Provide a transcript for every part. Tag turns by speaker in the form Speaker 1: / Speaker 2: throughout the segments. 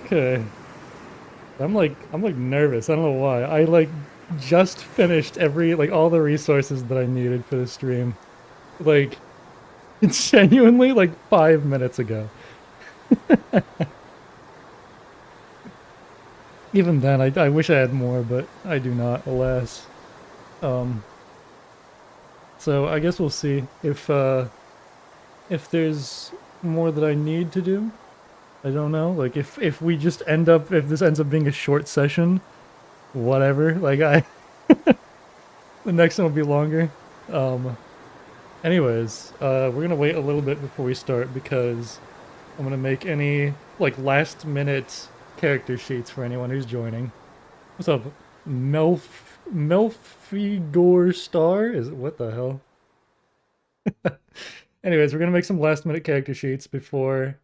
Speaker 1: Okay. I'm like nervous. I don't know why. I like just finished all the resources that I needed for the stream. Like genuinely like 5 minutes ago. Even then, I wish I had more, but I do not, alas. Um, so I guess we'll see if there's more that I need to do. I don't know. Like if we just end up if this ends up being a short session, whatever. The next one will be longer. Um, Anyways, we're gonna wait a little bit before we start because I'm gonna make any like last minute character sheets for anyone who's joining. What's up, Melfigor Star? Is it what the hell? Anyways, we're gonna make some last minute character sheets before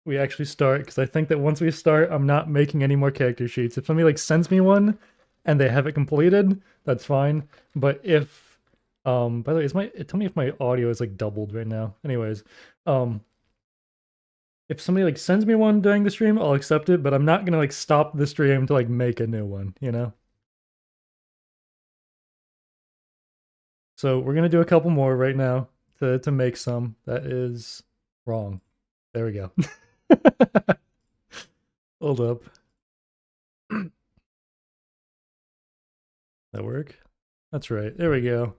Speaker 1: we actually start because I think that once we start, I'm not making any more character sheets. If somebody like sends me one and they have it completed, that's fine. But if by the way, tell me if my audio is like doubled right now. Anyways, um if somebody like sends me one during the stream, I'll accept it, but I'm not gonna like stop the stream to like make a new one, you know? So we're gonna do a couple more right now to make some. That is wrong. There we go. Hold up. That work? That's right. There we go.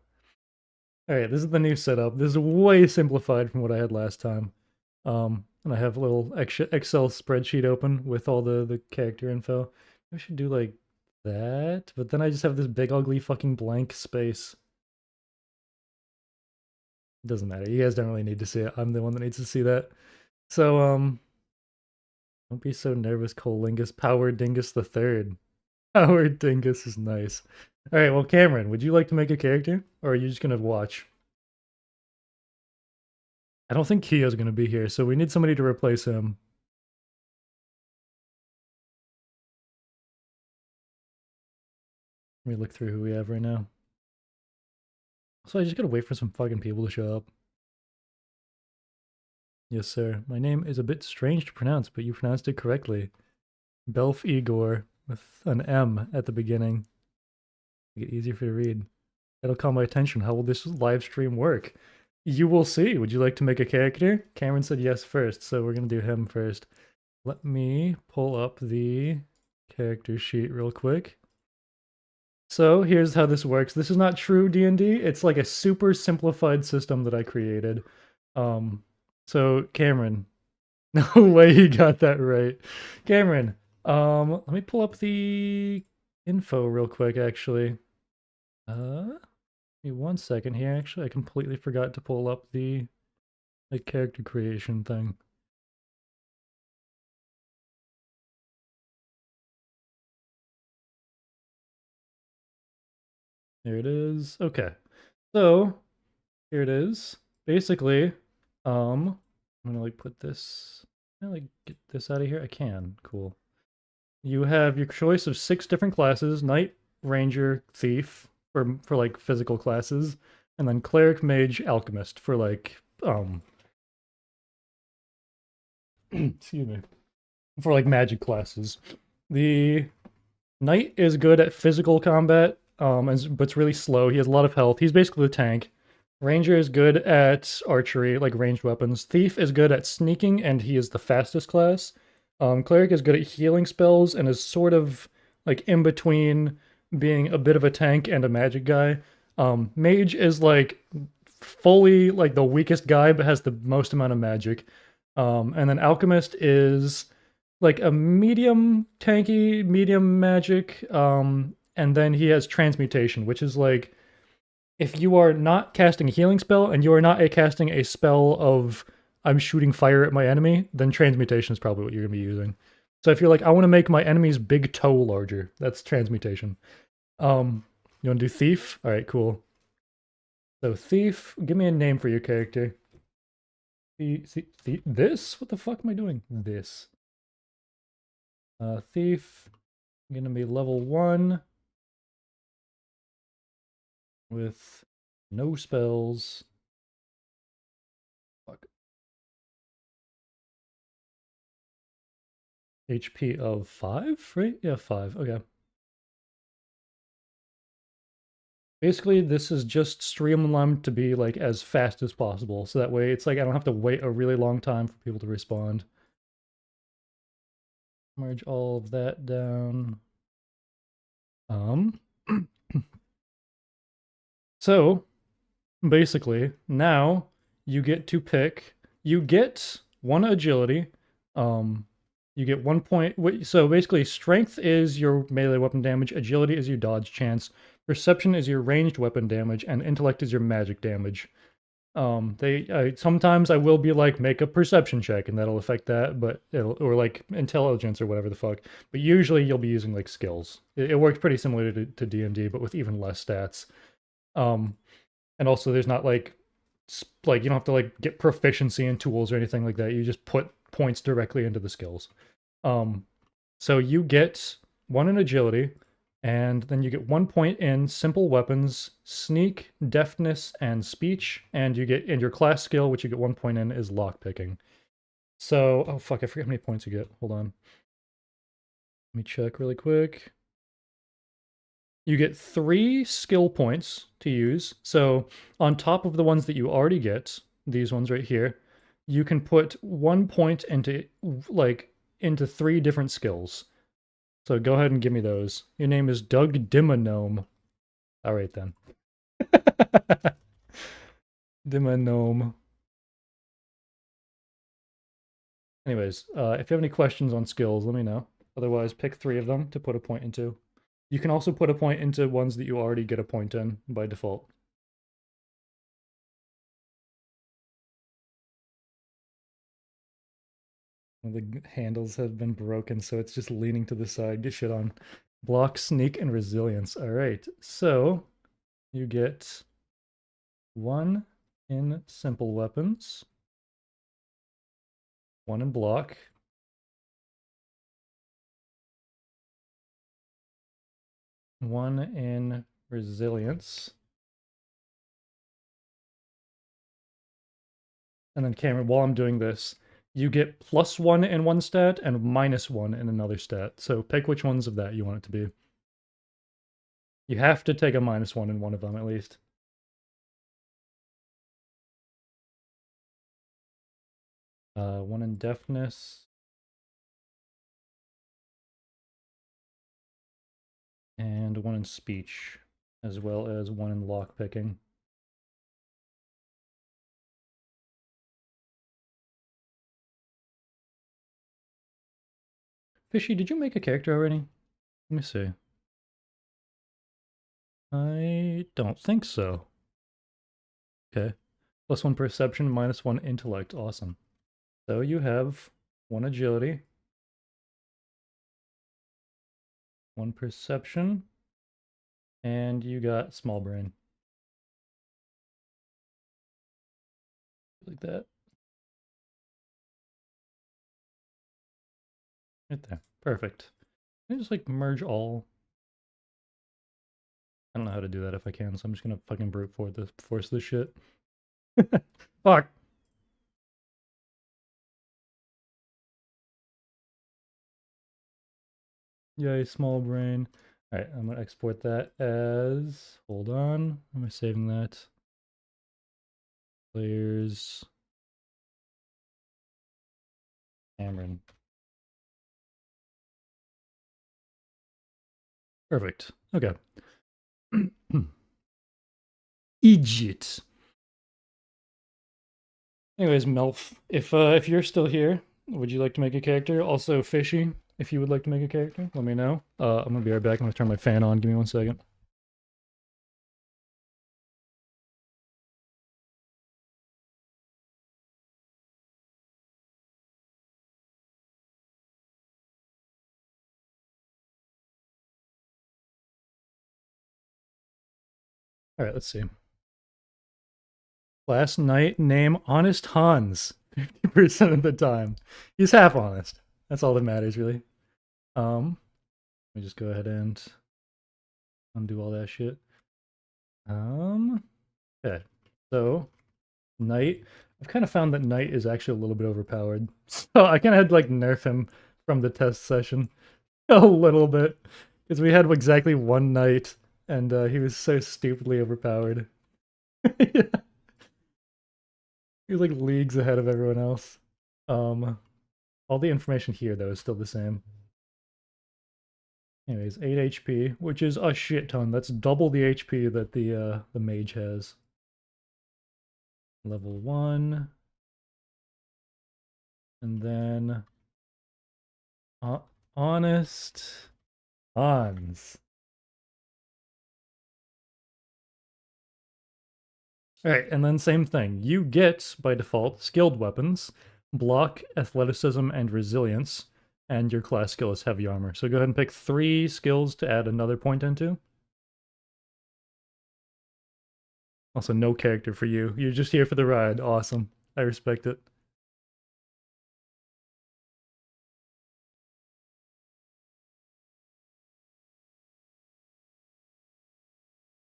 Speaker 1: All right, this is the new setup. This is way simplified from what I had last time. And I have a little Excel spreadsheet open with all the character info. I should do like that, but then I just have this big ugly fucking blank space. It doesn't matter. You guys don't really need to see it. I'm the one that needs to see that. So don't be so nervous, Colingus. Power Dingus the Third. Power Dingus is nice. All right, well, Cameron, would you like to make a character, or are you just gonna watch? I don't think Kio's gonna be here, so we need somebody to replace him. Let me look through who we have right now. So I just gotta wait for some fucking people to show up. Yes, sir. My name is a bit strange to pronounce, but you pronounced it correctly. Belf Igor, with an M at the beginning. Make it easier for you to read. That'll call my attention. How will this live stream work? You will see. Would you like to make a character? Cameron said yes first, so we're gonna do him first. Let me pull up the character sheet real quick. So here's how this works. This is not true D&D. It's like a super simplified system that I created. Um, so Cameron, no way he got that right. Cameron, let me pull up the info real quick, actually. Give me 1 second here. Actually, I completely forgot to pull up the like character creation thing. There it is. Okay. So here it is. Basically, I'm gonna like put this. Can I like get this out of here? I can. Cool. You have your choice of 6 different classes: Knight, Ranger, Thief for like physical classes, and then Cleric, Mage, Alchemist for like excuse me, for like magic classes. The Knight is good at physical combat, but it's really slow. He has a lot of health. He's basically a tank. Ranger is good at archery, like ranged weapons. Thief is good at sneaking, and he is the fastest class. Cleric is good at healing spells and is sort of like in between being a bit of a tank and a magic guy. Mage is like fully like the weakest guy, but has the most amount of magic. And then Alchemist is like a medium tanky, medium magic. And then he has transmutation, which is like if you are not casting a healing spell and you are not casting a spell of I'm shooting fire at my enemy, then transmutation is probably what you're gonna be using. So if you're like, I want to make my enemy's big toe larger, that's transmutation. You want to do thief? All right, cool. So thief, give me a name for your character. This? What the fuck am I doing? This. Thief, gonna be level 1 with no spells. Fuck. HP of 5, right? Yeah, 5. Okay. Basically, this is just streamlined to be like as fast as possible, so that way it's like I don't have to wait a really long time for people to respond. Merge all of that down. So basically, now you get to pick. You get 1 agility. You get 1 point. So basically, strength is your melee weapon damage, agility is your dodge chance, perception is your ranged weapon damage, and intellect is your magic damage. Sometimes I will be like, make a perception check, and that'll affect that, but or like intelligence or whatever the fuck. But usually you'll be using like skills. It works pretty similar to DnD, but with even less stats. Um, and also there's not like you don't have to like get proficiency in tools or anything like that. You just put points directly into the skills. So you get 1 in agility, and then you get 1 point in simple weapons, sneak, deftness, and speech, and you get in your class skill, which you get 1 point in, is lockpicking. So, oh fuck, I forget how many points you get. Hold on. Let me check really quick. You get 3 skill points to use. So on top of the ones that you already get, these ones right here, you can put 1 point into into 3 different skills. So go ahead and give me those. Your name is Doug Dimonome. All right then. Dimonome. Anyways, if you have any questions on skills, let me know. Otherwise, pick 3 of them to put a point into. You can also put a point into ones that you already get a point in by default. The handles have been broken, so it's just leaning to the side. Get shit on. Block, sneak, and resilience. All right, so you get 1 in simple weapons, 1 in block, 1 in resilience. And then Cameron, while I'm doing this, you get +1 in one stat and -1 in another stat. So pick which ones of that you want it to be. You have to take a -1 in one of them at least. One in deafness. And 1 in speech, as well as 1 in lockpicking. Fishy, did you make a character already? Let me see. I don't think so. Okay. +1 perception, -1 intellect. Awesome. So you have 1 agility, 1 perception, and you got small brain. Like that. Right there. Perfect. Can I just like merge all? I don't know how to do that if I can, so I'm just gonna fucking brute force this shit. Fuck. Yay, small brain. Alright, I'm gonna export that as, hold on, am I saving that? Players Cameron. Perfect. Okay. Egypt. Anyways, Melf, if you're still here, would you like to make a character? Also, Fishy, if you would like to make a character, let me know. I'm gonna be right back. I'm gonna turn my fan on. Give me 1 second. All right, let's see. Last night, name Honest Hans. 50% of the time. He's half honest. That's all that matters, really. Let me just go ahead and undo all that shit. Okay. So, Knight. I've kind of found that Knight is actually a little bit overpowered. So I kind of had to like nerf him from the test session. A little bit. Because we had exactly one night, and he was so stupidly overpowered. Yeah. He was like leagues ahead of everyone else. Um, all the information here, though, is still the same. Anyways, 8 HP, which is a shit ton. That's double the HP that the mage has. Level 1. And then... honest... Hans. Alright, and then same thing. You get, by default, skilled weapons, block, athleticism, and resilience, and your class skill is heavy armor. So go ahead and pick 3 skills to add another point into. Also, no character for you. You're just here for the ride. Awesome. I respect it.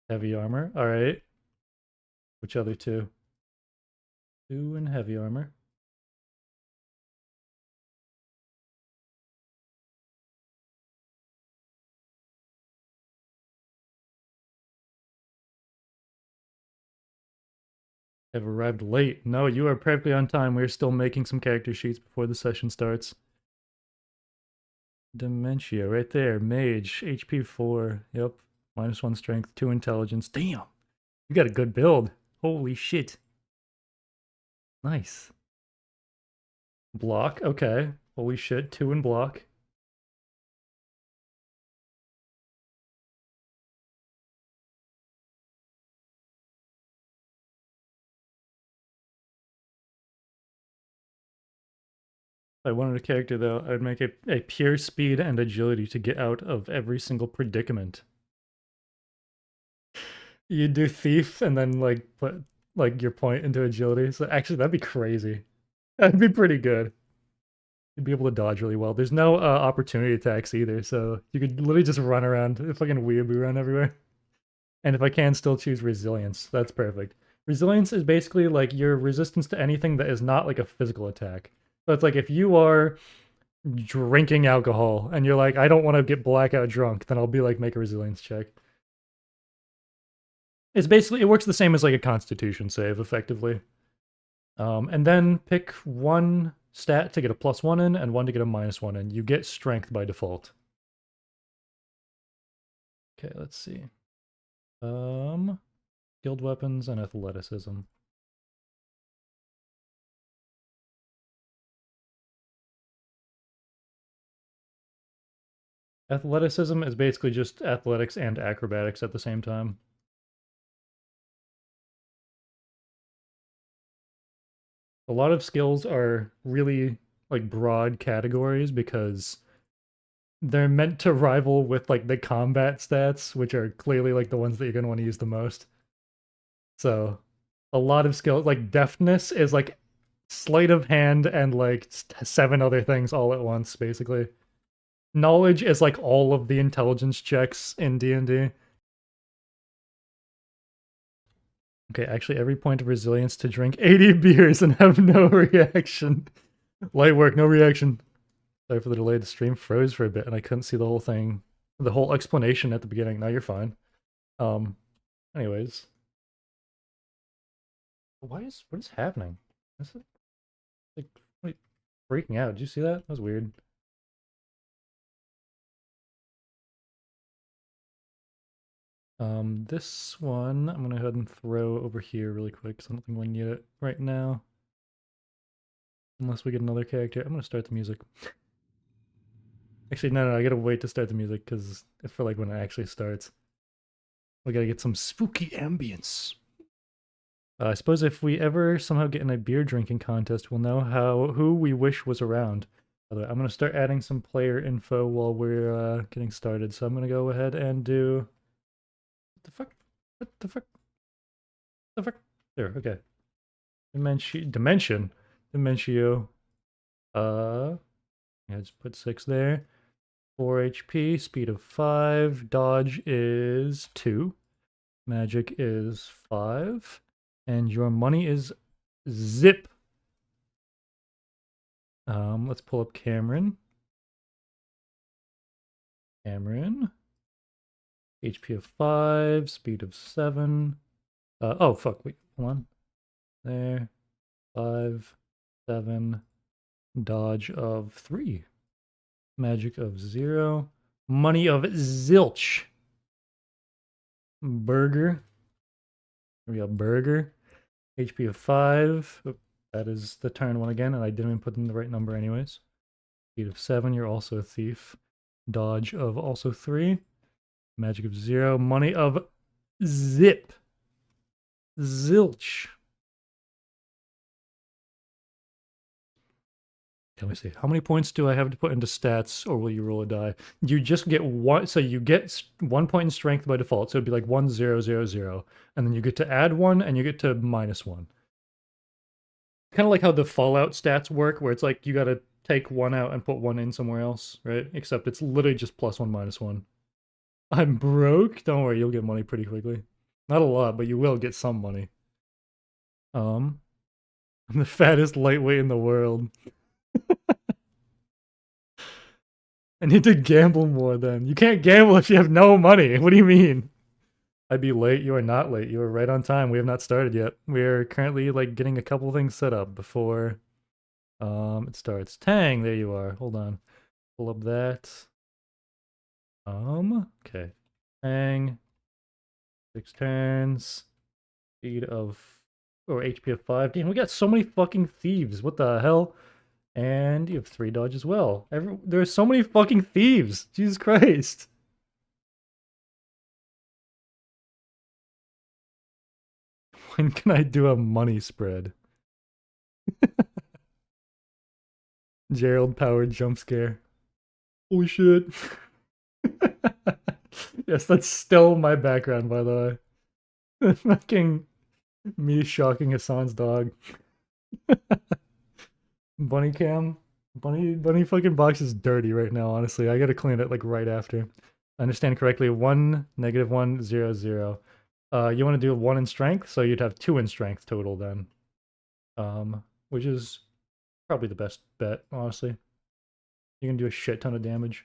Speaker 1: Heavy armor. Alright. Which other 2? 2 in heavy armor. Have arrived late. No, you are perfectly on time. We're still making some character sheets before the session starts. Dementia, right there. Mage, HP 4. Yep. -1 strength, 2 intelligence. Damn! You got a good build. Holy shit. Nice. Block, okay. Holy shit, 2 in block. If I wanted a character, though, I'd make a pure speed and agility to get out of every single predicament. You do thief and then, like, put, like, your point into agility. So actually, that'd be crazy. That'd be pretty good. You'd be able to dodge really well. There's no opportunity attacks either, so you could literally just run around, fucking weeaboo run everywhere. And if I can still choose resilience, that's perfect. Resilience is basically like your resistance to anything that is not like a physical attack. So it's like if you are drinking alcohol and you're like, I don't want to get blackout drunk, then I'll be like, make a resilience check. It's basically, it works the same as like a constitution save, effectively. And then pick 1 stat to get a +1 in and 1 to get a -1 in. You get strength by default. Okay, let's see. Skilled weapons and athleticism. Athleticism is basically just athletics and acrobatics at the same time. A lot of skills are really like broad categories because they're meant to rival with like the combat stats, which are clearly like the ones that you're going to want to use the most. So a lot of skills, like deftness is like sleight of hand and like 7 other things all at once, basically. Knowledge is like all of the intelligence checks in D&D. Okay, actually every point of resilience to drink 80 beers and have no reaction. Light work, no reaction. Sorry for the delay. The stream froze for a bit and I couldn't see the whole thing, the whole explanation at the beginning. Now you're fine. Anyways. What is happening? Is it like wait, freaking out? Did you see that? That was weird. This one I'm gonna go ahead and throw over here really quick because I don't think we need it right now. Unless we get another character. I'm gonna start the music. Actually, no, I gotta wait to start the music because for like when it actually starts. We gotta get some spooky ambience. I suppose if we ever somehow get in a beer drinking contest, we'll know who we wish was around. By the way, I'm gonna start adding some player info while we're getting started. So I'm gonna go ahead and do. What the fuck? What the fuck? What the fuck? There. Okay. Dimension. Dimentio. Yeah, just put 6 there. 4 HP, speed of 5, dodge is 2, magic is 5, and your money is zip. Let's pull up Cameron. Cameron. HP of 5, speed of 7. Oh, fuck, wait, hold on. There. 5, 7. Dodge of 3. Magic of 0. Money of zilch. Burger. Here we go, burger. HP of 5. Oh, that is the turn one again, and I didn't even put in the right number anyways. Speed of 7, you're also a thief. Dodge of also 3. Magic of 0. Money of zip. Zilch. Let me see. How many points do I have to put into stats, or will you roll a die? You just get one. So you get 1 point in strength by default. So it'd be like 1, 0, 0, 0. And then you get to add 1, and you get to -1. Kind of like how the Fallout stats work, where it's like you got to take 1 out and put 1 in somewhere else, right? Except it's literally just +1, -1. I'm broke. Don't worry, you'll get money pretty quickly. Not a lot, but you will get some money. I'm the fattest lightweight in the world. I need to gamble more then. You can't gamble if you have no money. What do you mean? I'd be late. You are not late. You are right on time. We have not started yet. We are currently like getting a couple things set up before it starts. Tang, there you are. Hold on. Pull up that. Okay. Tang. 6 turns. Speed of or HP of 5. Damn, we got so many fucking thieves. What the hell? And you have 3 dodge as well. There's so many fucking thieves. Jesus Christ. When can I do a money spread? Gerald powered jump scare. Holy shit. Yes, that's still my background, by the way. Fucking me shocking Hassan's dog. Bunny cam. Bunny fucking box is dirty right now, honestly. I gotta clean it like right after. I understand correctly. 1, -1, 0, 0. You want to do 1 in strength, so you'd have 2 in strength total then. Which is probably the best bet, honestly. You can do a shit ton of damage.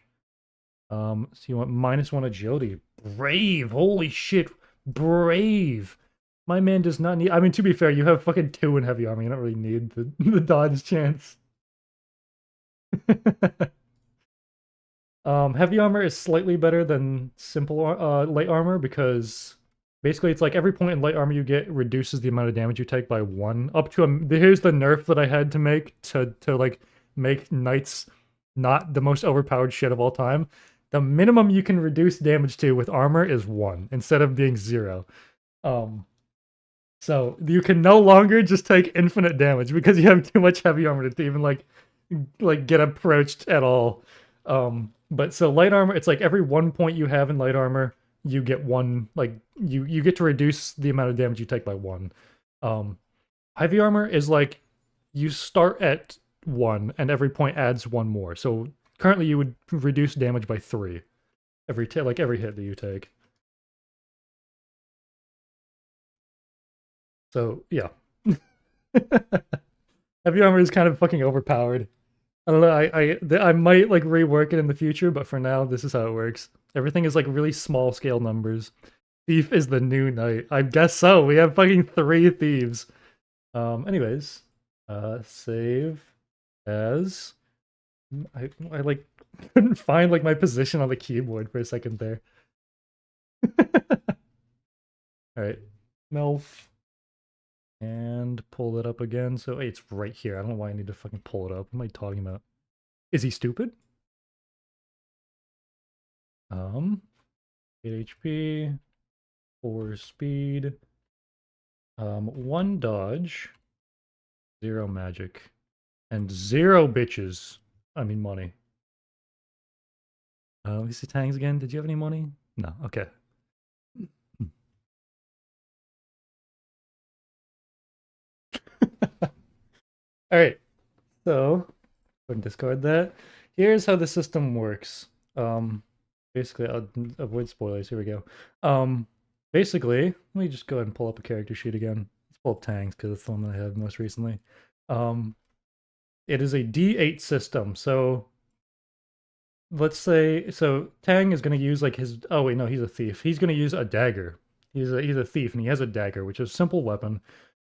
Speaker 1: So you want -1 agility. Brave! Holy shit! Brave! My man does not need. I mean, to be fair, you have fucking 2 in heavy armor. You don't really need the dodge chance. Heavy armor is slightly better than simple light armor because basically it's like every point in light armor you get reduces the amount of damage you take by 1. Up to here's the nerf that I had to make to like make knights not the most overpowered shit of all time. The minimum you can reduce damage to with armor is 1 instead of being 0. So you can no longer just take infinite damage because you have too much heavy armor to even like get approached at all. But so light armor, it's like every 1 point you have in light armor, you get 1 like you get to reduce the amount of damage you take by 1. Heavy armor is like you start at 1 and every point adds 1 more. So currently you would reduce damage by 3 every every hit that you take. So yeah. Heavy armor is kind of fucking overpowered. I don't know. I might like rework it in the future, but for now, this is how it works. Everything is like really small scale numbers. Thief is the new knight. I guess so. We have fucking 3 thieves. Anyways, save as. I like couldn't find like my position on the keyboard for a second there. All right, Melf. And pull it up again. So hey, it's right here. I don't know why I need to fucking pull it up. What am I talking about? Is he stupid? 8 HP, 4 speed, 1 dodge, 0 magic, and 0 bitches. I mean money. Let me see Tangs again. Did you have any money? No. Okay. All right. So, go and discard that. Here's how the system works. Basically, I'll avoid spoilers. Here we go. Basically, let me just go ahead and pull up a character sheet again. Let's pull up Tangs because it's the one that I had most recently. It is a D8 system. So let's say so Tang is gonna use like his oh wait no he's a thief. He's gonna use a dagger. He's a thief and he has a dagger, which is a simple weapon.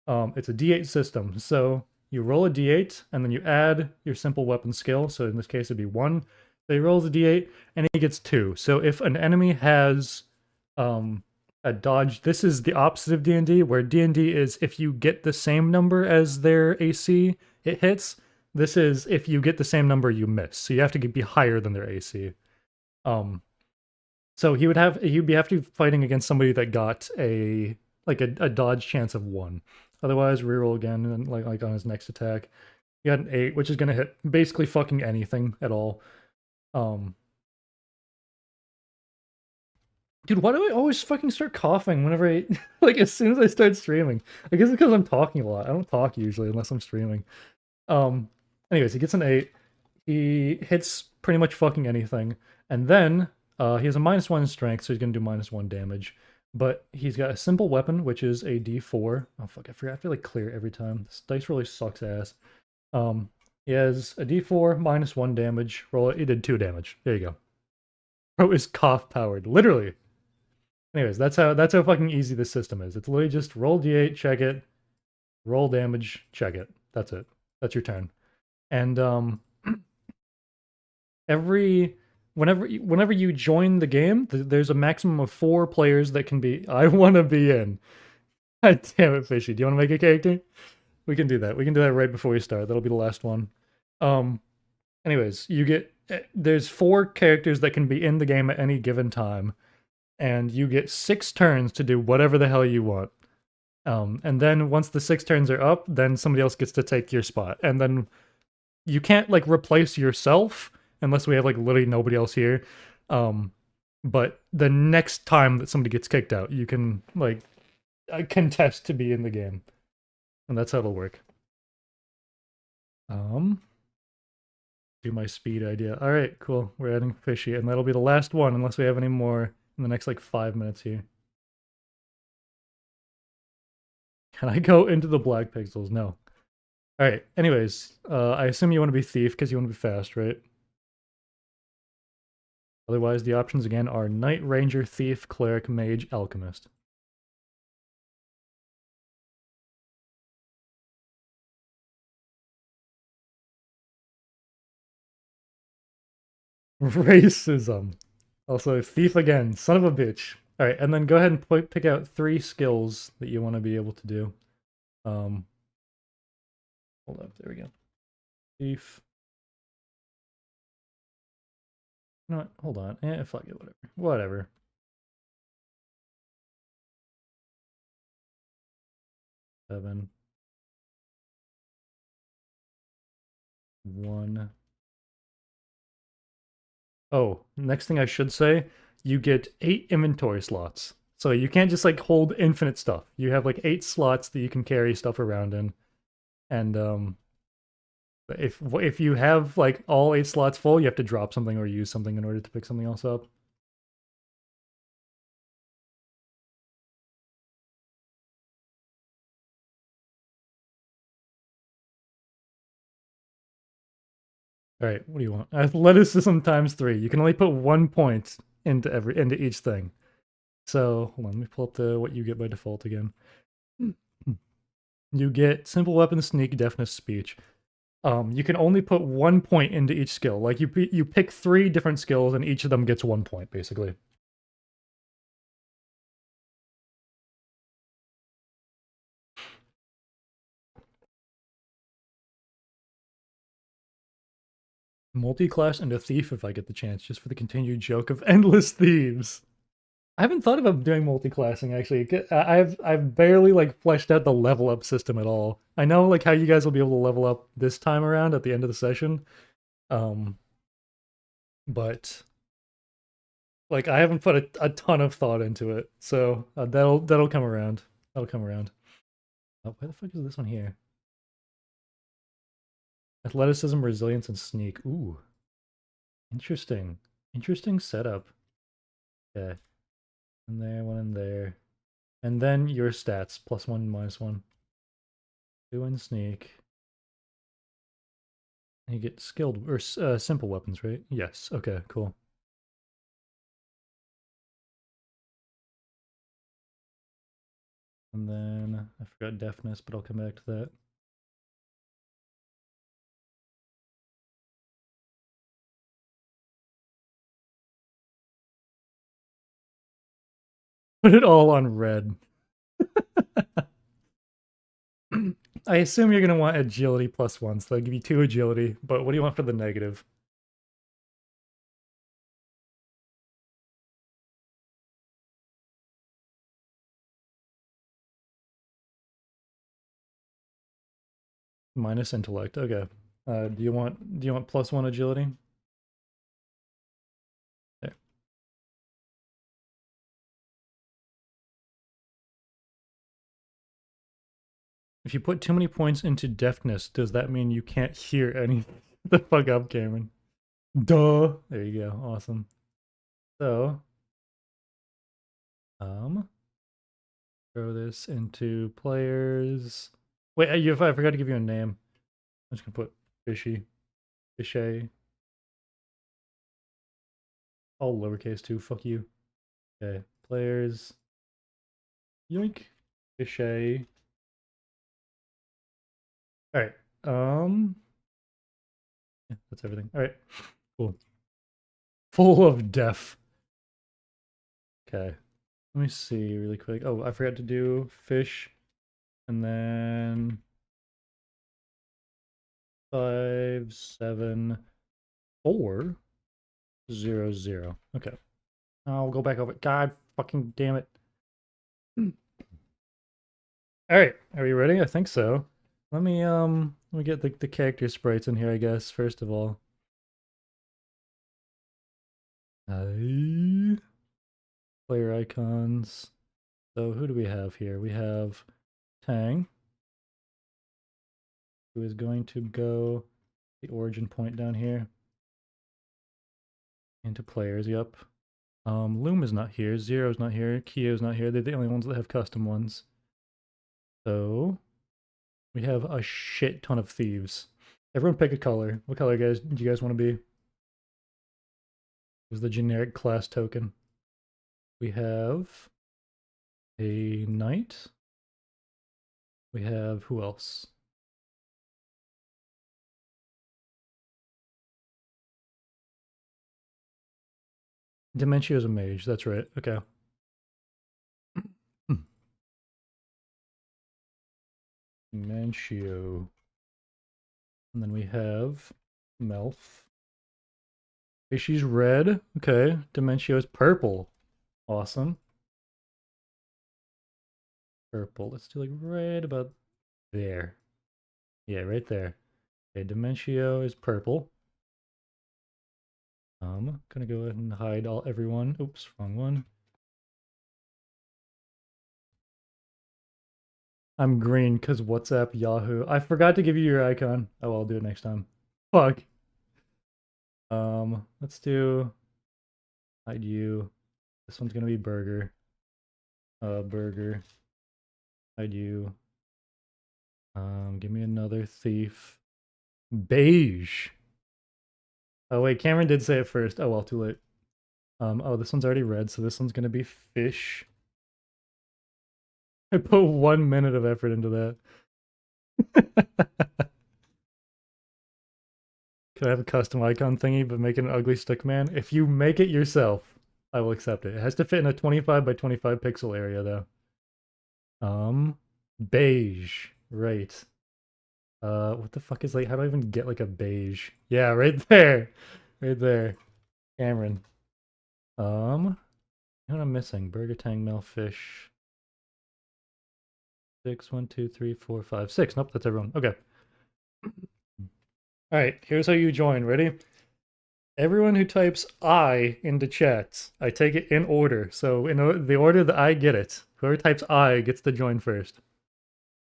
Speaker 1: It's a D8 system. So you roll a D8 and then you add your simple weapon skill. So in this case it'd be 1. So he rolls a D8 and he gets 2. So if an enemy has a dodge, this is the opposite of D&D, where D&D is if you get the same number as their AC, it hits. This is if you get the same number, you miss. So you have to be higher than their AC. Um, so he'd be have to be fighting against somebody that got a dodge chance of 1. Otherwise, reroll again and like on his next attack. He got an 8, which is gonna hit basically fucking anything at all. Um, Dude, why do I always fucking start coughing whenever I like as soon as I start streaming? I guess it's because I'm talking a lot. I don't talk usually unless I'm streaming. Um, Anyways, he gets an 8. He hits pretty much fucking anything. And then he has a -1 in strength, so he's gonna do -1 damage. But he's got a simple weapon, which is a D4. Oh fuck, I forgot. I have to like clear it every time. This dice really sucks ass. Um, he has a D4 -1 damage. Roll it. He did 2 damage. There you go. Bro is cough powered, literally. Anyways, that's how fucking easy this system is. It's literally just roll d8, check it, roll damage, check it. That's it. That's your turn. And every whenever you join the game, there's a maximum of 4 players that can be. I want to be in. God damn it, Fishy. Do you want to make a character? We can do that. We can do that right before we start. That'll be the last one. Um. Anyways, you get there's 4 characters that can be in the game at any given time, and you get 6 turns to do whatever the hell you want. And then once the 6 turns are up, then somebody else gets to take your spot. And then you can't like replace yourself unless we have like literally nobody else here. But the next time that somebody gets kicked out, you can like contest to be in the game. And that's how it'll work. Do my speed idea. All right, cool. We're adding Fishy, and that'll be the last one unless we have any more in the next like 5 minutes here. Can I go into the black pixels? No. All right. Anyways, I assume you want to be thief because you want to be fast, right? Otherwise, the options again are knight, ranger, thief, cleric, mage, alchemist. Racism. Also, thief again. Son of a bitch. All right, and then go ahead and pick out 3 skills that you want to be able to do. Hold up. There we go. Thief. No, hold on. Fuck it. Whatever. Whatever. Seven. 1. Oh, next thing I should say, you get 8 inventory slots. So you can't just like hold infinite stuff. You have like 8 slots that you can carry stuff around in. And if you have like all 8 slots full, you have to drop something or use something in order to pick something else up. All right, what do you want? Athleticism times 3. You can only put 1 point into each thing. So hold on, let me pull up the what you get by default again. You get simple weapon, sneak, deafness, speech. You can only put 1 point into each skill. Like you pick 3 different skills, and each of them gets 1 point, basically. Multi-class into thief if I get the chance, just for the continued joke of endless thieves. I haven't thought about doing multi-classing actually. I've barely like fleshed out the level up system at all. I know like how you guys will be able to level up this time around at the end of the session, um, but like I haven't put a ton of thought into it. So that'll come around. That'll come around. Oh, where the fuck is this one here? Athleticism, resilience, and sneak. Ooh, interesting. Interesting setup. Okay. And there, one in there. And then your stats, +1, -1. 2 in sneak. And you get skilled or simple weapons, right? Yes. Okay, cool. And then I forgot deafness, but I'll come back to that. Put it all on red. I assume you're going to want agility +1, so I'll give you 2 agility, but what do you want for the negative? Minus intellect. Okay. Do you want +1 agility? Okay. If you put too many points into deafness, does that mean you can't hear anything? The fuck up, Cameron. Duh. There you go. Awesome. So, throw this into players. Wait, I forgot to give you a name. I'm just gonna put Fishy. Fishay. All lowercase too. Fuck you. Okay. Players. Yoink. Fishay. Alright. Yeah, that's everything. Alright. Cool. Full of death. Okay. Let me see really quick. Oh, I forgot to do fish. And then 5, 7, 4, 0, 0. Okay. I'll go back over. God fucking damn it. Alright, are you ready? I think so. Let me get the character sprites in here, I guess, first of all. Player icons. So who do we have here? We have Tang, who is going to go the origin point down here. Into players, yep. Loom is not here, Zero's not here, Kyo's not here. They're the only ones that have custom ones. So we have a shit ton of thieves. Everyone pick a color. What color, guys, do you guys want to be? Is the generic class token. We have a knight. We have who else? Dementio's a mage, that's right. Okay. Dementio. And then we have Melf. Okay, she's red. Okay. Dementio is purple. Awesome. Purple. Let's do like right about there. Yeah, right there. Okay, Dementio is purple. Gonna go ahead and hide everyone. Oops, wrong one. I'm green because WhatsApp, Yahoo. I forgot to give you your icon. Oh, I'll do it next time. Fuck. Let's do hide you. This one's gonna be burger. Burger. Hide you. Give me another thief. Beige. Oh wait, Cameron did say it first. Oh well, too late. Oh, this one's already red, so this one's gonna be fish. I put 1 minute of effort into that. Can I have a custom icon thingy, but make it an ugly stick man? If you make it yourself, I will accept it. It has to fit in a 25 by 25 pixel area, though. Beige. Right. What the fuck is like, how do I even get like a beige? Yeah, right there. Right there. Cameron. You know what I'm missing? Burger Tang, Melfish. 6, 1, 2, 3, 4, 5, 6. Nope, that's everyone. Okay. Alright, here's how you join. Ready? Everyone who types I into chat, I take it in order. So in the order that I get it, whoever types I gets to join first.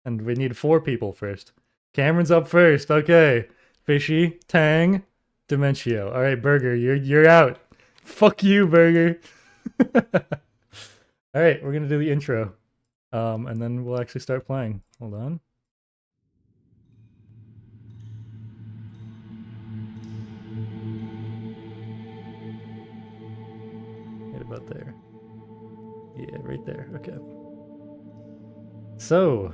Speaker 1: And we need 4 people first. Cameron's up first. Okay. Fishy, Tang, Dementio. All right, Burger, you're out. Fuck you, Burger. All right, we're gonna do the intro, and then we'll actually start playing. Hold on. about there. Yeah, right there. Okay. So,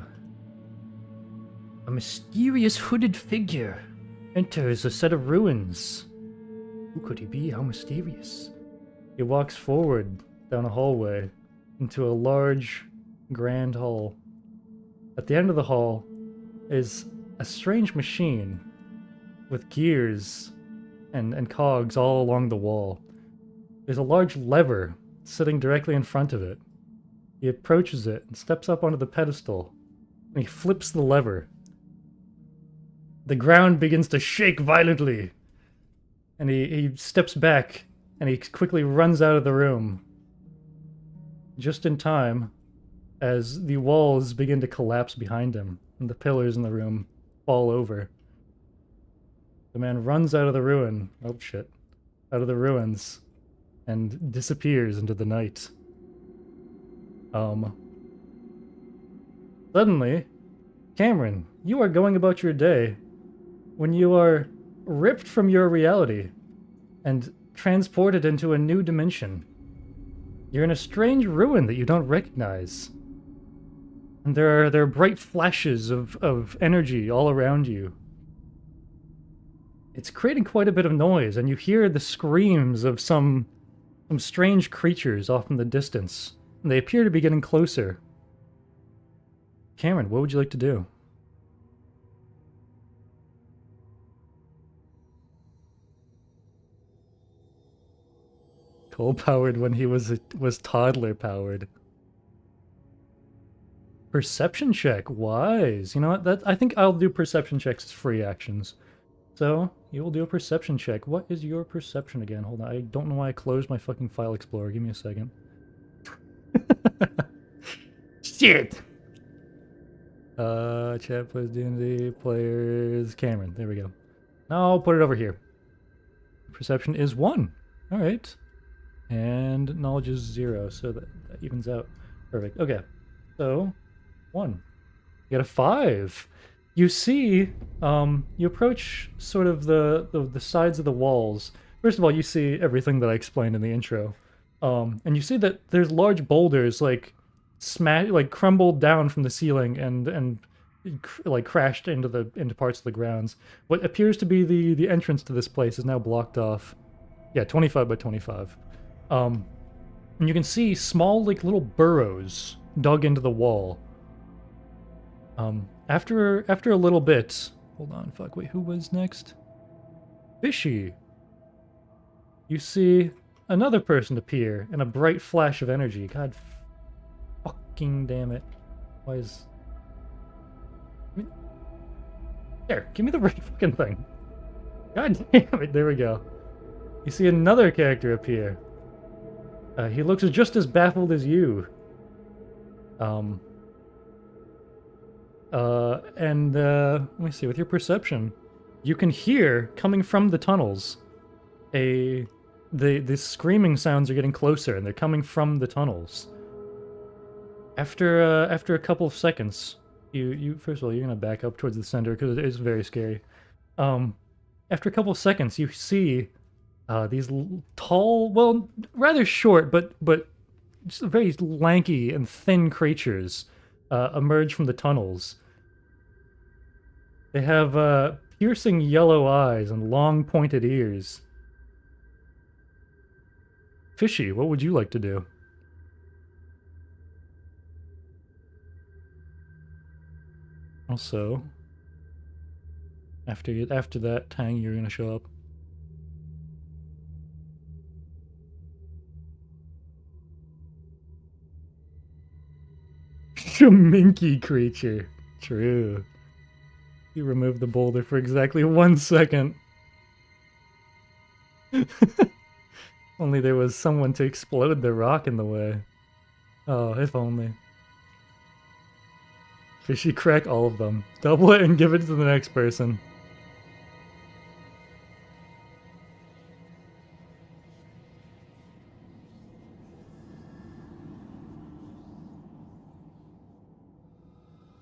Speaker 1: a mysterious hooded figure enters a set of ruins. Who could he be? How mysterious? He walks forward down a hallway into a large, grand hall. At the end of the hall is a strange machine with gears and cogs all along the wall. There's a large lever sitting directly in front of it. He approaches it and steps up onto the pedestal, and he flips the lever. The ground begins to shake violently, and he steps back, and he quickly runs out of the room. Just in time, as the walls begin to collapse behind him, and the pillars in the room fall over. The man runs out of the ruin, oh shit, out of the ruins, and disappears into the night. Suddenly, Cameron, you are going about your day when you are ripped from your reality and transported into a new dimension. You're in a strange ruin that you don't recognize. And there are bright flashes of energy all around you. It's creating quite a bit of noise, and you hear the screams of some strange creatures off in the distance. And they appear to be getting closer. Cameron, what would you like to do? Coal-powered when he was toddler-powered. Perception check, wise. You know what? I think I'll do perception checks as free actions. So, you will do a perception check. What is your perception again? Hold on, I don't know why I closed my fucking file explorer. Give me a second. Shit! Chat plays D&D, players, Cameron. There we go. Now I'll put it over here. Perception is 1. Alright. And knowledge is 0, so that evens out. Perfect. Okay. So, 1. You got a 5. You see, you approach sort of the sides of the walls. First of all, you see everything that I explained in the intro. And you see that there's large boulders, like, crumbled down from the ceiling and like crashed into parts of the grounds. What appears to be the entrance to this place is now blocked off. Yeah, 25 by 25. And you can see small, like, little burrows dug into the wall. After a little bit... Hold on, fuck, wait, who was next? Fishy! You see another person appear in a bright flash of energy. God fucking damn it. Why is... There, give me the right fucking thing. God damn it, there we go. You see another character appear. He looks just as baffled as you. Let me see, with your perception, you can hear, coming from the tunnels, the screaming sounds are getting closer, and they're coming from the tunnels. After a couple of seconds, you first of all, you're gonna back up towards the center, because it is very scary. After a couple of seconds, you see these tall, well, rather short, but just very lanky and thin creatures emerge from the tunnels. They have piercing yellow eyes and long pointed ears. Fishy, what would you like to do? Also, after that, Tang, you're gonna show up. Minky creature. True. You removed the boulder for exactly 1 second. Only there was someone to explode the rock in the way. Oh, if only. Fishy, crack all of them. Double it and give it to the next person.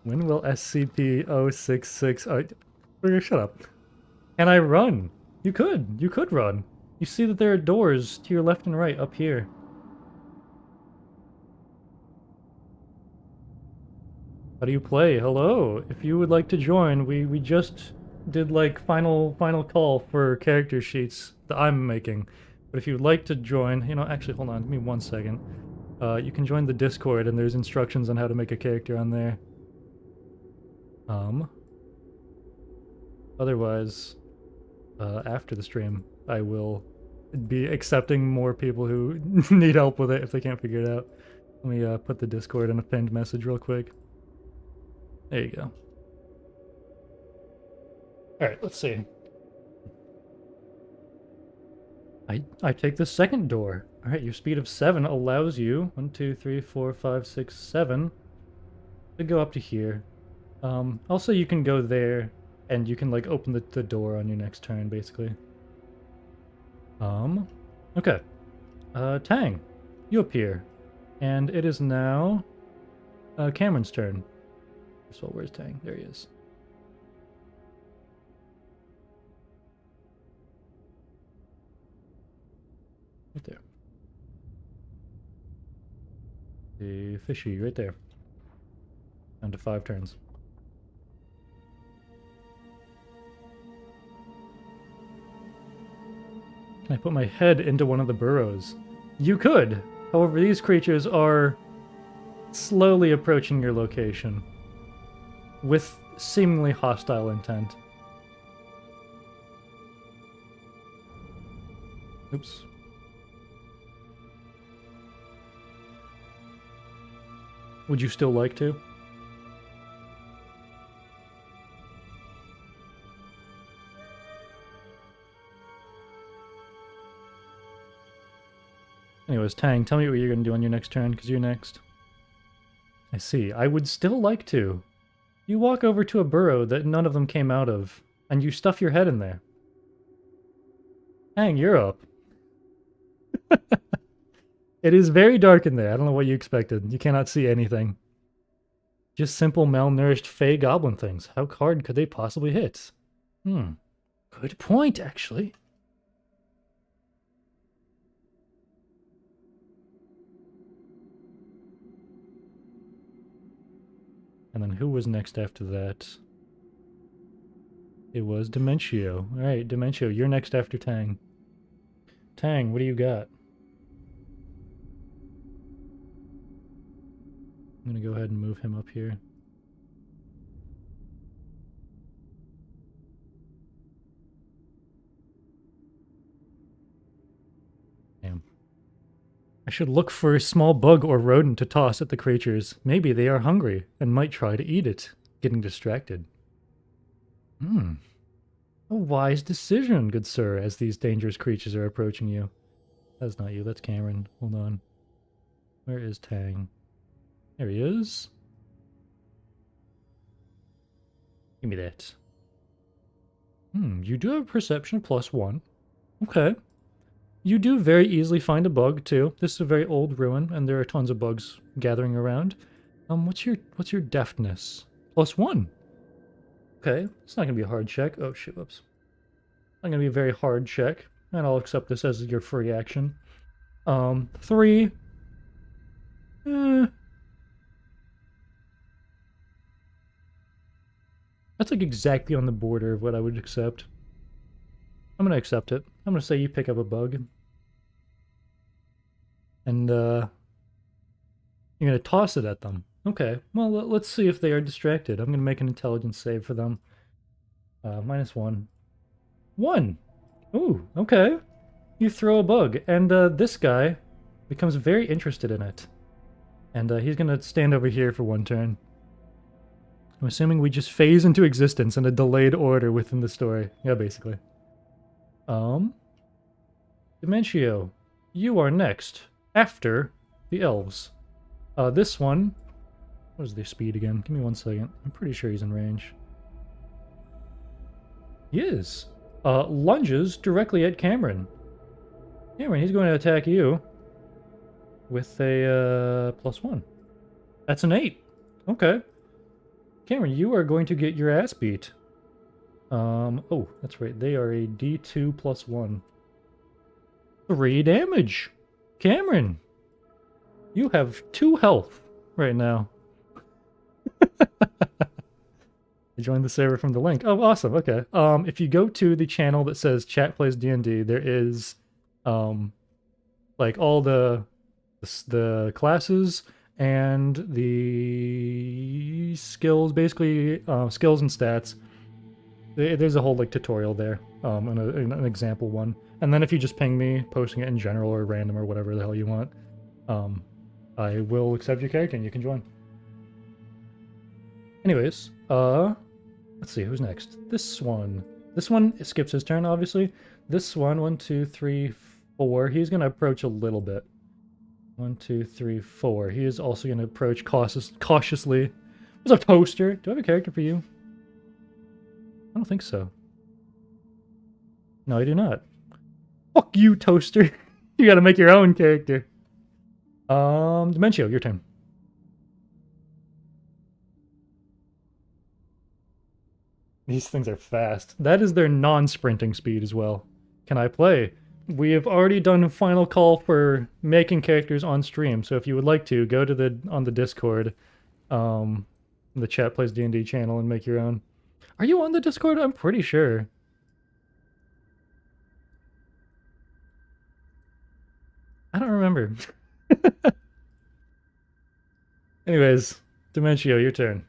Speaker 1: When will SCP-066... Oh, shut up. Can I run? You could run. You see that there are doors to your left and right up here. How do you play? Hello. If you would like to join, we just did like final call for character sheets that I'm making. But if you would like to join, you know, actually hold on, give me 1 second. You can join the Discord and there's instructions on how to make a character on there. Otherwise, after the stream, I will be accepting more people who need help with it if they can't figure it out. Let me put the Discord in a pinned message real quick. There you go. Alright, let's see. I take the second door. Alright, your speed of 7 allows you 1, 2, 3, 4, 5, 6, 7 to go up to here. Also you can go there and you can like open the door on your next turn, basically. Okay. Tang, you appear. And it is now Cameron's turn. So where's Tang? There he is. Right there. The fishy, right there. Down to 5 turns. Can I put my head into one of the burrows? You could! However, these creatures are slowly approaching your location with seemingly hostile intent. Oops. Would you still like to? Anyways, Tang, tell me what you're going to do on your next turn, because you're next. I see. I would still like to. You walk over to a burrow that none of them came out of, and you stuff your head in there. Tang, you're up. It is very dark in there. I don't know what you expected. You cannot see anything. Just simple malnourished fey goblin things. How hard could they possibly hit? Good point, actually. And then who was next after that? It was Dementio. Alright, Dementio, you're next after Tang. Tang, what do you got? I'm gonna go ahead and move him up here. Damn. I should look for a small bug or rodent to toss at the creatures. Maybe they are hungry and might try to eat it, getting distracted. A wise decision, good sir, as these dangerous creatures are approaching you. That's not you, that's Cameron. Hold on. Where is Tang? There he is. Give me that. You do have perception of +1. Okay. You do very easily find a bug, too. This is a very old ruin, and there are tons of bugs gathering around. What's your deftness? +1. Okay, it's not gonna be a hard check. Oh shit, whoops. Not gonna be a very hard check, and I'll accept this as your free action. 3. That's like exactly on the border of what I would accept. I'm gonna accept it. I'm gonna say you pick up a bug. And, you're gonna toss it at them. Okay, well, let's see if they are distracted. I'm gonna make an intelligence save for them. -1. 1! Ooh, okay. You throw a bug, and, this guy becomes very interested in it. And, he's gonna stand over here for 1 turn. I'm assuming we just phase into existence in a delayed order within the story. Yeah, basically. Dementio, you are next, after the elves. This one... What is their speed again? Give me 1 second. I'm pretty sure he's in range. He is. Lunges directly at Cameron. Cameron, he's going to attack you with a, +1. That's an 8. Okay. Cameron, you are going to get your ass beat. Oh, that's right. They are a D2 +1. 3 damage. Cameron, you have 2 health right now. Join the server from the link. Oh, awesome. Okay. If you go to the channel that says Chat Plays DnD, there is, like all the classes and the skills, basically skills and stats. There's a whole like tutorial there, and an example one. And then if you just ping me, posting it in general or random or whatever the hell you want, I will accept your character and you can join. Anyways, let's see, who's next? This one. This one skips his turn, obviously. This one, 1, 2, 3, 4. He's gonna approach a little bit. 1, 2, 3, 4. He is also gonna approach cautiously. What's up, Toaster? Do I have a character for you? I don't think so. No, I do not. Fuck you, Toaster. You gotta make your own character. Dementio, your turn. These things are fast. That is their non-sprinting speed as well. Can I play? We have already done a final call for making characters on stream, so if you would like to, go to on the Discord, the Chat Plays D&D channel and make your own. Are you on the Discord? I'm pretty sure. I don't remember. Anyways, Dementio, your turn.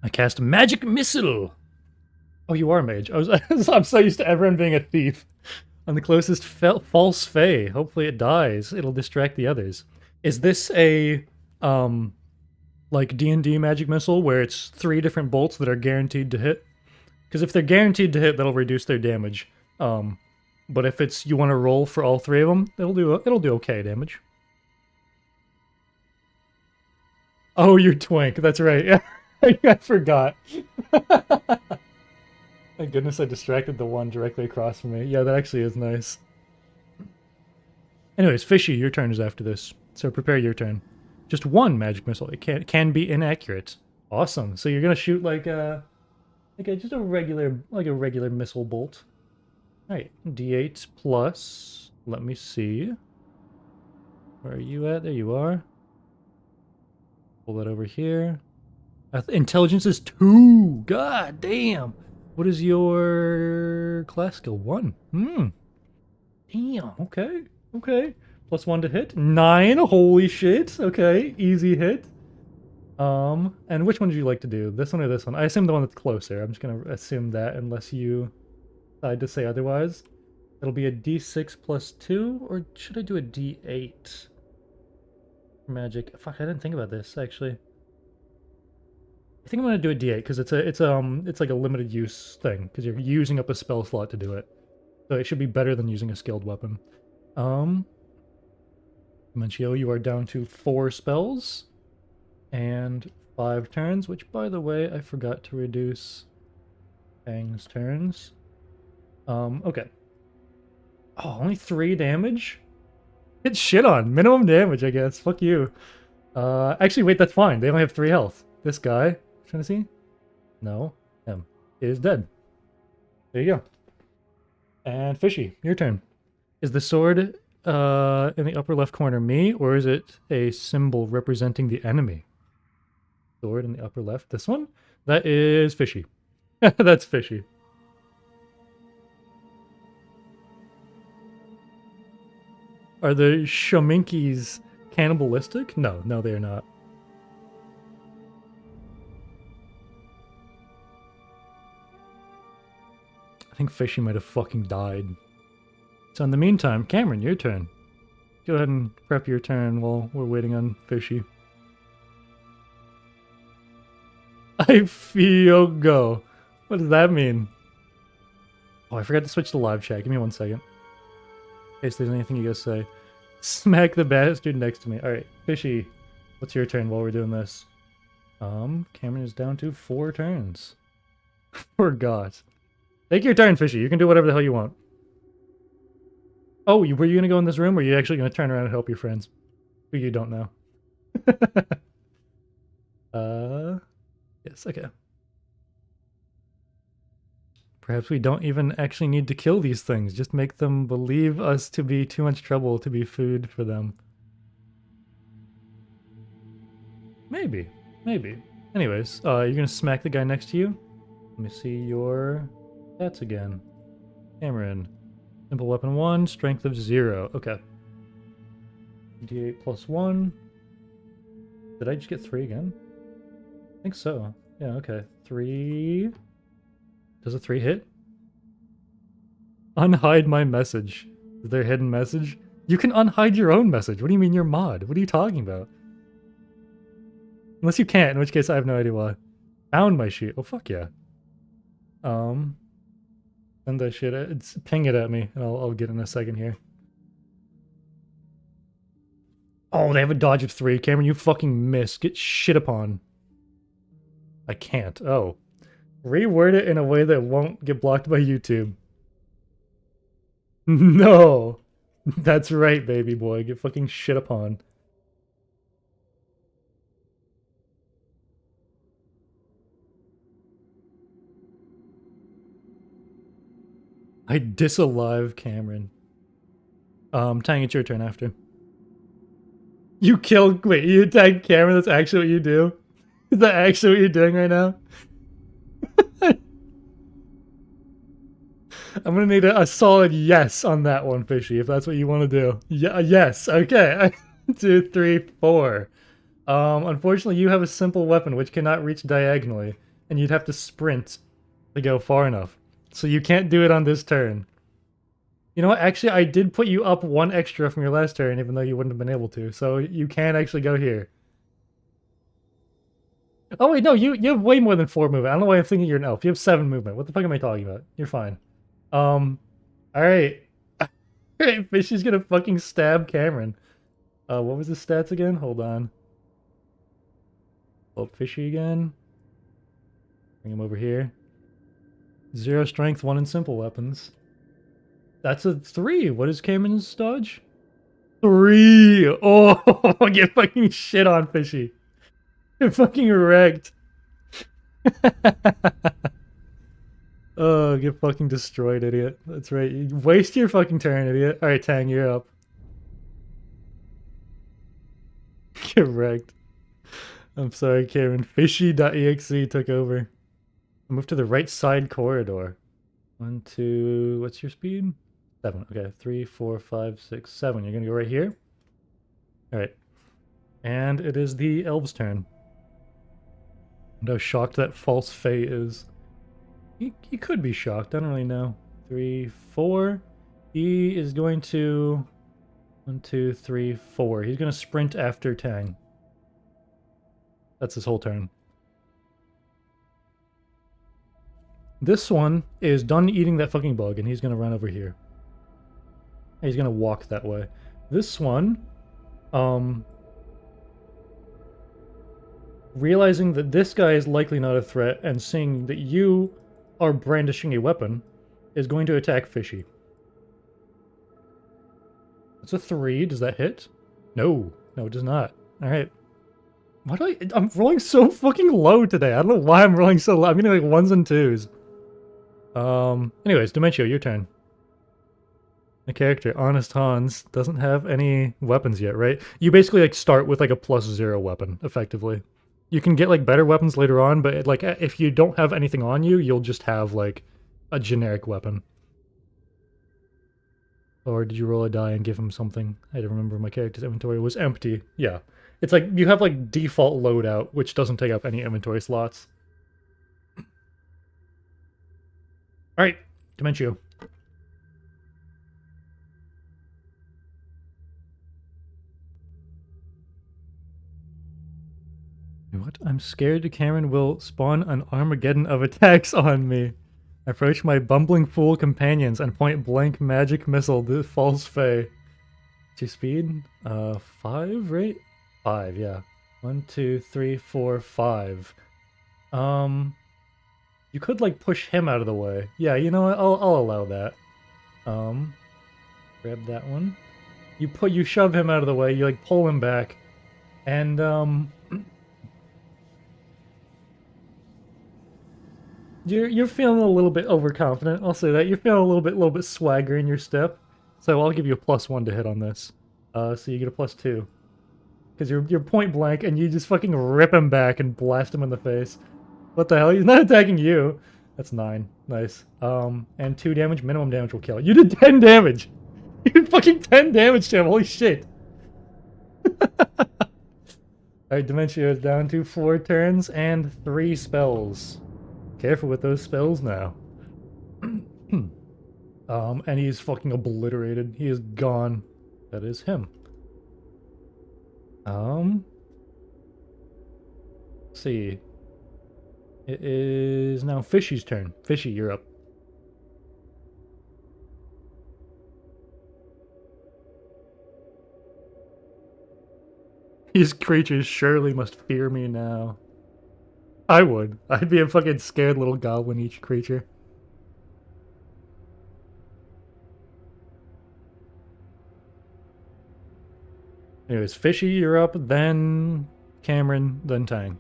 Speaker 1: I cast Magic Missile! Oh, you are a mage. I'm so used to everyone being a thief. On the closest false fae. Hopefully it dies. It'll distract the others. Is this a, like D&D Magic Missile where it's 3 different bolts that are guaranteed to hit? Because if they're guaranteed to hit, that'll reduce their damage. But if it's you want to roll for all 3 of them, it'll do okay damage. Oh, you're Twink. That's right. Yeah. I forgot. Thank goodness I distracted the one directly across from me. Yeah, that actually is nice. Anyways, Fishy, your turn is after this. So prepare your turn. Just 1 magic missile. It can be inaccurate. Awesome. So you're gonna shoot like just a regular missile bolt. Alright, D8 plus. Let me see. Where are you at? There you are. Pull that over here. Intelligence is 2. God damn. What is your class skill? 1. Damn. Okay. Okay. Plus 1 to hit. 9. Holy shit. Okay. Easy hit. And which one would you like to do? This one or this one? I assume the one that's closer. I'm just gonna assume that unless you decide to say otherwise. It'll be a D6 plus 2, or should I do a D8? Magic. Fuck, I didn't think about this actually. I think I'm gonna do a D8 because it's like a limited use thing because you're using up a spell slot to do it, so it should be better than using a skilled weapon. Dementio, you are down to 4 spells and 5 turns, which by the way I forgot to reduce Fang's turns. Okay. Oh, only 3 damage? Get shit on. Minimum damage, I guess. Fuck you. Actually, wait, that's fine. They only have 3 health. This guy, trying to see? No, him is dead. There you go. And Fishy, your turn. Is the sword in the upper left corner me, or is it a symbol representing the enemy? Sword in the upper left. This one? That is Fishy. That's Fishy. Are the Shaminkis cannibalistic? No, no, they are not. I think Fishy might have fucking died. So in the meantime, Cameron, your turn. Go ahead and prep your turn while we're waiting on Fishy. I feel go. What does that mean? Oh, I forgot to switch to live chat. Give me 1 second. In case there's anything you guys say. Smack the bastard next to me. Alright, Fishy, what's your turn while we're doing this? Cameron is down to 4 turns. For God. Take your turn, Fishy. You can do whatever the hell you want. Oh, were you gonna go in this room, or are you actually gonna turn around and help your friends? Who you don't know. Yes, okay. Perhaps we don't even actually need to kill these things. Just make them believe us to be too much trouble to be food for them. Maybe. Maybe. Anyways, you're gonna smack the guy next to you. Let me see your stats again. Cameron. Simple weapon 1, strength of 0. Okay. D8 plus 1. Did I just get 3 again? I think so. Yeah, okay. 3. Does a 3 hit? Unhide my message. Is there a hidden message? You can unhide your own message. What do you mean you're mod? What are you talking about? Unless you can't, in which case I have no idea why. Found my sheet. Oh, fuck yeah. Send that shit. Ping it at me, and I'll get in a second here. Oh, they have a dodge of 3. Cameron, you fucking missed. Get shit upon. I can't. Oh. Reword it in a way that won't get blocked by YouTube. No. That's right, baby boy. Get fucking shit upon. I disalive Cameron. Tang, it's your turn after. You killed. Wait, you attacked Cameron? That's actually what you do? Is that actually what you're doing right now? I'm gonna need a solid yes on that one, Fishy, if that's what you want to do. Yeah, yes. Okay. 1, 2, 3, 4. Unfortunately, you have a simple weapon which cannot reach diagonally, and you'd have to sprint to go far enough. So you can't do it on this turn. You know what? Actually, I did put you up 1 extra from your last turn, even though you wouldn't have been able to. So you can actually go here. Oh wait, no, you have way more than 4 movement. I don't know why I'm thinking you're an elf. You have 7 movement. What the fuck am I talking about? You're fine. Alright. Alright, Fishy's gonna fucking stab Cameron. What was his stats again? Hold on. Pull up Fishy again. Bring him over here. 0 strength, 1 in simple weapons. That's a 3. What is Cameron's dodge? 3! Oh, get fucking shit on, Fishy. Get fucking wrecked. Oh, get fucking destroyed, idiot. That's right. You waste your fucking turn, idiot. Alright, Tang, you're up. Get wrecked. I'm sorry, Cameron. Fishy.exe took over. Move to the right side corridor. 1, 2... What's your speed? 7. Okay, 3, 4, 5, 6, 7. You're gonna go right here? Alright. And it is the elf's turn. And how shocked that false Fae is. He could be shocked. I don't really know. 3, 4. He is going to... 1, 2, 3, 4. He's going to sprint after Tang. That's his whole turn. This one is done eating that fucking bug, and he's going to run over here. He's going to walk that way. This one... realizing that this guy is likely not a threat, and seeing that you are brandishing a weapon, is going to attack Fishy. It's a 3. Does that hit? No. No, it does not. Alright. Why do I'm rolling so fucking low today. I don't know why I'm rolling so low. I'm getting like 1s and 2s. Anyways, Dementio, your turn. The character, Honest Hans, doesn't have any weapons yet, right? You basically like start with like a +0 weapon, effectively. You can get like better weapons later on, but like if you don't have anything on you, you'll just have like a generic weapon. Or did you roll a die and give him something? I don't remember. My character's inventory was empty. Yeah. It's like you have like default loadout, which doesn't take up any inventory slots. Alright, Dementio. What? I'm scared Cameron will spawn an Armageddon of attacks on me. I approach my bumbling fool companions and point blank magic missile the false Fae. What's your speed? 5, right? 5, yeah. 1, 2, 3, 4, 5. You could like push him out of the way. Yeah, you know what? I'll allow that. Grab that one. You shove him out of the way. You like pull him back, and You're feeling a little bit overconfident. I'll say that. You're feeling a little bit swagger in your step. So I'll give you a +1 to hit on this. So you get a +2. Because you're point blank and you just fucking rip him back and blast him in the face. What the hell? He's not attacking you. That's 9. Nice. And 2 damage. Minimum damage will kill. You did 10 damage! You did fucking 10 damage to him. Holy shit. Alright, Dementia is down to 4 turns and 3 spells. Careful with those spells now. And he's fucking obliterated. He is gone. That is him. Let's see. It is now Fishy's turn. Fishy, you're up. These creatures surely must fear me now. I would. I'd be a fucking scared little goblin each creature. Anyways, Fishy, you're up, then Cameron, then Tang.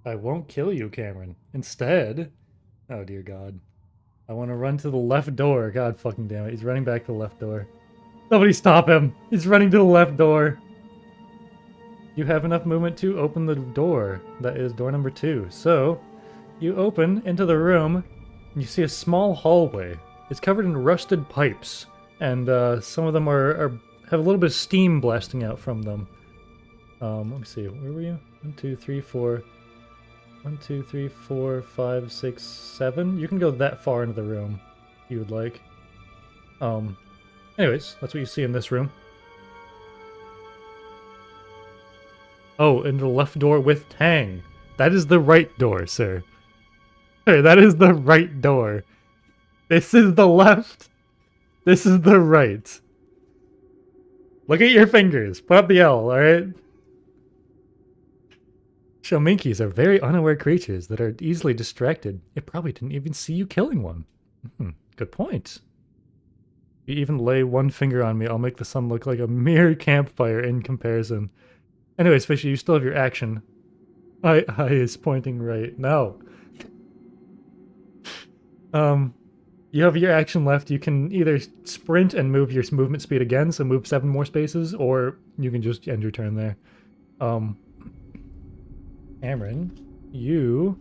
Speaker 1: I won't kill you, Cameron. Instead... Oh, dear God. I want to run to the left door. God fucking damn it. He's running back to the left door. Somebody stop him! He's running to the left door! You have enough movement to open the door. That is door number 2. So, you open into the room, and you see a small hallway. It's covered in rusted pipes, and some of them have a little bit of steam blasting out from them. Let me see. Where were you? 1, 2, 3, 4... 1, 2, 3, 4, 5, 6, 7. You can go that far into the room, if you would like. Anyways, that's what you see in this room. Oh, into the left door with Tang. That is the right door, sir. Sir, that is the right door. This is the left. This is the right. Look at your fingers. Put up the L, alright? Shominkis are very unaware creatures that are easily distracted. It probably didn't even see you killing one. Good point. If you even lay one finger on me, I'll make the sun look like a mere campfire in comparison. Anyways, Fishy, you still have your action. I is pointing right. No. You have your action left. You can either sprint and move your movement speed again, so move 7 more spaces, or you can just end your turn there. Cameron, you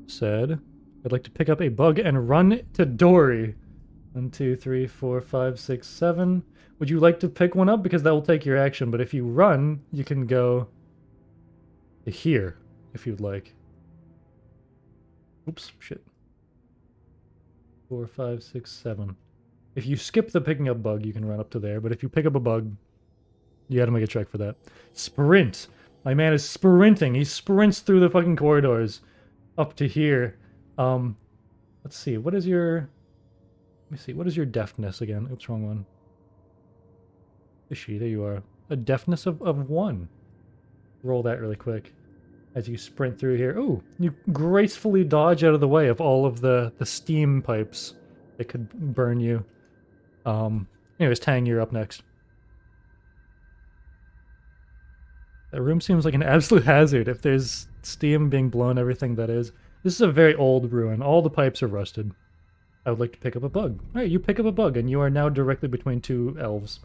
Speaker 1: said, I'd like to pick up a bug and run to Dory. 1, 2, 3, 4, 5, 6, 7. Would you like to pick one up? Because that will take your action, but if you run, you can go to here, if you'd like. Oops, shit. 4, 5, 6, 7. If you skip the picking up bug, you can run up to there, but if you pick up a bug, you gotta make a check for that. Sprint! My man is sprinting. He sprints through the fucking corridors up to here. Let's see. What is your... Let me see. What is your deftness again? Oops, wrong one. Fishy, there you are. A deftness of 1. Roll that really quick as you sprint through here. Ooh, you gracefully dodge out of the way of all of the steam pipes that could burn you. Anyways, Tang, you're up next. That room seems like an absolute hazard if there's steam being blown, everything that is. This is a very old ruin. All the pipes are rusted. I would like to pick up a bug. Alright, you pick up a bug, and you are now directly between 2 elves.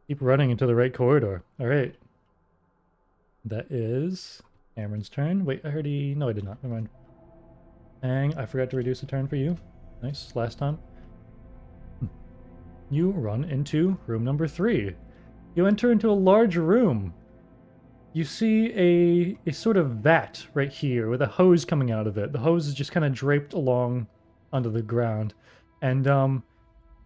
Speaker 1: Keep running into the right corridor. Alright. That is Cameron's turn. Wait, I already... No, I did not. Never mind. Dang, I forgot to reduce a turn for you. Nice, last time. You run into room number 3. You enter into a large room. You see a sort of vat right here with a hose coming out of it. The hose is just kind of draped along onto the ground. And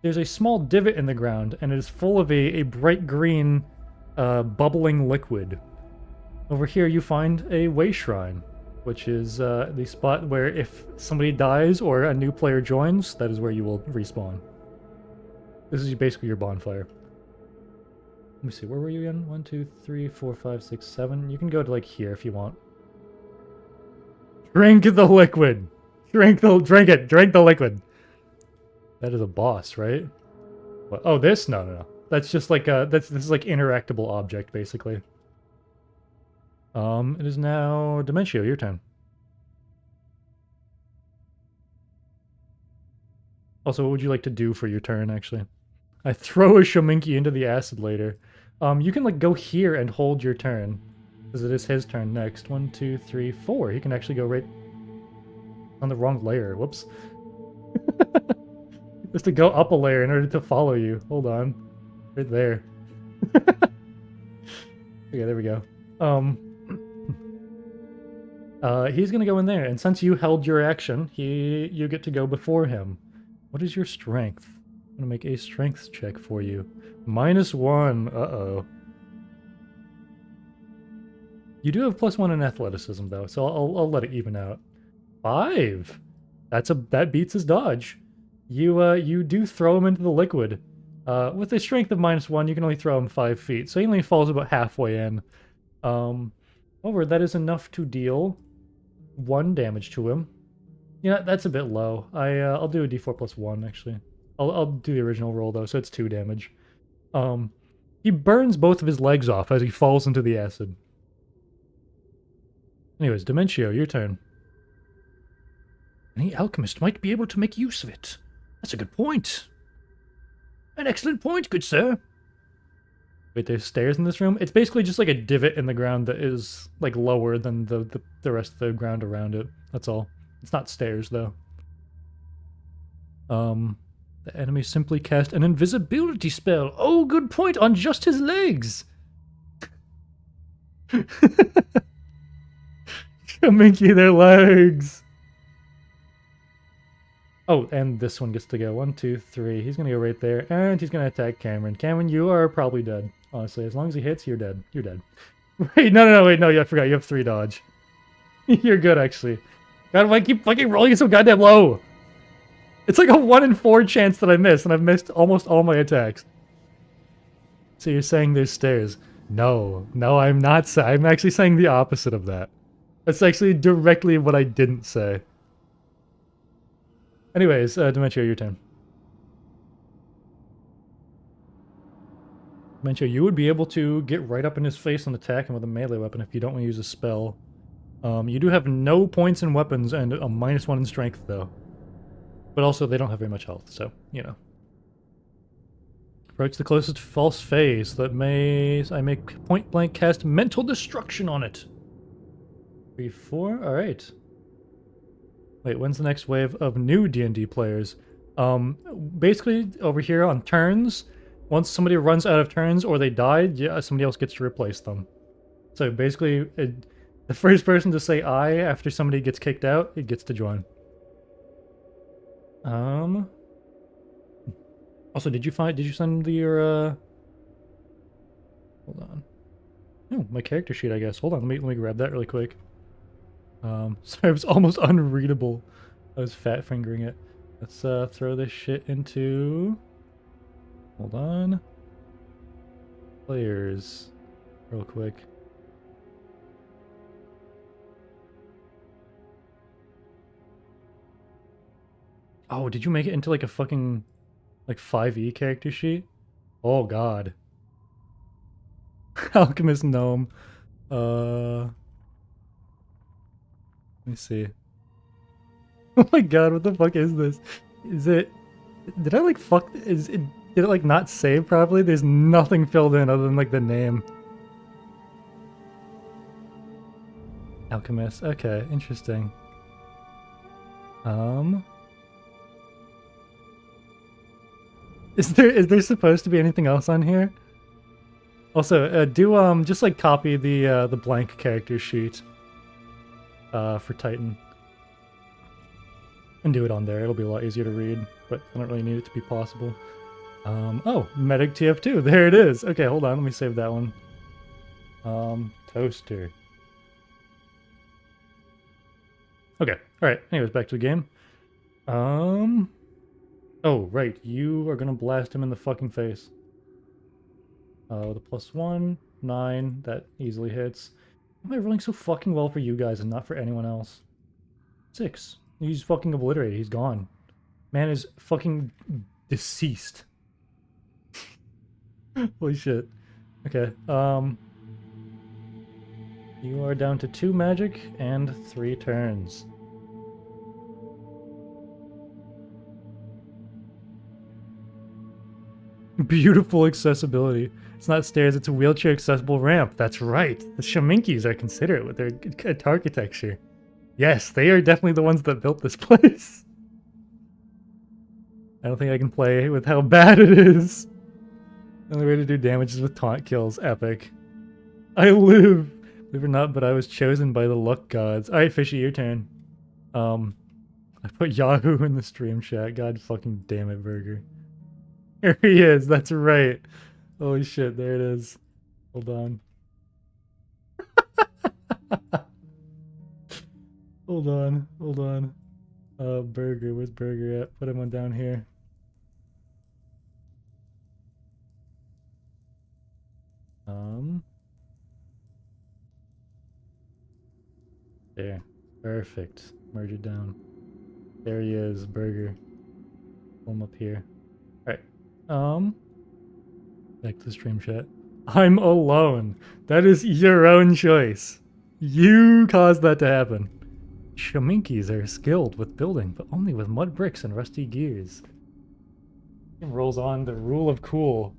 Speaker 1: there's a small divot in the ground, and it is full of a bright green bubbling liquid. Over here you find a way shrine, which is the spot where if somebody dies or a new player joins, that is where you will respawn. This is basically your bonfire. Let me see, where were you again? 1, 2, 3, 4, 5, 6, 7. You can go to like here if you want. Drink the liquid. Drink the liquid. That is a boss, right? What? Oh, this? No, no, no. That's just like this is like interactable object, basically. It is now Dementio, your turn. Also, what would you like to do for your turn, actually? I throw a Shominki into the acid later. You can like go here and hold your turn. Because it is his turn next. 1, 2, 3, 4. He can actually go right on the wrong layer. Whoops. Just to go up a layer in order to follow you. Hold on. Right there. Okay, there we go. He's gonna go in there, and since you held your action, you get to go before him. What is your strength? I'm gonna make a strength check for you. -1. Uh-oh. You do have +1 in athleticism, though, so I'll let it even out. 5. That beats his dodge. You do throw him into the liquid. With a strength of -1, you can only throw him 5 feet, so he only falls about halfway in. However, that is enough to deal 1 damage to him. Yeah, that's a bit low. I'll do a d4 plus 1, actually. I'll do the original roll, though, so it's 2 damage. He burns both of his legs off as he falls into the acid. Anyways, Dementio, your turn. Any alchemist might be able to make use of it. That's a good point. An excellent point, good sir. Wait, there's stairs in this room? It's basically just like a divot in the ground that is like lower than the rest of the ground around it. That's all. It's not stairs, though. The enemy simply cast an invisibility spell. Oh, good point, on just his legs. Minky, their legs. Oh, and this one gets to go. 1, 2, 3. He's gonna go right there, and he's gonna attack Cameron. Cameron, you are probably dead. Honestly, as long as he hits, you're dead. You're dead. Wait, no, wait, no, I forgot. You have 3 dodge. You're good, actually. God, why keep fucking rolling so goddamn low? It's like a 1 in 4 chance that I miss, and I've missed almost all my attacks. So you're saying there's stairs? No, I'm not. I'm actually saying the opposite of that. That's actually directly what I didn't say. Anyways, Dementio, your turn. Dementio, you would be able to get right up in his face and attack him with a melee weapon if you don't want to use a spell. You do have no points in weapons and a -1 in strength, though. But also, they don't have very much health, so, you know. Approach the closest false phase that I make point blank cast mental destruction on it. 3, 4, alright. Wait, when's the next wave of new D&D players? Basically, over here on turns, once somebody runs out of turns or they died, yeah, somebody else gets to replace them. So basically, the first person to say "I" after somebody gets kicked out, it gets to join. Also, did you send your hold on. Oh, my character sheet, I guess. Hold on, let me grab that really quick. Sorry, it was almost unreadable. I was fat fingering it. Let's throw this shit into... Hold on. Players. Real quick. Oh, did you make it into like a fucking like 5e character sheet? Oh god. Alchemist Gnome. Let me see. Oh my god, what the fuck is this? Is it... Did I like fuck... Did it like not save properly? There's nothing filled in other than like the name. Alchemist. Okay, interesting. Is there supposed to be anything else on here? Also, do just like copy the blank character sheet for Titan. And do it on there. It'll be a lot easier to read, but I don't really need it to be possible. Oh, Medic TF2. There it is. Okay, hold on. Let me save that one. Toaster. Okay. Alright. Anyways, back to the game. Oh, right. You are gonna blast him in the fucking face. The +1, 9. That easily hits. Why am I rolling so fucking well for you guys and not for anyone else? 6. He's fucking obliterated. He's gone. Man is fucking deceased. Holy shit. Okay, you are down to 2 magic and 3 turns. Beautiful accessibility. It's not stairs, it's a wheelchair accessible ramp. That's right. The Shaminkis are considerate with their architecture. Yes, they are definitely the ones that built this place. I don't think I can play with how bad it is. The only way to do damage is with taunt kills. Epic. I live! Believe it or not, but I was chosen by the luck gods. Alright, Fishy, your turn. I put Yahoo in the stream chat. God fucking damn it, Burger. Here he is, that's right. Holy shit, there it is. Hold on. Hold on, hold on. Burger, where's Burger at? Put him on down here. There. Perfect. Merge it down. There he is, Burger. Pull him up here. Alright. Back to the stream chat. I'm alone. That is your own choice. You caused that to happen. Shaminkis are skilled with building, but only with mud bricks and rusty gears. It rolls on the rule of cool.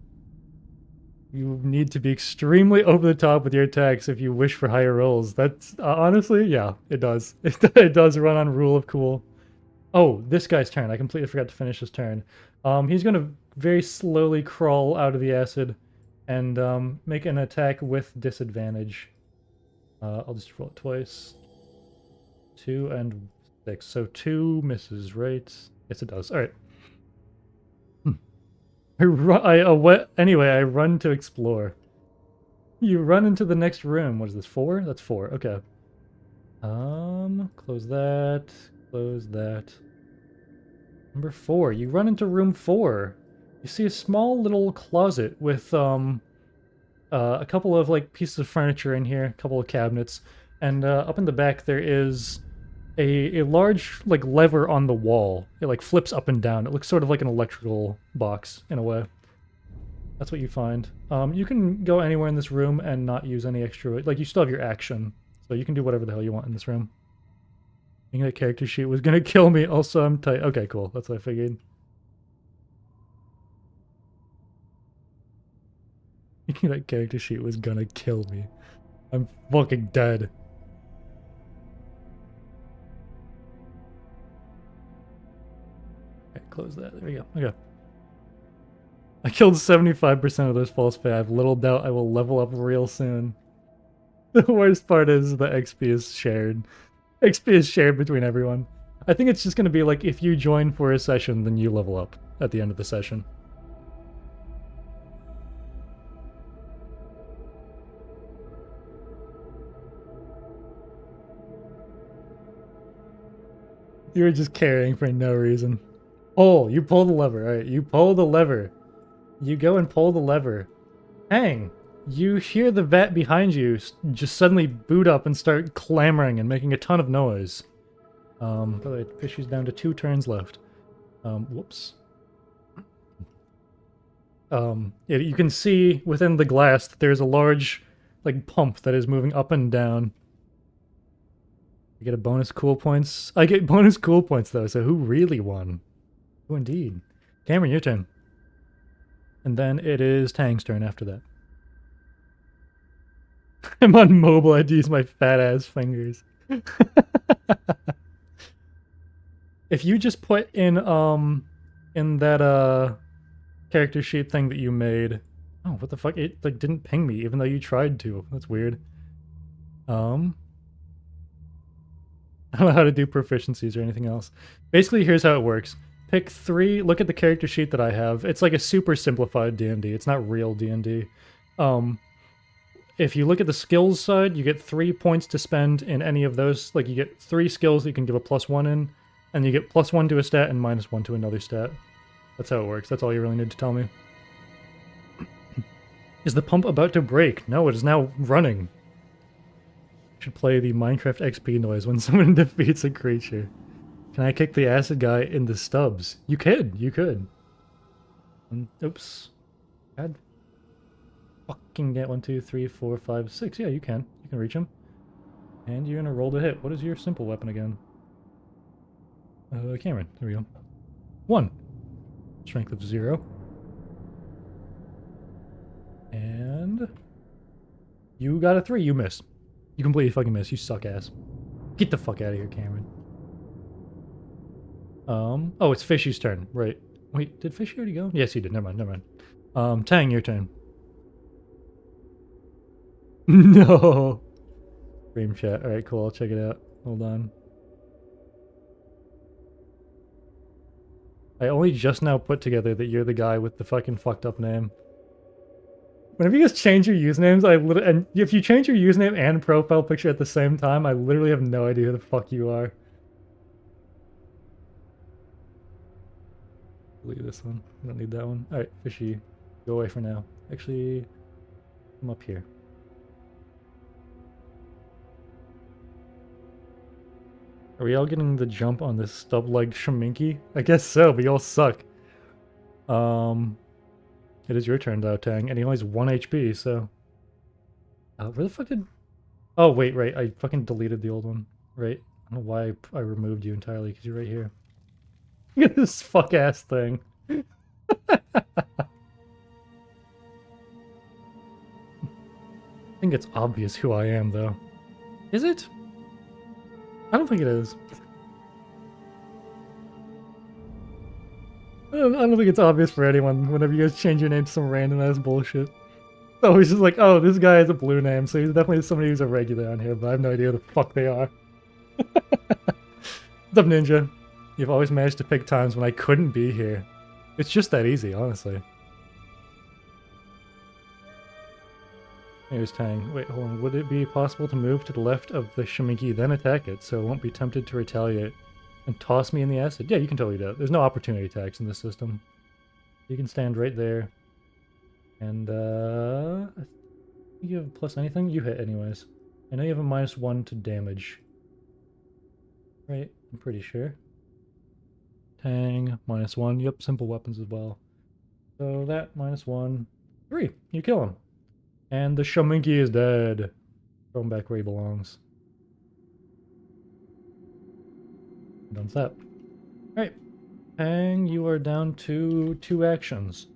Speaker 1: You need to be extremely over the top with your attacks if you wish for higher rolls. That's honestly, yeah, it does. It does run on rule of cool. Oh, this guy's turn. I completely forgot to finish his turn. He's gonna very slowly crawl out of the acid and make an attack with disadvantage. I'll just roll it twice. 2 and 6. So 2 misses, right? Yes, it does. All right. Anyway, I run to explore. You run into the next room. What is this, 4? That's 4. Okay. Close that. Close that. Number 4. You run into room 4. You see a small little closet with a couple of like pieces of furniture in here, a couple of cabinets, and up in the back there is a large like lever on the wall. It like flips up and down. It looks sort of like an electrical box in a way. That's what you find. You can go anywhere in this room and not use any extra, like you still have your action, so you can do whatever the hell you want in this room. I think that character sheet was gonna kill me. Also, I'm tight. Okay, cool. That's what I figured. That character sheet was gonna kill me. I'm fucking dead. Okay, close that. There we go. Okay. I killed 75% of those false pay. I have little doubt I will level up real soon. The worst part is the XP is shared. XP is shared between everyone. I think it's just gonna be like, if you join for a session, then you level up at the end of the session. You were just carrying for no reason. Oh, you pull the lever. Alright, you pull the lever. You go and pull the lever. Hang! You hear the vat behind you just suddenly boot up and start clamoring and making a ton of noise. By the way, Fishy's down to 2 turns left. Whoops. You can see within the glass that there's a large, like, pump that is moving up and down. You get a bonus cool points. I get bonus cool points, though, so who really won? Who indeed? Cameron, your turn. And then it is Tang's turn after that. I'm on mobile, I had to use my fat-ass fingers. If you just put in that, character sheet thing that you made... Oh, what the fuck? It, like, didn't ping me, even though you tried to. That's weird. I don't know how to do proficiencies or anything else. Basically, here's how it works. Pick 3, look at the character sheet that I have. It's like a super simplified D&D. It's not real D&D. If you look at the skills side, you get 3 points to spend in any of those. Like, you get 3 skills that you can give a +1 in, and you get +1 to a stat and -1 to another stat. That's how it works. That's all you really need to tell me. Is the pump about to break? No, it is now running. should play the Minecraft XP noise when someone defeats a creature. Can I kick the acid guy in the stubs? You could. Oops. God. Fucking get 1, 2, 3, 4, 5, 6. Yeah, you can. You can reach him. And you're gonna roll to hit. What is your simple weapon again? Cameron. There we go. 1. Strength of 0. And you got a 3. You missed. You completely fucking missed. You suck ass. Get the fuck out of here, Cameron. Oh, it's Fishy's turn. Right. Wait, did Fishy already go? Yes, he did. Never mind. Tang, your turn. No. Stream chat. Alright, cool. I'll check it out. Hold on. I only just now put together that you're the guy with the fucking fucked up name. Whenever you guys change your usernames, and if you change your username and profile picture at the same time, I literally have no idea who the fuck you are. Delete this one. I don't need that one. Alright, Fishy. Go away for now. Actually, I'm up here. Are we all getting the jump on this stub-legged Shaminky? I guess so, but you all suck. It is your turn though, Tang, and he only has 1 HP, so... where the fuck did... Oh, wait, right, I fucking deleted the old one. Right, I don't know why I removed you entirely, because you're right here. Look at this fuck-ass thing. I think it's obvious who I am, though. Is it? I don't think it is. I don't think it's obvious for anyone whenever you guys change your name to some random ass bullshit. It's always just like, oh, this guy has a blue name, so he's definitely somebody who's a regular on here, but I have no idea who the fuck they are. What's up, Ninja? You've always managed to pick times when I couldn't be here. It's just that easy, honestly. Here's Tang. Wait, hold on. Would it be possible to move to the left of the Shaminky, then attack it, so it won't be tempted to retaliate? And toss me in the acid? Yeah, you can totally do it. There's no opportunity attacks in this system. You can stand right there. And, you have plus anything? You hit anyways. I know you have a -1 to damage. Right, I'm pretty sure. Tang, -1. Yep, simple weapons as well. So that, -1. 3. You kill him. And the Shaminky is dead. Throw him back where he belongs. Done that. Alright. Tang, you are down to 2 actions.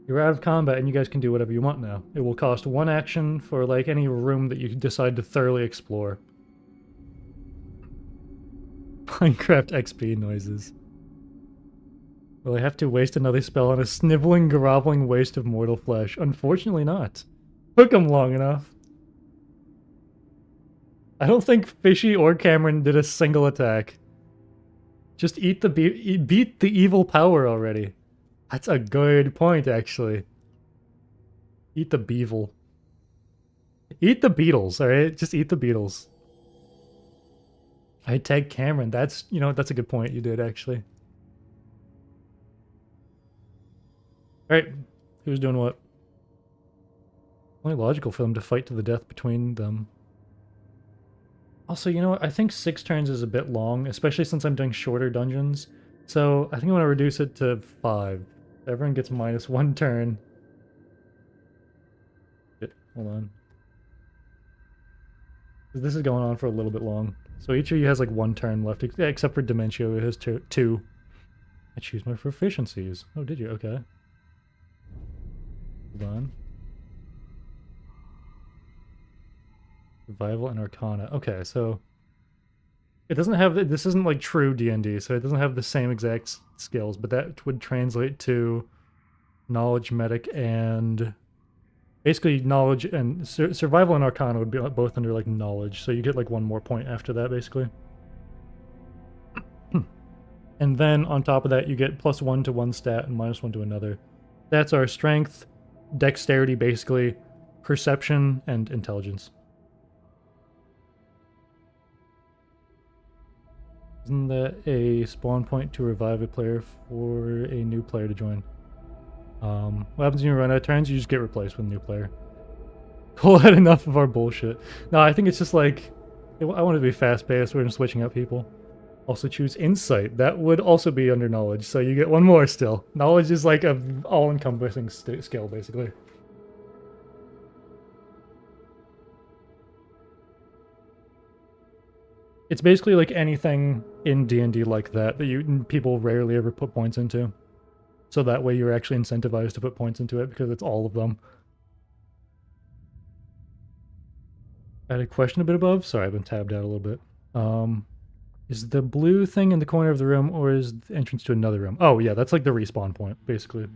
Speaker 1: You're out of combat and you guys can do whatever you want now. It will cost 1 action for like any room that you decide to thoroughly explore. Minecraft XP noises. Will I have to waste another spell on a sniveling, groveling waste of mortal flesh? Unfortunately not. Took him long enough. I don't think Fishy or Cameron did a single attack. Just beat the evil power already. That's a good point, actually. Eat the beevil. Eat the beetles, alright? Just eat the beetles. I tagged Cameron. That's, you know, that's a good point you did, actually. Alright, who's doing what? Only logical for them to fight to the death between them. Also, you know what? I think 6 turns is a bit long, especially since I'm doing shorter dungeons. So I think I'm going to reduce it to 5. Everyone gets -1 turn. Shit, hold on. This is going on for a little bit long. So each of you has like 1 turn left, except for Dementio, who has 2. I choose my proficiencies. Oh, did you? Okay. Hold on. Survival and Arcana. Okay, so it doesn't have this isn't like true DnD, so it doesn't have the same exact skills, but that would translate to knowledge, medic, and basically knowledge and survival and Arcana would be both under like knowledge, so you get like 1 more point after that, basically. And then on top of that, you get +1 to 1 stat and -1 to another. That's our strength, dexterity, basically, perception, and intelligence. Isn't that a spawn point to revive a player for a new player to join? What happens when you run out of turns? You just get replaced with a new player. Pull out enough of our bullshit. No, I think it's just like, I want it to be fast-paced. We're switching up people. Also choose insight. That would also be under knowledge, so you get one more still. Knowledge is like a all-encompassing skill, basically. It's basically like anything in D&D like that people rarely ever put points into. So that way you're actually incentivized to put points into it because it's all of them. I had a question a bit above. Sorry, I've been tabbed out a little bit. Is the blue thing in the corner of the room, or is the entrance to another room? Oh yeah, that's like the respawn point, basically.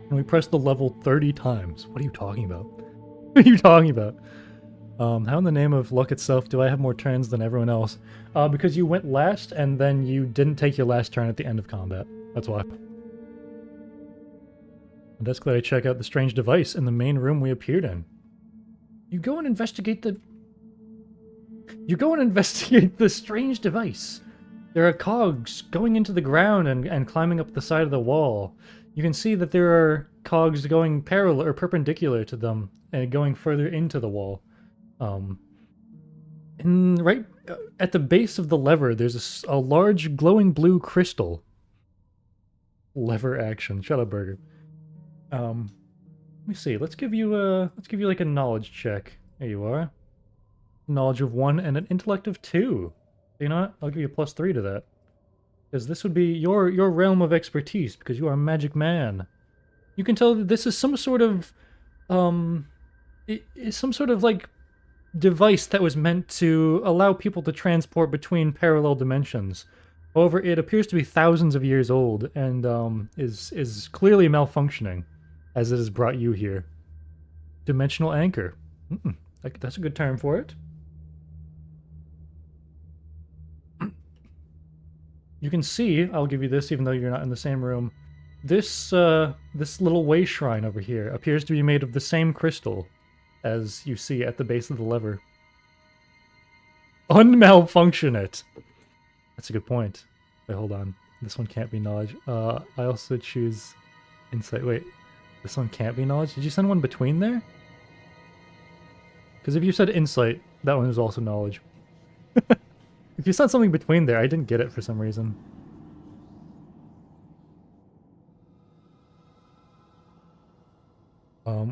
Speaker 1: And we pressed the level 30 times. What are you talking about? What are you talking about? How in the name of luck itself do I have more turns than everyone else? Because you went last, and then you didn't take your last turn at the end of combat. That's why. And that's glad I check out the strange device in the main room we appeared in. You go and investigate the strange device. There are cogs going into the ground and climbing up the side of the wall. You can see that there are cogs going parallel or perpendicular to them and going further into the wall. And right at the base of the lever, there's a large glowing blue crystal. Lever action. Shut up, Burger. Let me see. Let's give you like a knowledge check. There you are. Knowledge of 1 and an intellect of 2. You know what? I'll give you a +3 to that. Because this would be your realm of expertise, because you are a magic man. You can tell that this is some sort of some sort of like device that was meant to allow people to transport between parallel dimensions. However, it appears to be thousands of years old and is clearly malfunctioning, as it has brought you here. Dimensional anchor. That's a good term for it. You can see, I'll give you this even though you're not in the same room, this little way shrine over here appears to be made of the same crystal as you see at the base of the lever. Unmalfunction it! That's a good point. Wait, hold on. This one can't be knowledge. I also choose insight. Wait, this one can't be knowledge? Did you send one between there? Because if you said insight, that one is also knowledge. If you sent something between there, I didn't get it for some reason.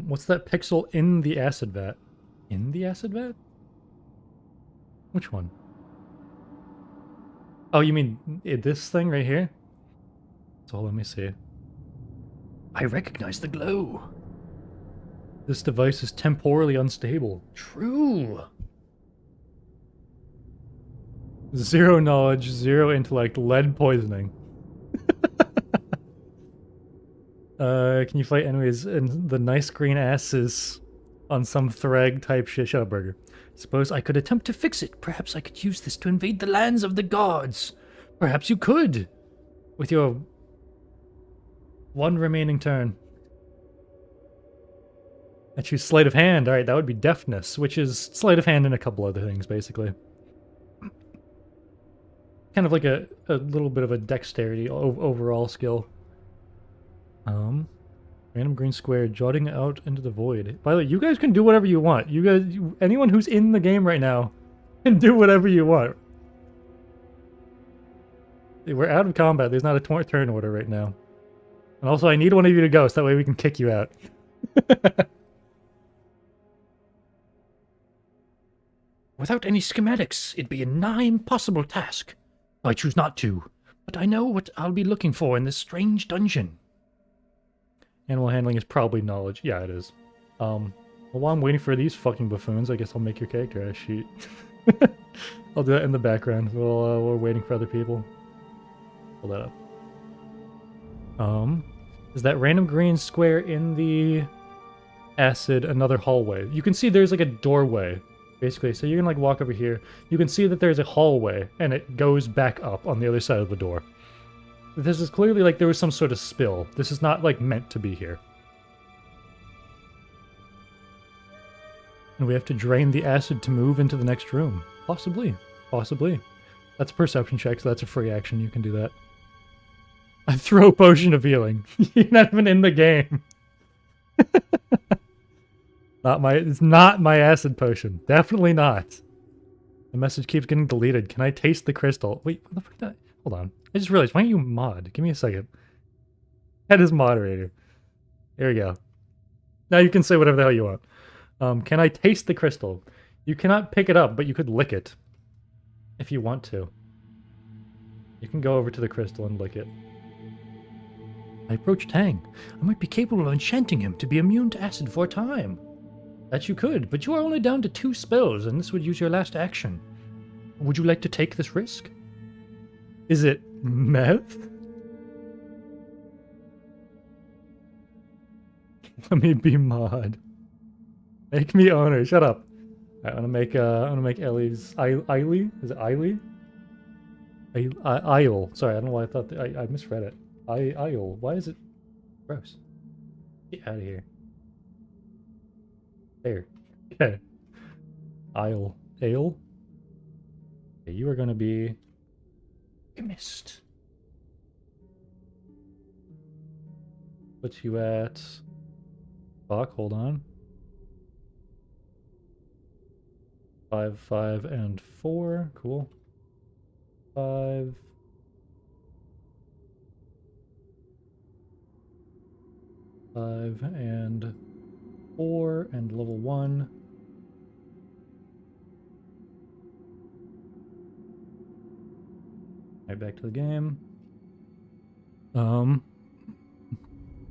Speaker 1: What's that pixel in the acid vat? In the acid vat? Which one? Oh, you mean this thing right here? So let me see. I recognize the glow. This device is temporally unstable. True. 0 knowledge, 0 intellect, lead poisoning. Can you fight enemies in the nice green asses on some Thrag type shit? Shut up, Burger. Suppose I could attempt to fix it. Perhaps I could use this to invade the lands of the gods. Perhaps you could. With your 1 remaining turn. I choose sleight of hand. Alright, that would be deafness, which is sleight of hand and a couple other things, basically. Kind of like a little bit of a dexterity overall skill. Random green square jotting out into the void. By the way, you guys can do whatever you want. You guys, anyone who's in the game right now can do whatever you want. We're out of combat. There's not a turn order right now. And also, I need one of you to go, so that way we can kick you out. Without any schematics, it'd be a nigh impossible task. I choose not to, but I know what I'll be looking for in this strange dungeon. Animal handling is probably knowledge. Yeah, it is. Well, while I'm waiting for these fucking buffoons, I guess I'll make your character ass sheet. I'll do that in the background while we're waiting for other people. Pull that up. Is that random green square in the acid another hallway? You can see there's like a doorway, basically. So you can like walk over here. You can see that there's a hallway, and it goes back up on the other side of the door. This is clearly like there was some sort of spill. This is not like meant to be here. And we have to drain the acid to move into the next room. Possibly. Possibly. That's a perception check, so that's a free action. You can do that. I throw a potion of healing. You're not even in the game. It's not my acid potion. Definitely not. The message keeps getting deleted. Can I taste the crystal? Wait, what the fuck did I... Hold on. I just realized, why don't you mod? Give me a second. Head is moderator. There we go. Now you can say whatever the hell you want. Can I taste the crystal? You cannot pick it up, but you could lick it. If you want to. You can go over to the crystal and lick it. I approached Tang. I might be capable of enchanting him to be immune to acid for a time. That you could, but you are only down to 2 spells, and this would use your last action. Would you like to take this risk? Is it meth? Let me be mod. Make me owner. Shut up. Alright, I'm gonna make Ellie's Eiley? Is it Eiley? Isle. Sorry, I don't know why I thought I misread it. Isle. Why is it gross? Get out of here. There. Okay. Isle. Ale? Okay, you are gonna be chemist. Put you at... Fuck, hold on. 5, 5, and 4. Cool. 5. 5 and 4 and level 1. Right, back to the game.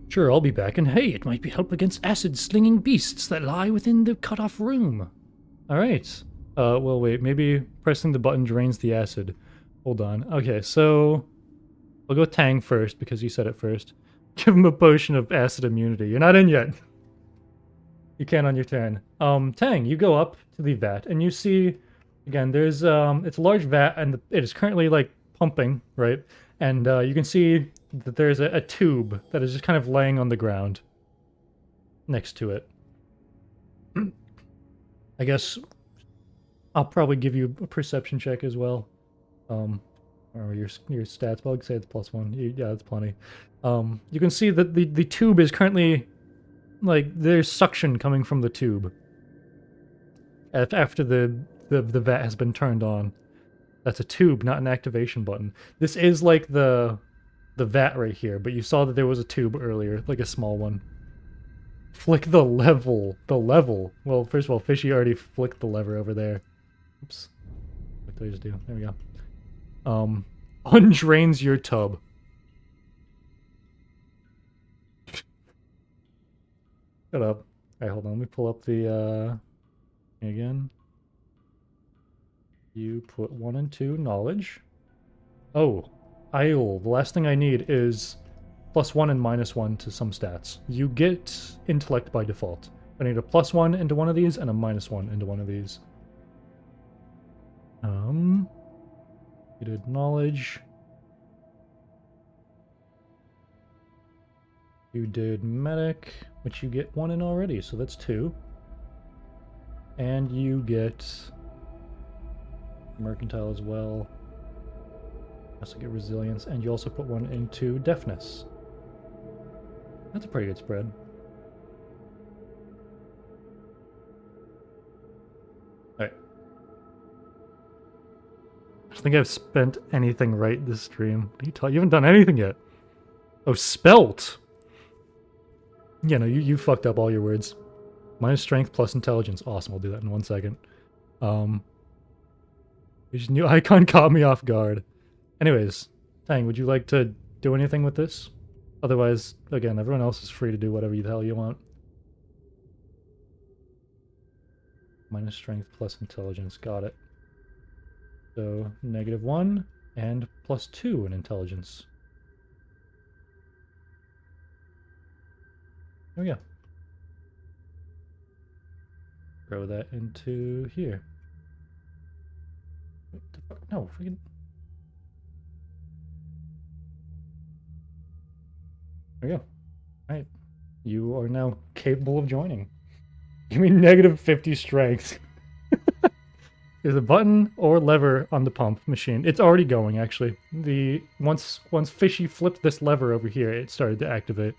Speaker 1: Sure, I'll be back, and hey, it might be help against acid-slinging beasts that lie within the cut-off room. Alright. Well, wait, maybe pressing the button drains the acid. Hold on. Okay, so... I'll go Tang first, because you said it first. Give him a potion of acid immunity. You're not in yet. You can on your turn. Tang, you go up to the vat, and you see... Again, there's, it's a large vat, and it is currently, like, pumping, right? And, you can see that there's a tube that is just kind of laying on the ground next to it. I guess I'll probably give you a perception check as well. Or your stats, but I'll say it's +1. Yeah, that's plenty. You can see that the tube is currently, like, there's suction coming from the tube after the vat has been turned on. That's a tube, not an activation button. This is like the vat right here, but you saw that there was a tube earlier, like a small one. Flick the level. The level. Well, first of all, Fishy already flicked the lever over there. Oops. What did I just do? There we go. Undrains your tub. Shut up. Alright, hold on. Let me pull up the, again. You put 1 and 2 knowledge. Oh, Isle. The last thing I need is +1 and -1 to some stats. You get intellect by default. I need a +1 into one of these and a -1 into one of these. You did knowledge. You did medic, which you get 1 in already, so that's 2. And you get mercantile as well. You also get resilience, and you also put 1 into deafness. That's a pretty good spread. Alright. I don't think I've spent anything right this stream. What are you talking? You haven't done anything yet. Oh, spelt! Yeah, no, you fucked up all your words. Minus strength plus intelligence. Awesome, I'll do that in 1 second. This new icon caught me off guard. Anyways, Tang, would you like to do anything with this? Otherwise, again, everyone else is free to do whatever the hell you want. Minus strength plus intelligence, got it. So, -1 and +2 in intelligence. There we go. Throw that into here. What the fuck? No, freaking... There we go. Alright. You are now capable of joining. Give me -50 strength. There's a button or lever on the pump machine. It's already going, actually. Once Fishy flipped this lever over here, it started to activate.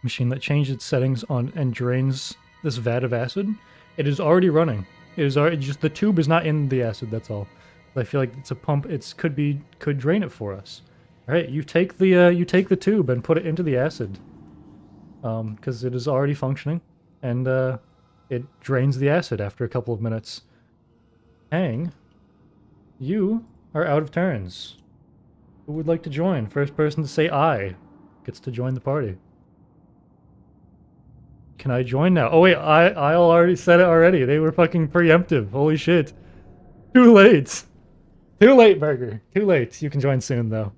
Speaker 1: machine that changed its settings on and drains this vat of acid. It is already running. It is already just the tube is not in the acid. That's all. But I feel like it's a pump. It's could drain it for us. All right, you take the tube and put it into the acid. Because it is already functioning, and it drains the acid after a couple of minutes. Hang, you are out of turns. Who would like to join? First person to say I gets to join the party. Can I join now? Oh wait, I already said it already. They were fucking preemptive. Holy shit. Too late. Too late, Burger. Too late. You can join soon though.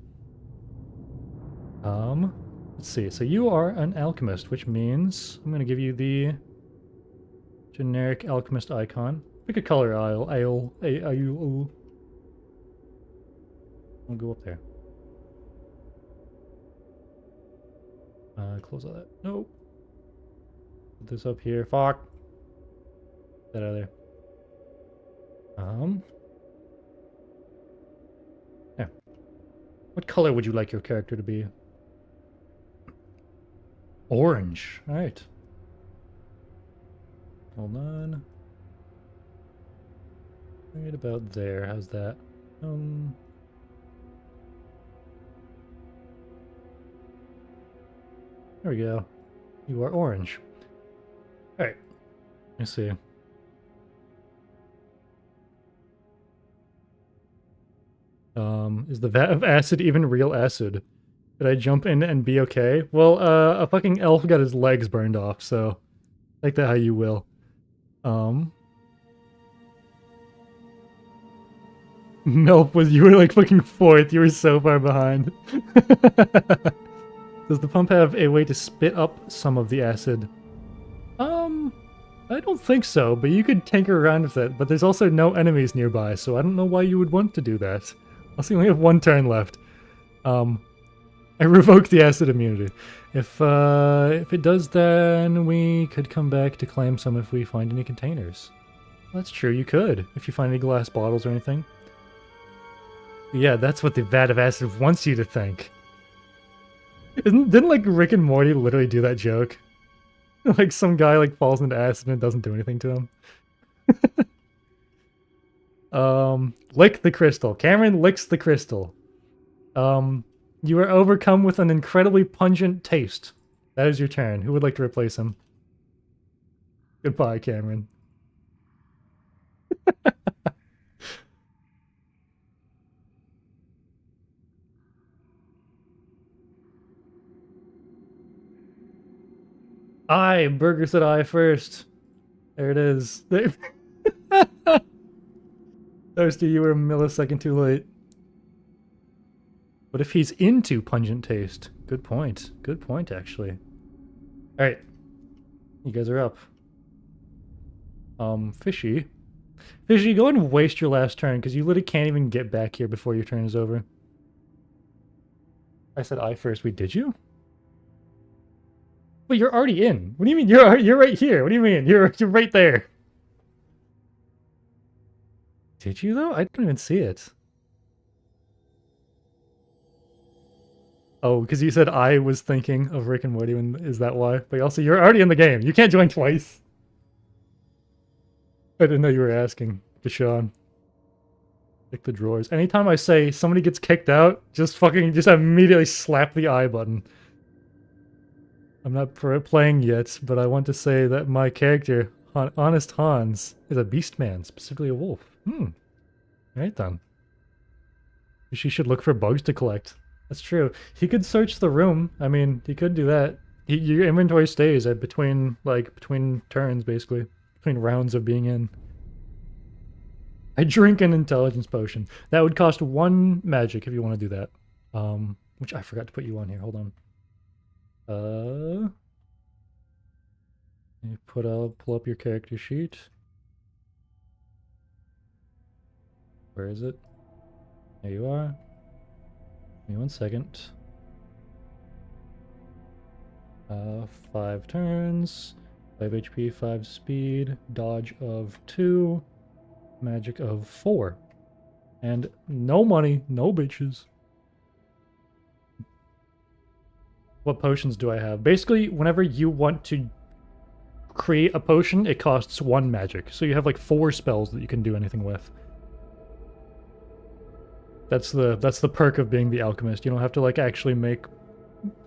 Speaker 1: Let's see. So you are an alchemist, which means I'm gonna give you the generic alchemist icon. Pick a color. I'll go up there. Close all that. Nope. Put this up here. Fuck. Get out of there. Yeah. What color would you like your character to be? Orange. Alright. Hold on. Right about there. How's that? There we go. You are orange. Alright. Let's see. Is the vat of acid even real acid? Did I jump in and be okay? Well, a fucking elf got his legs burned off, so take that how you will. Melp was, you were like fucking fourth, you were so far behind. Does the pump have a way to spit up some of the acid? I don't think so, but you could tinker around with it, but there's also no enemies nearby, so I don't know why you would want to do that. Also, you only have one turn left. I revoked the acid immunity. If it does, then we could come back to claim some if we find any containers. That's true, you could, if you find any glass bottles or anything. Yeah, that's what the vat of acid wants you to think. Didn't like Rick and Morty literally do that joke? Like some guy like falls into acid and it doesn't do anything to him. Lick the crystal. Cameron licks the crystal. You are overcome with an incredibly pungent taste. That is your turn. Who would like to replace him? Goodbye, Cameron. Burger said I first. There it is. Thirsty, you were a millisecond too late. What if he's into pungent taste? Good point. Good point, actually. Alright. You guys are up. Fishy. Fishy, go ahead and waste your last turn, because you literally can't even get back here before your turn is over. I said I first. Wait, did you? Wait, you're already in. What do you mean? You're right here. What do you mean? You're right there. Did you though? I didn't even see it. Oh, because you said I was thinking of Rick and Morty, and is that why? But also, you're already in the game. You can't join twice. I didn't know you were asking, Deshaun. Pick the drawers. Anytime I say somebody gets kicked out, just immediately slap the I button. I'm not playing yet, but I want to say that my character, Honest Hans, is a beast man, specifically a wolf. Right then. She should look for bugs to collect. That's true. He could search the room. I mean, he could do that. Your inventory stays at between turns, basically. Between rounds of being in. I drink an intelligence potion. That would cost 1 magic if you want to do that. Which I forgot to put you on here. Hold on. You pull up your character sheet. Where is it? There you are. Give me 1 second. 5 turns, 5 HP, 5 speed, dodge of 2, magic of 4. And no money, no bitches. what potions do I have? Basically, whenever you want to create a potion, it costs 1 magic. So you have like 4 spells that you can do anything with. That's the perk of being the alchemist. You don't have to like actually make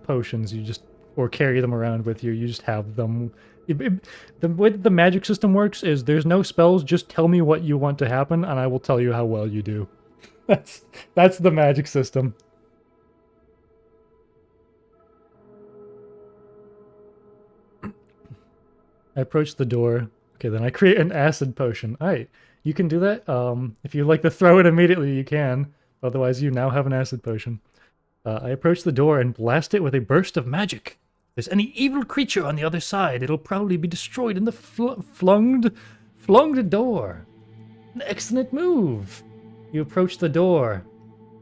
Speaker 1: potions. You just or carry them around with you. You just have them. The way the magic system works is there's no spells. Just tell me what you want to happen, and I will tell you how well you do. That's the magic system. I approach the door. Okay, then I create an acid potion. Alright, you can do that. If you'd like to throw it immediately, you can. Otherwise, you now have an acid potion. I approach the door and blast it with a burst of magic. If there's any evil creature on the other side, it'll probably be destroyed in the flunged door. An excellent move. You approach the door,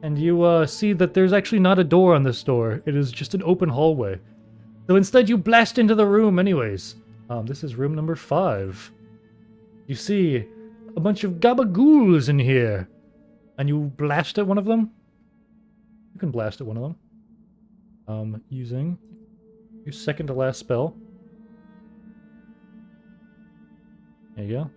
Speaker 1: and you see that there's actually not a door on this door. It is just an open hallway. So instead, you blast into the room anyways. This is room number 5. You see a bunch of gabagools in here. And you blast at one of them? You can blast at one of them. Using your second to last spell. There you go.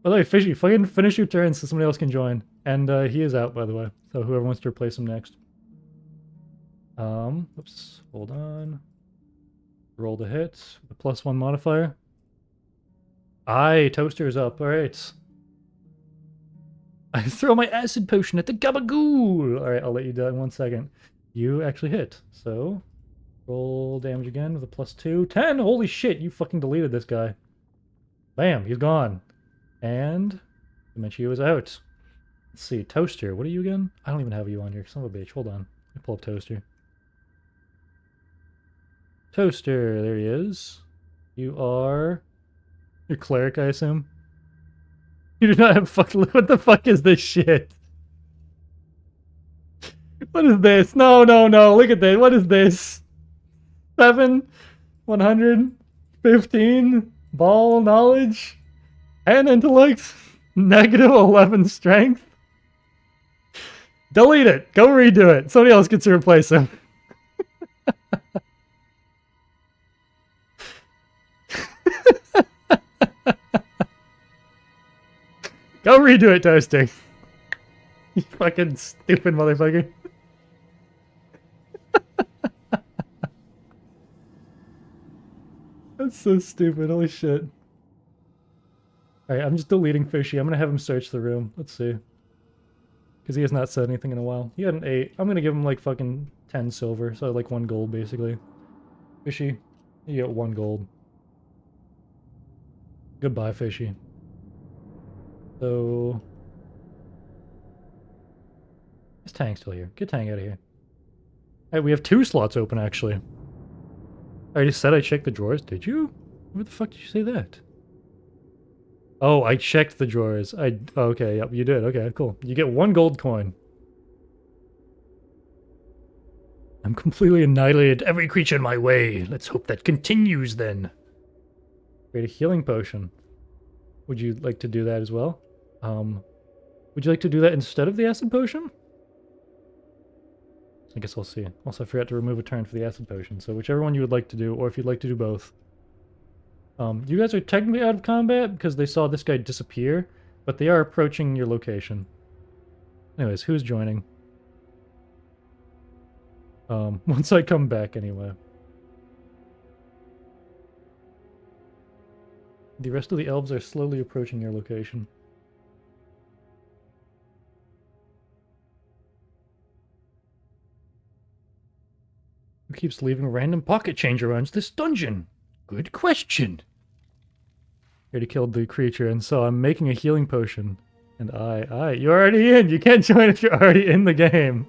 Speaker 1: By the way, Fishy, fucking finish your turn so somebody else can join. And he is out, by the way. So whoever wants to replace him next. Oops, hold on. Roll the hit. The +1 modifier. Aye, Toaster is up. Alright. I throw my acid potion at the gabagool! Alright, I'll let you do that in 1 second. You actually hit. So, roll damage again with a +2. 10! Holy shit, you fucking deleted this guy. Bam, he's gone. And Dementia is out. Let's see, Toaster, what are you again? I don't even have you on here, son of a bitch. Hold on. Let me pull up Toaster. Toaster, there he is. You are... You're cleric, I assume? You do not have fucking... What the fuck is this shit? What is this? No, no, no. Look at this. What is this? 7, 115, ball knowledge, and intellect, -11 strength. Delete it. Go redo it. Somebody else gets to replace him. Go redo it, Toaster. You fucking stupid motherfucker. That's so stupid. Holy shit. Alright, I'm just deleting Fishy. I'm gonna have him search the room. Let's see. Because he has not said anything in a while. He had an 8. I'm gonna give him like fucking 10 silver. So like 1 gold basically. Fishy, you get 1 gold. Goodbye, Fishy. So... Is Tang still here? Get Tang out of here. Alright, we have 2 slots open actually. I already said I checked the drawers. Did you? Where the fuck did you say that? Oh, I checked the drawers. Okay, yep, you did. Okay, cool. You get 1 gold coin. I'm completely annihilated every creature in my way. Let's hope that continues then. Create a healing potion. Would you like to do that as well? Would you like to do that instead of the acid potion? I guess we'll see. Also, I forgot to remove a turn for the acid potion, so whichever one you would like to do, or if you'd like to do both. You guys are technically out of combat because they saw this guy disappear, but they are approaching your location. Anyways, who's joining? Once I come back anyway. The rest of the elves are slowly approaching your location. Who keeps leaving random pocket change around this dungeon? Good question. Already killed the creature, and so I'm making a healing potion. And you're already in! You can't join if you're already in the game.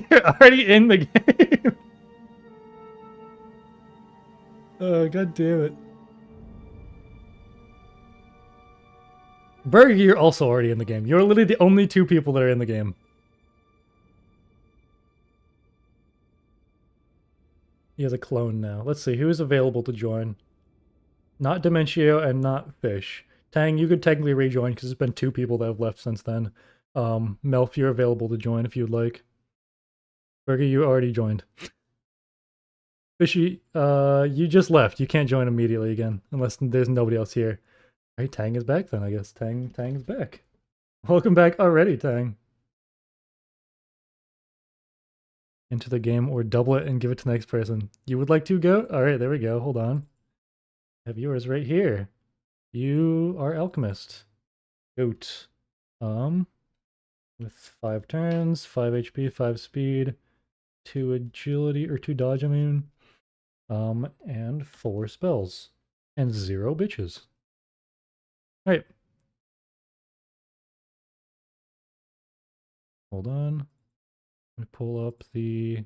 Speaker 1: You're already in the game! Oh, god damn it. Berg, you're also already in the game. You're literally the only 2 people that are in the game. He has a clone now. Let's see, who is available to join? Not Dementio and not Fish. Tang, you could technically rejoin because there's been 2 people that have left since then. Melf, you're available to join if you'd like. Burger, you already joined. Fishy, you just left. You can't join immediately again unless there's nobody else here. All right, Tang is back then, I guess. Tang's back. Welcome back already, Tang. Into the game or double it and give it to the next person. You would like to go? All right, there we go. Hold on. I have yours right here. You are alchemist. Goat. With 5 turns, 5 HP, 5 speed, 2 agility or 2 dodge, I mean. And 4 spells. And 0 bitches. Alright. Hold on. Let me pull up the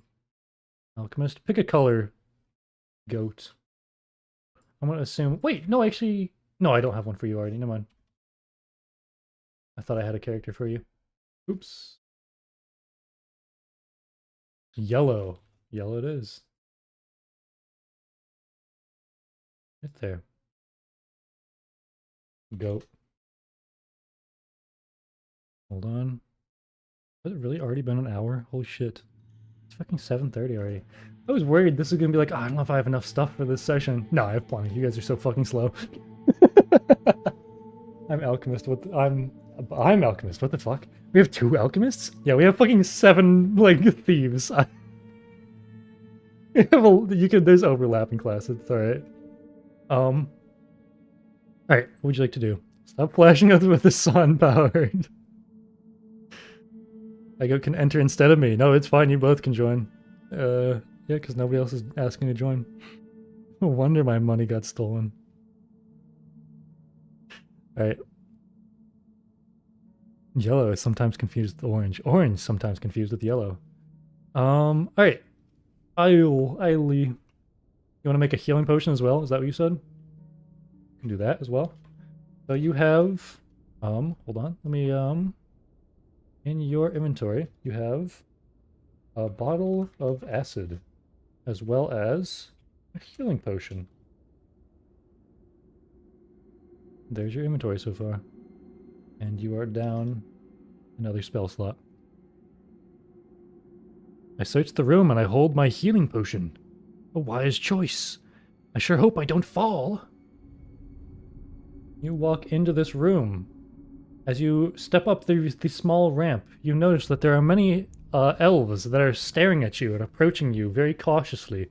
Speaker 1: alchemist. Pick a color. Goat. I'm gonna assume. Wait, no, actually. No, I don't have one for you already. Never mind. I thought I had a character for you. Oops. Yellow. Yellow it is. Right there. Goat. Hold on. Has it really already been an hour? Holy shit. It's fucking 7:30 already. I was worried this is gonna be like, oh, I don't know if I have enough stuff for this session. No, I have plenty. You guys are so fucking slow. I'm alchemist. I'm alchemist. What the fuck? We have 2 alchemists? Yeah, we have fucking 7 like thieves. There's overlapping classes. It's all right. All right. What would you like to do? Stop flashing us with the sun powered. I can enter instead of me. No, it's fine. You both can join. Yeah, because nobody else is asking to join. No wonder my money got stolen. Alright. Yellow is sometimes confused with orange. Orange sometimes confused with yellow. Alright. Ailey. You want to make a healing potion as well? Is that what you said? You can do that as well. So you have, hold on. Let me, in your inventory, you have a bottle of acid, as well as a healing potion. There's your inventory so far. And you are down another spell slot. I search the room and I hold my healing potion. A wise choice. I sure hope I don't fall. You walk into this room. As you step up the small ramp, you notice that there are many elves that are staring at you and approaching you very cautiously.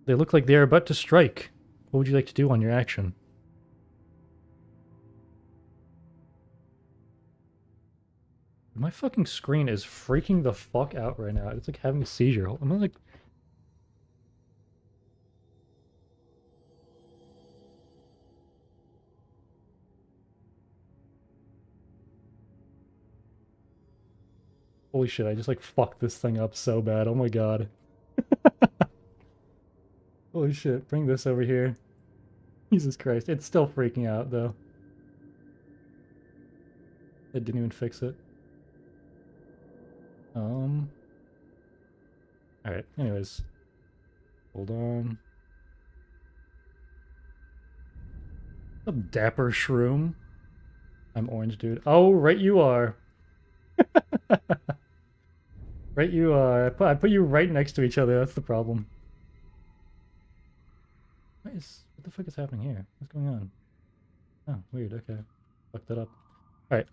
Speaker 1: They look like they are about to strike. What would you like to do on your action? My fucking screen is freaking the fuck out right now. It's like having a seizure. I'm like... Holy shit, I just like fucked this thing up so bad. Oh my god. Holy shit, bring this over here. Jesus Christ, it's still freaking out though. It didn't even fix it. Alright, anyways. Hold on. A dapper shroom. I'm orange, dude. Oh, right you are. Right you are. I put you right next to each other. That's the problem. What the fuck is happening here? What's going on? Oh, weird. Okay. Fucked that up. Alright,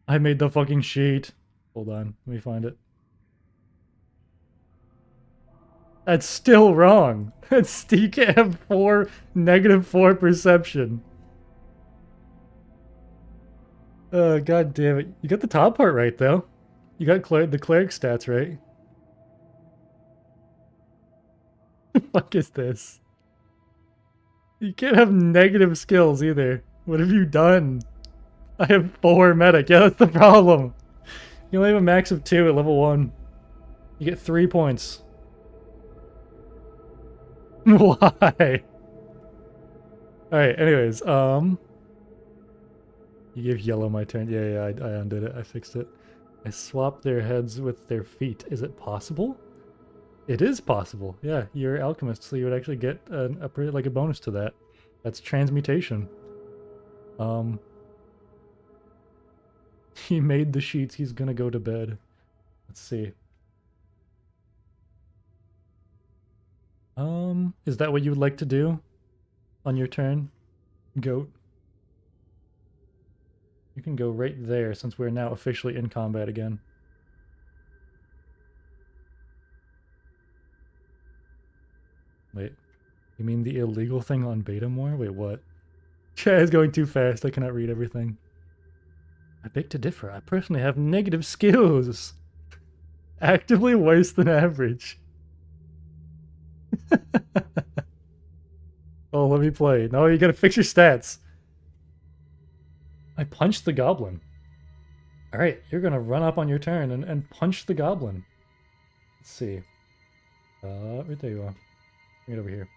Speaker 1: I made the fucking sheet. Hold on. Let me find it. That's still wrong. That's, you can't have -4 perception. God damn it. You got the top part right, though. You got the cleric stats right. What is this? You can't have negative skills either. What have you done? I have 4 medic. Yeah, that's the problem. You only have a max of 2 at level 1. You get 3 points. Why? Alright, anyways, you gave yellow my turn. Yeah, I undid it. I fixed it. I swapped their heads with their feet. Is it possible? It is possible. Yeah, you're alchemist, so you would actually get a bonus to that. That's transmutation. He made the sheets. He's gonna go to bed. Let's see. Is that what you would like to do on your turn, goat? You can go right there since we're now officially in combat again. Wait, you mean the illegal thing on beta more? Wait, what? Chat is going too fast. I cannot read everything. I beg to differ. I personally have negative skills. Actively worse than average. Oh, let me play. No, you gotta fix your stats. I punched the goblin. Alright, you're gonna run up on your turn and punch the goblin. Let's see. Right there you are. Bring it over here.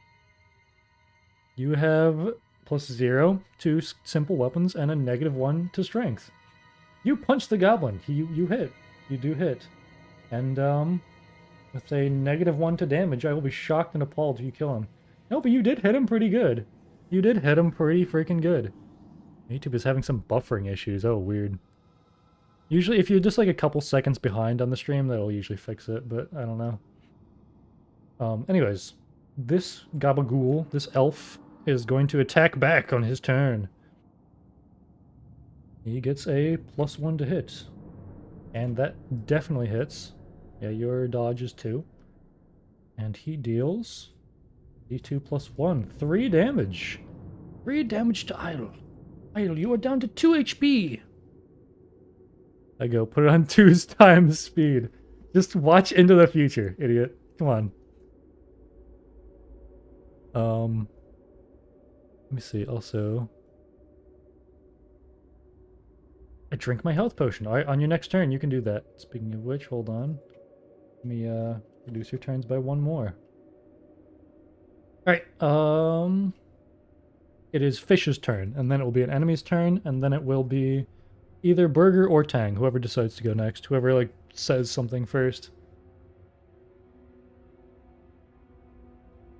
Speaker 1: You have +0 to simple weapons and a -1 to strength. You punch the goblin. You hit. You do hit. And, with a -1 to damage, I will be shocked and appalled if you kill him. No, but you did hit him pretty good. You did hit him pretty freaking good. YouTube is having some buffering issues. Oh, weird. Usually, if you're just like a couple seconds behind on the stream, that'll usually fix it, but I don't know. Anyways, this Gabagool, this elf, is going to attack back on his turn. He gets a +1 to hit. And that definitely hits. Yeah, your dodge is 2. And he deals D2 +1. 3 damage. 3 damage to Idle. Idle, you are down to 2 HP. I go, put it on 2's times speed. Just watch into the future, idiot. Come on. Let me see, also. I drink my health potion. Alright, on your next turn, you can do that. Speaking of which, hold on. Let me, reduce your turns by 1 more. Alright, it is Fish's turn, and then it will be an enemy's turn, and then it will be either Burger or Tang, whoever decides to go next. Whoever, like, says something first.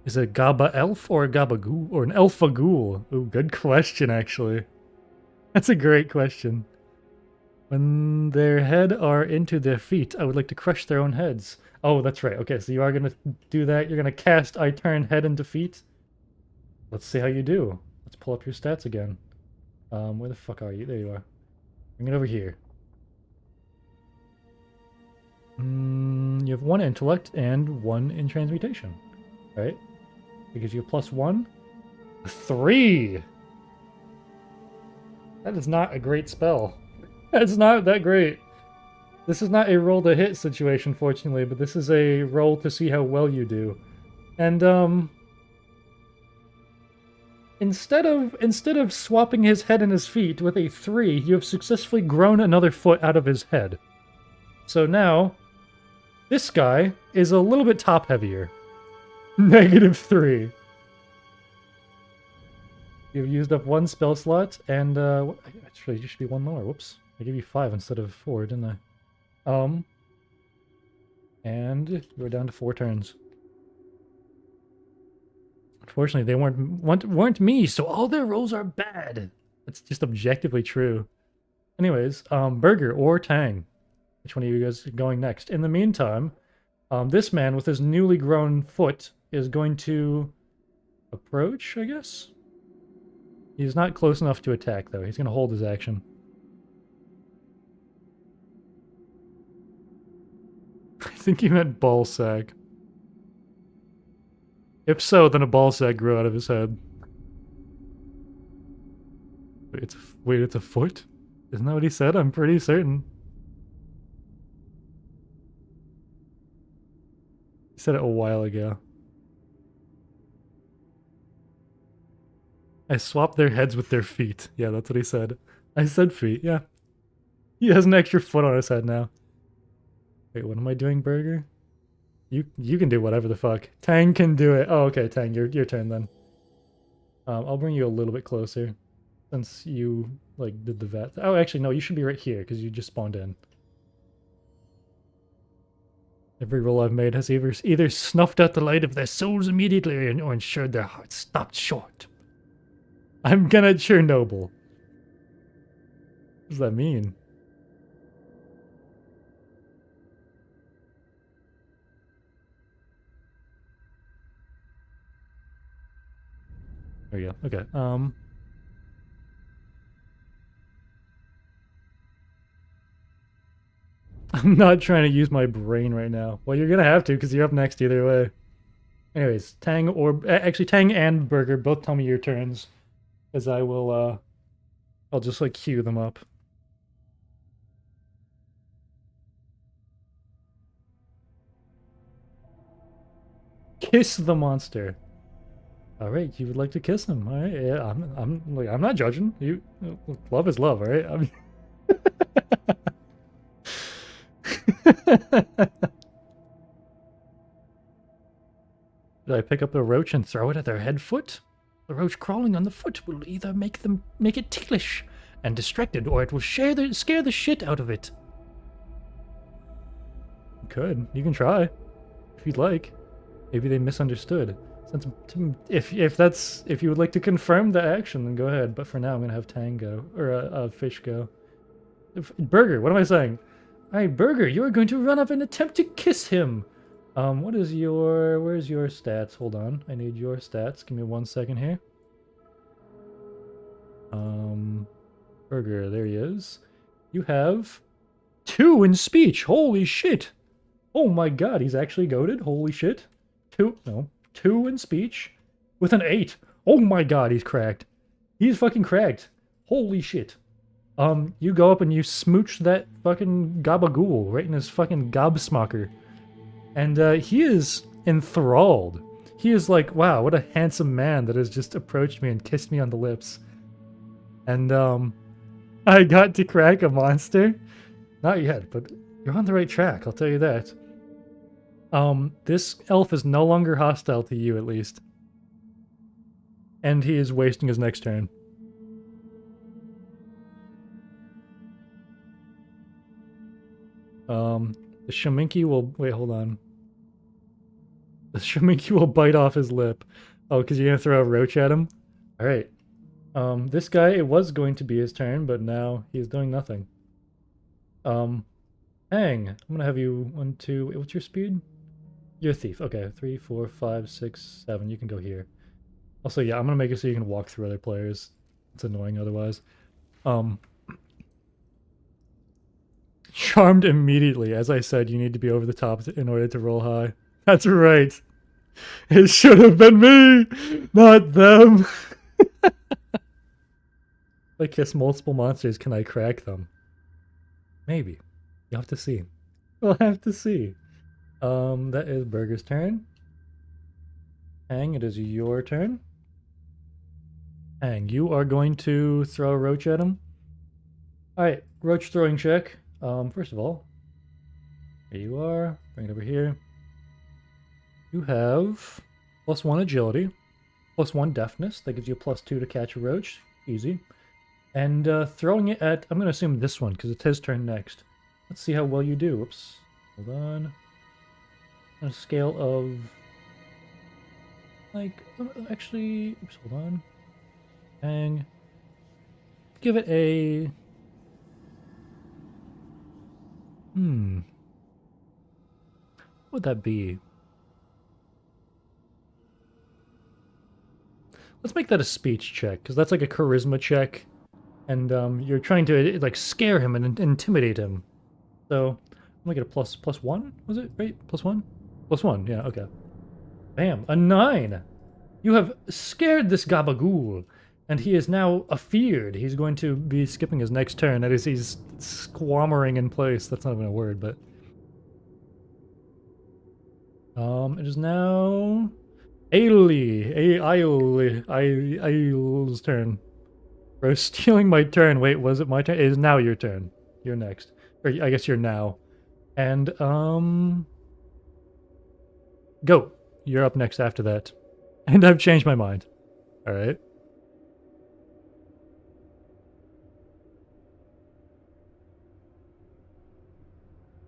Speaker 1: Is it a Gaba Elf or a Gabagoo or an Elfaghoul? Ooh, good question, actually. That's a great question. When their head are into their feet, I would like to crush their own heads. Oh, that's right. Okay, so you are going to do that. You're going to cast I turn head into feet. Let's see how you do. Let's pull up your stats again. Where the fuck are you? There you are. Bring it over here. You have 1 intellect and 1 in transmutation. Right? Because you have +1. 3! That is not a great spell. That's not that great. This is not a roll to hit situation, fortunately, but this is a roll to see how well you do. And, instead of swapping his head and his feet with a 3, you have successfully grown another foot out of his head. So now, this guy is a little bit top-heavier. -3. You've used up 1 spell slot, and, actually, you should be 1 lower. Whoops. I gave you 5 instead of 4, didn't I? And we're down to 4 turns. Unfortunately, they weren't me, so all their rolls are bad. That's just objectively true. Anyways, Burger or Tang? Which one of you guys are going next? In the meantime, this man with his newly grown foot is going to approach, I guess? He's not close enough to attack, though. He's going to hold his action. I think he meant ball sack. If so, then a ball sack grew out of his head. Wait, it's a foot? Isn't that what he said? I'm pretty certain. He said it a while ago. I swapped their heads with their feet. Yeah, that's what he said. I said feet, yeah. He has an extra foot on his head now. Wait, what am I doing, Burger? You can do whatever the fuck. Tang can do it. Oh, okay, Tang, your turn then. I'll bring you a little bit closer. Since you, like, did the vet. Oh, actually, no, you should be right here, because you just spawned in. Every roll I've made has either snuffed out the light of their souls immediately or ensured their hearts stopped short. I'm gonna Chernobyl. What does that mean? There you go. Okay. I'm not trying to use my brain right now. Well, you're gonna have to because you're up next either way. Anyways, Tang or actually Tang and Burger, both tell me your turns, as I will. I'll just like queue them up. Kiss the monster. All right, you would like to kiss him. All right, yeah, I'm not judging. You, love is love, all right? I mean, did I pick up the roach and throw it at their head foot? The roach crawling on the foot will either make it ticklish and distracted, or it will scare the shit out of it. Could you can try if you'd like. Maybe they misunderstood. Since if you would like to confirm the action, then go ahead. But for now, I'm gonna have Tang go or Fish go. Burger, what am I saying? All right, Burger, you are going to run up and attempt to kiss him. Where's your stats? Hold on, I need your stats. Give me 1 second here. Burger, there he is. You have 2 in speech. Holy shit! Oh my god, he's actually goated. Holy shit. 2 in speech with an 8. Oh my god, he's cracked. He's fucking cracked. Holy shit. You go up and you smooch that fucking gabagool right in his fucking gobsmocker. And he is enthralled. He is like, wow, what a handsome man that has just approached me and kissed me on the lips. And I got to crack a monster. Not yet, but you're on the right track, I'll tell you that. This elf is no longer hostile to you, at least. And he is wasting his next turn. The Shaminki will... Wait, hold on. The Shaminki will bite off his lip. Oh, because you're gonna throw a roach at him? Alright. This guy, it was going to be his turn, but now he's doing nothing. Hang. I'm gonna have you 1, 2... Wait, what's your speed? You're a thief. Okay, 3, 4, 5, 6, 7. You can go here. Also, yeah, I'm gonna make it so you can walk through other players. It's annoying otherwise. Charmed immediately. As I said, you need to be over the top in order to roll high. That's right. It should have been me, not them. If I kiss multiple monsters, can I crack them? Maybe. You'll have to see. We'll have to see. That is Burger's turn. Hang, it is your turn. Hang, you are going to throw a roach at him. Alright, roach throwing check. First of all, here you are. Bring it over here. You have +1 agility, +1 deftness. That gives you a +2 to catch a roach. Easy. And throwing it at, I'm going to assume this one because it's his turn next. Let's see how well you do. Whoops. Hold on. On a scale of, like, actually, oops, hold on. Hang. Give it a... What would that be? Let's make that a speech check, because that's like a charisma check. And you're trying to, like, scare him and intimidate him. So, I'm gonna get a +1, was it? Right? +1? +1, yeah, okay. Bam, a 9! You have scared this gabagool, and he is now afeared. He's going to be skipping his next turn. That is, he's squammering in place. That's not even a word, but... it is now... Aile's turn. Bro, stealing my turn. Wait, was it my turn? It is now your turn. You're next. Or I guess you're now. And, go. You're up next after that. And I've changed my mind. Alright.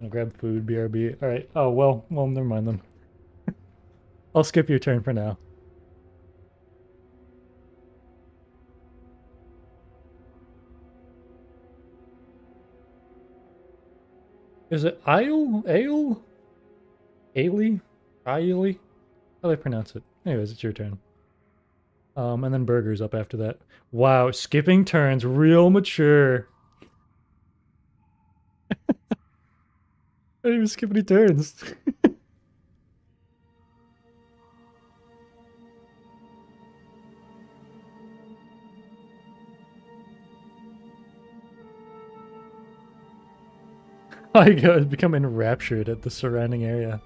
Speaker 1: I'll grab food, BRB. Alright. Oh, well, never mind then. I'll skip your turn for now. Is it Aile? Ale? Ailey? Ailey? How do I pronounce it? Anyways, it's your turn. And then burgers up after that. Wow, skipping turns, real mature. I didn't even skip any turns. I become enraptured at the surrounding area.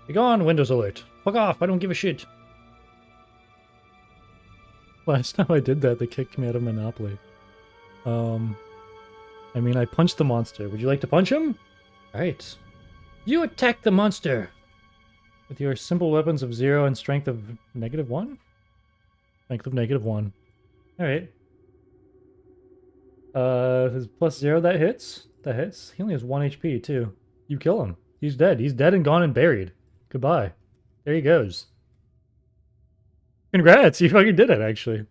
Speaker 1: Be gone, Windows alert. Fuck off, I don't give a shit. Last time I did that, they kicked me out of Monopoly. I mean, I punched the monster. Would you like to punch him? Alright. You attack the monster! With your simple weapons of 0 and strength of -1? Strength of -1. Alright. His +0, that hits? That hits? He only has 1 HP, too. You kill him. He's dead. He's dead and gone and buried. Goodbye. There he goes. Congrats! You fucking did it, actually.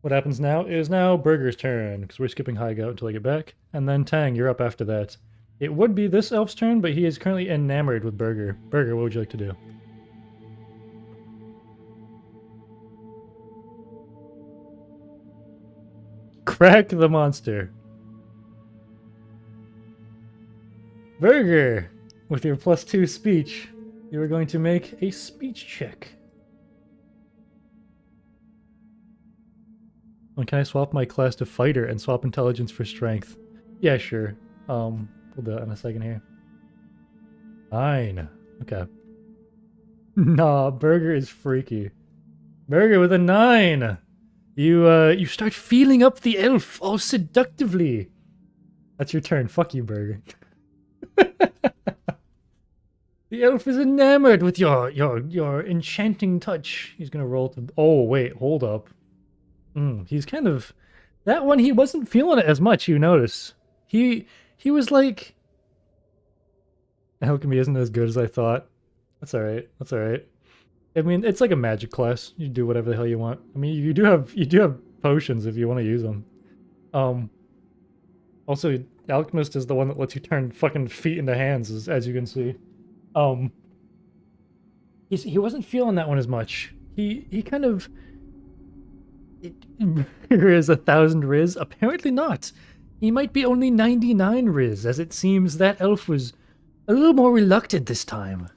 Speaker 1: What happens now is now Burger's turn, because we're skipping Hideout until I get back. And then Tang, you're up after that. It would be this elf's turn, but he is currently enamored with Burger. Burger, what would you like to do? Crack the monster. Burger, with your +2 speech, you are going to make a speech check. Well, can I swap my class to fighter and swap intelligence for strength? Yeah, sure. We'll do that in a second here. 9. Okay. Nah, Burger is freaky. Burger with a 9. You start feeling up the elf all seductively. That's your turn. Fuck you, Burger. The elf is enamored with your enchanting touch. He's gonna roll to. Oh wait, hold up. He's kind of that one. He wasn't feeling it as much. You notice he was like, alchemy isn't as good as I thought. That's all right. That's all right. I mean, it's like a magic class. You do whatever the hell you want. I mean, you do have potions if you want to use them. Also, alchemist is the one that lets you turn fucking feet into hands, as you can see. He wasn't feeling that one as much. He kind of. Is 1,000 Riz? Apparently not. He might be only 99 Riz, as it seems that elf was a little more reluctant this time.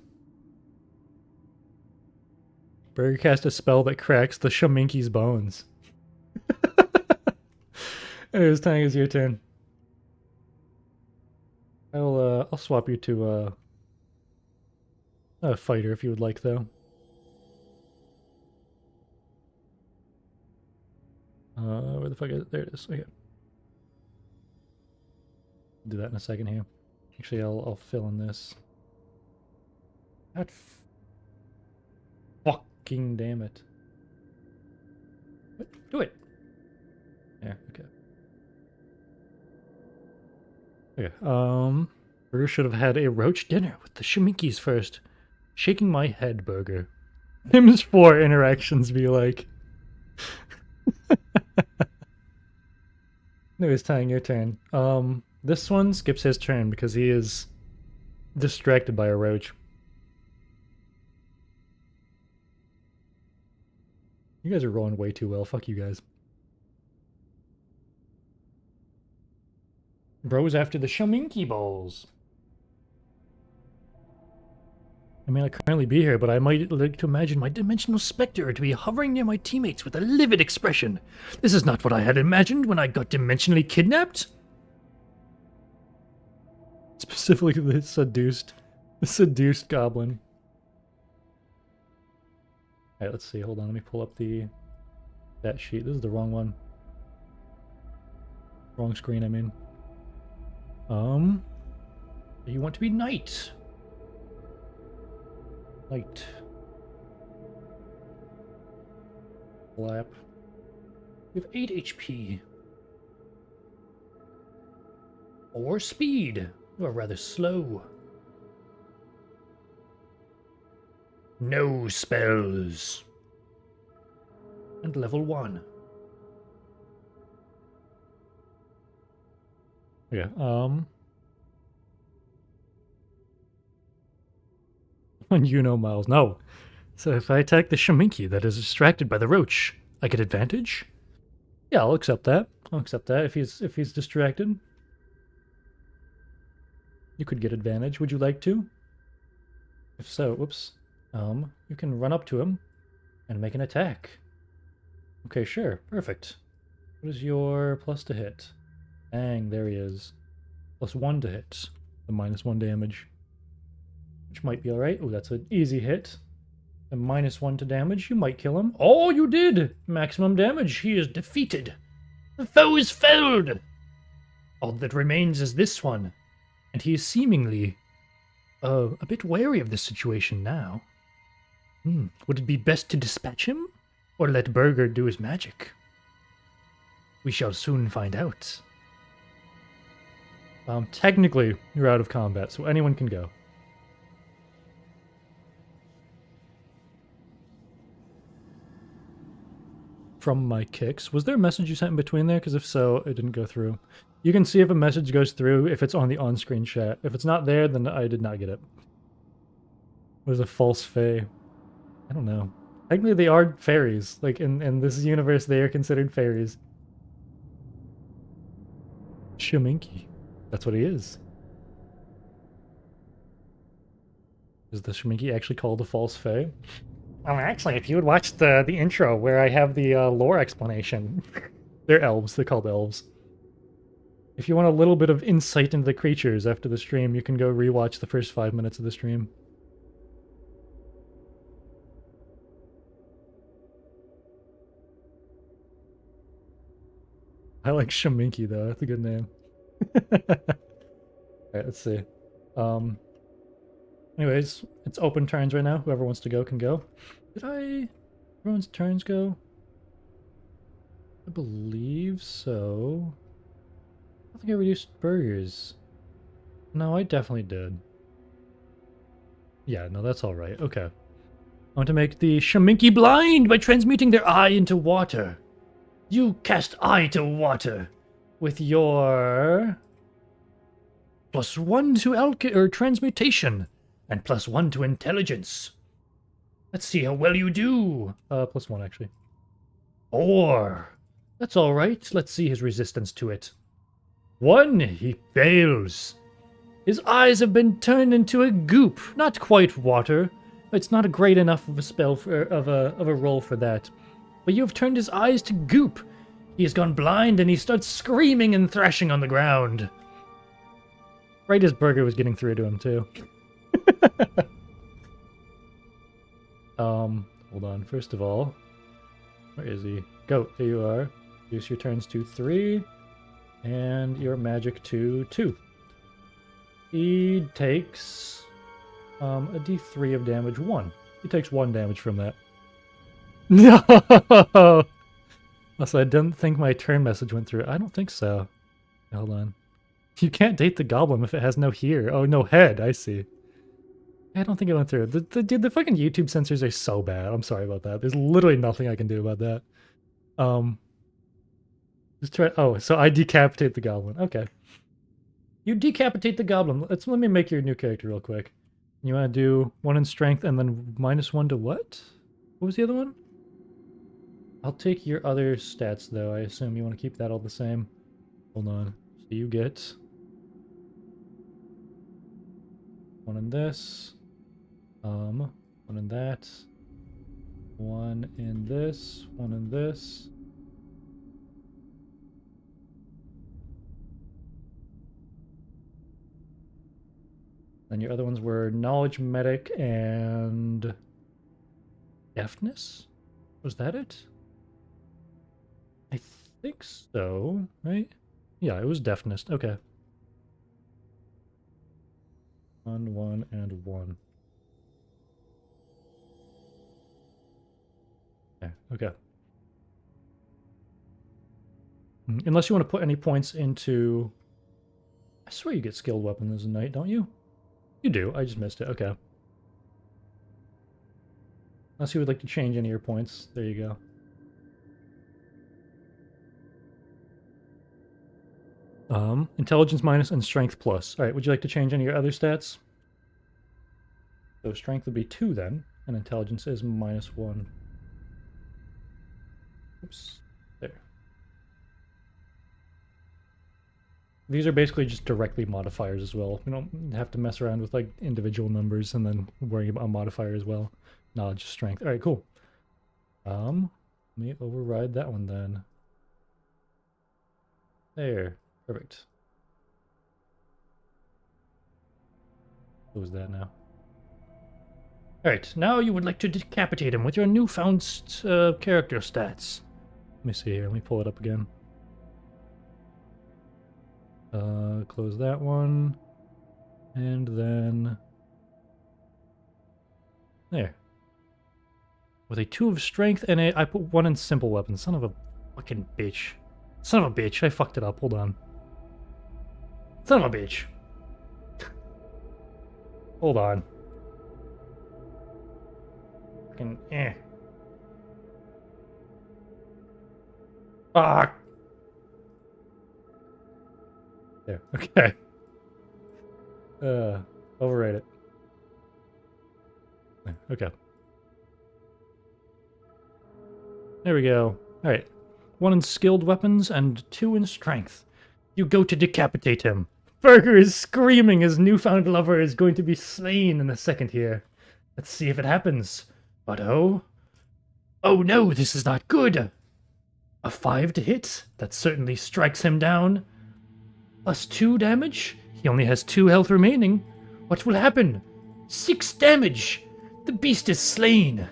Speaker 1: Burger cast a spell that cracks the Shaminki's bones. Anyways, Tang, is your turn. I'll swap you to a fighter if you would like, though. Where the fuck is it? There it is. Okay. Do that in a second here. Actually, I'll fill in this. God fucking damn it. What? Do it. Yeah, okay. Okay, Burger should have had a roach dinner with the Shiminkis first. Shaking my head, Burger. Him's 4 interactions be like. Anyways, Tang, your turn. This one skips his turn because he is distracted by a roach. You guys are rolling way too well. Fuck you guys. Bro's after the Shaminki balls. I may not currently be here, but I might like to imagine my dimensional specter to be hovering near my teammates with a livid expression. This is not what I had imagined when I got dimensionally kidnapped. Specifically the seduced goblin. Alright, let's see. Hold on, let me pull up that sheet. This is the wrong one. Wrong screen, I mean. You want to be knight. Light. Flap. You have 8 HP. Or speed. You are rather slow. No spells. And level 1. Yeah. When you know Miles. No. So if I attack the Shaminki that is distracted by the roach, I get advantage? Yeah, I'll accept that. I'll accept that if he's distracted. You could get advantage. Would you like to? If so, whoops. You can run up to him and make an attack. Okay, sure. Perfect. What is your plus to hit? Dang, there he is. +1 to hit. The -1 damage. Which might be alright. Oh, that's an easy hit. A -1 to damage. You might kill him. Oh, you did! Maximum damage. He is defeated. The foe is felled! All that remains is this one. And he is seemingly a bit wary of this situation now. Would it be best to dispatch him? Or let Burger do his magic? We shall soon find out. Technically, you're out of combat, so anyone can go. From my kicks. Was there a message you sent in between there? Because if so, it didn't go through. You can see if a message goes through if it's on the on-screen chat. If it's not there, then I did not get it. Was a false fae? I don't know. Technically, they are fairies. Like, in this universe, they are considered fairies. Shaminki. That's what he is. Is the Shaminki actually called a false fae? Well, actually, if you would watch the intro where I have the lore explanation, they're elves. They're called elves. If you want a little bit of insight into the creatures after the stream, you can go rewatch the first 5 minutes of the stream. I like Shaminki though. That's a good name. Alright, let's see. Anyways, it's open turns right now. Whoever wants to go can go. Everyone's turns go? I believe so. I don't think I reduced burgers. No, I definitely did. Yeah, no, that's alright. Okay. I want to make the Shaminki blind by transmuting their eye into water. You cast eye to water with your +1 to transmutation and +1 to intelligence. Let's see how well you do. +1 actually. Or that's all right. Let's see his resistance to it. 1. He fails. His eyes have been turned into a goop. Not quite water. It's not a great enough of a spell of a roll for that. But you have turned his eyes to goop. He has gone blind and he starts screaming and thrashing on the ground. Right as Burger was getting through to him, too. Hold on. First of all, where is he? Goat, there you are. Reduce your turns to 3, and your magic to 2. He takes a d3 of damage, 1. He takes 1 damage from that. No! Also, I didn't think my turn message went through. I don't think so. Hold on. You can't date the goblin if it has no here. Oh, no head. I see. I don't think it went through. Dude, the fucking YouTube censors are so bad. I'm sorry about that. There's literally nothing I can do about that. Just try. Oh, so I decapitate the goblin. Okay. You decapitate the goblin. Let me make your new character real quick. You want to do 1 in strength and then -1 to what? What was the other one? I'll take your other stats though. I assume you want to keep that all the same. Hold on. So you get 1 in this. 1 in that. 1 in this. 1 in this. And your other ones were knowledge, medic, and deafness? Was that it? I think so, right? Yeah, it was deafness. Okay. 1, 1, and 1. Okay. Unless you want to put any points into... I swear you get skilled weapons as a knight, don't you? You do. I just missed it. Okay. Unless you would like to change any of your points. There you go. Intelligence minus and strength plus. All right, would you like to change any of your other stats? So strength would be 2 then, and intelligence is -1. Oops, there. These are basically just directly modifiers as well. We don't have to mess around with like individual numbers and then worry about a modifier as well. Knowledge, strength. All right, cool. Let me override that one then. There, perfect. Close that now. Alright, now you would like to decapitate him with your newfound character stats. Let me see here, let me pull it up again. Close that one. And then... there. With a 2 of strength and I put 1 in simple weapon. Son of a fucking bitch. Son of a bitch, I fucked it up, hold on. Son of a bitch. Hold on. Fucking Fuck. There, okay. Overrate it. Okay. There we go. Alright. 1 in skilled weapons and 2 in strength. You go to decapitate him. Burger is screaming his newfound lover is going to be slain in a second here. Let's see if it happens. But oh no, this is not good. A 5 to hit? That certainly strikes him down. Plus 2 damage? He only has 2 health remaining. What will happen? 6 damage! The beast is slain.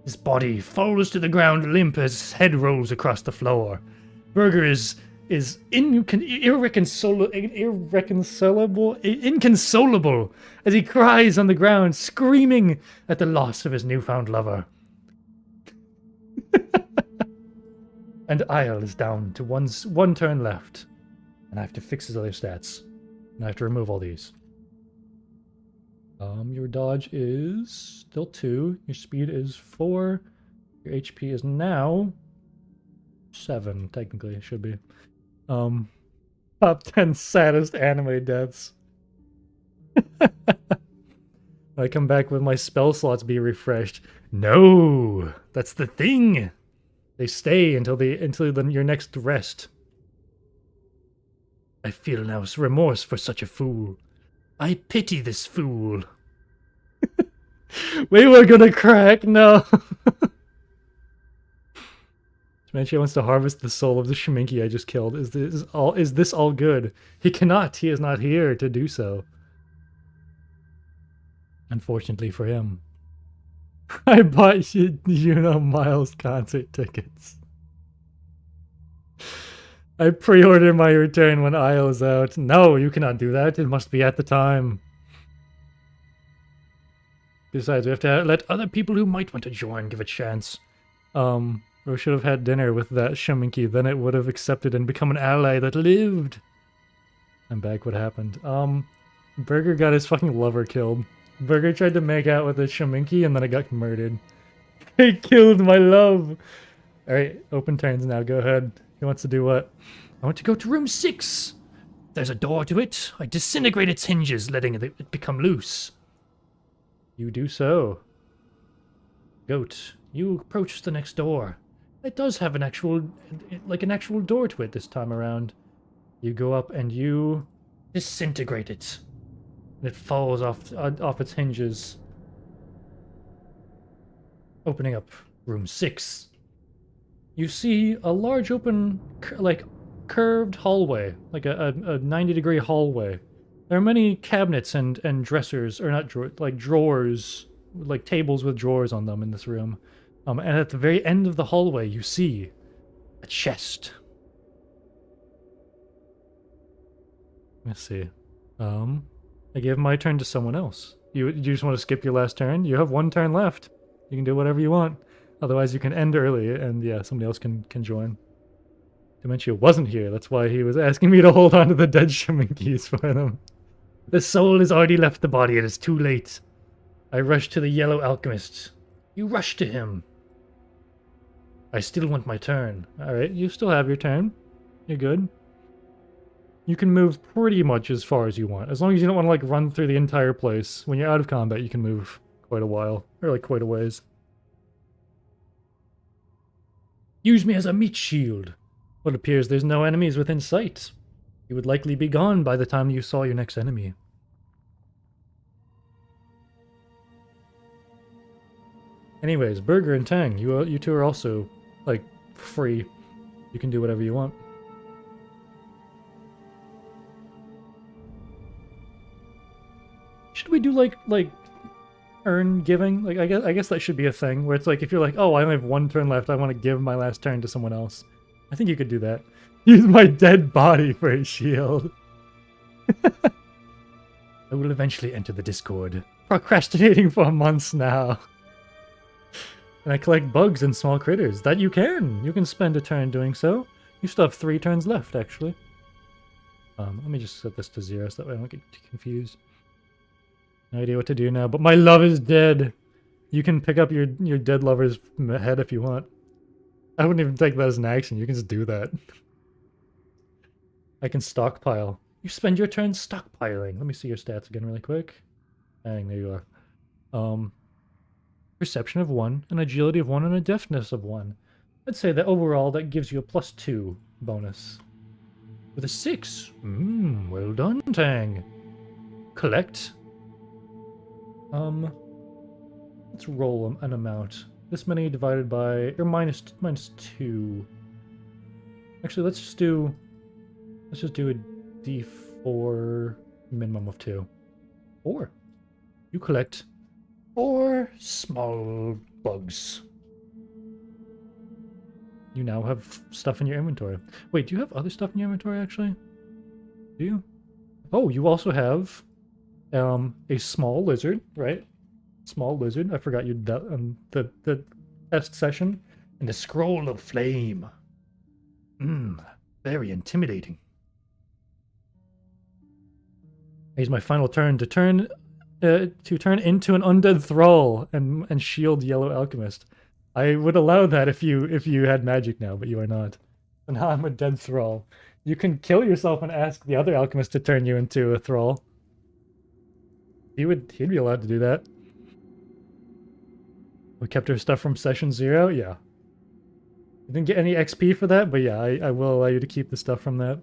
Speaker 1: His body falls to the ground limp as his head rolls across the floor. Burger is inconsolable as he cries on the ground, screaming at the loss of his newfound lover. And Isle is down to one turn left. And I have to fix his other stats. And I have to remove all these. Your dodge is still 2. Your speed is 4. Your HP is now 7, technically, it should be. Top 10 saddest anime deaths. I come back with my spell slots be refreshed. No! That's the thing! They stay until your next rest. I feel now remorse for such a fool. I pity this fool. We were gonna crack, no! Manchi wants to harvest the soul of the Shaminki I just killed. Is this all good? He cannot. He is not here to do so. Unfortunately for him. I bought Yuno Miles concert tickets. I pre-ordered my return when Isle is out. No, you cannot do that. It must be at the time. Besides, we have to let other people who might want to join give a chance. We should have had dinner with that Shaminki, then it would have accepted and become an ally that lived. I'm back, what happened? Burger got his fucking lover killed. Burger tried to make out with a Shaminki and then I got murdered. He killed my love! Alright, open turns now, go ahead. He wants to do what? I want to go to room 6! There's a door to it. I disintegrate its hinges, letting it become loose. You do so. Goat, you approach the next door. It does have an actual door to it this time around. You go up and you disintegrate it. And it falls off its hinges. Opening up room 6. You see a large open, curved hallway, like a 90-degree hallway. There are many cabinets and dressers, or not drawers, like tables with drawers on them in this room. And at the very end of the hallway, you see a chest. Let's see. I gave my turn to someone else. You just want to skip your last turn? You have 1 turn left. You can do whatever you want. Otherwise, you can end early, and yeah, somebody else can join. Dementia wasn't here. That's why he was asking me to hold on to the dead Shaminkis for them. The soul has already left the body. It is too late. I rush to the yellow alchemist. You rush to him. I still want my turn. Alright, you still have your turn. You're good. You can move pretty much as far as you want. As long as you don't want to, like, run through the entire place. When you're out of combat, you can move quite a while. Or, like, quite a ways. Use me as a meat shield. Well, it appears there's no enemies within sight. You would likely be gone by the time you saw your next enemy. Anyways, Burger and Tang, you two are also, like, free. You can do whatever you want. Should we do like earn giving? Like I guess that should be a thing where it's like if you're like, oh, I only have one turn left, I want to give my last turn to someone else. I think you could do that. Use my dead body for a shield. I will eventually enter the Discord. Procrastinating for months now. And I collect bugs and small critters. That you can! You can spend a turn doing so. You still have 3 turns left, actually. Let me just set this to 0 so that way I don't get too confused. No idea what to do now, but my love is dead! You can pick up your dead lover's head if you want. I wouldn't even take that as an action, you can just do that. I can stockpile. You spend your turn stockpiling. Let me see your stats again really quick. Dang, there you are. Perception of 1, an agility of 1, and a deftness of 1. I'd say that overall that gives you a +2 bonus. With a 6. Well done, Tang. Collect. Let's roll an amount. This many divided by, or minus 2. Actually, let's just do a D4 minimum of 2. 4. You collect 4 small bugs. You now have stuff in your inventory. Wait, do you have other stuff in your inventory, actually? Do you? Oh, you also have a small lizard, right? Small lizard. I forgot you the test session. And a scroll of flame. Very intimidating. Here's my final turn to turn into an undead thrall and shield Yellow Alchemist. I would allow that if you had magic now, but you are not. So now I'm a dead thrall. You can kill yourself and ask the other alchemist to turn you into a thrall. He'd be allowed to do that. We kept her stuff from session 0? Yeah. You didn't get any XP for that, but yeah, I will allow you to keep the stuff from that.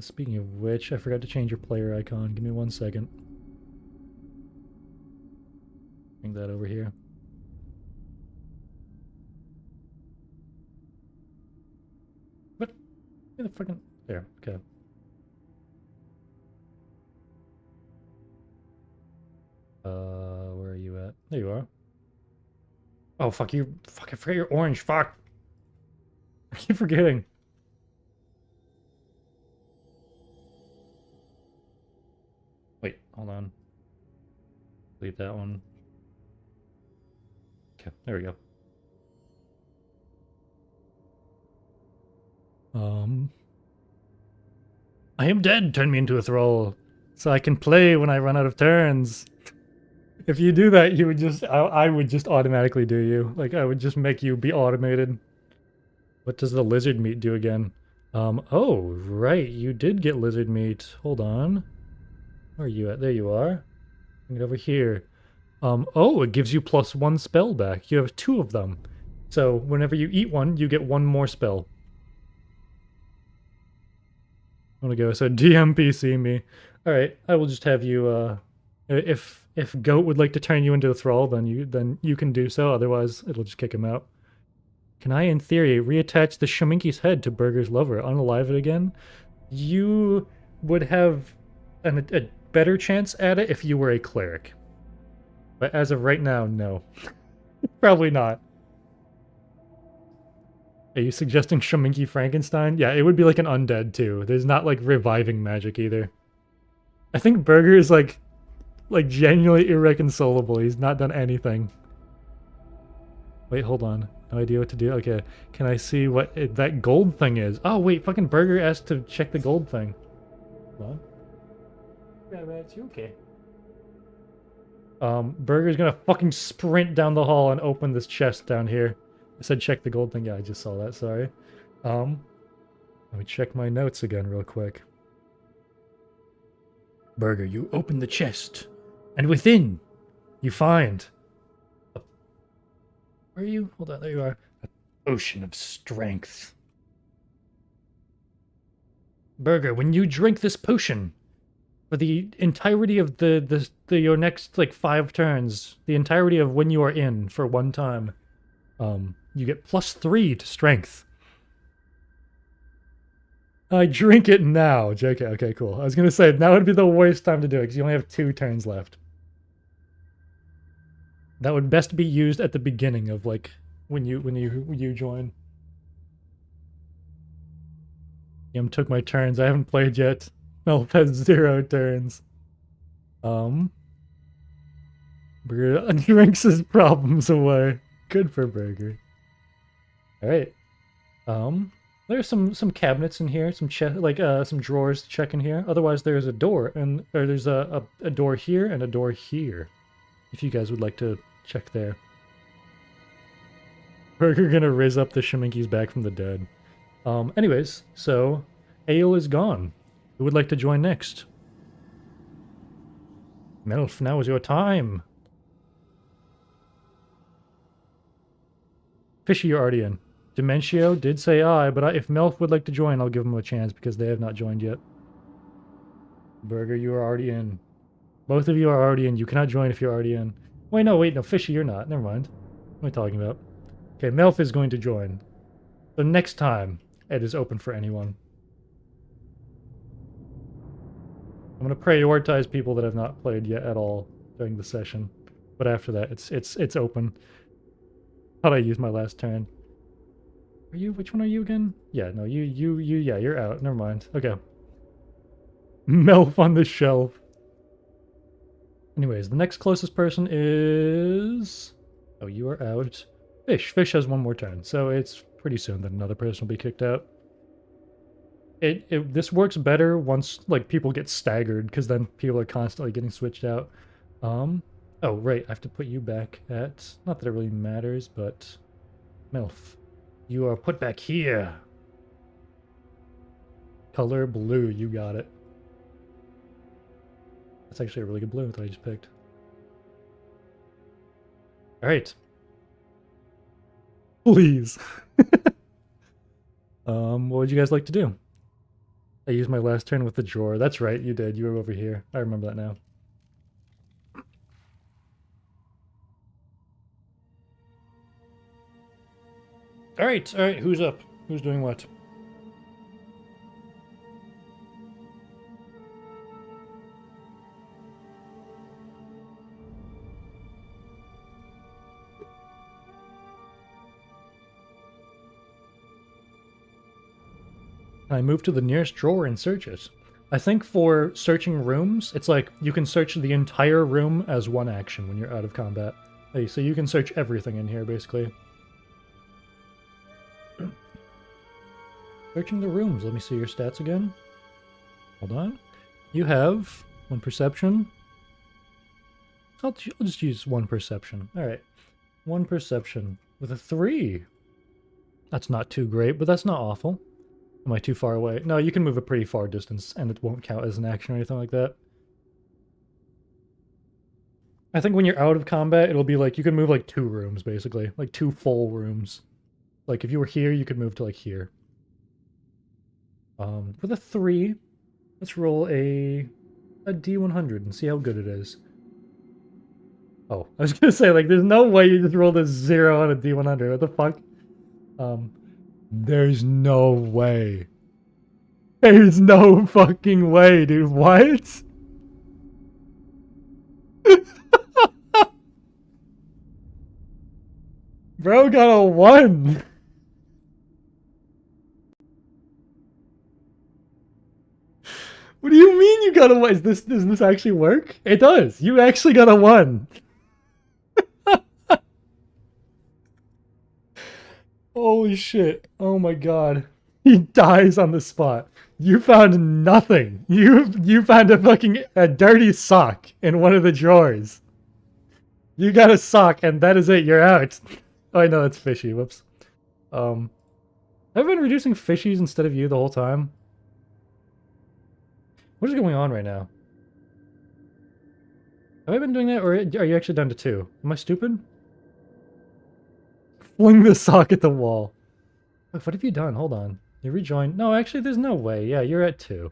Speaker 1: Speaking of which, I forgot to change your player icon. Give me 1 second. Bring that over here. What? Where the fucking... There, okay. Where are you at? There you are. Oh, fuck you. Fuck, I forgot you're orange. Fuck. I keep forgetting. Wait, hold on. Delete that one. Okay, there we go. I am dead. Turn me into a thrall, so I can play when I run out of turns. If you do that, you would just I would just automatically do you. Like I would just make you be automated. What does the lizard meat do again? Oh, right, you did get lizard meat. Hold on. Where are you at? There you are. Bring it over here. Oh, it gives you +1 spell back. You have 2 of them. So whenever you eat one, you get 1 more spell. I'm gonna go, so DMPC me. Alright, I will just have you, if Goat would like to turn you into a thrall, then you can do so, otherwise it'll just kick him out. Can I, in theory, reattach the Shaminki's head to Burger's lover, unalive it again? You would have a better chance at it if you were a cleric. But as of right now, no. Probably not. Are you suggesting Shaminki Frankenstein? Yeah, it would be like an undead too. There's not like reviving magic either. I think Burger is like genuinely irreconcilable. He's not done anything. Wait, hold on. No idea what to do. Okay, can I see what that gold thing is? Oh wait, fucking Burger asked to check the gold thing. Hold on. Yeah, that's okay. Burger's gonna fucking sprint down the hall and open this chest down here. I said check the gold thing. Yeah, I just saw that, sorry. Let me check my notes again real quick. Burger, you open the chest, and within you find where are you? Hold on, there you are. A potion of strength. Burger, when you drink this potion, for the entirety of your next like 5 turns, the entirety of when you are in for one time, you get +3 to strength. I drink it now. JK, okay, cool. I was gonna say now would be the worst time to do it because you only have 2 turns left. That would best be used at the beginning of like when you join. Took my turns. I haven't played yet. Melf has 0 turns. Burger drinks his problems away. Good for Burger. All right. There's some cabinets in here, some some drawers to check in here. Otherwise, there's a door or there's a door here and a door here. If you guys would like to check there. Burger gonna raise up the Shiminkis back from the dead. Anyways, so Ale is gone. Who would like to join next? Melf, now is your time. Fishy, you're already in. Dementio did say aye, but if Melf would like to join, I'll give him a chance because they have not joined yet. Burger, you are already in. Both of you are already in. You cannot join if you're already in. Wait, no, Fishy, you're not. Never mind. What am I talking about? Okay, Melf is going to join. So next time, it is open for anyone. I'm going to prioritize people that have not played yet at all during the session. But after that, it's open. How'd I use my last turn? Are you? Which one are you again? Yeah, no, yeah, you're out. Never mind. Okay. Melf on the shelf. Anyways, the next closest person is... Oh, you are out. Fish. Fish has 1 more turn, so it's pretty soon that another person will be kicked out. This works better once like people get staggered, because then people are constantly getting switched out. Oh right, I have to put you back at, not that it really matters, but Melf, you are put back here. Color blue, you got it. That's actually a really good blue that I just picked. All right. Please. What would you guys like to do? I used my last turn with the drawer. That's right, you did. You were over here. I remember that now. All right. Who's up? Who's doing what? I move to the nearest drawer and search it. I think for searching rooms, it's like you can search the entire room as one action when you're out of combat. Hey, so you can search everything in here, basically. Searching the rooms. Let me see your stats again. Hold on. You have 1 perception. I'll just use 1 perception. Alright. 1 perception with a 3. That's not too great, but that's not awful. Am I too far away? No, you can move a pretty far distance, and it won't count as an action or anything like that. I think when you're out of combat, it'll be like, you can move like 2 rooms, basically. Like 2 full rooms. Like, if you were here, you could move to like here. With a 3, let's roll a D100 and see how good it is. Oh, I was gonna say, like, there's no way you just rolled a 0 on a D100. What the fuck? There's no way. There's no fucking way, dude. What? Bro got a 1. What do you mean you got a 1? Does this actually work? It does. You actually got a 1. Holy shit. Oh my god. He dies on the spot. You found nothing. You found a dirty sock in one of the drawers. You got a sock and that is it. You're out. Oh, I know that's fishy. Whoops. That I've been reducing fishies instead of you the whole time. What is going on right now? Have I been doing that, or are you actually down to 2? Am I stupid? Fling the sock at the wall. Wait, what have you done? Hold on. You rejoined. No, actually, there's no way. Yeah, you're at 2.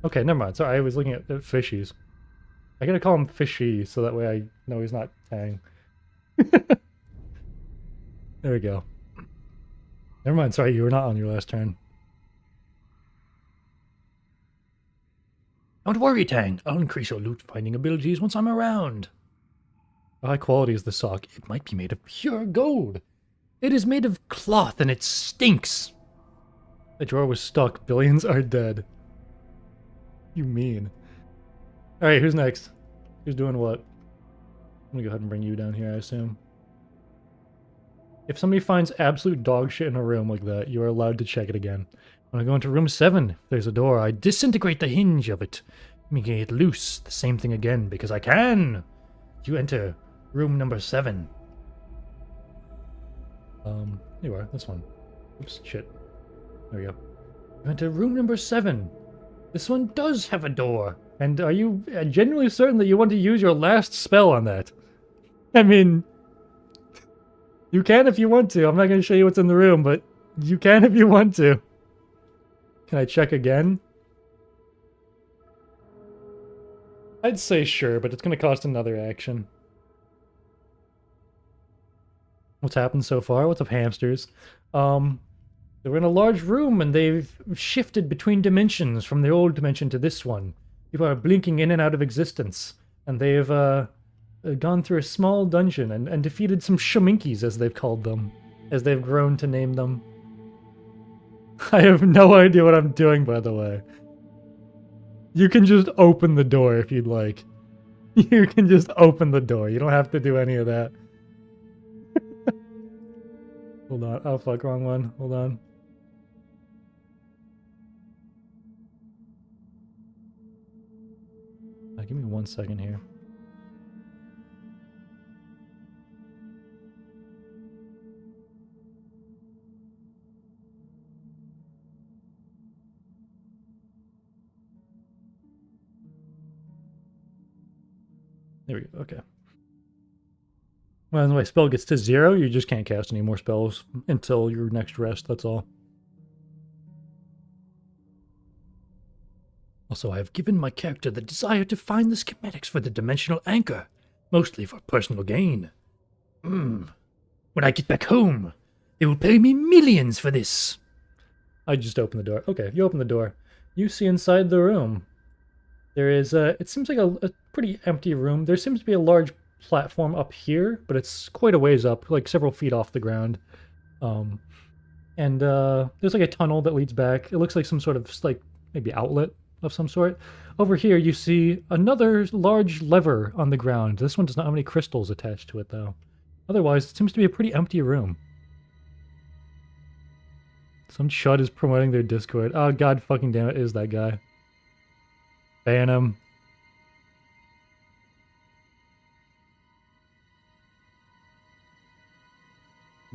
Speaker 1: Okay, never mind. Sorry, I was looking at fishies. I gotta call him Fishy, so that way I know he's not Tang. There we go. Never mind, sorry, you were not on your last turn. Don't worry, Tang. I'll increase your loot-finding abilities once I'm around. How high quality is the sock? It might be made of pure gold. It is made of cloth and it stinks. The drawer was stuck. Billions are dead. You mean. Alright, who's next? Who's doing what? I'm gonna go ahead and bring you down here, I assume. If somebody finds absolute dog shit in a room like that, you are allowed to check it again. When I go into room 7, if there's a door, I disintegrate the hinge of it, making it loose. The same thing again, because I can! You enter room number 7. Here you are, this one. Oops, shit. There we go. You enter room number 7. This one does have a door. And are you genuinely certain that you want to use your last spell on that? I mean, you can if you want to. I'm not going to show you what's in the room, but you can if you want to. Can I check again? I'd say sure, but it's going to cost another action. What's happened so far? What's up, hamsters? They were in a large room and they've shifted between dimensions from the old dimension to this one. People are blinking in and out of existence. And they've gone through a small dungeon and defeated some shaminkies, as they've called them. As they've grown to name them. I have no idea what I'm doing, by the way. You can just open the door if you'd like. You can just open the door. You don't have to do any of that. Hold on. Oh, fuck, wrong one. Hold on. Give me 1 second here. There we go, okay. Well, when my spell gets to 0, you just can't cast any more spells until your next rest, that's all. Also, I have given my character the desire to find the schematics for the dimensional anchor, mostly for personal gain. When I get back home, they will pay me millions for this. I just opened the door. Okay, you open the door. You see inside the room. There is it seems like a pretty empty room. There seems to be a large platform up here, but it's quite a ways up, like several feet off the ground. There's like a tunnel that leads back. It looks like some sort of, like, maybe outlet of some sort. Over here you see another large lever on the ground. This one does not have any crystals attached to it, though. Otherwise, it seems to be a pretty empty room. Some chud is promoting their Discord. Oh, god fucking damn it, is that guy. Ban him.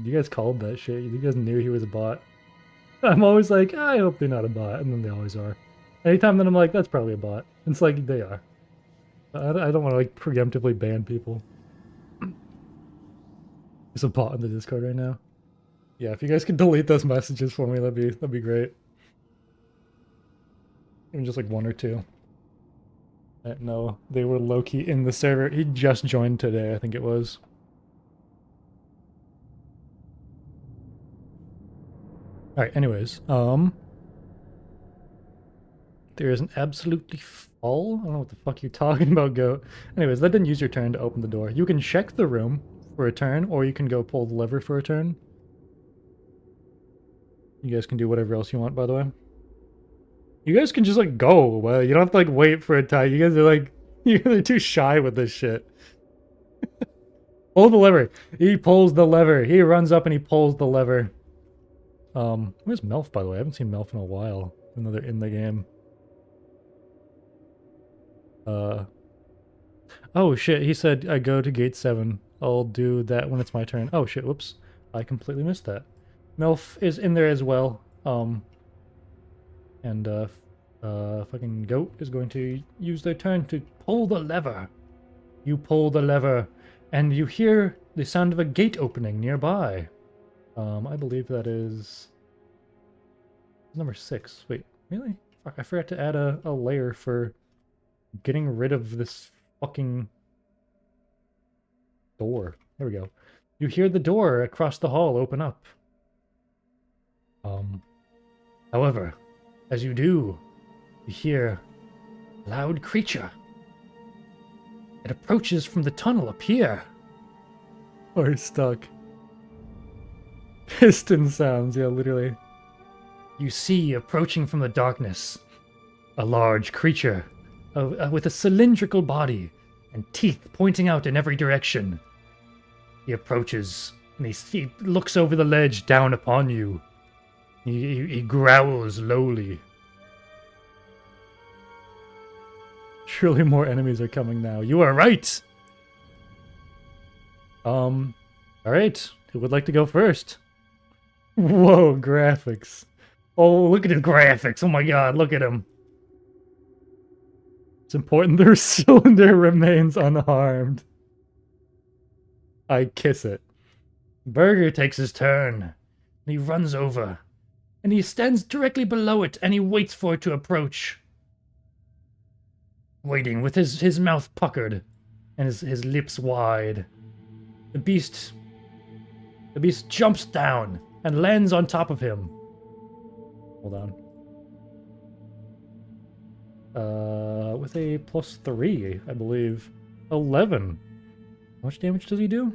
Speaker 1: You guys called that shit. You guys knew he was a bot. I'm always like, I hope they're not a bot, and then they always are. Anytime that I'm like, that's probably a bot. It's like, they are. I don't want to, like, preemptively ban people. There's a bot in the Discord right now. Yeah, if you guys could delete those messages for me, that'd be great. Even just like 1 or 2. No, they were low-key in the server. He just joined today, I think it was. Alright, anyways, there is an absolutely full. I don't know what the fuck you're talking about, Goat. Anyways, that didn't use your turn to open the door. You can check the room for a turn, or you can go pull the lever for a turn. You guys can do whatever else you want, by the way. You guys can just, like, go. Well, you don't have to, like, wait for a time. You guys are, like, you guys are too shy with this shit. Pull the lever. He pulls the lever. He runs up and he pulls the lever. Where's Melf, by the way? I haven't seen Melf in a while. Even though they're in the game. Oh shit, he said I go to gate 7. I'll do that when it's my turn. Oh shit, whoops. I completely missed that. Melf is in there as well. And fucking goat is going to use their turn to pull the lever. You pull the lever, and you hear the sound of a gate opening nearby. I believe that is number 6. Wait, really? Fuck, I forgot to add a layer for getting rid of this fucking door. There we go. You hear the door across the hall open up. However, as you do, you hear a loud creature. It approaches from the tunnel up here. Or stuck. Piston sounds, yeah, literally. You see approaching from the darkness a large creature with a cylindrical body and teeth pointing out in every direction. He approaches and he looks over the ledge down upon you. He growls lowly. Surely more enemies are coming now. You are right! Alright. Who would like to go first? Whoa, graphics. Oh, look at his graphics. Oh my god, look at him. It's important their cylinder remains unharmed. I kiss it. Burger takes his turn. And he runs over. And he stands directly below it, and he waits for it to approach. Waiting with his mouth puckered and his lips wide. The beast jumps down and lands on top of him. Hold on. With a +3, I believe. 11. How much damage does he do?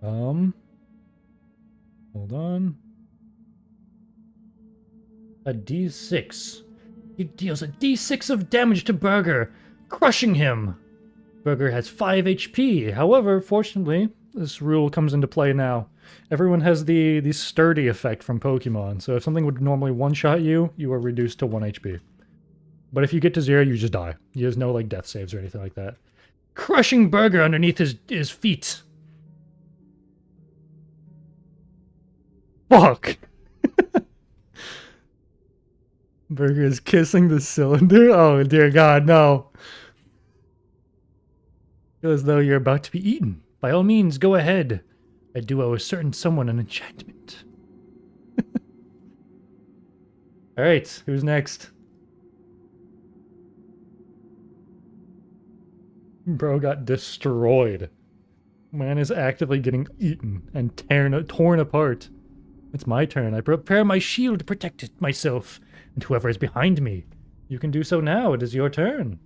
Speaker 1: Hold on. A D6. He deals a D6 of damage to Burger, crushing him. Burger has 5 HP. However, fortunately, this rule comes into play now. Everyone has the sturdy effect from Pokemon, so if something would normally one-shot you, you are reduced to 1 HP. But if you get to 0, you just die. There's no like death saves or anything like that. Crushing Burger underneath his feet. Fuck! Burger is kissing the cylinder? Oh dear god, no. Feel as though you're about to be eaten. By all means, go ahead. I do owe a certain someone an enchantment. Alright, who's next? Bro got destroyed. Man is actively getting eaten and torn apart. It's my turn. I prepare my shield to protect myself and whoever is behind me. You can do so now. It is your turn.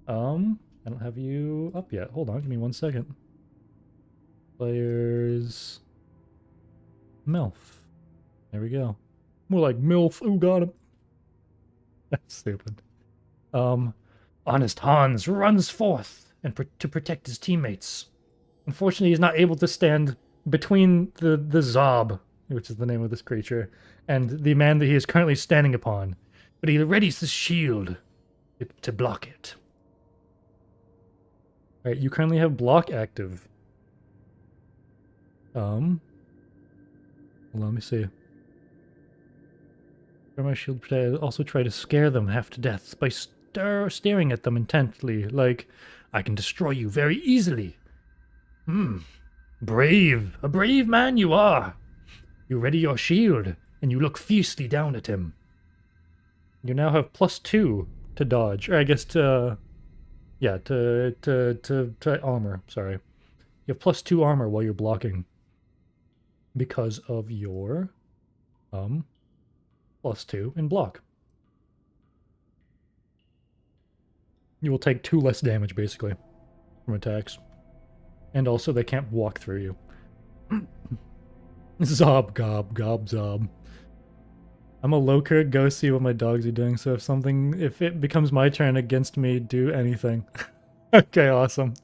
Speaker 1: I don't have you up yet. Hold on, give me 1 second. Players... MILF. There we go. More like MILF. Ooh, got him. That's stupid. Honest Hans runs forth and to protect his teammates. Unfortunately, he's not able to stand between the Zob, which is the name of this creature, and the man that he is currently standing upon. But he readies his shield to block it. Alright, you currently have block active. Hold on, let me see. For my shield, I also try to scare them half to death by staring at them intently, like, I can destroy you very easily. Brave. A brave man you are. You ready your shield, and you look fiercely down at him. You now have +2 to dodge, or I guess to... yeah, to armor, sorry. You have +2 armor while you're blocking. Because of your, +2 in block. You will take 2 less damage, basically, from attacks. And also, they can't walk through you. Zob, gob, gob, zob. I'm a low-curt, go see what my dogs are doing, so if it becomes my turn against me, do anything. Okay, awesome.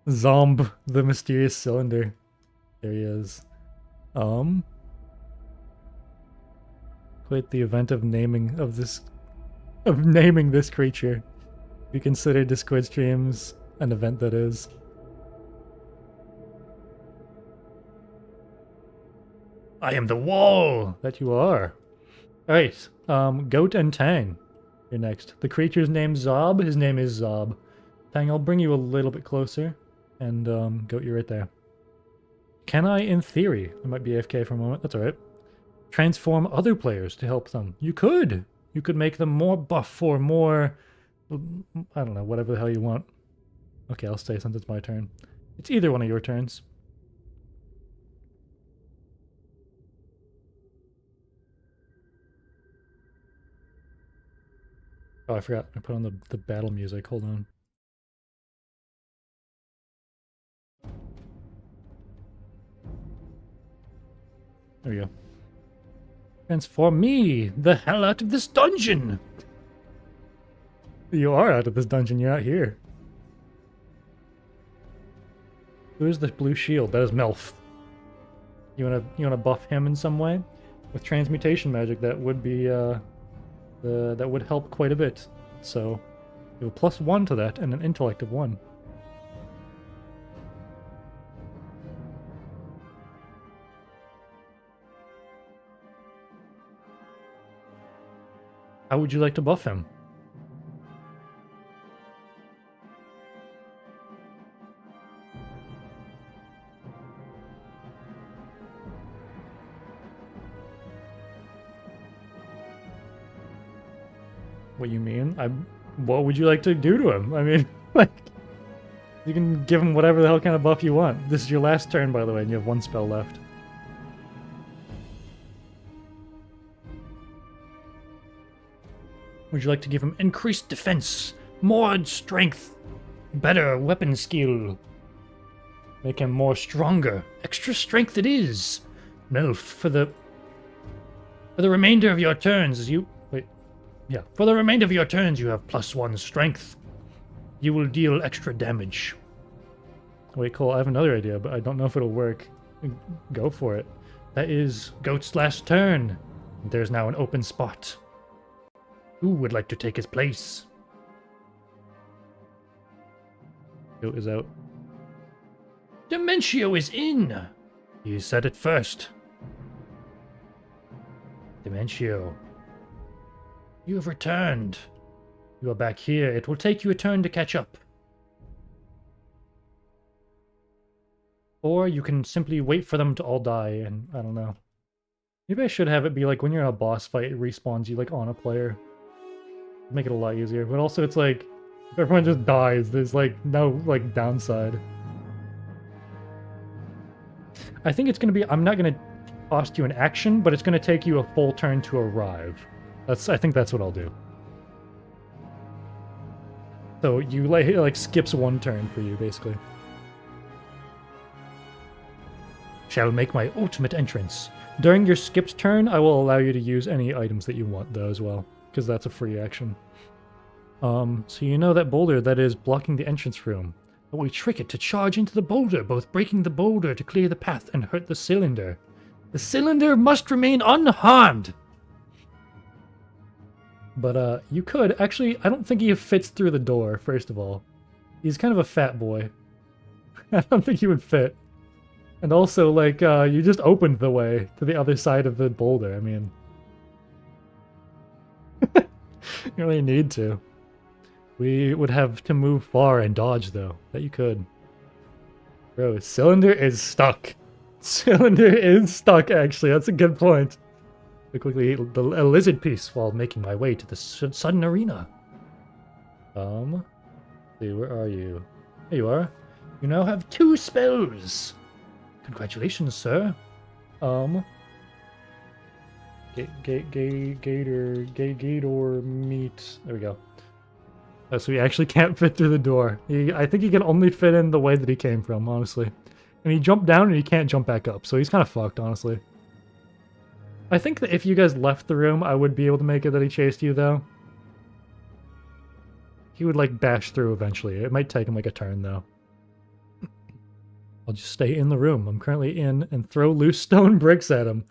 Speaker 1: Zomb, the mysterious cylinder. There he is. Quite the event of naming this creature. We consider Discord streams an event that is. I am the wall! That you are. Alright, Goat and Tang. You're next. The creature's name's Zob. His name is Zob. Tang, I'll bring you a little bit closer. And, Goat, you're right there. Can I, in theory, I might be AFK for a moment, that's alright, transform other players to help them? You could! You could make them more buff or more... I don't know, whatever the hell you want. Okay, I'll stay since it's my turn. It's either one of your turns. Oh, I forgot. I put on the battle music. Hold on. There we go. Transform me the hell out of this dungeon! You are out of this dungeon. You're not here. Who is the blue shield? That is Melf. You wanna buff him in some way? With transmutation magic, that would be that would help quite a bit. So you have a +1 to that and an intellect of 1. How would you like to buff him? What you mean? What would you like to do to him? I mean, like, you can give him whatever the hell kind of buff you want. This is your last turn, by the way, and you have 1 spell left. Would you like to give him increased defense, more strength, better weapon skill? Make him more stronger. Extra strength it is. Melf, for the remainder of your turns, for the remainder of your turns, you have +1 strength. You will deal extra damage. Wait, Cole, I have another idea, but I don't know if it'll work. Go for it. That is Goat's last turn. There's now an open spot. Who would like to take his place? Goat is out. Dementio is in! You said it first. Dementio. You have returned. You are back here. It will take you a turn to catch up. Or you can simply wait for them to all die, and I don't know. Maybe I should have it be like when you're in a boss fight, it respawns you like on a player. Make it a lot easier. But also it's like, if everyone just dies, there's like no like downside. I think it's gonna be, I'm not gonna cost you an action, but it's gonna take you a full turn to arrive. I think that's what I'll do. So you like skips 1 turn for you, basically. Shall make my ultimate entrance. During your skipped turn, I will allow you to use any items that you want, though, as well, because that's a free action. So you know that boulder that is blocking the entrance room. But we trick it to charge into the boulder, both breaking the boulder to clear the path and hurt the cylinder. The cylinder must remain unharmed! But, you could. Actually, I don't think he fits through the door, first of all. He's kind of a fat boy. I don't think he would fit. And also, like, you just opened the way to the other side of the boulder. I mean... you really need to. We would have to move far and dodge, though. That you could. Bro, cylinder is stuck. Cylinder is stuck, actually. That's a good point. I quickly ate a lizard piece while making my way to the sudden arena. See, where are you? There you are. You now have 2 spells. Congratulations, sir. Gator meat. There we go. So he actually can't fit through the door. I think he can only fit in the way that he came from, honestly. And he jumped down and he can't jump back up, so he's kind of fucked, honestly. I think that if you guys left the room, I would be able to make it that he chased you, though. He would, like, bash through eventually. It might take him, like, a turn, though. I'll just stay in the room I'm currently in and throw loose stone bricks at him.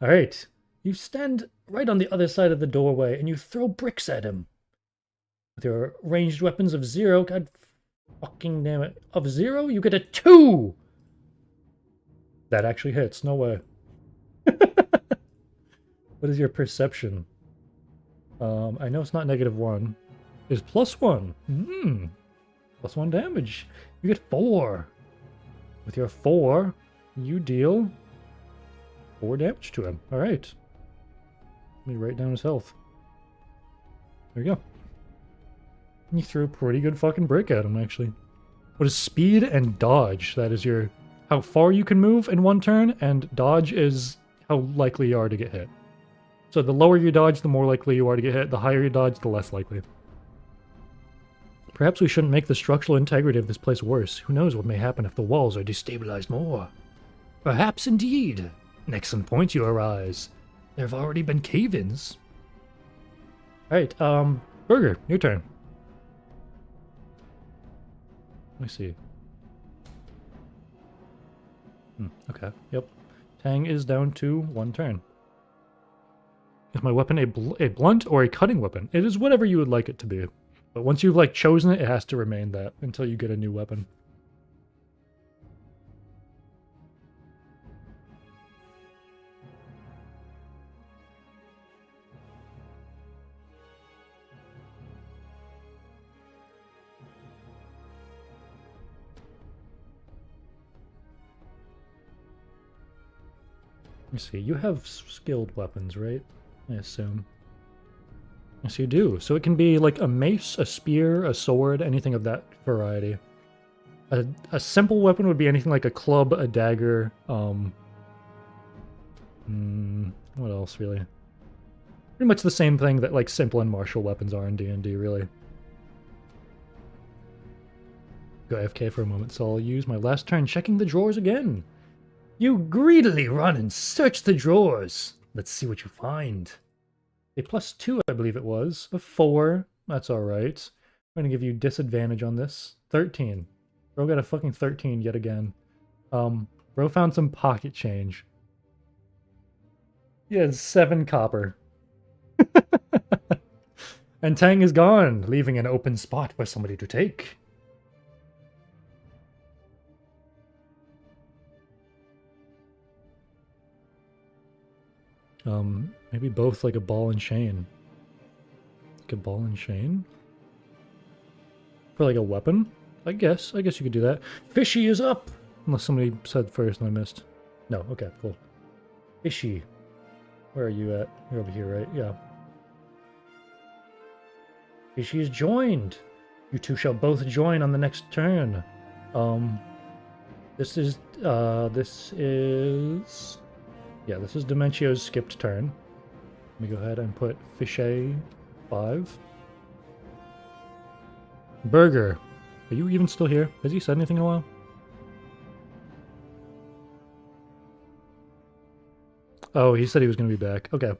Speaker 1: Alright. You stand right on the other side of the doorway and you throw bricks at him. With your ranged weapons of 0, god fucking damn it, of 0, you get a 2! That actually hits, no way. What is your perception? I know it's not -1. It's +1. +1 damage. You get 4. With your 4, you deal 4 damage to him. Alright. Let me write down his health. There you go. You threw a pretty good fucking break at him, actually. What is speed and dodge? That is your... how far you can move in one turn, and dodge is how likely you are to get hit. So the lower you dodge, the more likely you are to get hit. The higher you dodge, the less likely. Perhaps we shouldn't make the structural integrity of this place worse. Who knows what may happen if the walls are destabilized more. Perhaps indeed. An excellent point you arise. There have already been cave-ins. Alright, Burger, your turn. Let me see. Okay, yep. Tang is down to 1 turn. Is my weapon a blunt or a cutting weapon? It is whatever you would like it to be. But once you've, like, chosen it, it has to remain that until you get a new weapon. Let me see. You have skilled weapons, right? I assume. Yes, you do. So it can be like a mace, a spear, a sword, anything of that variety. A simple weapon would be anything like a club, a dagger, what else, really? Pretty much the same thing that, like, simple and martial weapons are in D&D, really. Go AFK for a moment, so I'll use my last turn checking the drawers again. You greedily run and search the drawers. Let's see what you find. A +2, I believe it was. A 4. That's alright. I'm gonna give you disadvantage on this. 13. Bro got a fucking 13 yet again. Bro found some pocket change. He has 7 copper. And Tang is gone, leaving an open spot for somebody to take. Maybe both like a ball and chain. Like a ball and chain? For like a weapon? I guess you could do that. Fishy is up! Unless somebody said first and I missed. No, okay, cool. Fishy. Where are you at? You're over here, right? Yeah. Fishy is joined! You two shall both join on the next turn. This is Dementio's skipped turn. Let me go ahead and put Fishy 5. Burger, are you even still here? Has he said anything in a while? Oh, he said he was going to be back. Okay.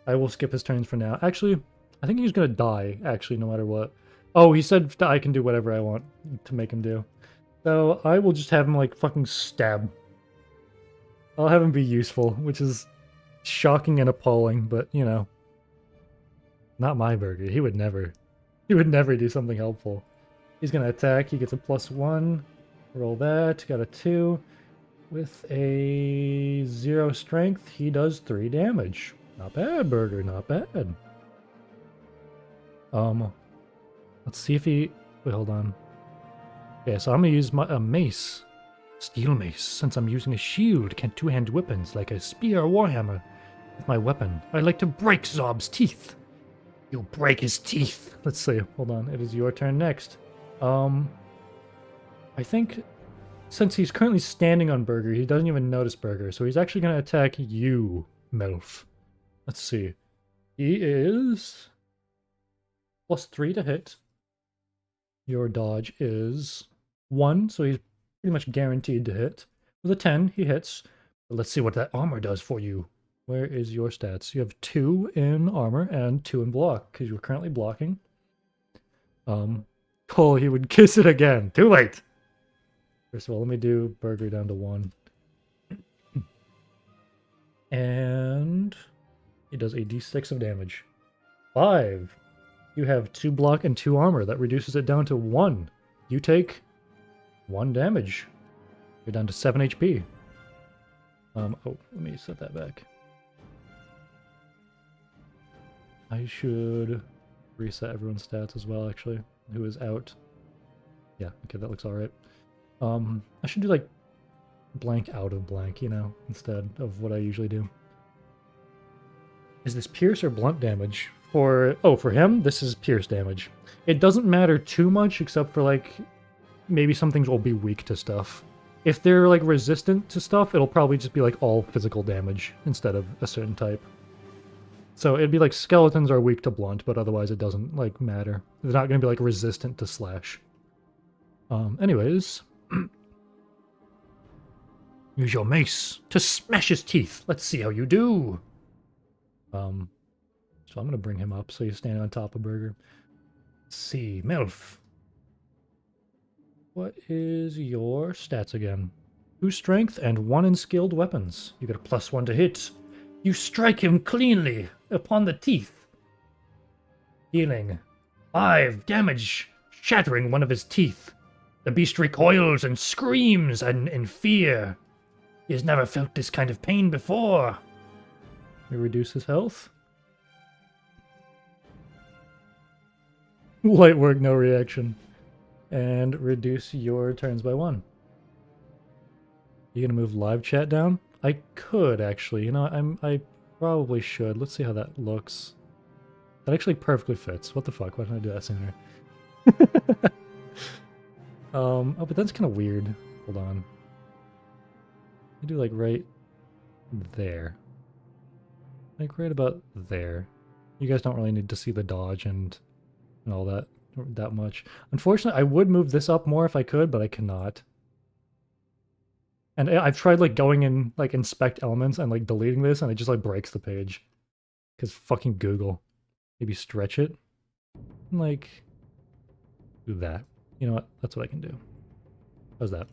Speaker 1: I will skip his turns for now. Actually, I think he's going to die, actually, no matter what. Oh, he said I can do whatever I want to make him do. So I will just have him, like, fucking stab. I'll have him be useful, which is shocking and appalling, but, you know. Not my Burger. He would never do something helpful. He's going to attack. He gets a +1. Roll that. Got a 2. With a 0 strength, he does 3 damage. Not bad, Burger. Not bad. Let's see if he... Wait, hold on. Okay, so I'm going to use a mace. Steel mace, since I'm using a shield, can't two-hand weapons like a spear or warhammer. With my weapon, I'd like to break Zob's teeth. You'll break his teeth. Let's see. Hold on. It is your turn next. I think since he's currently standing on Burger, he doesn't even notice Burger, so he's actually going to attack you, Melf. Let's see. He is +3 to hit. Your dodge is 1, so he's pretty much guaranteed to hit. With a 10, he hits. But let's see what that armor does for you. Where is your stats? You have 2 in armor and 2 in block, because you're currently blocking. Cole, he would kiss it again. Too late! First of all, let me do Burger down to 1. And he does a d6 of damage. 5. You have 2 block and 2 armor. That reduces it down to 1. You take 1 damage. You're down to 7 HP. Oh, let me set that back. I should reset everyone's stats as well, actually, who is out. Yeah, okay, that looks alright. I should do, like, blank out of blank, you know, instead of what I usually do. Is this pierce or blunt damage? For him, this is pierce damage. It doesn't matter too much, except for, like, maybe some things will be weak to stuff. If they're, like, resistant to stuff, it'll probably just be, like, all physical damage instead of a certain type. So it'd be like skeletons are weak to blunt, but otherwise it doesn't, like, matter. They're not going to be, like, resistant to slash. Anyways. Use your mace to smash his teeth. Let's see how you do. So I'm going to bring him up so he's standing on top of Burger. Let's see, Melf. What is your stats again? 2 strength and 1 in skilled weapons. You get a +1 to hit. You strike him cleanly upon the teeth. Healing 5 damage, shattering one of his teeth. The beast recoils and screams in fear. He has never felt this kind of pain before. We reduce his health. Light work, no reaction. And reduce your turns by 1. You gonna move live chat down? I could, actually. You know, I probably should. Let's see how that looks. That actually perfectly fits. What the fuck? Why didn't I do that sooner? Oh, but that's kind of weird. Hold on. I do, like, right there. Like, right about there. You guys don't really need to see the dodge and all that much. Unfortunately, I would move this up more if I could, but I cannot. And I've tried, like, going in, like, inspect elements and, like, deleting this, and it just, like, breaks the page. Because fucking Google. Maybe stretch it. And, like, do that. You know what? That's what I can do. How's that?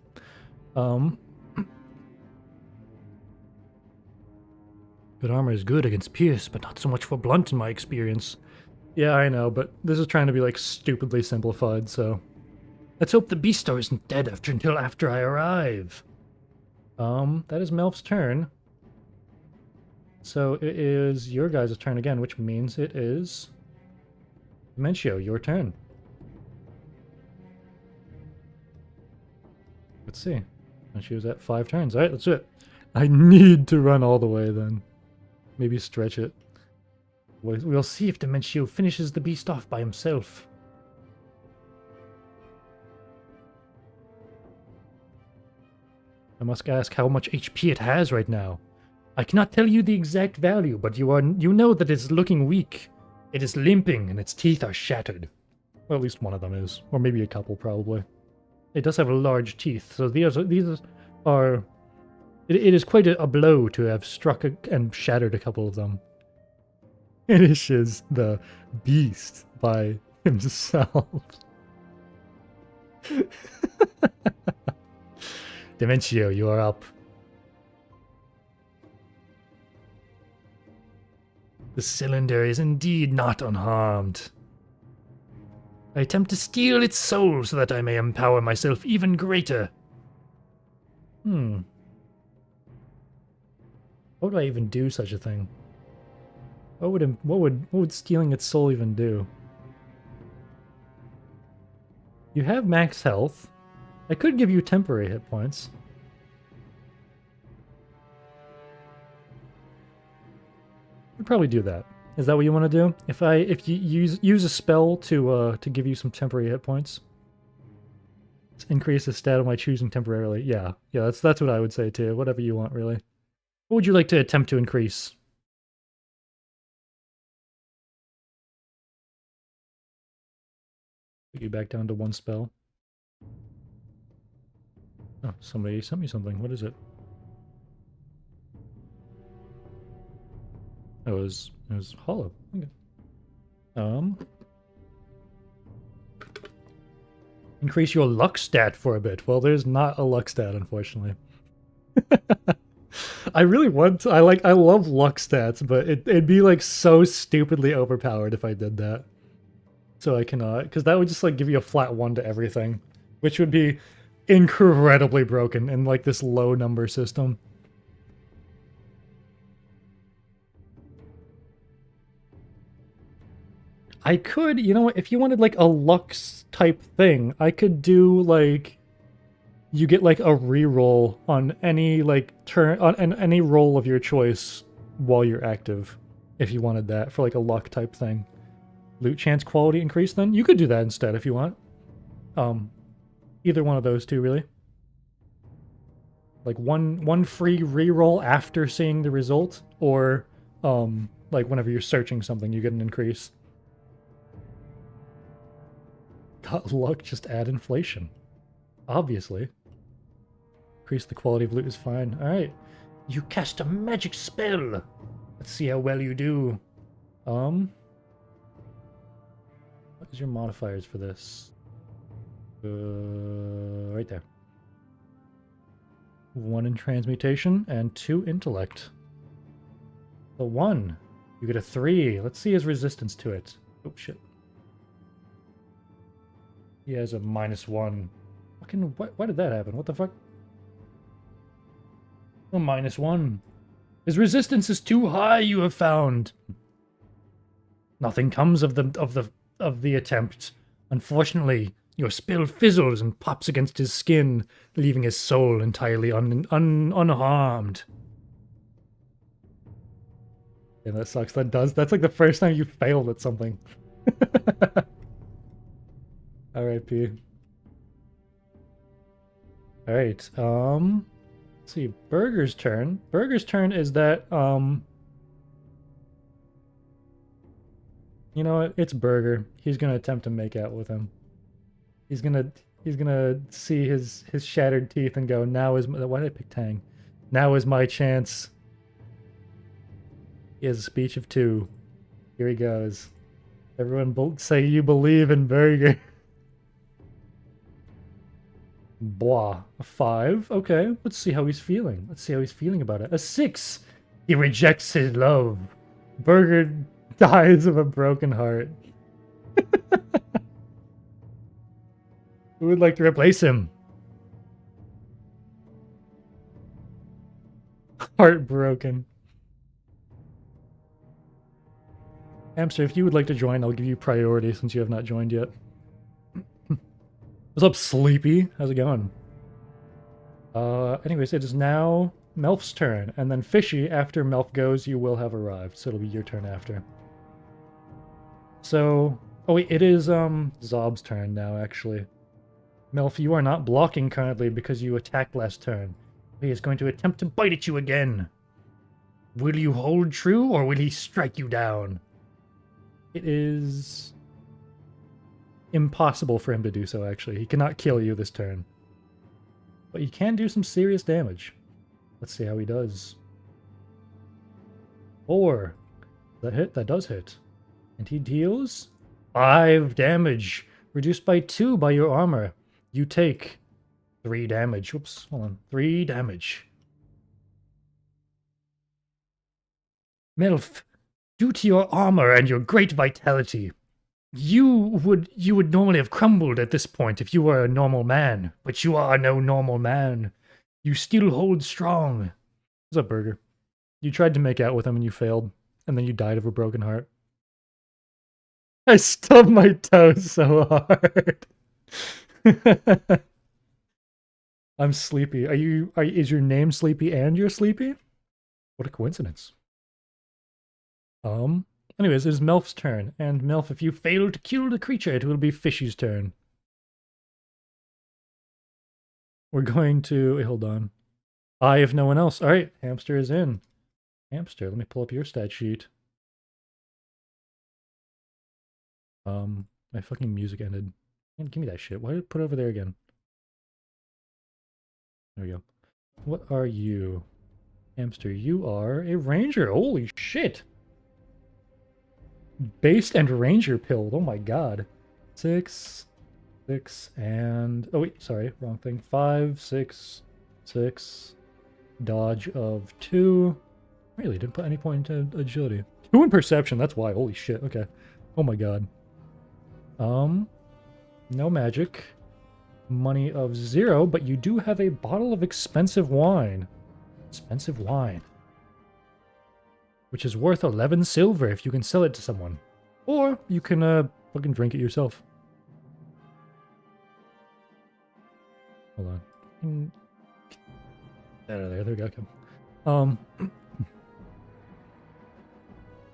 Speaker 1: Good armor is good against pierce, but not so much for blunt in my experience. Yeah, I know, but this is trying to be, like, stupidly simplified, so... Let's hope the Beastar isn't dead until after I arrive. That is Melf's turn. So it is your guys' turn again, which means it is... Dementio, your turn. Let's see. Dementio's at 5 turns. Alright, let's do it. I need to run all the way then. Maybe stretch it. We'll see if Dementio finishes the beast off by himself. I must ask how much HP it has right now. I cannot tell you the exact value, but you know that it's looking weak. It is limping and its teeth are shattered. Well, at least one of them is. Or maybe a couple, probably. It does have large teeth, so these are... It is quite a blow to have struck and shattered a couple of them. Finishes the beast by himself. Dementio, you are up. The cylinder is indeed not unharmed. I attempt to steal its soul so that I may empower myself even greater. What would I even do such a thing? What would stealing its soul even do? You have max health. I could give you temporary hit points. I'd probably do that. Is that what you want to do? If you use a spell to give you some temporary hit points, increase the stat of my choosing temporarily. Yeah, that's what I would say too. Whatever you want, really. What would you like to attempt to increase? Put you back down to 1 spell. Oh, somebody sent me something. What is it? It was hollow. Okay. Increase your luck stat for a bit. Well, there's not a luck stat, unfortunately. I really want to, I love luck stats, but it'd be, like, so stupidly overpowered if I did that. So I cannot, because that would just, like, give you a flat 1 to everything, which would be incredibly broken in, like, this low number system. I could, you know what, if you wanted like a Lux type thing, I could do like you get like a reroll on any like turn on any roll of your choice while you're active, if you wanted that for like a luck type thing. Loot chance quality increase, then you could do that instead if you want. Either one of those two, really. Like one free reroll after seeing the result, or like whenever you're searching something, you get an increase. Got luck, just add inflation. Obviously. Increase the quality of loot is fine. Alright. You cast a magic spell. Let's see how well you do. What is your modifiers for this? Right there. 1 in transmutation and 2 intellect. The 1. You get a 3. Let's see his resistance to it. Oh shit. He has a -1. Fucking why did that happen? What the fuck? A -1. His resistance is too high, you have found. Nothing comes of the attempt. Unfortunately, your spell fizzles and pops against his skin, leaving his soul entirely unharmed. Yeah, that sucks. That's like the first time you failed at something. R.I.P. Alright, let's see, Burger's turn. Burger's turn is that, you know what? It's Burger. He's gonna attempt to make out with him. He's gonna see his shattered teeth and go, now is my, why did I pick Tang? Now is my chance. He has a speech of 2. Here he goes. Everyone say you believe in Burger. Blah. A 5. Okay, let's see how he's feeling. Let's see how he's feeling about it. A 6. He rejects his love. Burger dies of a broken heart. Who would like to replace him? Heartbroken. Hamster, if you would like to join, I'll give you priority since you have not joined yet. What's up, Sleepy? How's it going? Anyways, it is now Melf's turn, and then Fishy, after Melf goes, you will have arrived, so it'll be your turn after. So, oh wait, it is, Zob's turn now, actually. Melf, you are not blocking currently because you attacked last turn. He is going to attempt to bite at you again. Will you hold true, or will he strike you down? It is impossible for him to do so, actually. He cannot kill you this turn. But he can do some serious damage. Let's see how he does. 4. That hit? That does hit. And he deals 5 damage. Reduced by 2 by your armor. You take 3 damage. Whoops, hold on. 3 damage. Melf, due to your armor and your great vitality, you would normally have crumbled at this point if you were a normal man, but you are no normal man. You still hold strong. What's up, Burger? You tried to make out with him and you failed, and then you died of a broken heart. I stubbed my toe so hard. I'm sleepy. Is your name Sleepy and you're sleepy? What a coincidence. Anyways, it is Melf's turn, and Melf, if you fail to kill the creature, it will be Fishy's turn. We're going to... Wait, hold on. I, if no one else. Alright, Hamster is in. Hamster, let me pull up your stat sheet. My fucking music ended. Man, give me that shit. Why did it put it over there again? There we go. What are you? Hamster, you are a ranger. Holy shit! Based and ranger pilled. Oh my god. 6, 6, and... Oh wait, sorry. Wrong thing. 5, 6, 6. Dodge of 2. Really, didn't put any point into agility. 2 in perception, that's why. Holy shit, okay. Oh my god. No magic. Money of 0, but you do have a bottle of expensive wine. Expensive wine. Which is worth 11 silver if you can sell it to someone. Or you can fucking drink it yourself. Hold on. Get out of there. There we go. Okay.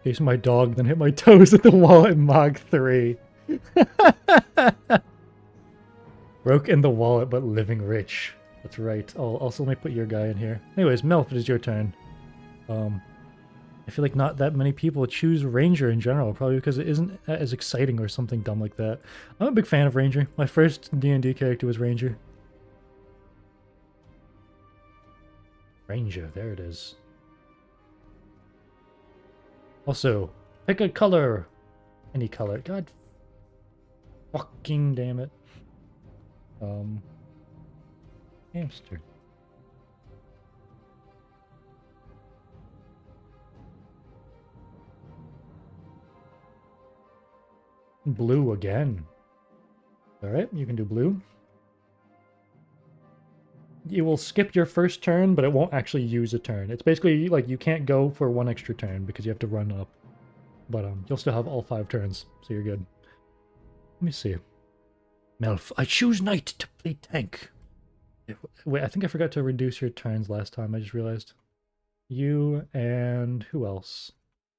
Speaker 1: Chasing my dog, then hit my toes at the wall at Mog 3. Broke in the wallet, but living rich. That's right. Also, let me put your guy in here. Anyways, Melf, it is your turn. I feel like not that many people choose Ranger in general, probably because it isn't as exciting or something dumb like that. I'm a big fan of Ranger. My first D&D character was Ranger. Ranger, there it is. Also, pick a color. Any color. God fucking damn it. Hamster. Blue again. Alright, you can do blue. You will skip your first turn, but it won't actually use a turn. It's basically like you can't go for one extra turn because you have to run up. But you'll still have all 5 turns, so you're good. Let me see. Melf, I choose knight to play tank. Wait, I think I forgot to reduce your turns last time, I just realized. You and who else?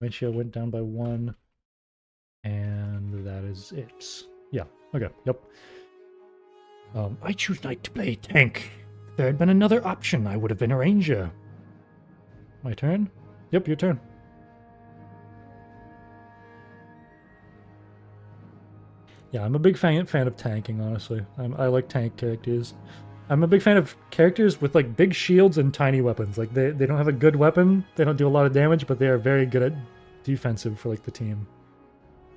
Speaker 1: Winchia went down by 1. And that is it. Yeah, okay, yep. I choose knight to play tank. If there had been another option, I would have been a ranger. My turn? Yep, your turn. Yeah, I'm a big fan of tanking, honestly. I like tank characters. I'm a big fan of characters with like big shields and tiny weapons. Like they don't have a good weapon, they don't do a lot of damage, but they are very good at defensive for like the team.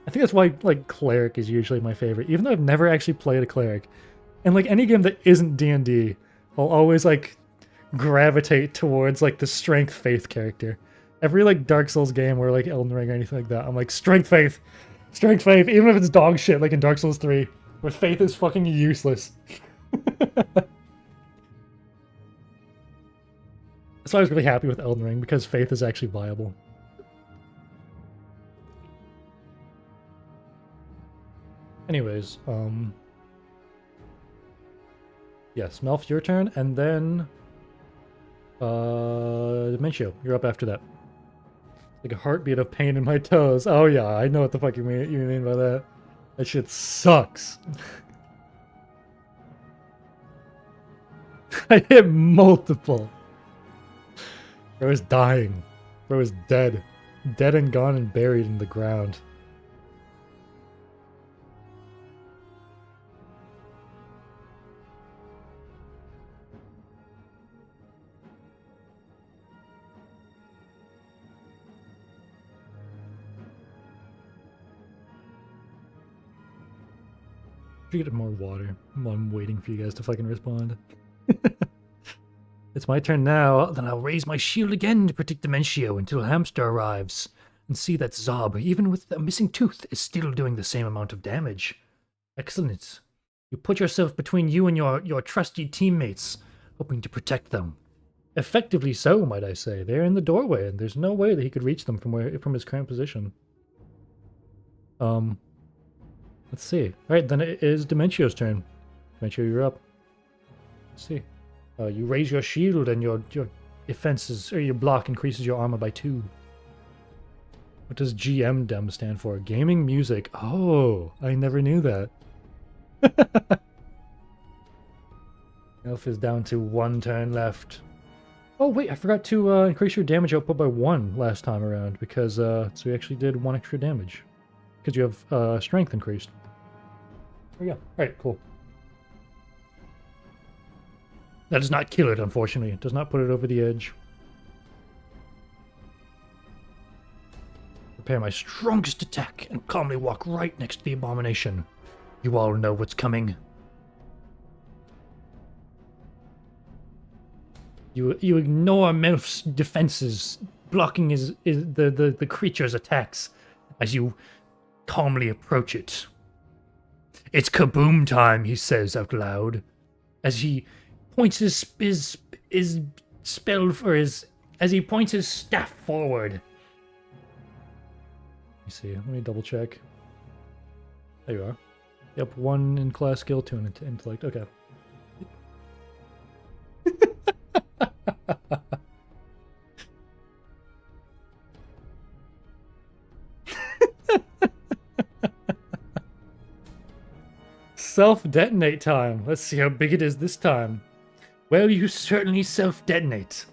Speaker 1: I think that's why like cleric is usually my favorite, even though I've never actually played a cleric. And like any game that isn't D&D, I'll always like gravitate towards like the strength faith character. Every like Dark Souls game or like Elden Ring or anything like that, I'm like strength faith, even if it's dog shit like in Dark Souls 3, where faith is fucking useless. That's why I was really happy with Elden Ring, because faith is actually viable. Anyways, yes, Melf, your turn, and then Dementio, you're up after that. Like a heartbeat of pain in my toes. Oh yeah, I know what the fuck you mean by that. That shit sucks. I hit multiple. Bro is dying. Bro is dead. Dead and gone and buried in the ground. Get more water. I'm waiting for you guys to fucking respond. It's my turn now. Then I'll raise my shield again to protect Dementio until Hamster arrives. And see that Zob, even with a missing tooth, is still doing the same amount of damage. Excellent. You put yourself between you and your trusty teammates, hoping to protect them. Effectively so, might I say. They're in the doorway, and there's no way that he could reach them from his current position. Let's see. Alright, then it is Dementio's turn. Dementio, you're up. Let's see. You raise your shield and your defenses, or your block increases your armor by 2. What does GM stand for? Gaming music. Oh, I never knew that. Elf is down to 1 turn left. Oh wait, I forgot to increase your damage output by 1 last time around, because so you actually did 1 extra damage. Because you have strength increased. There we go. Alright, cool. That does not kill it, unfortunately. It does not put it over the edge. Prepare my strongest attack and calmly walk right next to the abomination. You all know what's coming. You ignore Melf's defenses, blocking the creature's attacks as you calmly approach it. It's kaboom time, he says out loud, as he points his spell for his, as he points his staff forward. me see. Let me double check. There you are. Yep, 1 in class skill, 2 in intellect. Okay. Self-detonate time. Let's see how big it is this time. Well, you certainly self-detonate.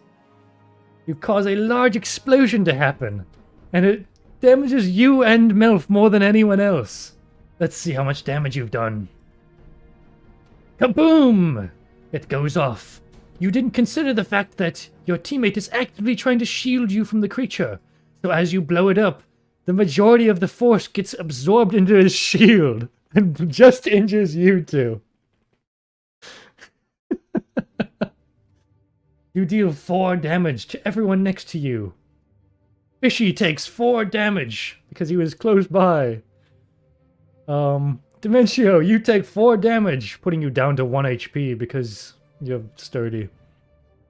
Speaker 1: You cause a large explosion to happen, and it damages you and Melf more than anyone else. Let's see how much damage you've done. Kaboom! It goes off. You didn't consider the fact that your teammate is actively trying to shield you from the creature, so as you blow it up, the majority of the force gets absorbed into his shield and just injures you two. You deal 4 damage to everyone next to you. Fishy takes 4 damage because he was close by. Dementio, you take 4 damage, putting you down to 1 HP because you're sturdy.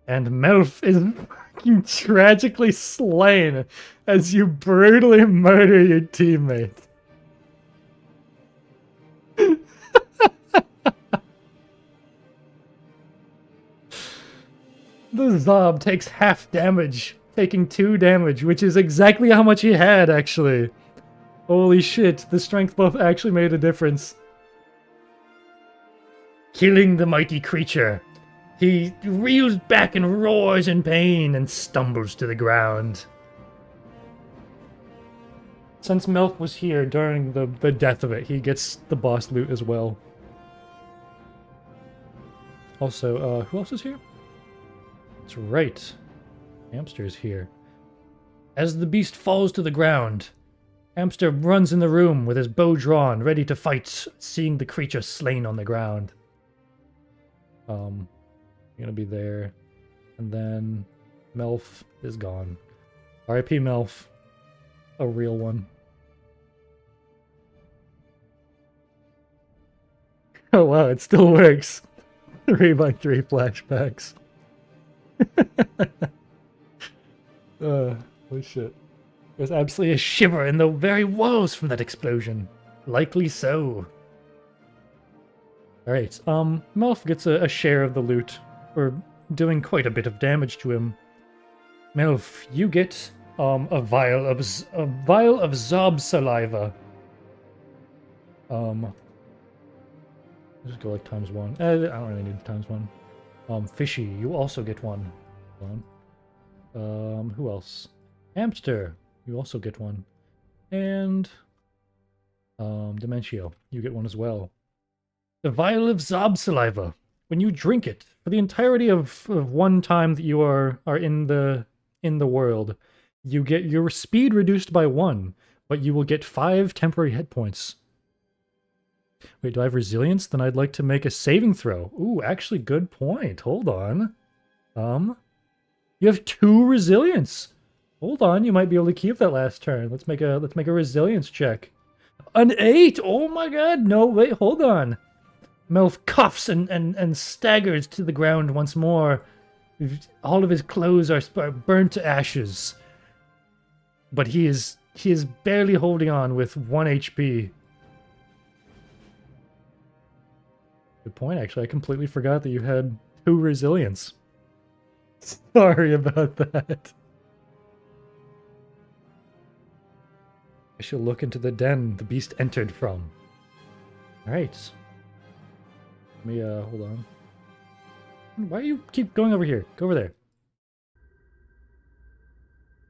Speaker 1: And Melf is fucking tragically slain as you brutally murder your teammate. The Zob takes half damage, taking 2 damage, which is exactly how much he had, actually. Holy shit, the strength buff actually made a difference. Killing the mighty creature. He reels back and roars in pain and stumbles to the ground. Since Melf was here during the death of it, he gets the boss loot as well. Also, who else is here? That's right. Hamster's here. As the beast falls to the ground, Hamster runs in the room with his bow drawn, ready to fight, seeing the creature slain on the ground. Gonna be there. And then Melf is gone. R.I.P. Melf. A real one. Oh wow, it still works. 3x3 flashbacks. Holy shit. There's absolutely a shiver in the very walls from that explosion. Likely so. Alright, Melf gets a share of the loot. We're doing quite a bit of damage to him. Melf, you get a vial of Zob saliva. Just go like ×1. I don't really need ×1. Fishy, you also get one. Hold on. Who else? Hamster, you also get one. And Dementio, you get one as well. The vial of Zob saliva. When you drink it, for the entirety of one time that you are in the world, you get your speed reduced by 1, but you will get 5 temporary hit points. Wait, do I have resilience? Then I'd like to make a saving throw. Ooh, actually, good point. Hold on. You have 2 resilience. Hold on, you might be able to keep that last turn. Let's make a resilience check. An 8. Oh my god. No, wait, hold on. Melf coughs and staggers to the ground once more. All of his clothes are burnt to ashes. But he is barely holding on with 1 HP. Good point, actually. I completely forgot that you had 2 resilience. Sorry about that. I shall look into the den the beast entered from. Alright. Let me, hold on. Why do you keep going over here? Go over there.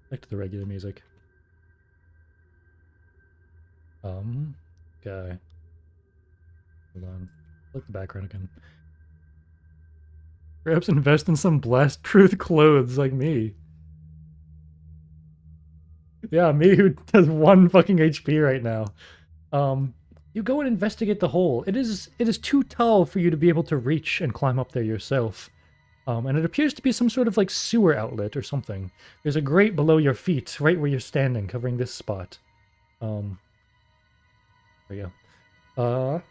Speaker 1: Back to the regular music. Guy. Hold on. Look the background again. Perhaps invest in some blast truth clothes like me. Yeah, me who has 1 fucking HP right now. You go and investigate the hole. It is too tall for you to be able to reach and climb up there yourself. And it appears to be some sort of like sewer outlet or something. There's a grate below your feet, right where you're standing, covering this spot. There you go.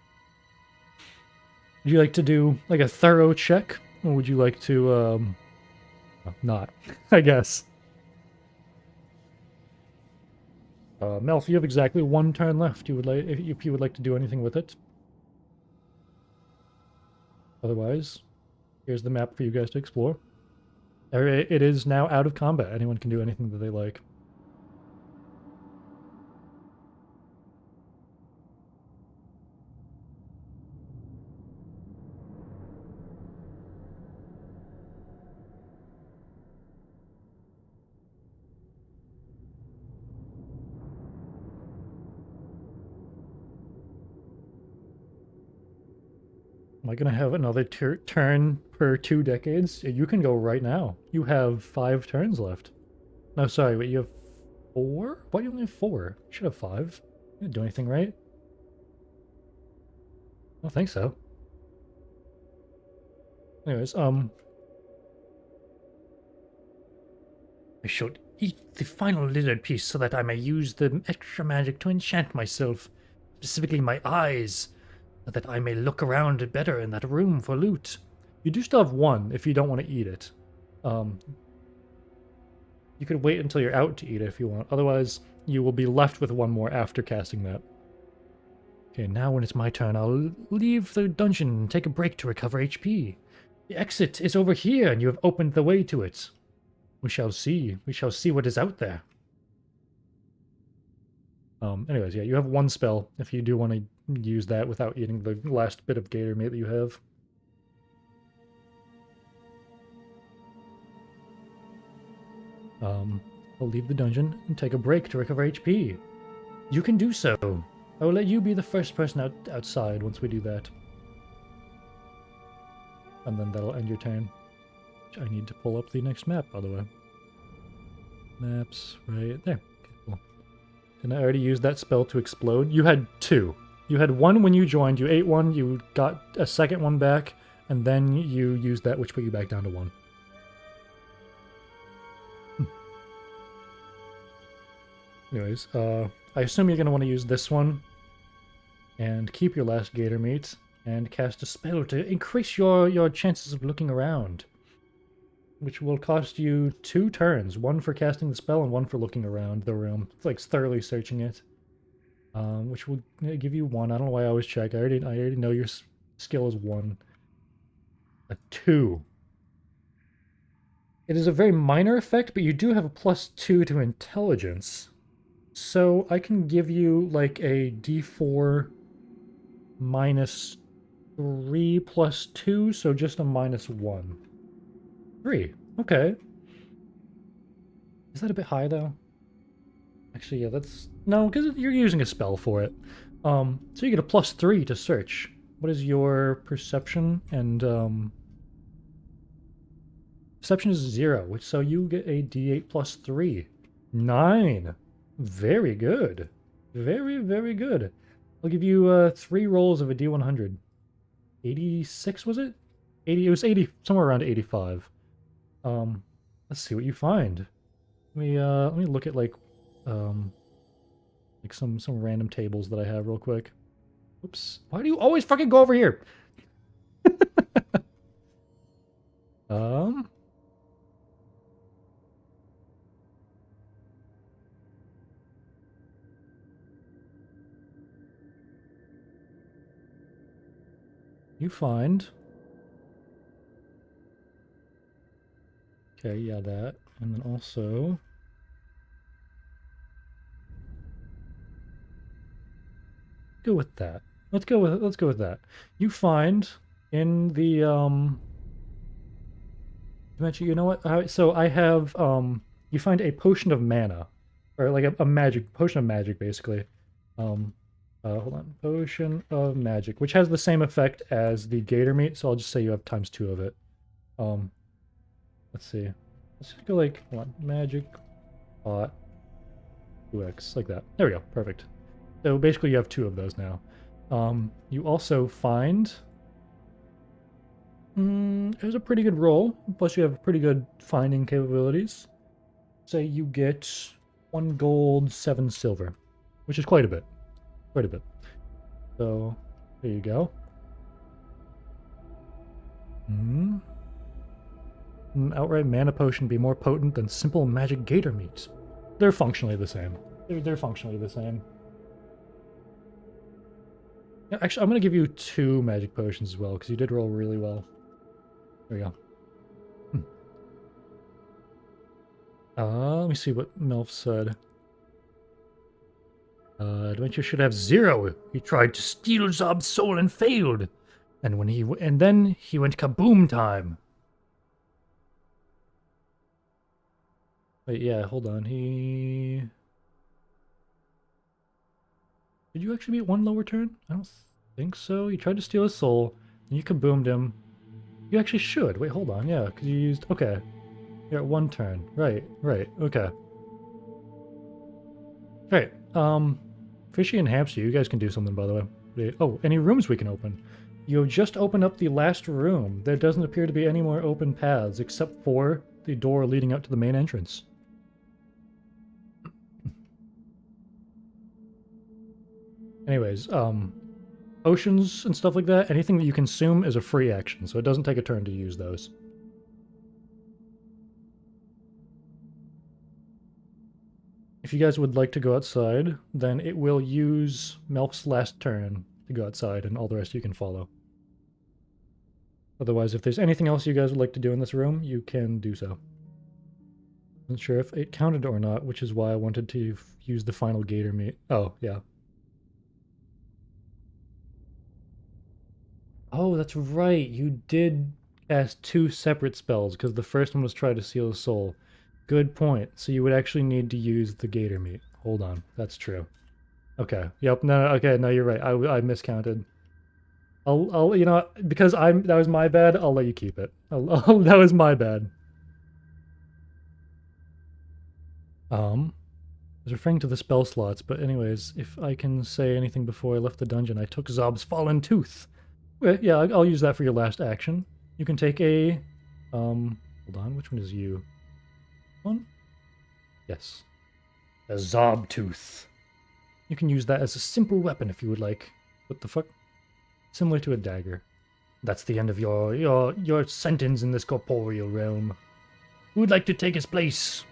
Speaker 1: Would you like to do like a thorough check? Or would you like to, not, I guess. Melf, you have exactly 1 turn left. You would like if you would like to do anything with it. Otherwise, here's the map for you guys to explore. It is now out of combat. Anyone can do anything that they like. Am I gonna have another turn per 2 decades? You can go right now. You have 5 turns left. No, sorry, wait, you have 4? Why do you only have 4? You should have 5. You didn't do anything right. I don't think so. Anyways, I should eat the final lizard piece so that I may use the extra magic to enchant myself, specifically my eyes, so that I may look around better in that room for loot. You do still have 1 if you don't want to eat it. You could wait until you're out to eat it if you want. Otherwise, you will be left with 1 more after casting that. Okay, now when it's my turn, I'll leave the dungeon and take a break to recover HP. The exit is over here, and you have opened the way to it. We shall see. We shall see what is out there. Anyways, yeah, you have 1 spell if you do want to use that without eating the last bit of gator meat that you have. I'll leave the dungeon and take a break to recover HP. You can do so. I will let you be the first person outside once we do that. And then that'll end your turn. I need to pull up the next map, by the way. Maps, right there. Okay, cool. Didn't I already use that spell to explode? You had 2. You had 1 when you joined, you ate 1, you got a second 1 back, and then you used that, which put you back down to 1. Anyways, I assume you're going to want to use this one, and keep your last gator meat, and cast a spell to increase your chances of looking around. Which will cost you 2 turns, 1 for casting the spell and 1 for looking around the room. It's like thoroughly searching it. Which will give you 1. I don't know why I always check. I already know your skill is 1. A 2. It is a very minor effect, but you do have a +2 to intelligence. So I can give you like a d4 -3 + 2, so just a -1. 3. Okay. Is that a bit high, though? Actually, yeah, that's... No, because you're using a spell for it. So you get a +3 to search. What is your perception? And, perception is 0, so you get a d8 +3. 9. Very good. Very, very good. I'll give you 3 rolls of a d100. 86, was it? 80, it was 80, somewhere around 85. Let's see what you find. Let me look at like some random tables that I have real quick. Oops. Why do you always fucking go over here? You find... Okay, yeah, that. And then also... Go with that. Let's go with that. You find in the dimension, you know what? So I have you find a potion of mana. Or like a magic potion of magic basically. Hold on. Potion of magic, which has the same effect as the gator meat, so I'll just say you have ×2 of it. Let's see. Let's just go like, hold on, magic, pot, 2x, like that. There we go, perfect. So basically you have 2 of those now. You also find... it was a pretty good roll, plus you have pretty good finding capabilities. Say you get 1 gold, 7 silver, which is quite a bit. Quite a bit. So, there you go. Outright mana potion be more potent than simple magic gator meat. They're functionally the same. They're functionally the same. Yeah, actually, I'm gonna give you 2 magic potions as well, because you did roll really well. There we go. Let me see what Melf said. Adventure should have 0. He tried to steal Zob's soul and failed. And then he went kaboom time. Wait, yeah, hold on. Did you actually beat 1 lower turn? I don't think so. You tried to steal his soul, and you kaboomed him. You actually should. Wait, hold on. Yeah, because you used... Okay. You're at 1 turn. Right, okay. Alright, Fishy and Hamster, you guys can do something, by the way. Oh, any rooms we can open. You have just opened up the last room. There doesn't appear to be any more open paths, except for the door leading out to the main entrance. Anyways, potions and stuff like that, anything that you consume is a free action, so it doesn't take a turn to use those. If you guys would like to go outside, then it will use Melf's last turn to go outside, and all the rest you can follow. Otherwise, if there's anything else you guys would like to do in this room, you can do so. I'm not sure if it counted or not, which is why I wanted to use the final gator meat. Oh, yeah. Oh, that's right. You did cast 2 separate spells, because the first one was try to seal his soul. Good point. So you would actually need to use the gator meat. Hold on. That's true. Okay. Yep. No, okay. No, you're right. I miscounted. I'll, you know, because that was my bad, I'll let you keep it. That was my bad. I was referring to the spell slots, but anyways, if I can say anything before I left the dungeon, I took Zob's fallen tooth. Well, yeah, I'll use that for your last action. You can take a, hold on, which one is you? One? Yes. A Zob tooth. You can use that as a simple weapon if you would like. What the fuck? Similar to a dagger. That's the end of your sentence in this corporeal realm. Who would like to take his place?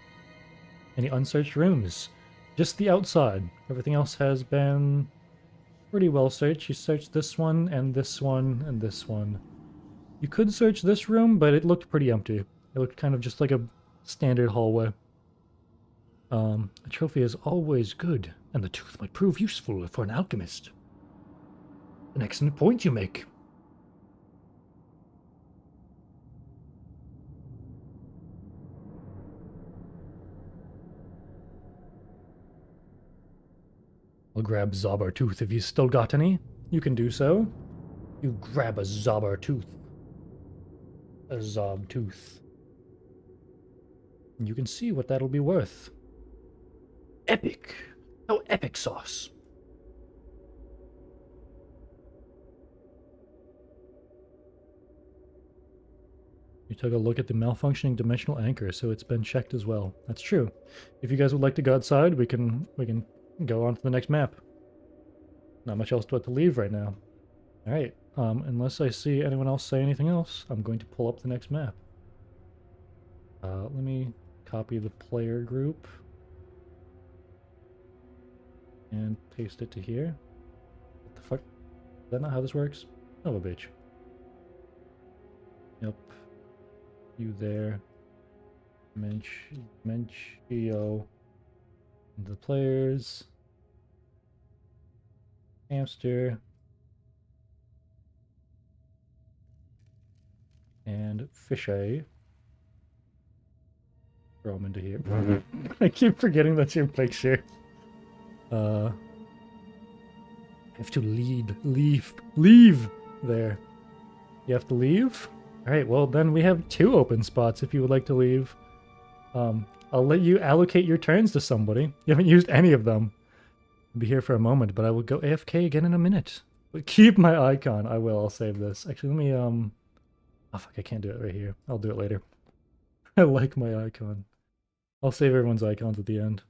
Speaker 1: Any unsearched rooms? Just the outside. Everything else has been pretty well searched. You searched this one, and this one, and this one. You could search this room, but it looked pretty empty. It looked kind of just like a standard hallway. A trophy is always good, and the tooth might prove useful for an alchemist. An excellent point you make. I'll grab Zobber tooth if you still got any. You can do so. You grab a Zobber tooth. A Zob tooth. And you can see what that'll be worth. Epic! Oh, epic sauce. You took a look at the malfunctioning dimensional anchor, so it's been checked as well. That's true. If you guys would like to go outside, we can go on to the next map. Not much else to leave right now. Alright, unless I see anyone else say anything else, I'm going to pull up the next map. Let me copy the player group and paste it to here. What the fuck? Is that not how this works? Oh, a bitch. Yep. You there. Menchio. The players. Hamster. And Fishy. Throw them into here. I keep forgetting that's your picture. I have to leave there. You have to leave? Alright, well then we have 2 open spots if you would like to leave. I'll let you allocate your turns to somebody. You haven't used any of them. I'll be here for a moment, but I will go AFK again in a minute. But keep my icon. I will, I'll save this. Actually, let me, oh fuck, I can't do it right here. I'll do it later. I like my icon. I'll save everyone's icons at the end.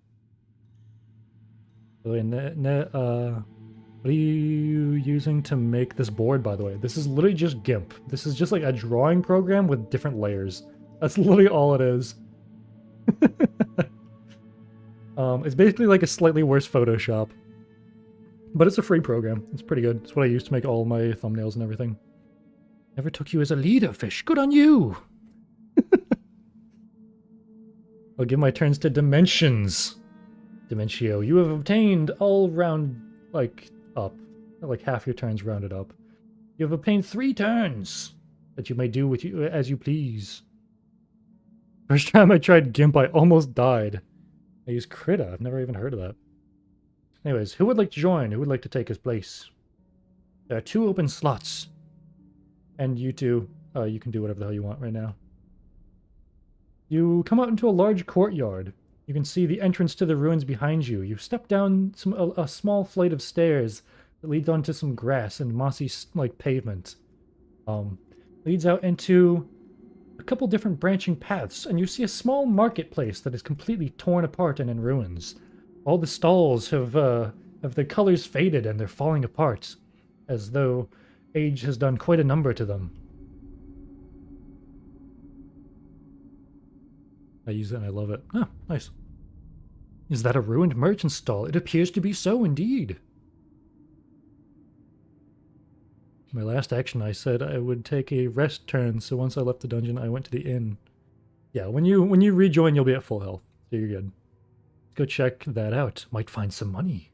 Speaker 1: By the way, what are you using to make this board, by the way? This is literally just GIMP. This is just like a drawing program with different layers. That's literally all it is. It's basically like a slightly worse Photoshop. But it's a free program. It's pretty good. It's what I use to make all my thumbnails and everything. Never took you as a leader, Fish. Good on you! I'll give my turns to Dimensions. Dimentio, you have obtained all round, like, up. Like half your turns rounded up. You have obtained 3 turns that you may do with you as you please. First time I tried Gimp, I almost died. I used Krita. I've never even heard of that. Anyways, who would like to join? Who would like to take his place? There are 2 open slots. And you two, you can do whatever the hell you want right now. You come out into a large courtyard. You can see the entrance to the ruins behind you. You step down a small flight of stairs that leads onto some grass and mossy, like, pavement. Leads out into a couple different branching paths, and you see a small marketplace that is completely torn apart and in ruins. All the stalls have their colors faded and they're falling apart, as though age has done quite a number to them. I use it and I love it. Oh, nice. Is that a ruined merchant stall? It appears to be so indeed. My last action, I said I would take a rest turn, so once I left the dungeon, I went to the inn. Yeah, when you rejoin, you'll be at full health, so you're good. Let's go check that out. Might find some money.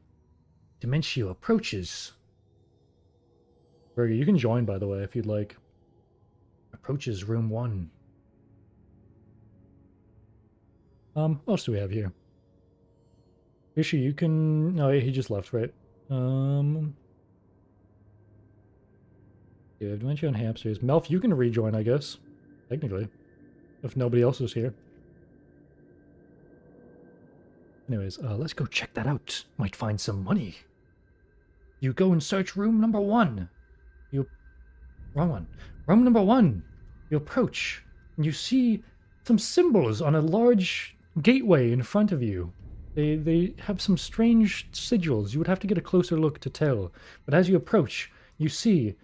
Speaker 1: Dementio approaches. Burger, you can join, by the way, if you'd like. Approaches room 1. What else do we have here? Fishy, you can... No, he just left, right? Yeah, Dementia and Hamsters. Melf, you can rejoin, I guess. Technically. If nobody else is here. Anyways, let's go check that out. Might find some money. You go and search room number 1. Wrong one. Room number 1. You approach, and you see some symbols on a large gateway in front of you. They have some strange sigils. You would have to get a closer look to tell. But as you approach, you see,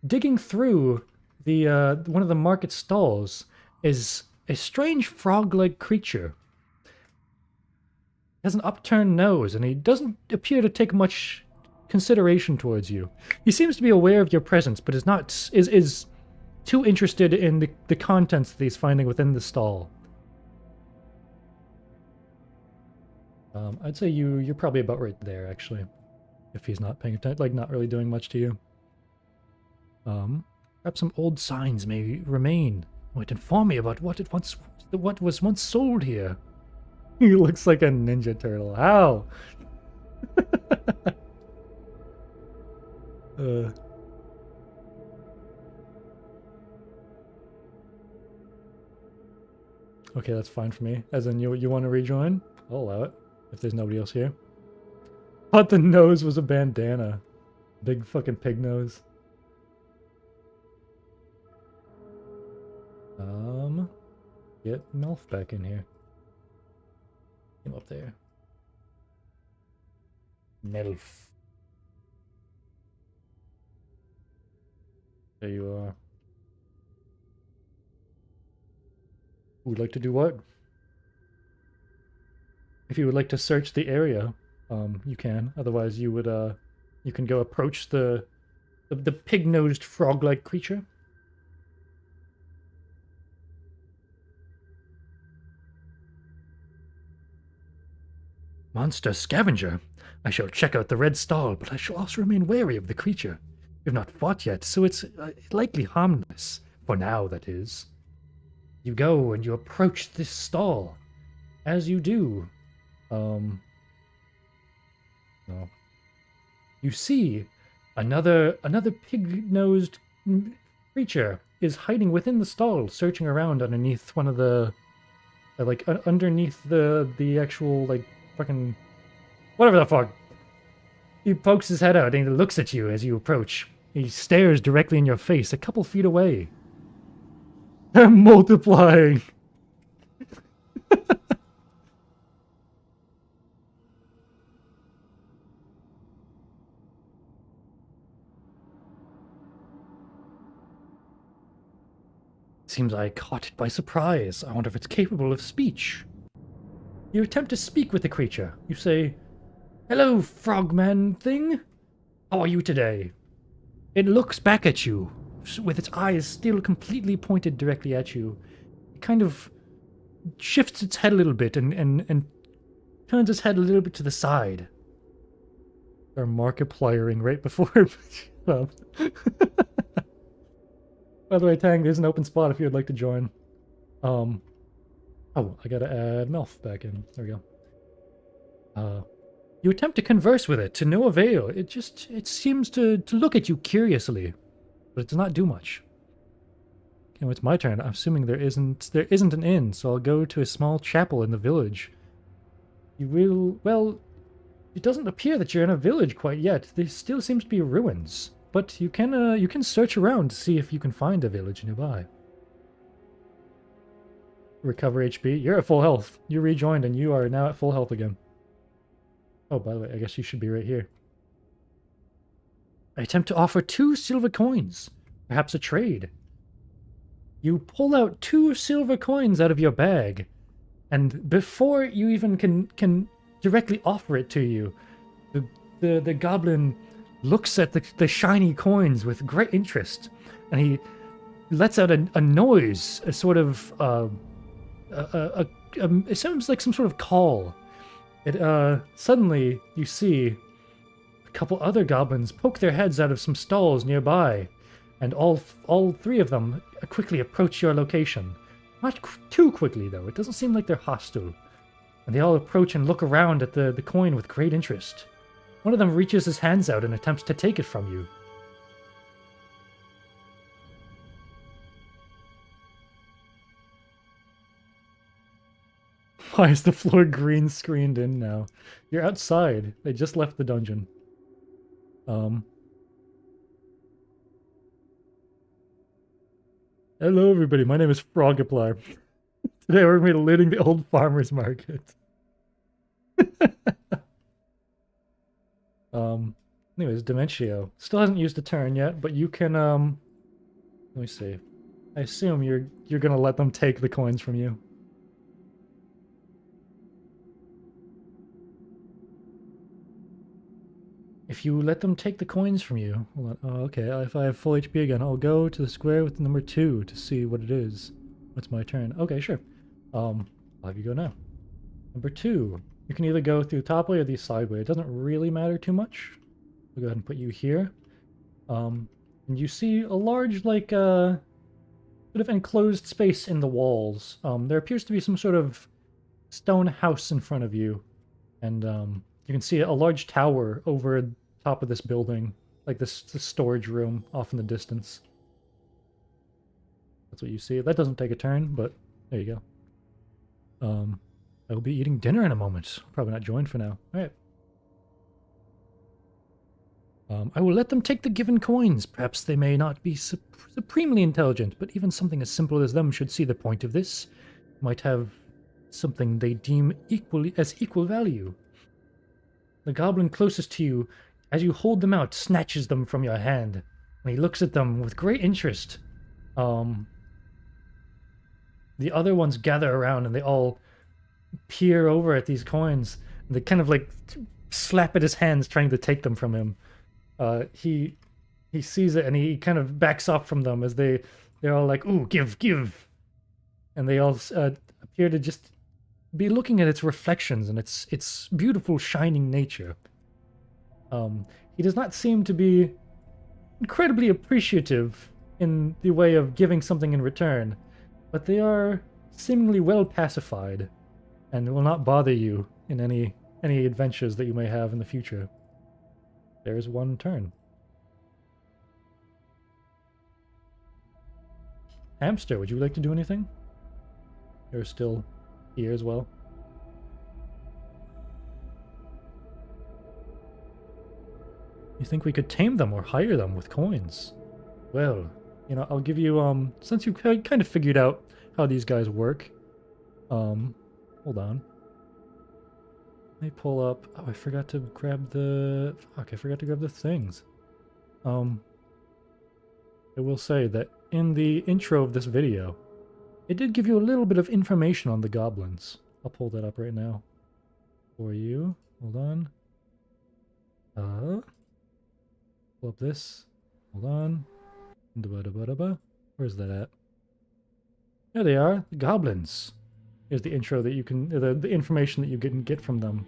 Speaker 1: digging through the one of the market stalls is a strange frog-like creature. He has an upturned nose, and he doesn't appear to take much consideration towards you. He seems to be aware of your presence, but is too interested in the contents that he's finding within the stall. I'd say you're probably about right there, actually, if he's not paying attention, like not really doing much to you. Perhaps some old signs may remain. Might inform me about what was once sold here. He looks like a Ninja Turtle. How? Okay, that's fine for me. As in, you want to rejoin? I'll allow it, if there's nobody else here. Thought the nose was a bandana. Big fucking pig nose. Get Melf back in here. Him up there. Melf. There you are. Who would like to do what? If you would like to search the area, you can. Otherwise, you would you can go approach the pig-nosed frog-like creature. Monster scavenger. I shall check out the red stall, but I shall also remain wary of the creature. We've not fought yet, so it's likely harmless. For now, that is. You go and you approach this stall. As you do, no. You see another pig-nosed creature is hiding within the stall, searching around underneath one of the, underneath the actual, like, fucking, whatever the fuck. He pokes his head out and he looks at you as you approach. He stares directly in your face a couple feet away. I'm multiplying. Seems I caught it by surprise. I wonder if it's capable of speech. You attempt to speak with the creature. You say, "Hello, frogman thing. How are you today?" It looks back at you, with its eyes still completely pointed directly at you. It kind of shifts its head a little bit and turns its head a little bit to the side. They're markipliering right before. Well, by the way, Tang, there's an open spot if you would like to join. Oh, I gotta add Melf back in. There we go. You attempt to converse with it, to no avail. It seems to look at you curiously, but it does not do much. Okay, well, it's my turn. I'm assuming there isn't an inn, so I'll go to a small chapel in the village. You will, well, it doesn't appear that you're in a village quite yet. There still seems to be ruins, but you can search around to see if you can find a village nearby. Recover HP. You're at full health. You rejoined and you are now at full health again. Oh, by the way, I guess you should be right here. I attempt to offer 2 silver coins. Perhaps a trade. You pull out 2 silver coins out of your bag, and before you even can directly offer it to you, the goblin looks at the shiny coins with great interest, and he lets out a noise, a sort of it sounds like some sort of call. It suddenly you see a couple other goblins poke their heads out of some stalls nearby, and all 3 of them quickly approach your location. Not too quickly though. It doesn't seem like they're hostile. And they all approach and look around at the coin with great interest. One of them reaches his hands out and attempts to take it from you. Why is the floor green screened in now? You're outside. They just left the dungeon. Hello everybody, my name is Frogaplar. Today we're going to be looting the old farmer's market. Anyways, Dementio. Still hasn't used a turn yet, but you can, let me see. I assume you're gonna let them take the coins from you. If you let them take the coins from you, hold on. Oh, okay. If I have full HP again, I'll go to the square with the number 2 to see what it is. What's my turn? Okay, sure. I'll have you go now. Number 2. You can either go through the top way or the side way. It doesn't really matter too much. I'll go ahead and put you here. And you see a large, like, sort of enclosed space in the walls. There appears to be some sort of stone house in front of you. And, you can see a large tower over top of this building, like this storage room off in the distance. That's what you see. That doesn't take a turn, but there you go. I will be eating dinner in a moment. Probably not joined for now. All right. I will let them take the given coins. Perhaps they may not be supremely intelligent, but even something as simple as them should see the point of this. Might have something they deem equal value. The goblin closest to you, as you hold them out, snatches them from your hand, and he looks at them with great interest. The other ones gather around, and they all peer over at these coins. And they kind of like slap at his hands, trying to take them from him. He sees it, and he kind of backs off from them as they're all like, "Ooh, give!" And they all appear to just be looking at its reflections and its beautiful shining nature. He does not seem to be incredibly appreciative in the way of giving something in return, but they are seemingly well pacified and will not bother you in any adventures that you may have in the future. There's one turn. Hamster, would you like to do anything? You're still here as well. You think we could tame them or hire them with coins? Well, you know, I'll give you, since you kind of figured out how these guys work, hold on. Let me pull up, oh, I forgot to grab the, fuck, I forgot to grab the things. I will say that in the intro of this video, it did give you a little bit of information on the goblins. I'll pull that up right now for you. Hold on. Pull up this. Hold on. Where's that at? There they are, the goblins. Here's the intro that you can, the information that you can get from them.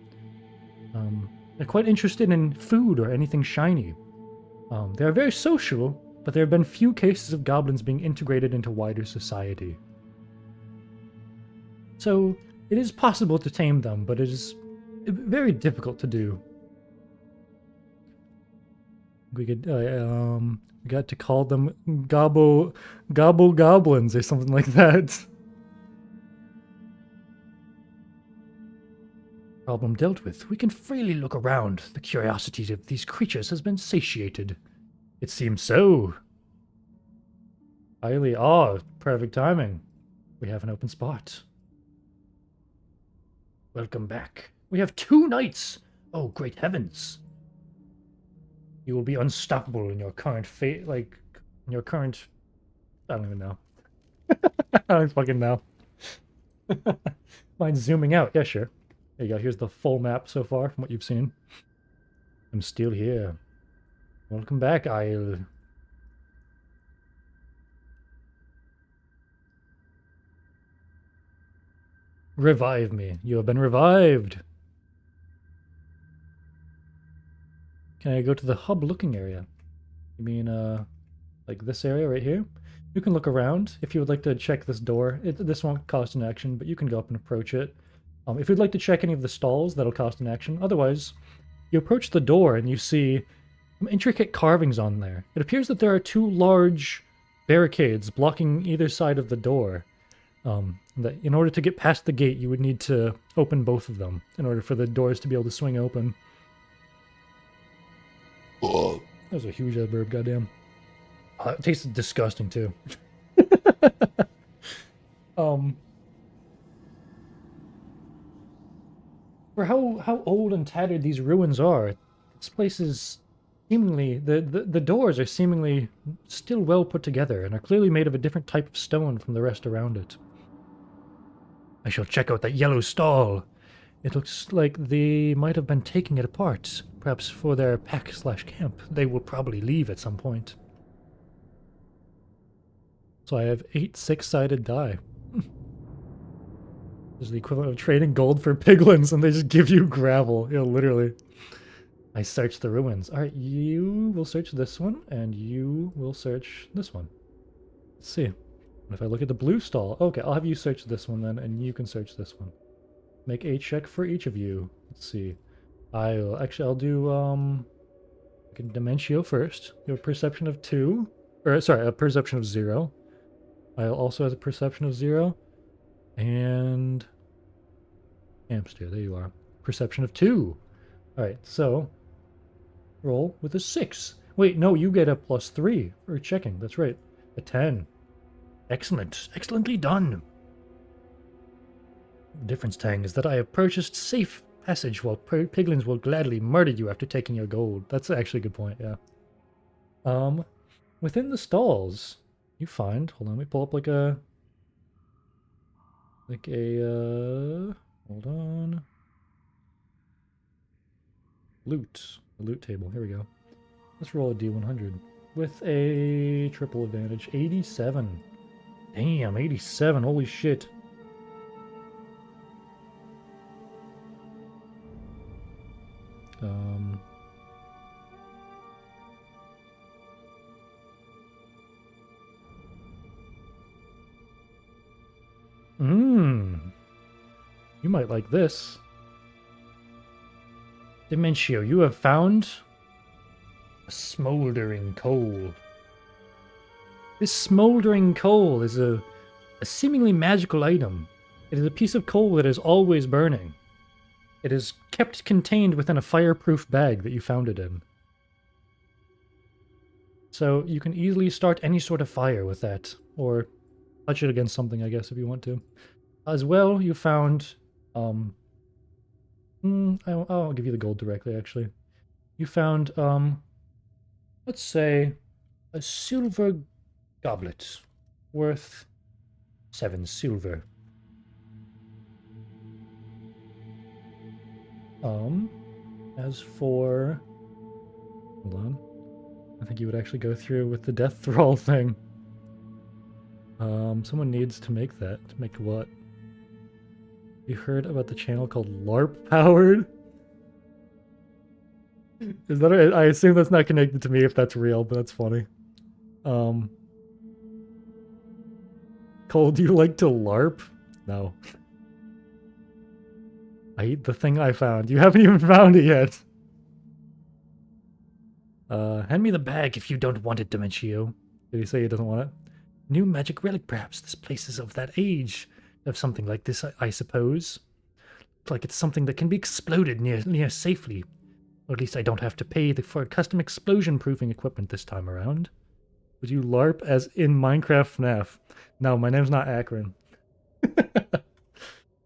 Speaker 1: They're quite interested in food or anything shiny. They are very social, but there have been few cases of goblins being integrated into wider society. So, it is possible to tame them, but it is very difficult to do. We could, we got to call them gobble goblins or something like that. Problem dealt with. We can freely look around. The curiosity of these creatures has been satiated. It seems so. Highly, perfect timing. We have an open spot. Welcome back. We have 2 knights. Oh, great heavens. You will be unstoppable in your current fate, like, in your current... I don't even know. I don't fucking know. Mind zooming out? Yeah, sure. There you go. Here's the full map so far from what you've seen. I'm still here. Welcome back, Isle. Revive me. You have been revived. Can I go to the hub looking area? You mean, like this area right here? You can look around. If you would like to check this door, this won't cost an action, but you can go up and approach it. If you'd like to check any of the stalls, that'll cost an action. Otherwise, you approach the door and you see some intricate carvings on there. It appears that there are 2 large barricades blocking either side of the door. That in order to get past the gate, you would need to open both of them in order for the doors to be able to swing open. That was a huge burp, goddamn. It tasted disgusting too. For how old and tattered these ruins are, this place is seemingly the doors are seemingly still well put together and are clearly made of a different type of stone from the rest around it. I shall check out that yellow stall. It looks like they might have been taking it apart, perhaps for their pack/camp. They will probably leave at some point. So I have 8 6-sided die. This is the equivalent of trading gold for piglins, and they just give you gravel. You know, literally. I searched the ruins. Alright, you will search this one, and you will search this one. Let's see. If I look at the blue stall... Okay, I'll have you search this one then, and you can search this one. Make a check for each of you. Let's see. I'll do, Dementio first. You have a perception of 2. Or, sorry, a perception of 0. I'll also have a perception of 0. And... Hamster, there you are. Perception of 2. Alright, so... Roll with a 6. Wait, no, you get a +3 for checking. That's right. A 10. Excellent. Excellently done. The difference, Tang, is that I have purchased safe passage while piglins will gladly murder you after taking your gold. That's actually a good point, yeah. Within the stalls, you find... Hold on, let me pull up like a... Hold on. Loot. The loot table. Here we go. Let's roll a D100 with a triple advantage. 87. Damn, 87. Holy shit. You might like this. Dementio, you have found a smoldering coal. This smoldering coal is a seemingly magical item. It is a piece of coal that is always burning. It is kept contained within a fireproof bag that you found it in. So you can easily start any sort of fire with that, or touch it against something, I guess, if you want to. As well, you found... I'll give you the gold directly, actually. You found, let's say, a silver goblet worth 7 silver. As for... Hold on. I think you would actually go through with the death thrall thing. Someone needs to make that. To make what? You heard about the channel called LARP Powered? Is that I assume that's not connected to me if that's real, but that's funny. Cole, do you like to LARP? No. I eat the thing I found. You haven't even found it yet. Hand me the bag if you don't want it, Dementio. Did he say he doesn't want it? New magic relic, perhaps. This place is of that age. Of something like this, I suppose. Looks like it's something that can be exploded near safely. Or at least I don't have to pay for custom explosion-proofing equipment this time around. Would you LARP as in Minecraft FNAF? No, my name's not Akron.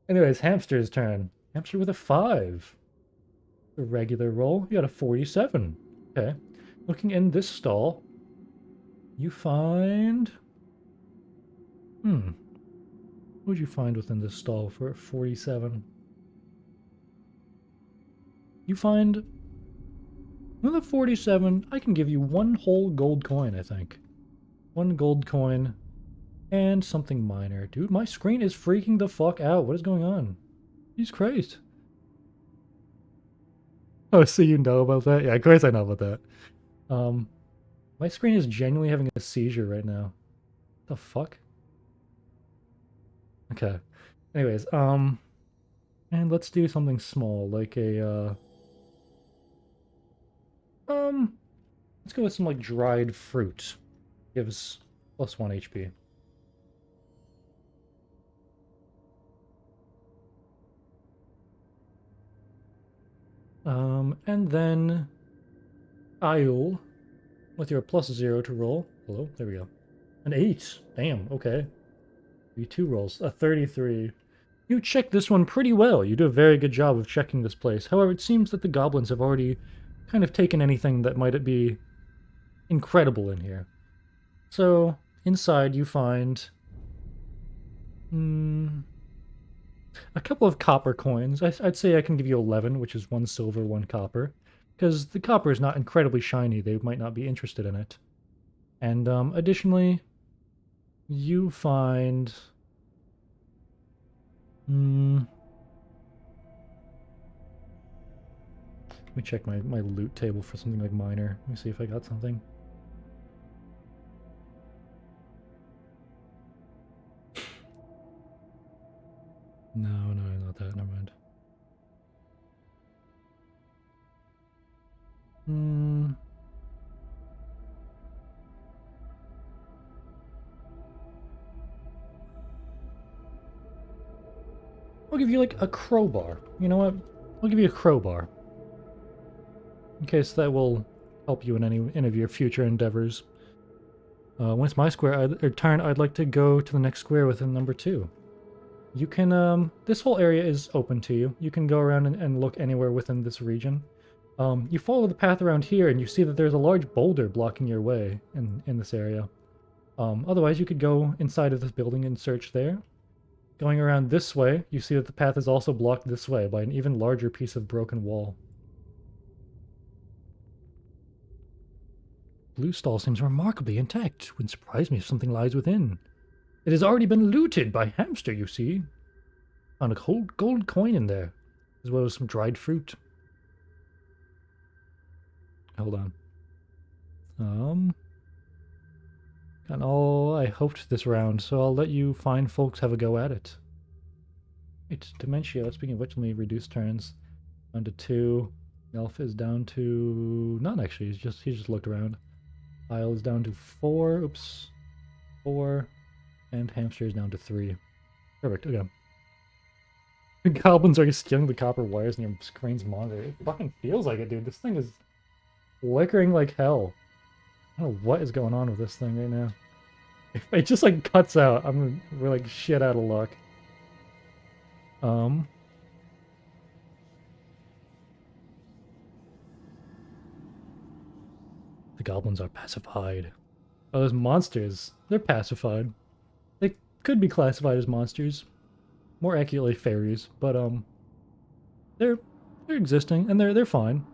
Speaker 1: Anyways, Hamster's turn. Hamster with a 5. A regular roll. You got a 47. Okay. Looking in this stall, you find... What would you find within this stall for a 47? You find... With a 47, I can give you 1 whole gold coin, I think. 1 gold coin and something minor. Dude, my screen is freaking the fuck out. What is going on? Jesus Christ. Oh, so you know about that? Yeah, of course I know about that. My screen is genuinely having a seizure right now. The fuck? Okay. Anyways, and let's do something small, like a, let's go with some, like, dried fruit. Gives +1 HP. And then I'll, with your +0 to roll. Hello? There we go. An 8. Damn, okay. 2 rolls. A 33. You checked this one pretty well. You do a very good job of checking this place. However, it seems that the goblins have already kind of taken anything that might be incredible in here. So, inside you find... a couple of copper coins. I'd say I can give you 11, which is 1 silver, 1 copper. Because the copper is not incredibly shiny. They might not be interested in it. And, additionally, you find... Let me check my loot table for something like minor. Let me see if I got something. No, not that. Never mind. I'll give you, like, a crowbar. You know what? I'll give you a crowbar. In case that will help you in any of your future endeavors. When it's my turn, I'd like to go to the next square within number 2. You can, this whole area is open to you. You can go around and look anywhere within this region. You follow the path around here and you see that there's a large boulder blocking your way in this area. Otherwise, you could go inside of this building and search there. Going around this way, you see that the path is also blocked this way by an even larger piece of broken wall. Blue stall seems remarkably intact. Wouldn't surprise me if something lies within. It has already been looted by Hamster, you see. Found a gold coin in there, as well as some dried fruit. Hold on. Got all I hoped this round, so I'll let you fine folks have a go at it. It's Dementia. Speaking of which, let me reduce turns down to 2. Elf is down to none, actually. He's just looked around. Isle is down to 4. Oops. 4. And Hamster is down to 3. Perfect. Okay. The goblins are stealing the copper wires in your screen's monitor. It fucking feels like it, dude. This thing is flickering like hell. I don't know what is going on with this thing right now. If it just, like, cuts out, we're, like, shit out of luck. The goblins are pacified. Oh, those monsters. They're pacified. They could be classified as monsters. More accurately, fairies. But, they're They're existing, and they're fine.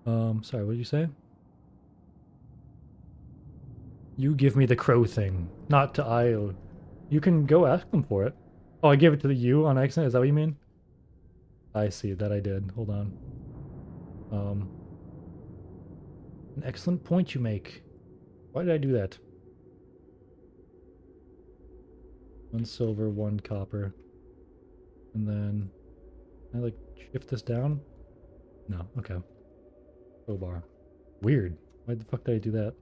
Speaker 1: Sorry, what did you say? You give me the crow thing, not to Io. You can go ask them for it. Oh, I gave it to you on accident? Is that what you mean? I see, that I did. Hold on. An excellent point you make. Why did I do that? 1 silver, 1 copper. And then... Can I, like, shift this down? No, okay. Crowbar. Weird. Why the fuck did I do that?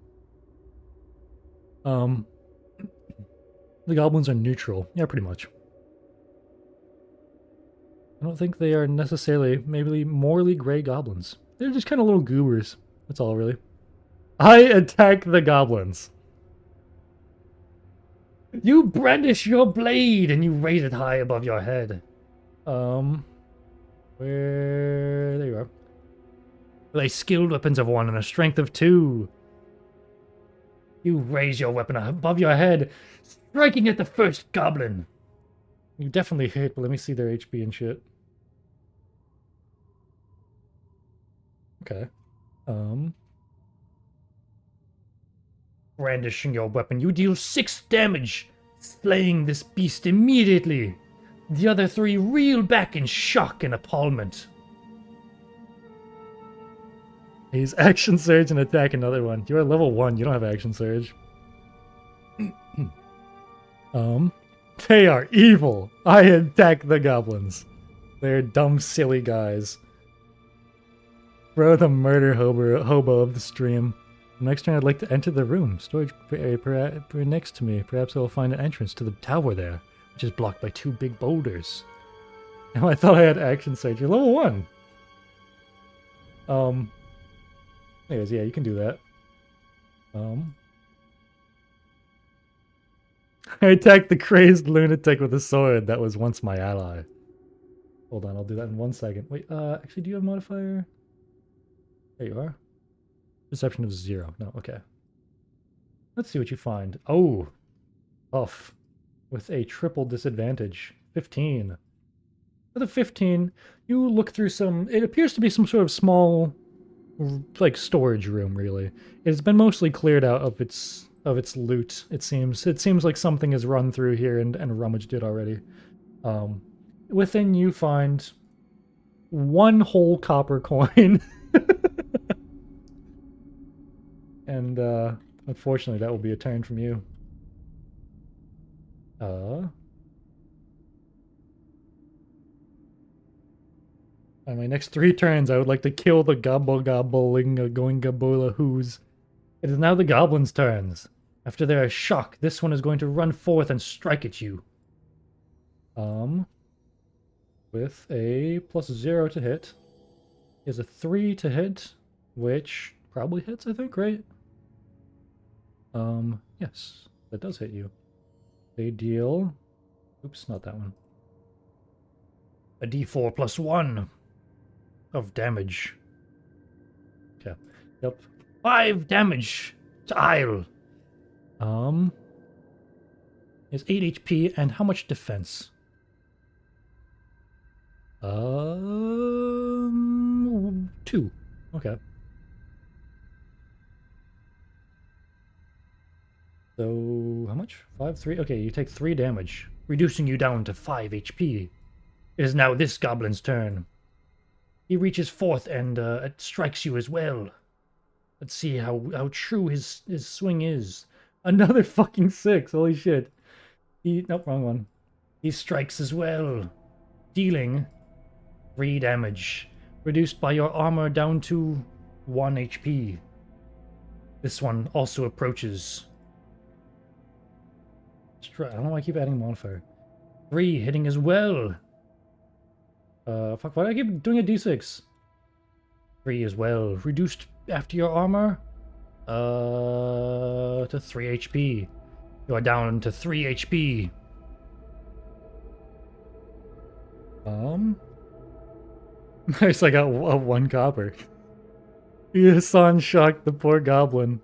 Speaker 1: The goblins are neutral. Yeah, pretty much. I don't think they are necessarily, maybe morally gray goblins. They're just kind of little goobers. That's all, really. I attack the goblins. You brandish your blade and you raise it high above your head. Where... There you are. With a skilled weapons of 1 and a strength of 2. You raise your weapon above your head, striking at the first goblin. You definitely hit, but let me see their HP and shit. Okay. Brandishing your weapon, you deal 6 damage, slaying this beast immediately. The other 3 reel back in shock and appallment. He's action surge and attack another one. You're level 1, you don't have action surge. They are evil. I attack the goblins. They're dumb, silly guys. Bro, the murder hobo of the stream. Next turn, I'd like to enter the room. Storage area next to me. Perhaps I will find an entrance to the tower there, which is blocked by 2 big boulders. Now I thought I had action surge. You're level 1. Anyways, yeah, you can do that. I attacked the crazed lunatic with a sword that was once my ally. Hold on, I'll do that in 1 second. Wait, actually, do you have a modifier? There you are. Perception of 0. No, okay. Let's see what you find. Oh, tough. With a triple disadvantage. 15. With a 15, you look through some... It appears to be some sort of small... like storage room, really. It's been mostly cleared out of its loot. It seems like something is run through here and rummaged it already. Within you find 1 whole copper coin, and unfortunately that will be a turn from you. On my next 3 turns, I would like to kill the gobbling going gabola who's. It is now the goblins' turns. After their shock, this one is going to run forth and strike at you. With a +0 to hit. Is a 3 to hit, which probably hits, I think, right? Yes, that does hit you. They deal... Oops, not that one. A d4 + 1 of damage. Okay. Yep. 5 damage to Isle. Is 8 HP and how much defense? 2. Okay. So, how much? 5, 3? Okay, you take 3 damage, reducing you down to 5 HP. It is now this goblin's turn. He reaches forth and it strikes you as well. Let's see how true his swing is. Another fucking 6, holy shit. Nope, wrong one. He strikes as well, dealing 3 damage, reduced by your armor down to 1 HP. This one also approaches. I don't know why I keep adding modifier. 3 hitting as well. Fuck, why do I keep doing a d6? 3 as well. Reduced after your armor? To 3 HP. You are down to 3 HP. Nice, I got 1 copper. You sun shocked the poor goblin.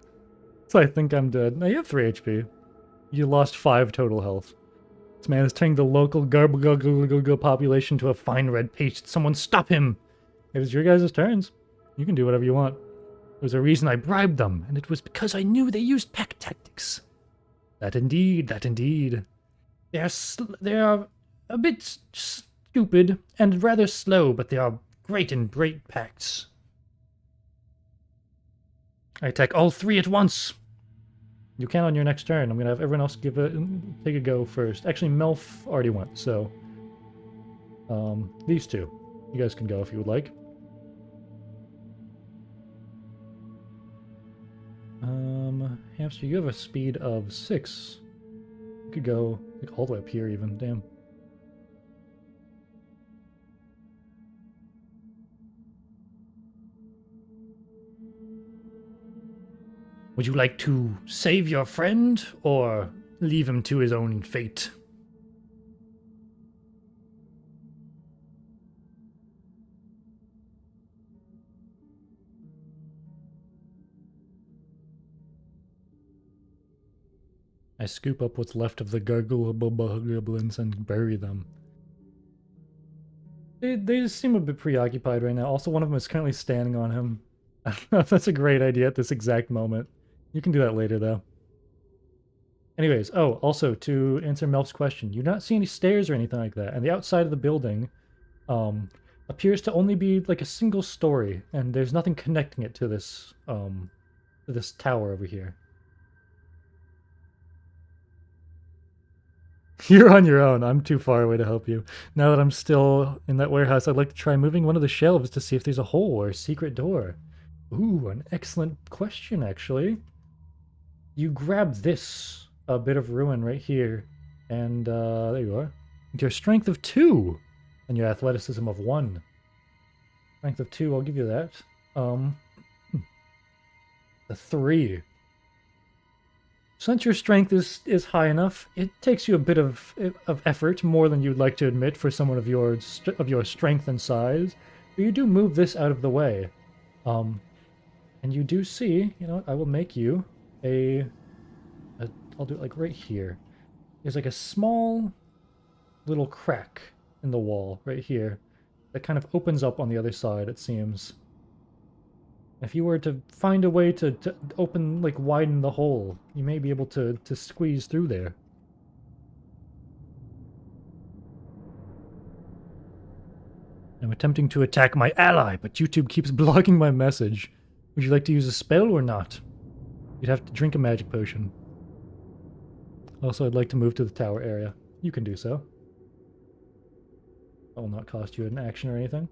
Speaker 1: So I think I'm dead. Now you have 3 HP. You lost 5 total health. This man is turning the local population to a fine red paste. Someone stop him! It was your guys' turns. You can do whatever you want. There's a reason I bribed them, and it was because I knew they used pack tactics. That indeed, that indeed. They are a bit stupid and rather slow, but they are great in great pacts. I attack all three at once. You can on your next turn. I'm gonna have everyone else take a go first. Actually, Melf already went, so these two, you guys can go if you would like. Hamster, you have a speed of 6. You could go like, all the way up here even. Damn. Would you like to save your friend, or leave him to his own fate? I scoop up what's left of the goblins and bury them. They just seem a bit preoccupied right now. Also, one of them is currently standing on him. I don't know if that's a great idea at this exact moment. You can do that later, though. Anyways, oh, also, to answer Melf's question, you do not see any stairs or anything like that, and the outside of the building appears to only be like a single story, and there's nothing connecting it to this tower over here. You're on your own. I'm too far away to help you. Now that I'm still in that warehouse, I'd like to try moving one of the shelves to see if there's a hole or a secret door. Ooh, an excellent question, actually. You grab this bit of ruin right here, and there you are. With your strength of 2 and your athleticism of 1. Strength of 2, I'll give you that. The 3. Since your strength is high enough, it takes you a bit of effort, more than you'd like to admit for someone of your strength and size. But you do move this out of the way, and you do see. You know what? I will make you I'll do it like right here. There's like a small little crack in the wall right here that kind of opens up on the other side. It seems. If you were to find a way to open, like, widen the hole, you may be able to squeeze through there. I'm attempting to attack my ally, but YouTube keeps blocking my message. Would you like to use a spell or not? You'd have to drink a magic potion. Also, I'd like to move to the tower area. You can do so. That will not cost you an action or anything.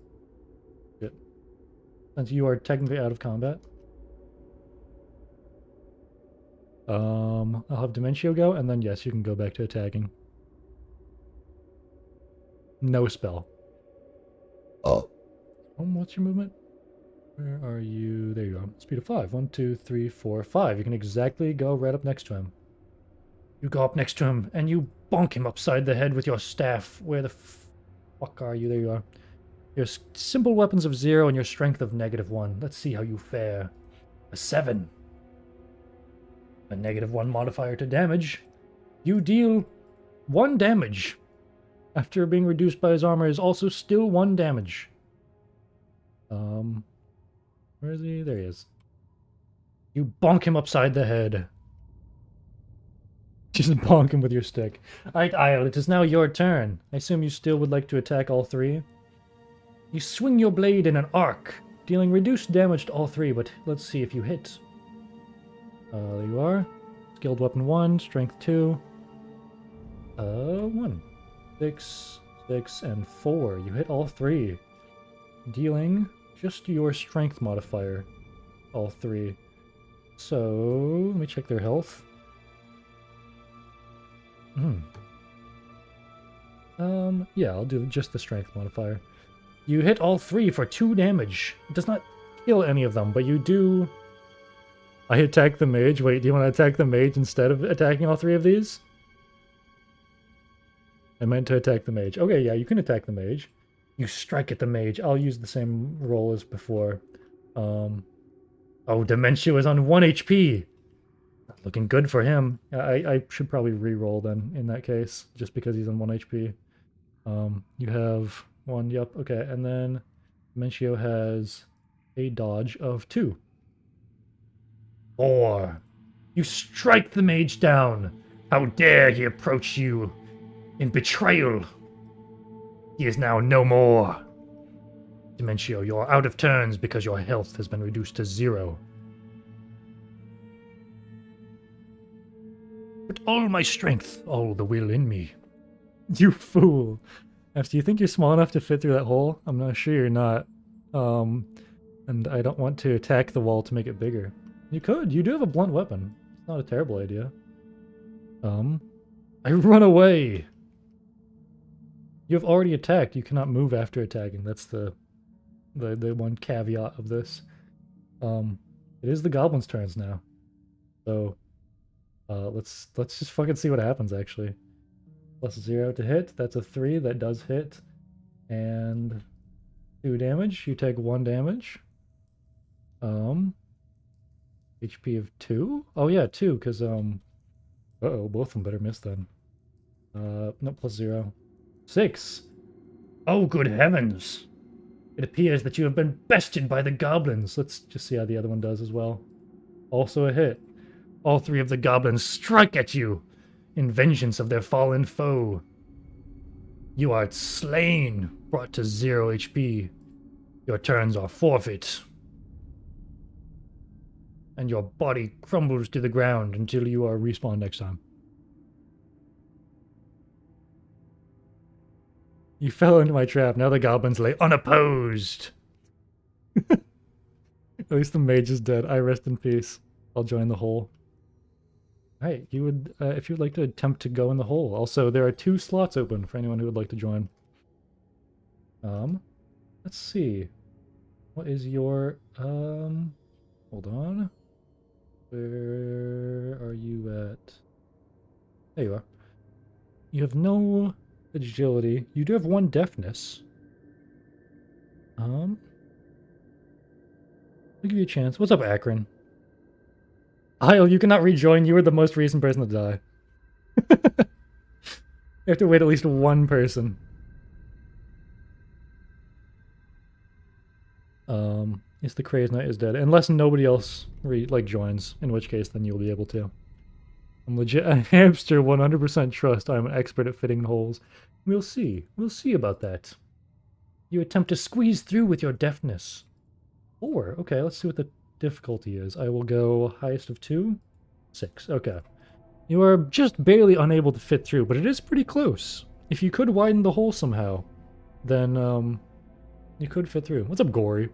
Speaker 1: Good. Since you are technically out of combat. I'll have Dementio go, and then yes, you can go back to attacking. No spell. Oh. What's your movement? Where are you? There you are. Speed of 5. 1, 2, 3, 4, 5. You can exactly go right up next to him. You go up next to him, and you bonk him upside the head with your staff. Where the fuck are you? There you are. Your simple weapons of 0 and your strength of -1. Let's see how you fare. A 7. A -1 modifier to damage. You deal 1 damage. After being reduced by his armor is also still 1 damage. Where is he? There he is. You bonk him upside the head. Just bonk him with your stick. Alright, Io, it is now your turn. I assume you still would like to attack all 3? You swing your blade in an arc, dealing reduced damage to all 3, but let's see if you hit. There you are. Skilled weapon 1, strength 2. 1. 6, 6, and 4. You hit all 3. Dealing just your strength modifier. All 3. So, let me check their health. Yeah, I'll do just the strength modifier. You hit all 3 for 2 damage. It does not kill any of them, but you do... I attack the mage. Wait, do you want to attack the mage instead of attacking all 3 of these? I meant to attack the mage. Okay, yeah, you can attack the mage. You strike at the mage. I'll use the same roll as before. Oh, Dementia is on 1 HP. Not looking good for him. I should probably re-roll then, in that case, just because he's on 1 HP. You have 1, yep, okay, and then Dementio has a dodge of 2. 4. You strike the mage down. How dare he approach you in betrayal? He is now no more. Dementio, you are out of turns because your health has been reduced to 0. But all my strength, all the will in me. You fool. Do you think you're small enough to fit through that hole? I'm not sure you're not. And I don't want to attack the wall to make it bigger. You could. You do have a blunt weapon. It's not a terrible idea. I run away. You have already attacked. You cannot move after attacking. That's the one caveat of this. It is the goblins' turns now. So, let's just fucking see what happens, actually. +0 to hit. That's a 3. That does hit. And 2 damage. You take 1 damage. HP of 2? Oh yeah, 2, because, uh-oh, both of them better miss then. No, +0. 6! Oh, good heavens! It appears that you have been bested by the goblins. Let's just see how the other one does as well. Also a hit. All 3 of the goblins strike at you in vengeance of their fallen foe. You are slain, brought to 0 HP. Your turns are forfeit. And your body crumbles to the ground until you are respawned next time. You fell into my trap. Now the goblins lay unopposed. At least the mage is dead. I rest in peace. I'll join the hole. Alright, you would, if you'd like to attempt to go in the hole. Also, there are 2 slots open for anyone who would like to join. Let's see. What is your, hold on. Where are you at? There you are. You have no agility. You do have 1 deafness. I'll give you a chance. What's up, Akron? Heil, you cannot rejoin. You were the most recent person to die. You have to wait at least 1 person. Yes, the Crazed Knight is dead. Unless nobody else joins, in which case then you'll be able to. I'm legit a hamster, 100% trust. I'm an expert at fitting holes. We'll see. We'll see about that. You attempt to squeeze through with your deafness. 4. Okay, let's see what the difficulty is. I will go highest of 2. 6. Okay. You are just barely unable to fit through, but it is pretty close. If you could widen the hole somehow, then you could fit through. What's up, Gory?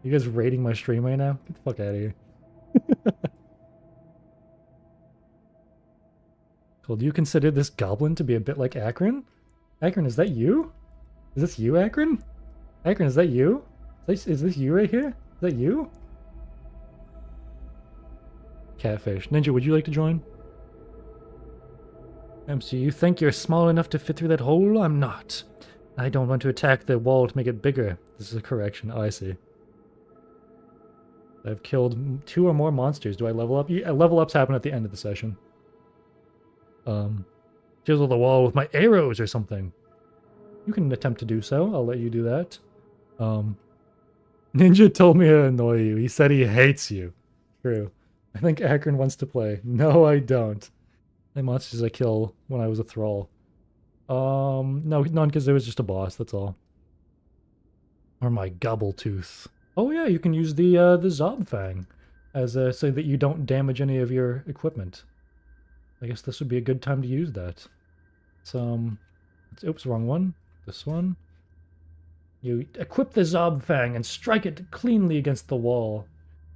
Speaker 1: You guys raiding my stream right now? Get the fuck out of here. Cool. Do you consider this goblin to be a bit like Akron? Akron, is that you? Is this you, Akron? Akron, is that you? Is this you right here? Is that you? Catfish. Ninja, would you like to join? MC, you think you're small enough to fit through that hole? I'm not. I don't want to attack the wall to make it bigger. This is a correction. Oh, I see. I've killed 2 or more monsters. Do I level up? Level ups happen at the end of the session. Chisel the wall with my arrows or something. You can attempt to do so. I'll let you do that. Ninja told me to annoy you. He said he hates you. True. I think Akron wants to play. No, I don't. The monsters I kill when I was a thrall. No, none, because it was just a boss, that's all. Or my Gobbletooth. Oh yeah, you can use the Zobfang as so that you don't damage any of your equipment. I guess this would be a good time to use that. Oops, wrong one. This one. You equip the Zobfang and strike it cleanly against the wall.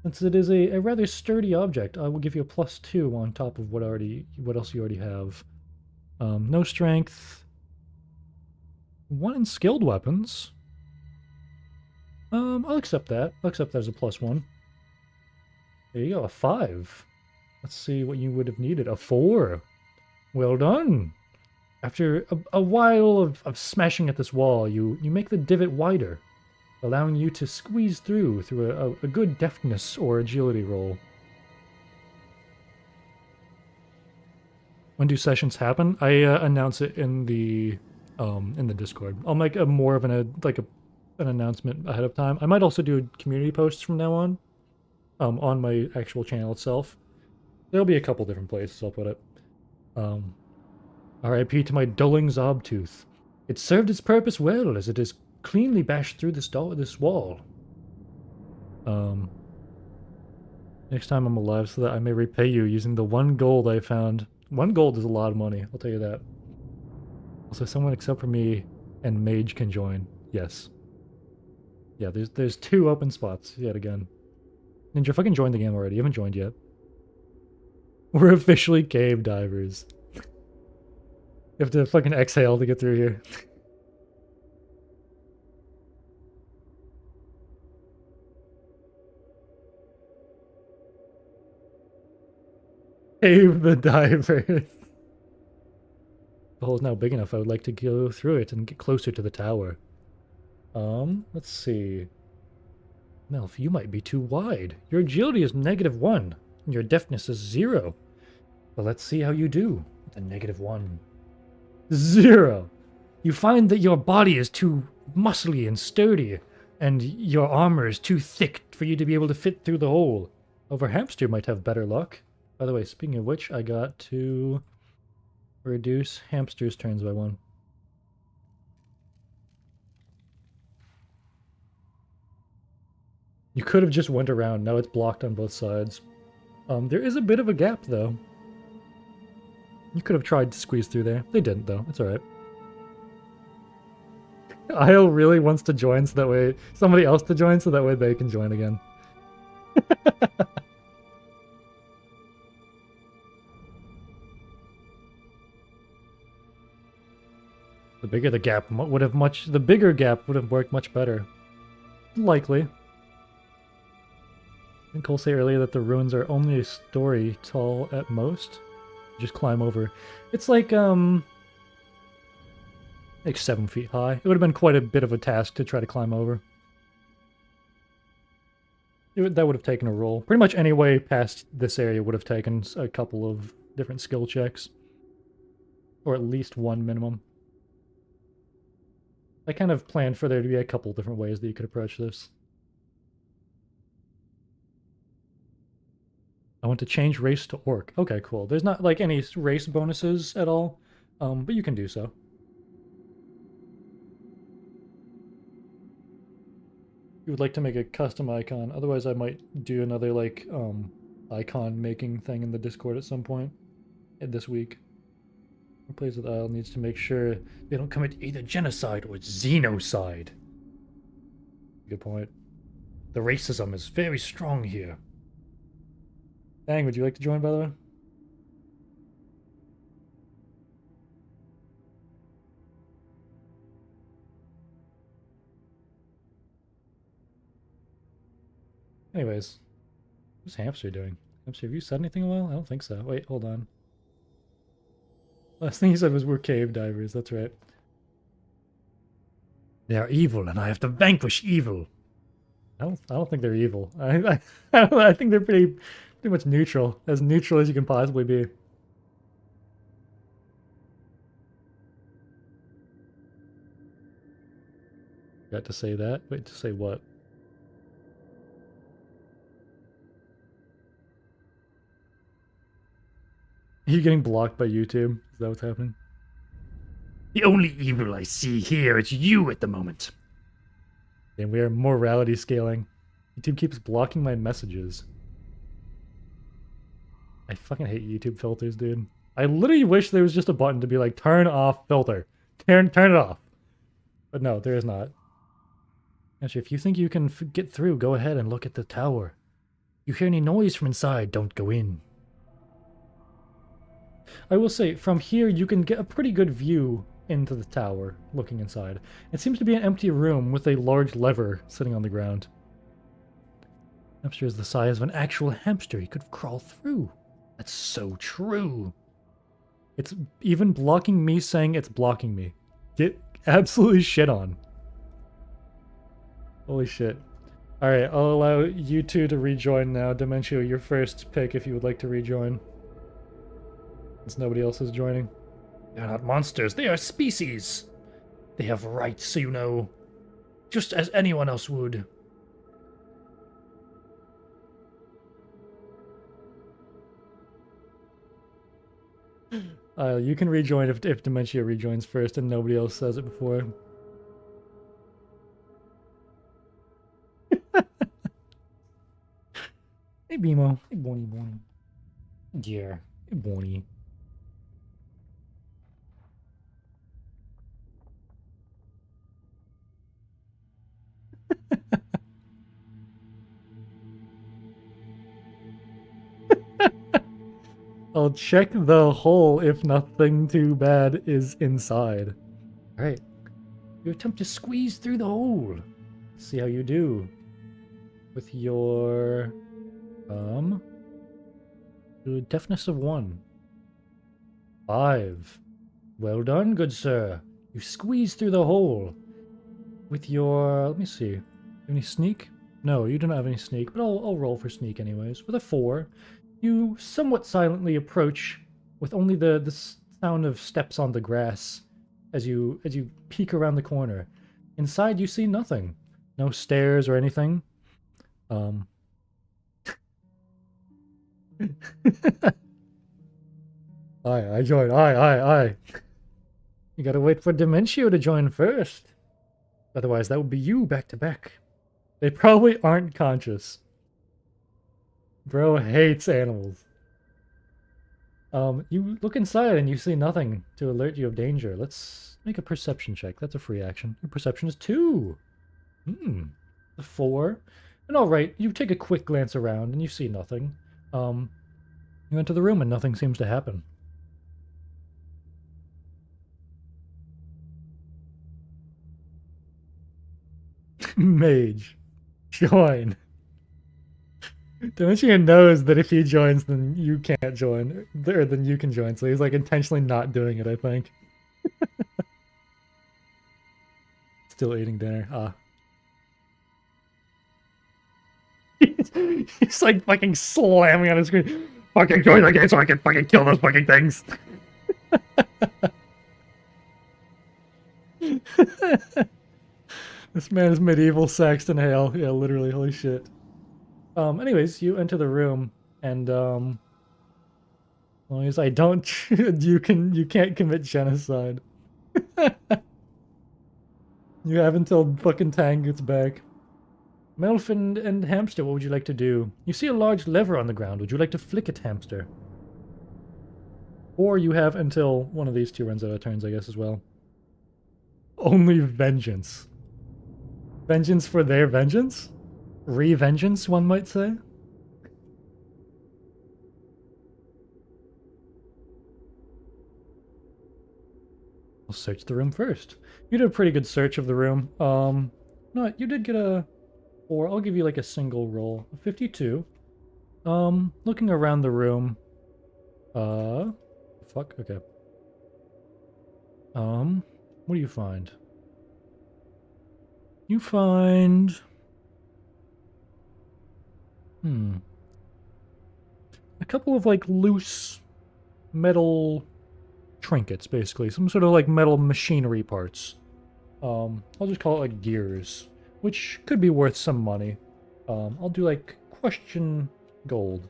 Speaker 1: Since it is a rather sturdy object, I will give you a +2 on top of what else you already have. No strength. 1 in skilled weapons. I'll accept that. I'll accept that as a +1. There you go, a 5. Let's see what you would have needed. A 4. Well done. After a while of smashing at this wall, you make the divot wider, allowing you to squeeze through a good deftness or agility roll. When do sessions happen? I announce it in the Discord. I'll make a more of a an announcement ahead of time. I might also do community posts from now on my actual channel itself. There'll be a couple different places I'll put it. Um, R.I.P. to my dulling Zobtooth. It served its purpose well, as it has cleanly bashed through this wall. Next time I'm alive, so that I may repay you using the 1 gold I found. 1 gold is a lot of money, I'll tell you that. Also, someone except for me and Mage can join. Yes. Yeah, there's 2 open spots yet again. Ninja, fucking join the game already. You haven't joined yet. We're officially cave divers. You have to fucking exhale to get through here. Cave the divers. The hole is now big enough. I would like to go through it and get closer to the tower. Let's see. Melf, you might be too wide. Your agility is -1, and your deftness is 0. But let's see how you do with a -1. 0. You find that your body is too muscly and sturdy, and your armor is too thick for you to be able to fit through the hole. However, Hamster might have better luck. By the way, speaking of which, I got to reduce Hamster's turns by 1. You could have just went around. Now it's blocked on both sides. There is a bit of a gap, though. You could have tried to squeeze through there. They didn't, though. It's alright. Isle really wants to join so that way... Somebody else to join so that way they can join again. The bigger the gap would have much... The bigger gap would have worked much better. Likely. Didn't Cole say earlier that the ruins are only a story tall at most? Just climb over. It's like 7 feet high. It would have been quite a bit of a task to try to climb over. That would have taken a roll. Pretty much any way past this area would have taken a couple of different skill checks. Or at least 1 minimum. I kind of planned for there to be a couple different ways that you could approach this. I want to change race to orc. Okay, cool. There's not like any race bonuses at all, but you can do so. You would like to make a custom icon. Otherwise, I might do another like icon making thing in the Discord at some point this week. Who plays with Isle needs to make sure they don't commit either genocide or xenocide. Good point. The racism is very strong here. Dang, would you like to join, by the way? Anyways, what's Hamster doing? Hamster, have you said anything in a while? I don't think so. Wait, hold on. Last thing he said was we're cave divers, that's right. They are evil, and I have to vanquish evil. I don't think they're evil. I think they're pretty much neutral as you can possibly be. Got to say that? Wait, to say what? Are you getting blocked by YouTube? Is that what's happening? The only evil I see here is you at the moment. And we are morality scaling. YouTube keeps blocking my messages. I fucking hate YouTube filters, dude. I literally wish there was just a button to be like, turn off filter. Turn it off. But no, there is not. Actually, if you think you can get through, go ahead and look at the tower. You hear any noise from inside, don't go in. I will say, from here you can get a pretty good view into the tower, looking inside. It seems to be an empty room with a large lever sitting on the ground. Hamster is the size of an actual hamster. He could crawl through. That's so true. It's even blocking me saying it's blocking me. Get absolutely shit on. Holy shit. Alright, I'll allow you two to rejoin now. Dementio, your first pick if you would like to rejoin. Since nobody else is joining. They're not monsters, they are species. They have rights, you know. Just as anyone else would. You can rejoin if Dementia rejoins first and nobody else says it before. Hey, Bimo. Hey, Bonnie. Yeah. Hey, Bonnie. I'll check the hole if nothing too bad is inside. Alright. You attempt to squeeze through the hole. Let's see how you do. With your... Deafness of 1. 5. Well done, good sir. You squeeze through the hole. With your... Let me see. Any sneak? No, you do not have any sneak, but I'll roll for sneak anyways. With a 4, you somewhat silently approach with only the sound of steps on the grass as you peek around the corner. Inside you see nothing. No stairs or anything. I join. I. You gotta wait for Dementio to join first. Otherwise, that would be you back to back. They probably aren't conscious. Bro hates animals. You look inside and you see nothing to alert you of danger. Let's make a perception check. That's a free action. Your perception is 2. A 4. And alright, you take a quick glance around and you see nothing. You enter the room and nothing seems to happen. Mage. Join. Dementia knows that if he joins, then you can't join. Or then you can join, so he's like intentionally not doing it, I think. Still eating dinner. Ah. He's like fucking slamming on his screen. Fucking join the game so I can fucking kill those fucking things. This man is medieval Saxton Hale. Yeah, literally, holy shit. Anyways, you enter the room and well, he's like, don't you can't commit genocide. You have until fucking Tang gets back. Melf and Hamster, what would you like to do? You see a large lever on the ground. Would you like to flick it, Hamster? Or you have until one of these two runs out of turns, I guess, as well. Only vengeance. Vengeance for their vengeance? Revengeance, one might say? We'll search the room first. You did a pretty good search of the room. No, you did get a... Or I'll give you like a single roll. 52. Looking around the room. Fuck, okay. What do you find? You find... a couple of like loose metal trinkets, basically. Some sort of like metal machinery parts. I'll just call it like gears, which could be worth some money. I'll do like question gold.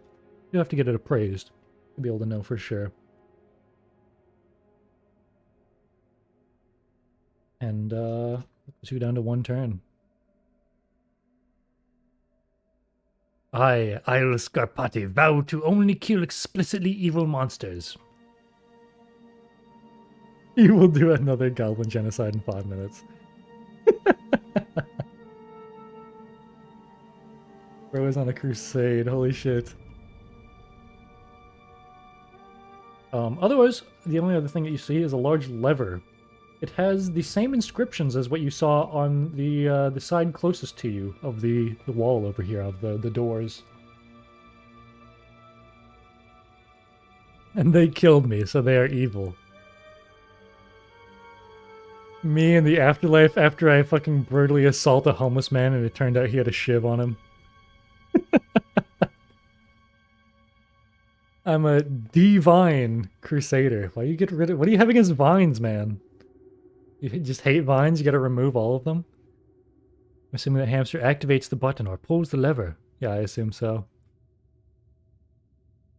Speaker 1: You have to get it appraised to be able to know for sure. And puts you down to 1 turn. I, Isle Scarpati, vow to only kill explicitly evil monsters. You will do another goblin genocide in 5 minutes. Bro is on a crusade, holy shit. Otherwise, the only other thing that you see is a large lever. It has the same inscriptions as what you saw on the side closest to you of the wall over here, of the doors. And they killed me, so they are evil. Me in the afterlife after I fucking brutally assault a homeless man and it turned out he had a shiv on him. I'm a divine crusader. Why you get rid of... What do you have against vines, man? You just hate vines? You gotta remove all of them? Assuming that hamster activates the button or pulls the lever. Yeah, I assume so.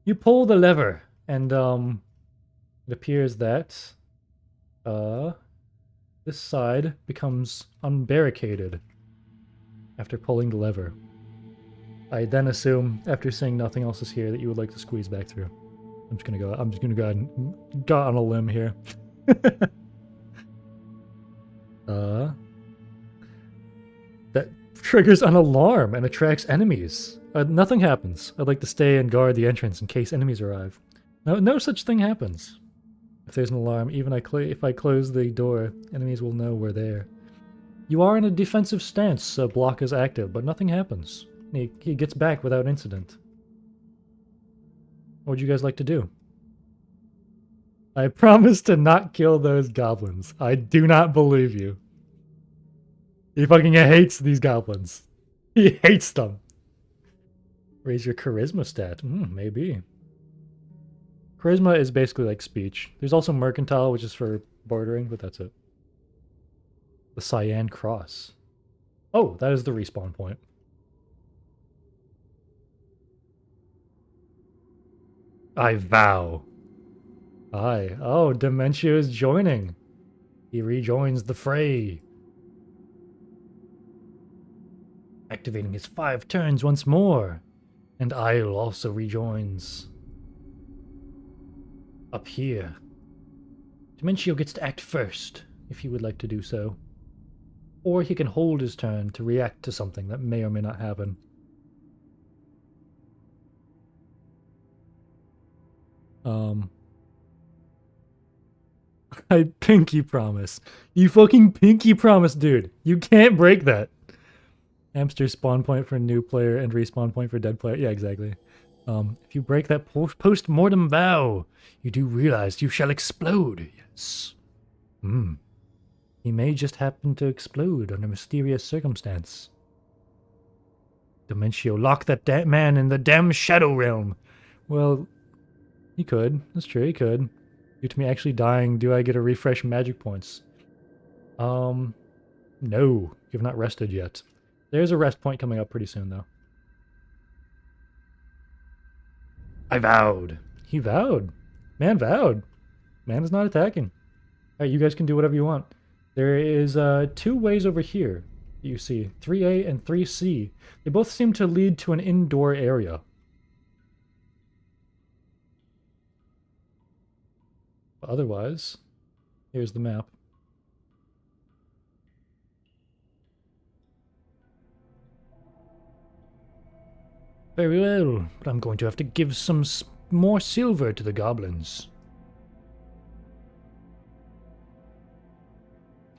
Speaker 1: You pull the lever, and it appears that this side becomes unbarricaded after pulling the lever. I then assume, after seeing nothing else is here, that you would like to squeeze back through. I'm just gonna go ahead and go on a limb here. That triggers an alarm and attracts enemies. Nothing happens. I'd like to stay and guard the entrance in case enemies arrive. No such thing happens. If there's an alarm, even if I close the door, enemies will know we're there. You are in a defensive stance, so block is active, but nothing happens. He gets back without incident. What would you guys like to do? I promise to not kill those goblins. I do not believe you. He fucking hates these goblins. He hates them. Raise your charisma stat. Maybe. Charisma is basically like speech. There's also mercantile, which is for bartering, but that's it. The Cyan Cross. Oh, that is the respawn point. I vow. Aye. Oh, Dementia is joining. He rejoins the fray. Activating his 5 turns once more. And Isle also rejoins. Up here. Dementio gets to act first, if he would like to do so. Or he can hold his turn to react to something that may or may not happen. I pinky promise. You fucking pinky promise, dude. You can't break that. Hamster spawn point for new player and respawn point for dead player. Yeah, exactly. If you break that post-mortem vow, you do realize you shall explode. Yes. He may just happen to explode under mysterious circumstance. Dementio, lock that man in the damn shadow realm. Well, he could. That's true, he could. Due to me actually dying, do I get a refresh magic points? No. You've not rested yet. There's a rest point coming up pretty soon, though. I vowed. He vowed. Man vowed. Man is not attacking. Alright, you guys can do whatever you want. There is 2 ways over here. You see 3A and 3C. They both seem to lead to an indoor area. But otherwise, here's the map. Very well, but I'm going to have to give some more silver to the goblins.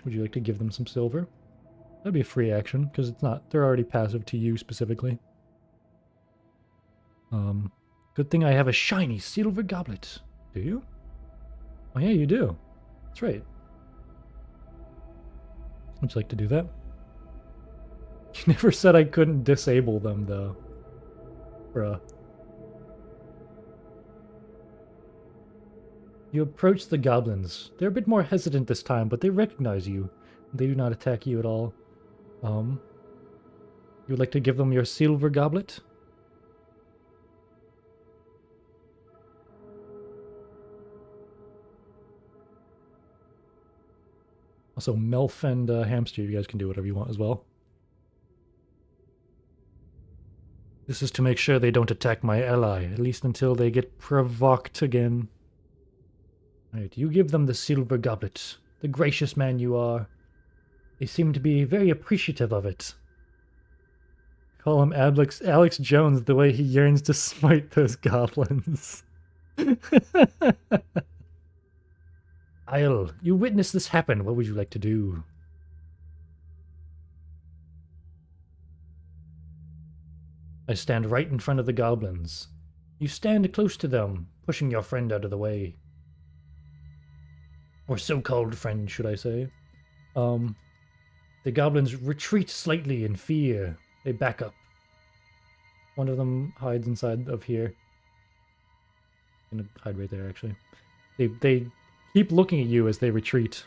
Speaker 1: Would you like to give them some silver? That'd be a free action, because they're already passive to you specifically. Good thing I have a shiny silver goblet. Do you? Oh yeah, you do. That's right. Would you like to do that? You never said I couldn't disable them, though. Bruh. You approach the goblins. They're a bit more hesitant this time, but they recognize you. They do not attack you at all. You would like to give them your silver goblet? Also, Melf and Hamster, you guys can do whatever you want as well. This is to make sure they don't attack my ally, at least until they get provoked again. Alright, you give them the silver goblet. The gracious man you are. They seem to be very appreciative of it. Call him Alex Jones the way he yearns to smite those goblins. Isle, you witnessed this happen. What would you like to do? I stand right in front of the goblins. You stand close to them, pushing your friend out of the way. Or so-called friend, should I say. The goblins retreat slightly in fear. They back up. One of them hides inside of here. I'm gonna hide right there, actually. They keep looking at you as they retreat.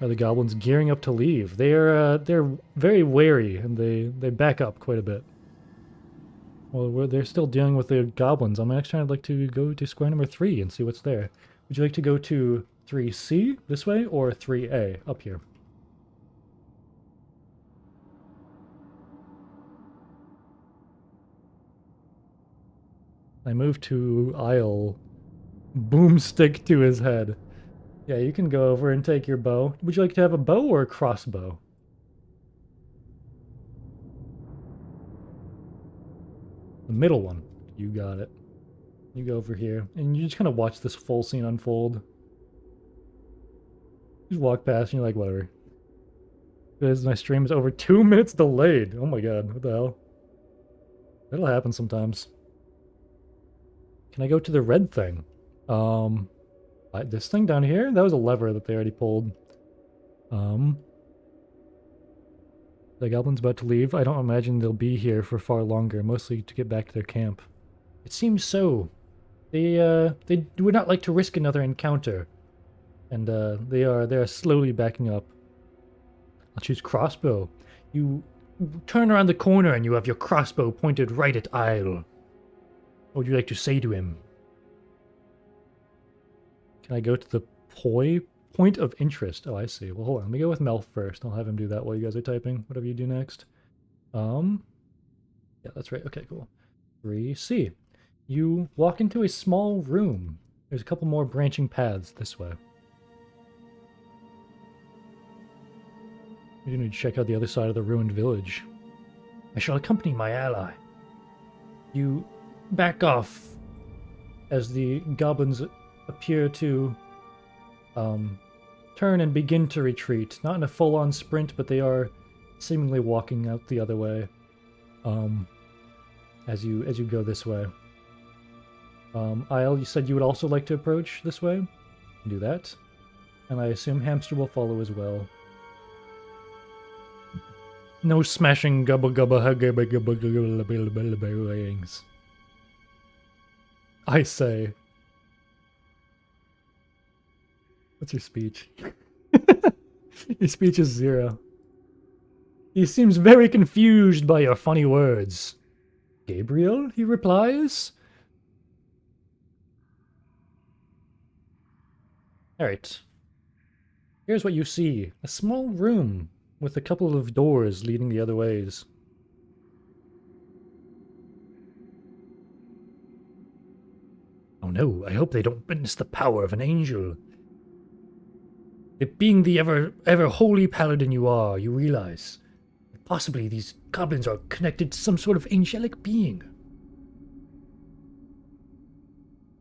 Speaker 1: are the goblins gearing up to leave. They're very wary and they back up quite a bit. Well, they're still dealing with the goblins. I'm actually I'd like to go to square number 3 and see what's there. Would you like to go to 3C this way or 3A up here? I move to Isle. Boomstick to his head. Yeah, you can go over and take your bow. Would you like to have a bow or a crossbow? The middle one. You got it. You go over here, and you just kind of watch this full scene unfold. You just walk past, and you're like, whatever. Because my stream is over 2 minutes delayed. Oh my god, what the hell? That'll happen sometimes. Can I go to the red thing? This thing down here? That was a lever that they already pulled. The goblins about to leave. I don't imagine they'll be here for far longer, mostly to get back to their camp. It seems so. They would not like to risk another encounter. And they are slowly backing up. I'll choose crossbow. You turn around the corner and you have your crossbow pointed right at Isle. What would you like to say to him? Can I go to the point of interest? Oh, I see. Well, hold on. Let me go with Mel first. I'll have him do that while you guys are typing. Whatever you do next. Yeah, that's right. Okay, cool. 3C. You walk into a small room. There's a couple more branching paths this way. You need to check out the other side of the ruined village. I shall accompany my ally. You back off as the goblins appear to turn and begin to retreat. Not in a full-on sprint, but they are seemingly walking out the other way as you go this way. Isle, you said you would also like to approach this way? Do that. And I assume Hamster will follow as well. No smashing gubba gubba hugga gubba gubba wings. I say. What's your speech? Your speech is 0. He seems very confused by your funny words. Gabriel, he replies. Alright. Here's what you see. A small room with a couple of doors leading the other ways. Oh no, I hope they don't witness the power of an angel. It being the ever holy paladin you are, you realize that possibly these goblins are connected to some sort of angelic being.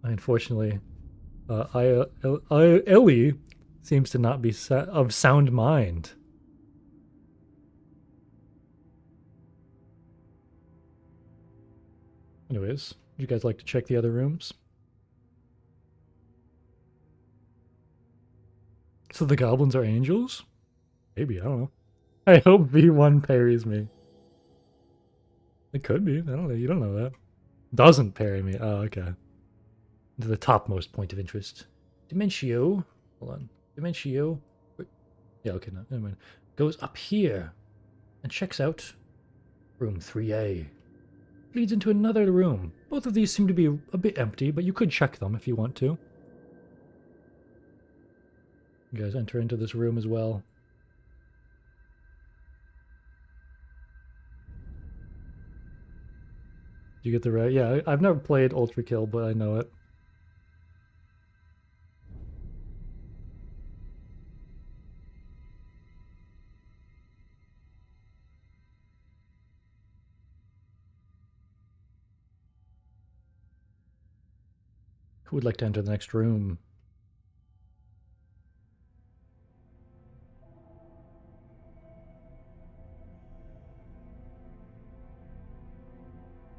Speaker 1: Unfortunately, Ellie seems to not be of sound mind. Anyways, would you guys like to check the other rooms? So the goblins are angels? Maybe, I don't know. I hope V1 parries me. It could be, I don't know, you don't know that. Doesn't parry me, oh, okay. To the topmost point of interest. Dimentio, hold on. Dimentio, yeah, okay, no, never mind. Goes up here and checks out room 3A. Leads into another room. Both of these seem to be a bit empty, but you could check them if you want to. You guys enter into this room as well. Did you get the right? Yeah, I've never played Ultra Kill, but I know it. Who would like to enter the next room?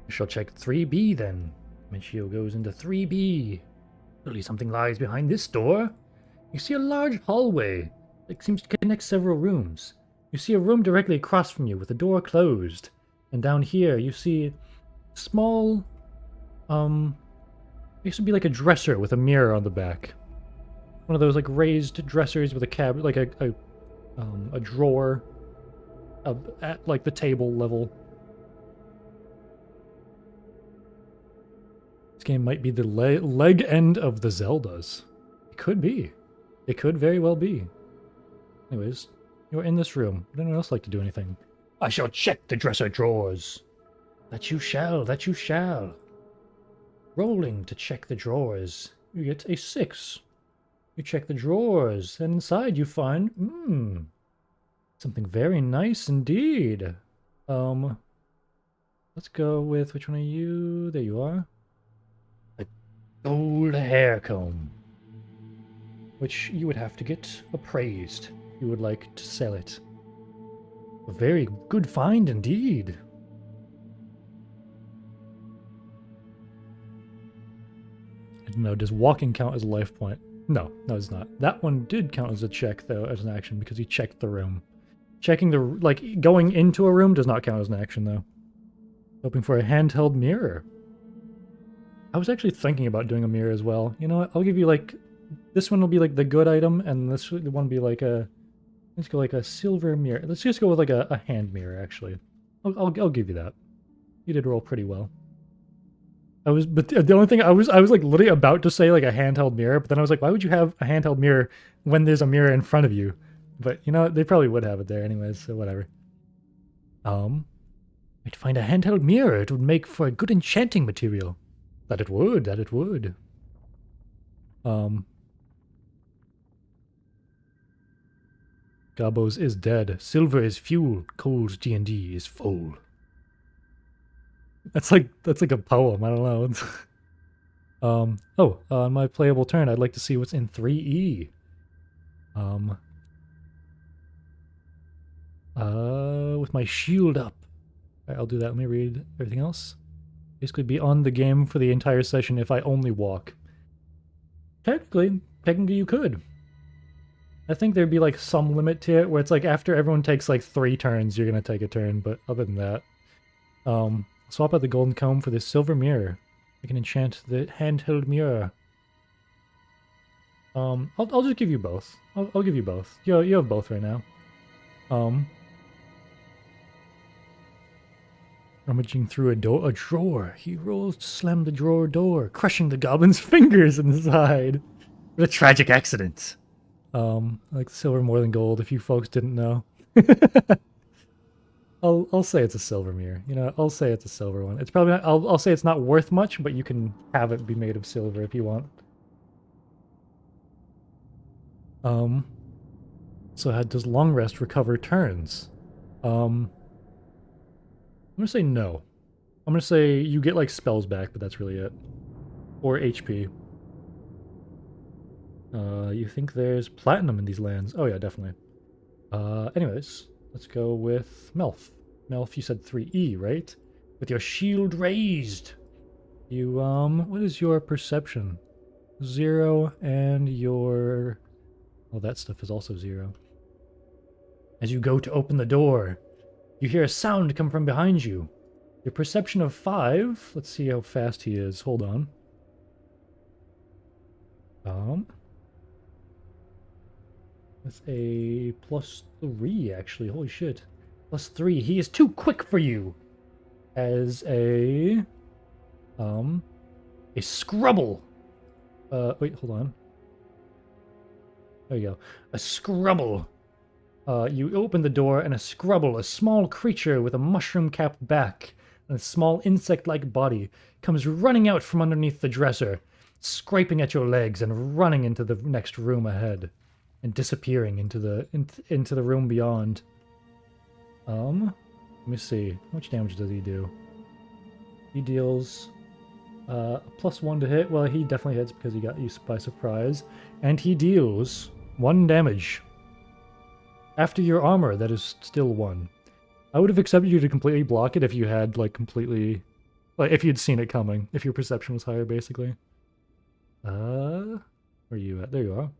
Speaker 1: We shall check 3B then. Menchio goes into 3B. Surely something lies behind this door. You see a large hallway that seems to connect several rooms. You see a room directly across from you with the door closed. And down here you see small, used to be like a dresser with a mirror on the back. One of those like raised dressers with a cab, like a a drawer at like the table level. This game might be the leg end of the Zeldas. It could be. It could very well be. Anyways, you're in this room. Would anyone else like to do anything? I shall check the dresser drawers. That you shall, that you shall. Rolling to check the drawers. You get a 6. You check the drawers, and inside you find, something very nice indeed. Let's go with, which one are you? There you are. A gold hair comb. Which you would have to get appraised. You would like to sell it. A very good find indeed. I don't know, does walking count as a life point? No, it's not. That one did count as a check, though, as an action, because he checked the room. Checking the, like, going into a room does not count as an action, though. Hoping for a handheld mirror. I was actually thinking about doing a mirror as well. You know what, I'll give you, like, this one will be, like, the good item, and this one will be, like, let's go, like, a silver mirror. Let's just go with, like, a hand mirror, actually. I'll give you that. You did roll pretty well. But the only thing, I was like literally about to say like a handheld mirror, but then I was like, why would you have a handheld mirror when there's a mirror in front of you? But you know what, they probably would have it there anyways, so whatever. I'd find a handheld mirror. It would make for a good enchanting material. That it would, that it would. Gabos is dead. Silver is fuel. Cold D&D is full. That's like a poem. I don't know. On my playable turn, I'd like to see what's in 3E. With my shield up. Alright, I'll do that. Let me read everything else. Basically, be on the game for the entire session if I only walk. Technically you could. I think there'd be like some limit to it where it's like after everyone takes like 3 turns, you're gonna take a turn. But other than that, swap out the golden comb for this silver mirror. I can enchant the handheld mirror. I'll just give you both. I'll give you both. You have both right now. Rummaging through a drawer. He rolls to slam the drawer door, crushing the goblin's fingers inside. What a tragic accident. I like silver more than gold, if you folks didn't know. I'll say it's a silver mirror. You know, I'll say it's a silver one. It's probably not, I'll say it's not worth much, but you can have it be made of silver if you want. So how does long rest recover turns? I'm gonna say no. I'm gonna say you get like spells back, but that's really it. Or HP. You think there's platinum in these lands? Oh yeah, definitely. Anyways, let's go with Melf. Melf, you said 3E, right? With your shield raised. You, what is your perception? 0, and your... well, that stuff is also 0. As you go to open the door, you hear a sound come from behind you. Your perception of 5. Let's see how fast he is. Hold on. With a +3, actually. Holy shit. +3. He is too quick for you. As a scrubble. Wait, hold on. There you go. A scrubble. You open the door, and a scrubble, a small creature with a mushroom-capped back and a small insect-like body, comes running out from underneath the dresser, scraping at your legs and running into the next room ahead, and disappearing into the room beyond. Let me see. How much damage does he do? He deals a +1 to hit. Well, he definitely hits because he got you by surprise. And he deals 1 damage. After your armor, that is still 1. I would have accepted you to completely block it if you had, like, completely... like, if you'd seen it coming. If your perception was higher, basically. Where are you at? There you are.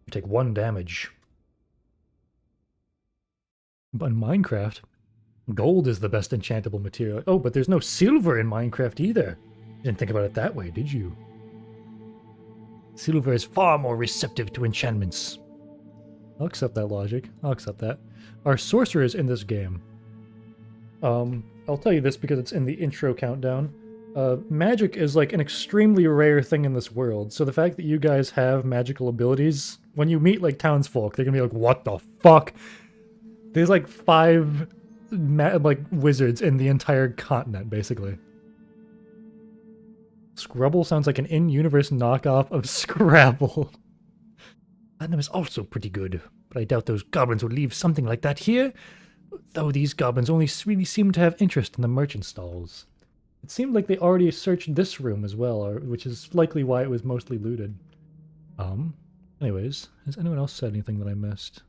Speaker 1: You take 1 damage. But in Minecraft, gold is the best enchantable material. Oh, but there's no silver in Minecraft either. You didn't think about it that way, did you? Silver is far more receptive to enchantments. I'll accept that logic. I'll accept that. Are sorcerers in this game? I'll tell you this because it's in the intro countdown. Magic is like an extremely rare thing in this world, so the fact that you guys have magical abilities, when you meet like townsfolk, they're gonna be like, what the fuck? There's like 5 like wizards in the entire continent, basically. Scrubble sounds like an in-universe knockoff of Scrabble. Platinum is also pretty good, but I doubt those goblins would leave something like that here, though these goblins only really seem to have interest in the merchant stalls. It seemed like they already searched this room as well, which is likely why it was mostly looted. Anyways, has anyone else said anything that I missed?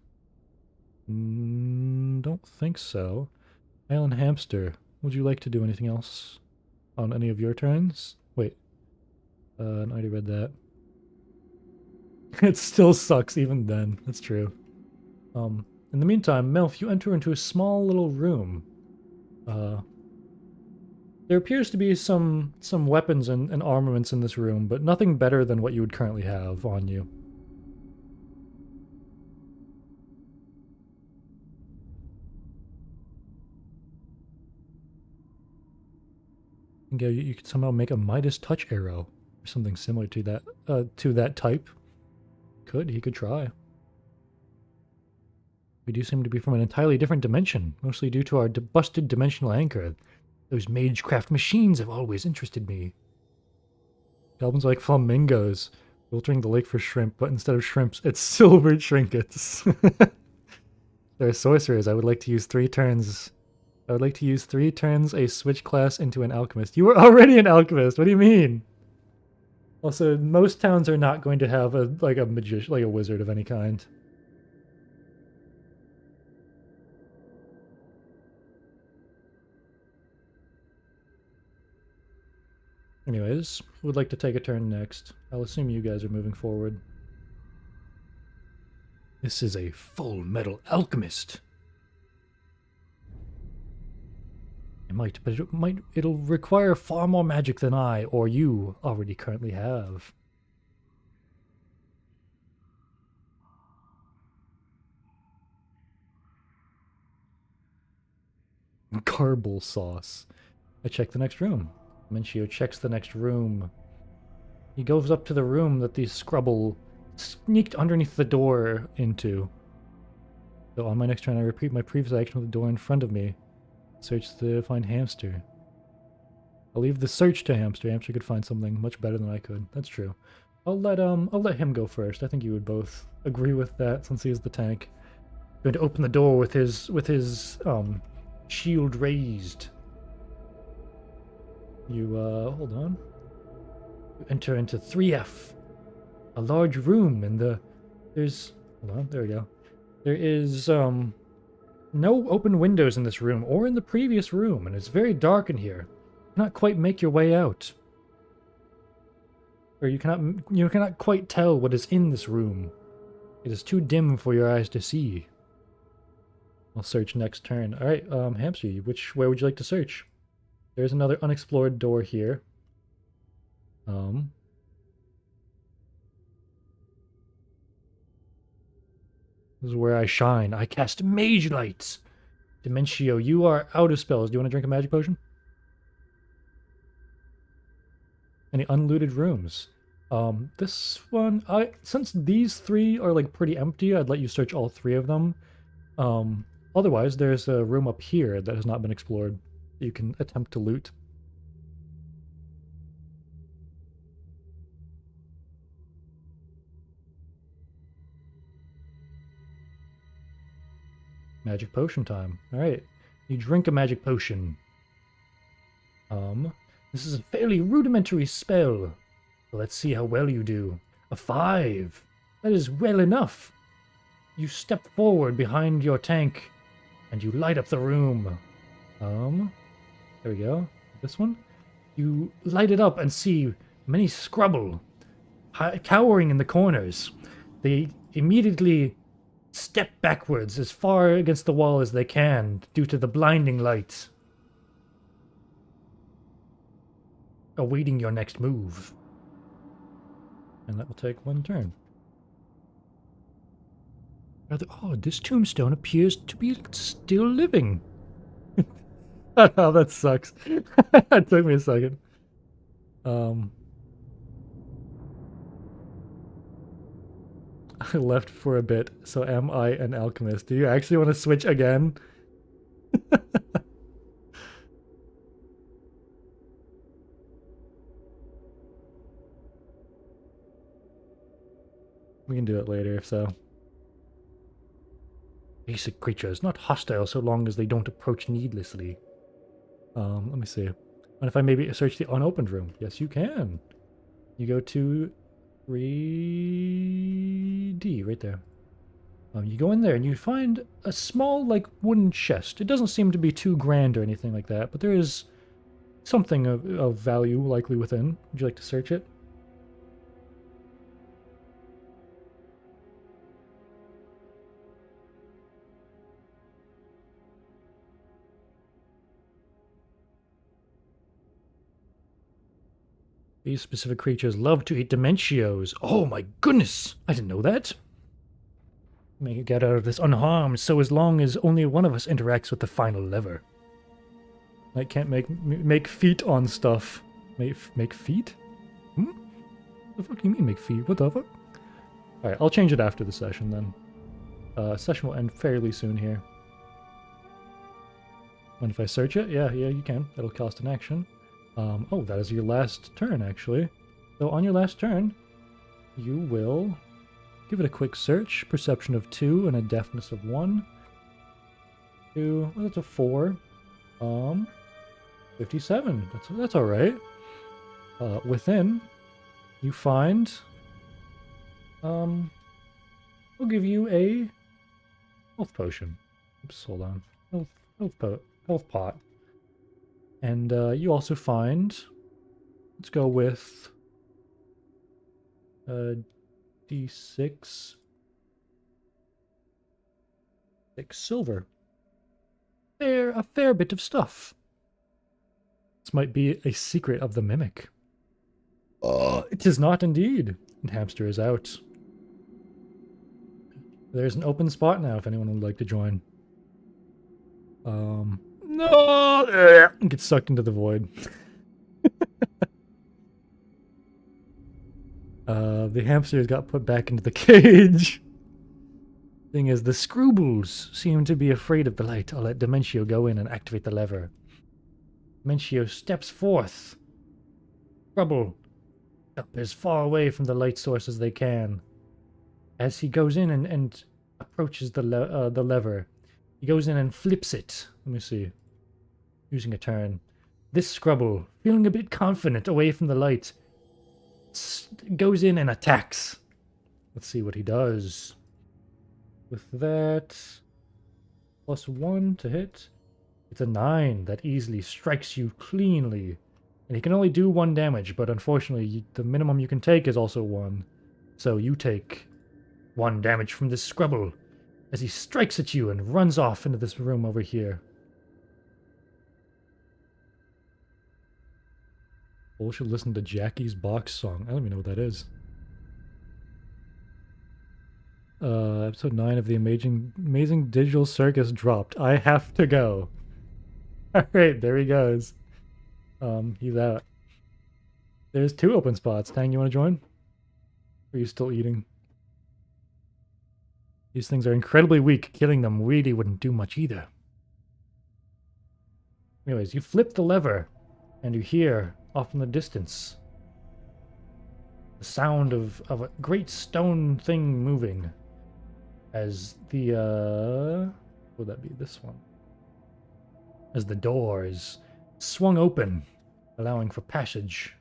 Speaker 1: Don't think so. Island Hamster, would you like to do anything else on any of your turns? Wait. I already read that. It still sucks even then. That's true. In the meantime, Melf, you enter into a small little room. There appears to be some weapons and armaments in this room, but nothing better than what you would currently have on you. You could somehow make a Midas touch arrow or something similar to that type. He could try. We do seem to be from an entirely different dimension, mostly due to our busted dimensional anchor. Those magecraft machines have always interested me. Goblins are like flamingos, filtering the lake for shrimp, but instead of shrimps, it's silver trinkets. There are sorcerers. I would like to use 3 turns. I would like to use 3 turns a switch class into an alchemist. You were already an alchemist. What do you mean? Also, most towns are not going to have a magician, like a wizard of any kind. Anyways, who would like to take a turn next? I'll assume you guys are moving forward. This is a full metal alchemist. It might, but it'll require far more magic than I or you already currently have. Garble sauce. I check the next room. Mencio checks the next room. He goes up to the room that the Scrubble sneaked underneath the door into. So on my next turn, I repeat my previous action with the door in front of me. Search to find Hamster. I'll leave the search to Hamster. Hamster could find something much better than I could. That's true. I'll let him go first. I think you would both agree with that since he is the tank. Going to open the door with his shield raised. You hold on. You enter into 3F. A large room and there's hold on, there we go. There is no open windows in this room or in the previous room, and it's very dark in here. You cannot quite make your way out. Or you cannot quite tell what is in this room. It is too dim for your eyes to see. I'll search next turn. Alright, Hamster, where would you like to search? There's another unexplored door here. This is where I shine. I cast Mage Lights. Dementio, you are out of spells. Do you want to drink a magic potion? Any unlooted rooms? This one, since these 3 are like pretty empty, I'd let you search all 3 of them. Otherwise, there's a room up here that has not been explored that you can attempt to loot. Magic potion time. Alright. You drink a magic potion. This is a fairly rudimentary spell. Let's see how well you do. A 5. That is well enough. You step forward behind your tank, and you light up the room. There we go. This one. You light it up and see many Scrubble cowering in the corners. They immediately step backwards as far against the wall as they can due to the blinding light. Awaiting your next move. And that will take 1 turn. Rather odd, this tombstone appears to be still living. Oh, that sucks. It took me a second. I left for a bit, so am I an alchemist? Do you actually want to switch again? We can do it later, if so. Basic creatures, not hostile so long as they don't approach needlessly. Let me see. And if I maybe search the unopened room? Yes, you can. You go to 3D, right there. You go in there and you find a small, like, wooden chest. It doesn't seem to be too grand or anything like that, but there is something of value likely within. Would you like to search it? These specific creatures love to eat dementios. Oh my goodness! I didn't know that. May get out of this unharmed, so as long as only one of us interacts with the final lever. I can't make feet on stuff. Make feet? Hmm? What the fuck do you mean make feet? What the fuck? Alright, I'll change it after the session then. Session will end fairly soon here. And if I search it, yeah, you can. That'll cost an action. Oh, that is your last turn, actually. So on your last turn, you will give it a quick search. Perception of 2 and a deafness of 1. 2, well, that's a 4. 57. That's all right. Within, you find. We'll give you a health potion. Oops, hold on. Health pot. And you also find. Let's go with. D6. 6 silver. A fair bit of stuff. This might be a secret of the mimic. It is not indeed. And Hamster is out. There's an open spot now if anyone would like to join. No! Get sucked into the void. The hamsters got put back into the cage. Thing is, the Scroobles seem to be afraid of the light. I'll let Dementio go in and activate the lever. Dementio steps forth. Scrubble up as far away from the light source as they can. As he goes in and approaches the lever, he goes in and flips it. Let me see. Using a turn. This Scrubble, feeling a bit confident away from the light, goes in and attacks. Let's see what he does. With that, +1 to hit. It's a 9 that easily strikes you cleanly. And he can only do 1 damage, but unfortunately, the minimum you can take is also 1. So you take 1 damage from this Scrubble as he strikes at you and runs off into this room over here. Well, we should listen to Jackie's box song. I don't even know what that is. Episode 9 of the Amazing Digital Circus dropped. I have to go. Alright, there he goes. He's out. There's 2 open spots. Tang, you want to join? Or are you still eating? These things are incredibly weak. Killing them really wouldn't do much either. Anyways, you flip the lever, and you hear, off in the distance, the sound of a great stone thing moving. As the, what would that be? This one. As the door is swung open, allowing for passage.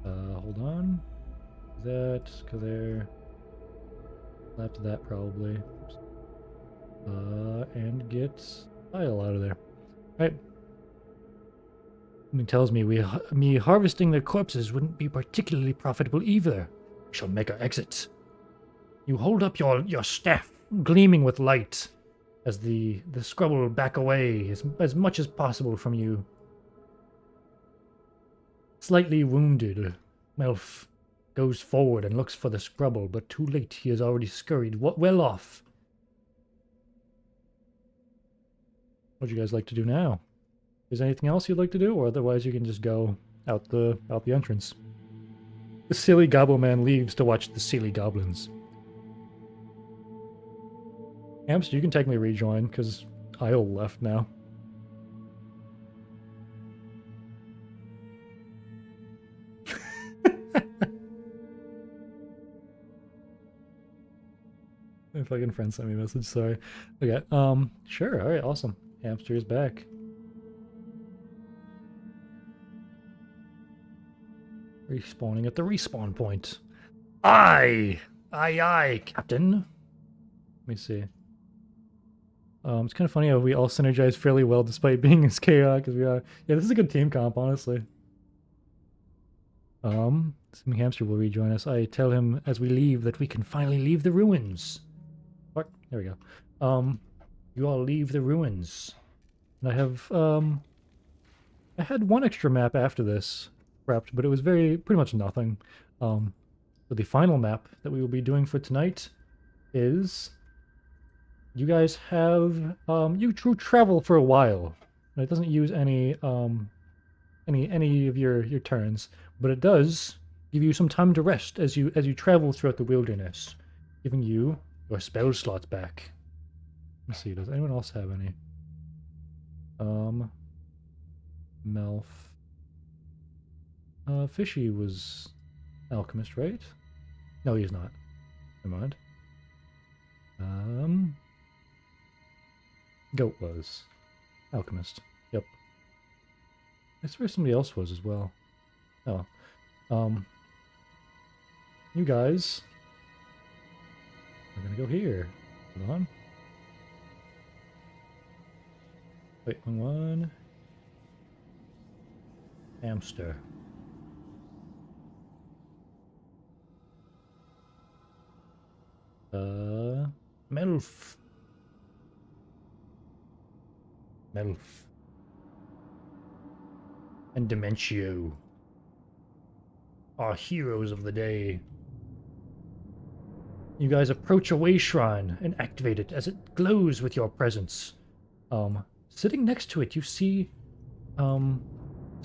Speaker 1: Hold on. That, because they're after that probably. And get Tile out of there. Right. Something tells me me harvesting their corpses wouldn't be particularly profitable either. We shall make our exit. You hold up your staff, gleaming with light, as the Scrubble back away as much as possible from you. Slightly wounded, Melf goes forward and looks for the scrubble, but too late. He has already scurried well off. What'd you guys like to do now? Is there anything else you'd like to do, or otherwise you can just go out the entrance? The silly goblin man leaves to watch the silly goblins. Hamster, you can technically rejoin, because Isle left now. My fucking friend sent me a message, sorry. Okay, sure, alright, awesome. Hamster is back. Respawning at the respawn point. Aye, Captain. Let me see. It's kind of funny how we all synergize fairly well despite being as chaotic as we are. Yeah, this is a good team comp, honestly. Assuming Hamster will rejoin us, I tell him as we leave that we can finally leave the ruins. What? There we go. You all leave the ruins. And I have, I had one extra map after this prepped, but it was pretty much nothing. So the final map that we will be doing for tonight is... You guys have, you travel for a while. And it doesn't use any of your turns, but it does give you some time to rest as you travel throughout the wilderness, giving you your spell slots back. Let's see, does anyone else have any? Melf. Fishy was alchemist, right? No, he's not. Never mind. Goat was alchemist. Yep. I swear somebody else was as well. Oh. You guys are gonna go here. Hold on. Wait, one. Hamster. Melf. Melf. And Dementio are heroes of the day. You guys approach a way shrine and activate it as it glows with your presence. Sitting next to it, you see some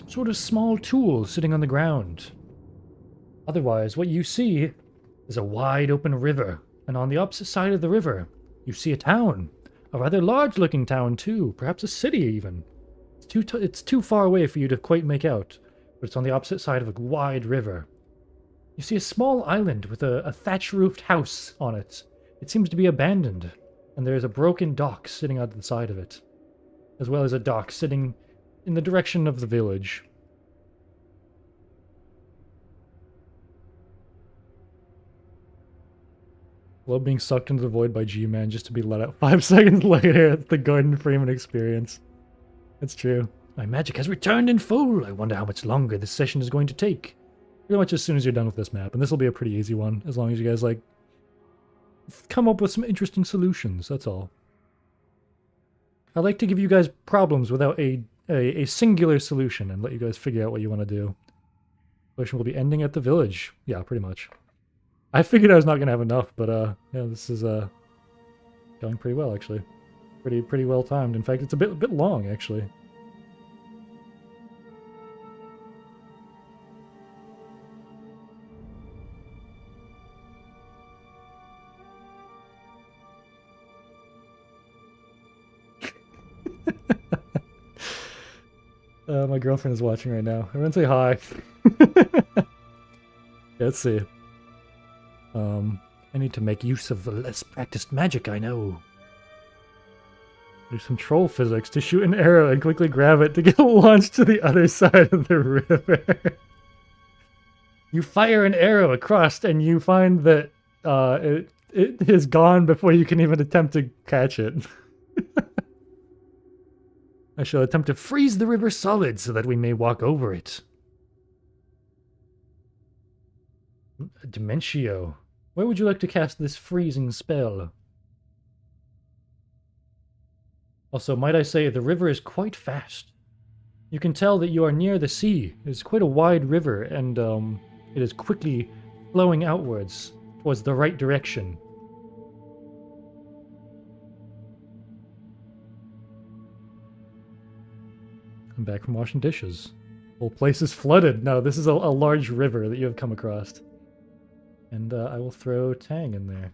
Speaker 1: sort of small tool sitting on the ground. Otherwise, what you see is a wide open river, and on the opposite side of the river, you see a town. A rather large-looking town, too. Perhaps a city, even. It's too far away for you to quite make out, but it's on the opposite side of a wide river. You see a small island with a thatch-roofed house on it. It seems to be abandoned, and there is a broken dock sitting on the side of it, as well as a dock sitting in the direction of the village. Love being sucked into the void by G-Man just to be let out 5 seconds later. It's the Garden Freeman experience. It's true. My magic has returned in full. I wonder how much longer this session is going to take. Pretty much as soon as you're done with this map. And this will be a pretty easy one, as long as you guys, like, come up with some interesting solutions, that's all. I like to give you guys problems without a singular solution and let you guys figure out what you want to do. Solution will be ending at the village. Yeah, pretty much. I figured I was not going to have enough, but yeah, this is going pretty well, actually. Pretty well timed. In fact, it's a bit long, actually. My girlfriend is watching right now. Everyone say hi. Let's see. I need to make use of the less practiced magic I know. There's some troll physics to shoot an arrow and quickly grab it to get launched to the other side of the river. You fire an arrow across and you find that it is gone before you can even attempt to catch it. I shall attempt to freeze the river solid so that we may walk over it. Dementio. Where would you like to cast this freezing spell? Also, might I say, the river is quite fast. You can tell that you are near the sea. It is quite a wide river, and it is quickly flowing outwards towards the right direction. I'm back from washing dishes. Whole place is flooded. No, this is a large river that you have come across. And I will throw Tang in there.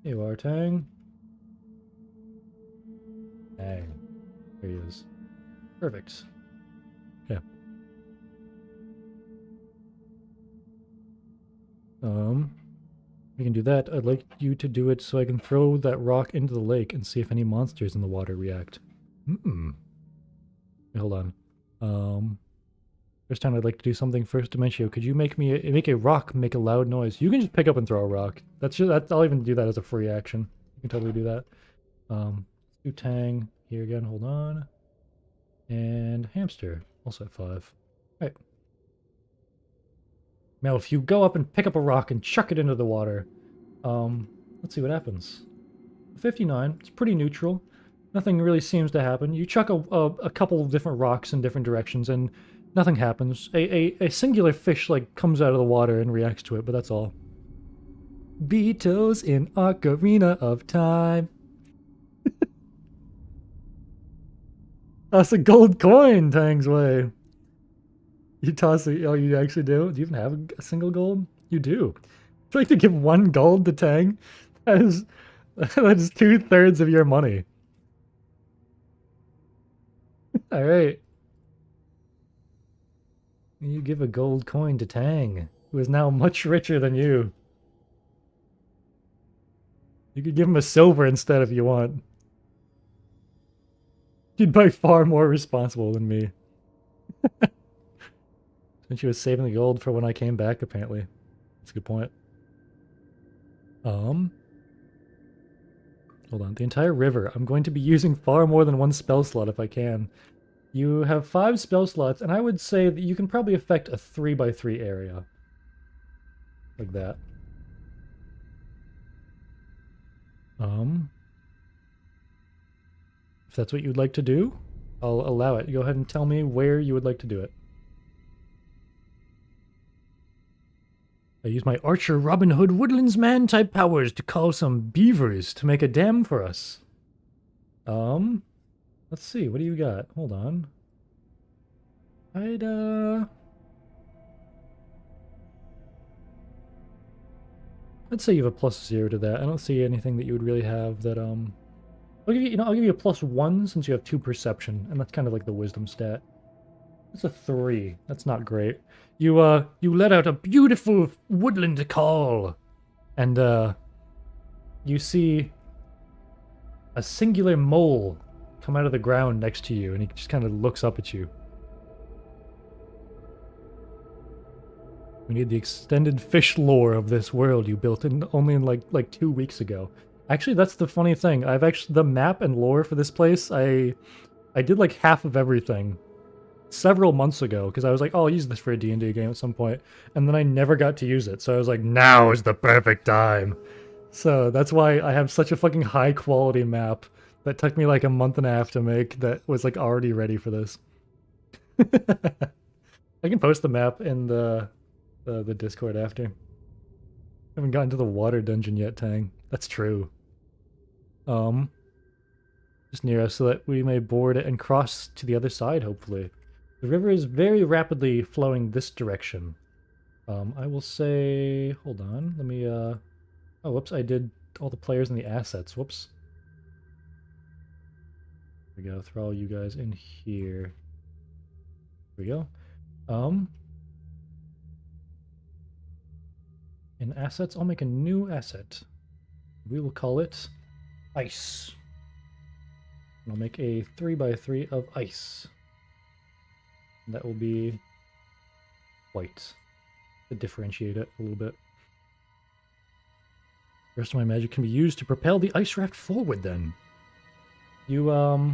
Speaker 1: Here you are, Tang. Tang. There he is. Perfect. Okay. We can do that. I'd like you to do it so I can throw that rock into the lake and see if any monsters in the water react. Hold on. First time I'd like to do something first dimension. Could you make a rock make a loud noise? You can just pick up and throw a rock. I'll even do that as a free action. You can totally do that. Do Tang here again. Hold on. And hamster also at 5. Right. Now, if you go up and pick up a rock and chuck it into the water, let's see what happens. 59. It's pretty neutral. Nothing really seems to happen. You chuck a couple of different rocks in different directions, and nothing happens. A singular fish comes out of the water and reacts to it, but that's all. Beatles in Ocarina of Time. That's a gold coin, Tang's way. You toss it. Oh, you actually do? Do you even have a single gold? You do. I'd like to give 1 gold to Tang. That is 2/3 of your money. All right. You give a gold coin to Tang, who is now much richer than you. You could give him a silver instead if you want. You'd by far more responsible than me. Since you was saving the gold for when I came back, apparently. That's a good point. Hold on. The entire river. I'm going to be using far more than 1 spell slot if I can. You have 5 spell slots, and I would say that you can probably affect a 3x3 area. Like that. If that's what you'd like to do, I'll allow it. Go ahead and tell me where you would like to do it. I use my Archer Robin Hood Woodlands Man type powers to call some beavers to make a dam for us. Let's see, what do you got? Hold on. I'd say you have a +0 to that. I don't see anything that you would really have that, I'll give you, I'll give you a +1 since you have 2 perception, and that's kind of like the wisdom stat. That's a 3. That's not great. You let out a beautiful woodland call, and, you see a singular mole come out of the ground next to you, and he just kind of looks up at you. We need the extended fish lore of this world you built only in like 2 weeks ago. Actually, that's the funny thing. The map and lore for this place, I did like half of everything several months ago, because I was like, oh, I'll use this for a D&D game at some point, and then I never got to use it, so I was like, now is the perfect time. So that's why I have such a fucking high quality map that took me like a month and a half to make that was like already ready for this. I can post the map in the Discord after. I haven't gotten to the water dungeon yet, Tang. That's true. Just near us so that we may board it and cross to the other side, hopefully. The river is very rapidly flowing this direction. I will say... Hold on, let me, Oh, whoops, I did all the players and the assets. Whoops. There we go, throw all you guys in here. Here we go. In assets, I'll make a new asset. We will call it Ice. And I'll make a 3x3 of ice. And that will be white to differentiate it a little bit. The rest of my magic can be used to propel the ice raft forward then. You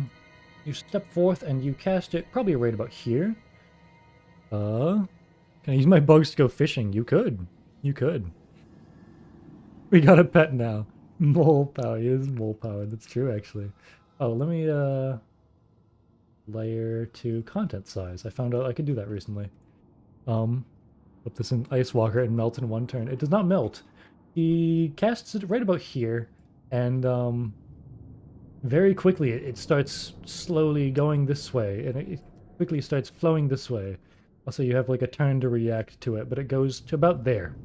Speaker 1: step forth and you cast it probably right about here. Can I use my bugs to go fishing? You could. You could. We got a pet now. Mole power. He is mole powered. That's true, actually. Oh, let me, layer to content size. I found out I could do that recently. Put this in Ice Walker and melt in one turn. It does not melt. He casts it right about here, and very quickly it starts slowly going this way, and it quickly starts flowing this way. Also, you have like a turn to react to it, but it goes to about there.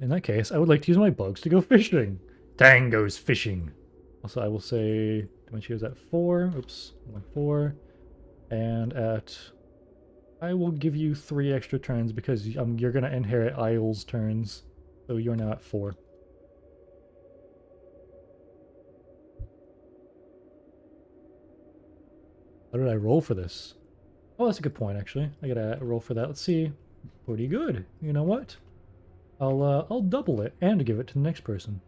Speaker 1: In that case, I would like to use my bugs to go fishing. Tang goes fishing. Also, I will say Dimensio's at 4. Oops, only 4. And at... I will give you 3 extra turns because you're going to inherit Isle's turns. So you're now at 4. How did I roll for this? Oh, that's a good point, actually. I gotta roll for that. Let's see. Pretty good. You know what? I'll double it and give it to the next person.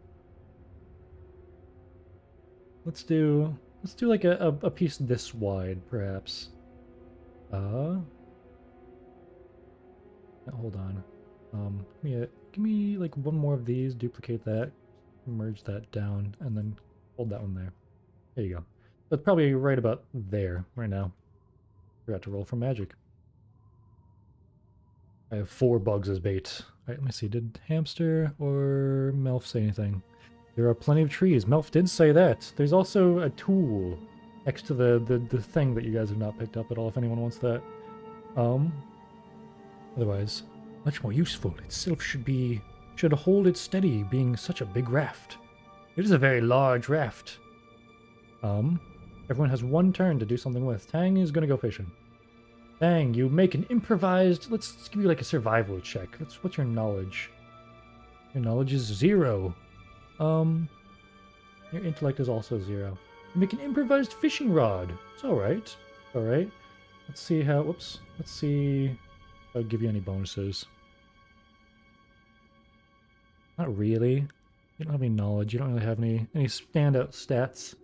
Speaker 1: Let's do like a piece this wide, perhaps. Hold on. Give me like one more of these, duplicate that, merge that down, and then hold that one there. There you go. That's probably right about there right now. Forgot to roll for magic. I have 4 bugs as bait. Alright, let me see. Did Hamster or Melf say anything? There are plenty of trees. Melf did say that. There's also a tool next to the thing that you guys have not picked up at all, if anyone wants that. Otherwise, much more useful. Itself should hold it steady, being such a big raft. It is a very large raft. Everyone has 1 turn to do something with. Tang is gonna go fishing. Tang, you make an improvised... Let's give you like a survival check. What's your knowledge? Your knowledge is 0. Your intellect is also 0. You make an improvised fishing rod. It's alright. Alright. Let's see how... Whoops. Let's see if I'll give you any bonuses. Not really. You don't have any knowledge. You don't really have any standout stats.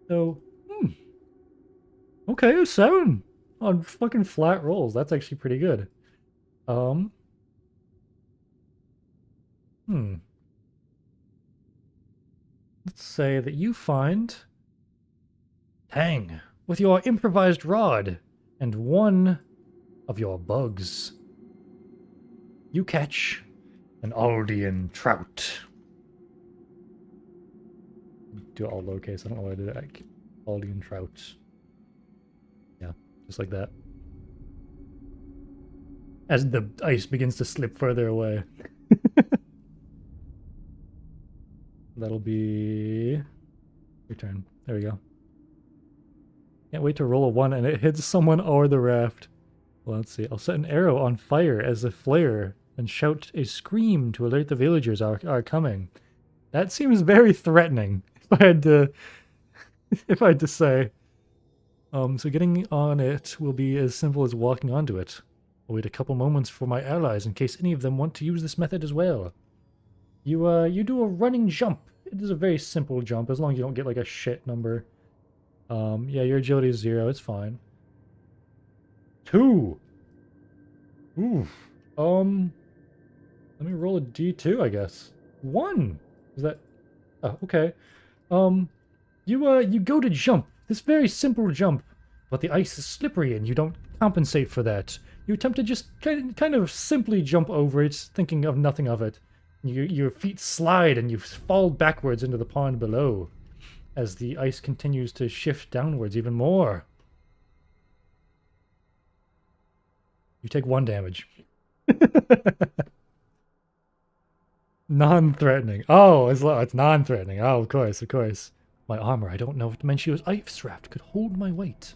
Speaker 1: So, okay, a 7 on fucking flat rolls. That's actually pretty good. Let's say that you find Tang with your improvised rod and 1 of your bugs. You catch an Aldean trout. Do it all lowercase. I don't know why I did that. Aldean trout. Yeah, just like that. As the ice begins to slip further away. That'll be your turn. There we go. Can't wait to roll a 1 and it hits someone or the raft. Well, let's see. I'll set an arrow on fire as a flare and shout a scream to alert the villagers are coming. That seems very threatening, if I had to say. So getting on it will be as simple as walking onto it. I'll wait a couple moments for my allies in case any of them want to use this method as well. You do a running jump. It is a very simple jump, as long as you don't get like a shit number. Yeah, your agility is 0, it's fine. 2! Oof. Let me roll a d2, I guess. 1! Is that... Oh, okay. You go to jump. This very simple jump. But the ice is slippery and you don't compensate for that. You attempt to just kind of simply jump over it, thinking of nothing of it. Your feet slide and you fall backwards into the pond below as the ice continues to shift downwards even more. You take 1 damage. Non-threatening. Oh, it's non-threatening. Oh, of course, of course. My armor, I don't know if Dimensio's ice raft could hold my weight.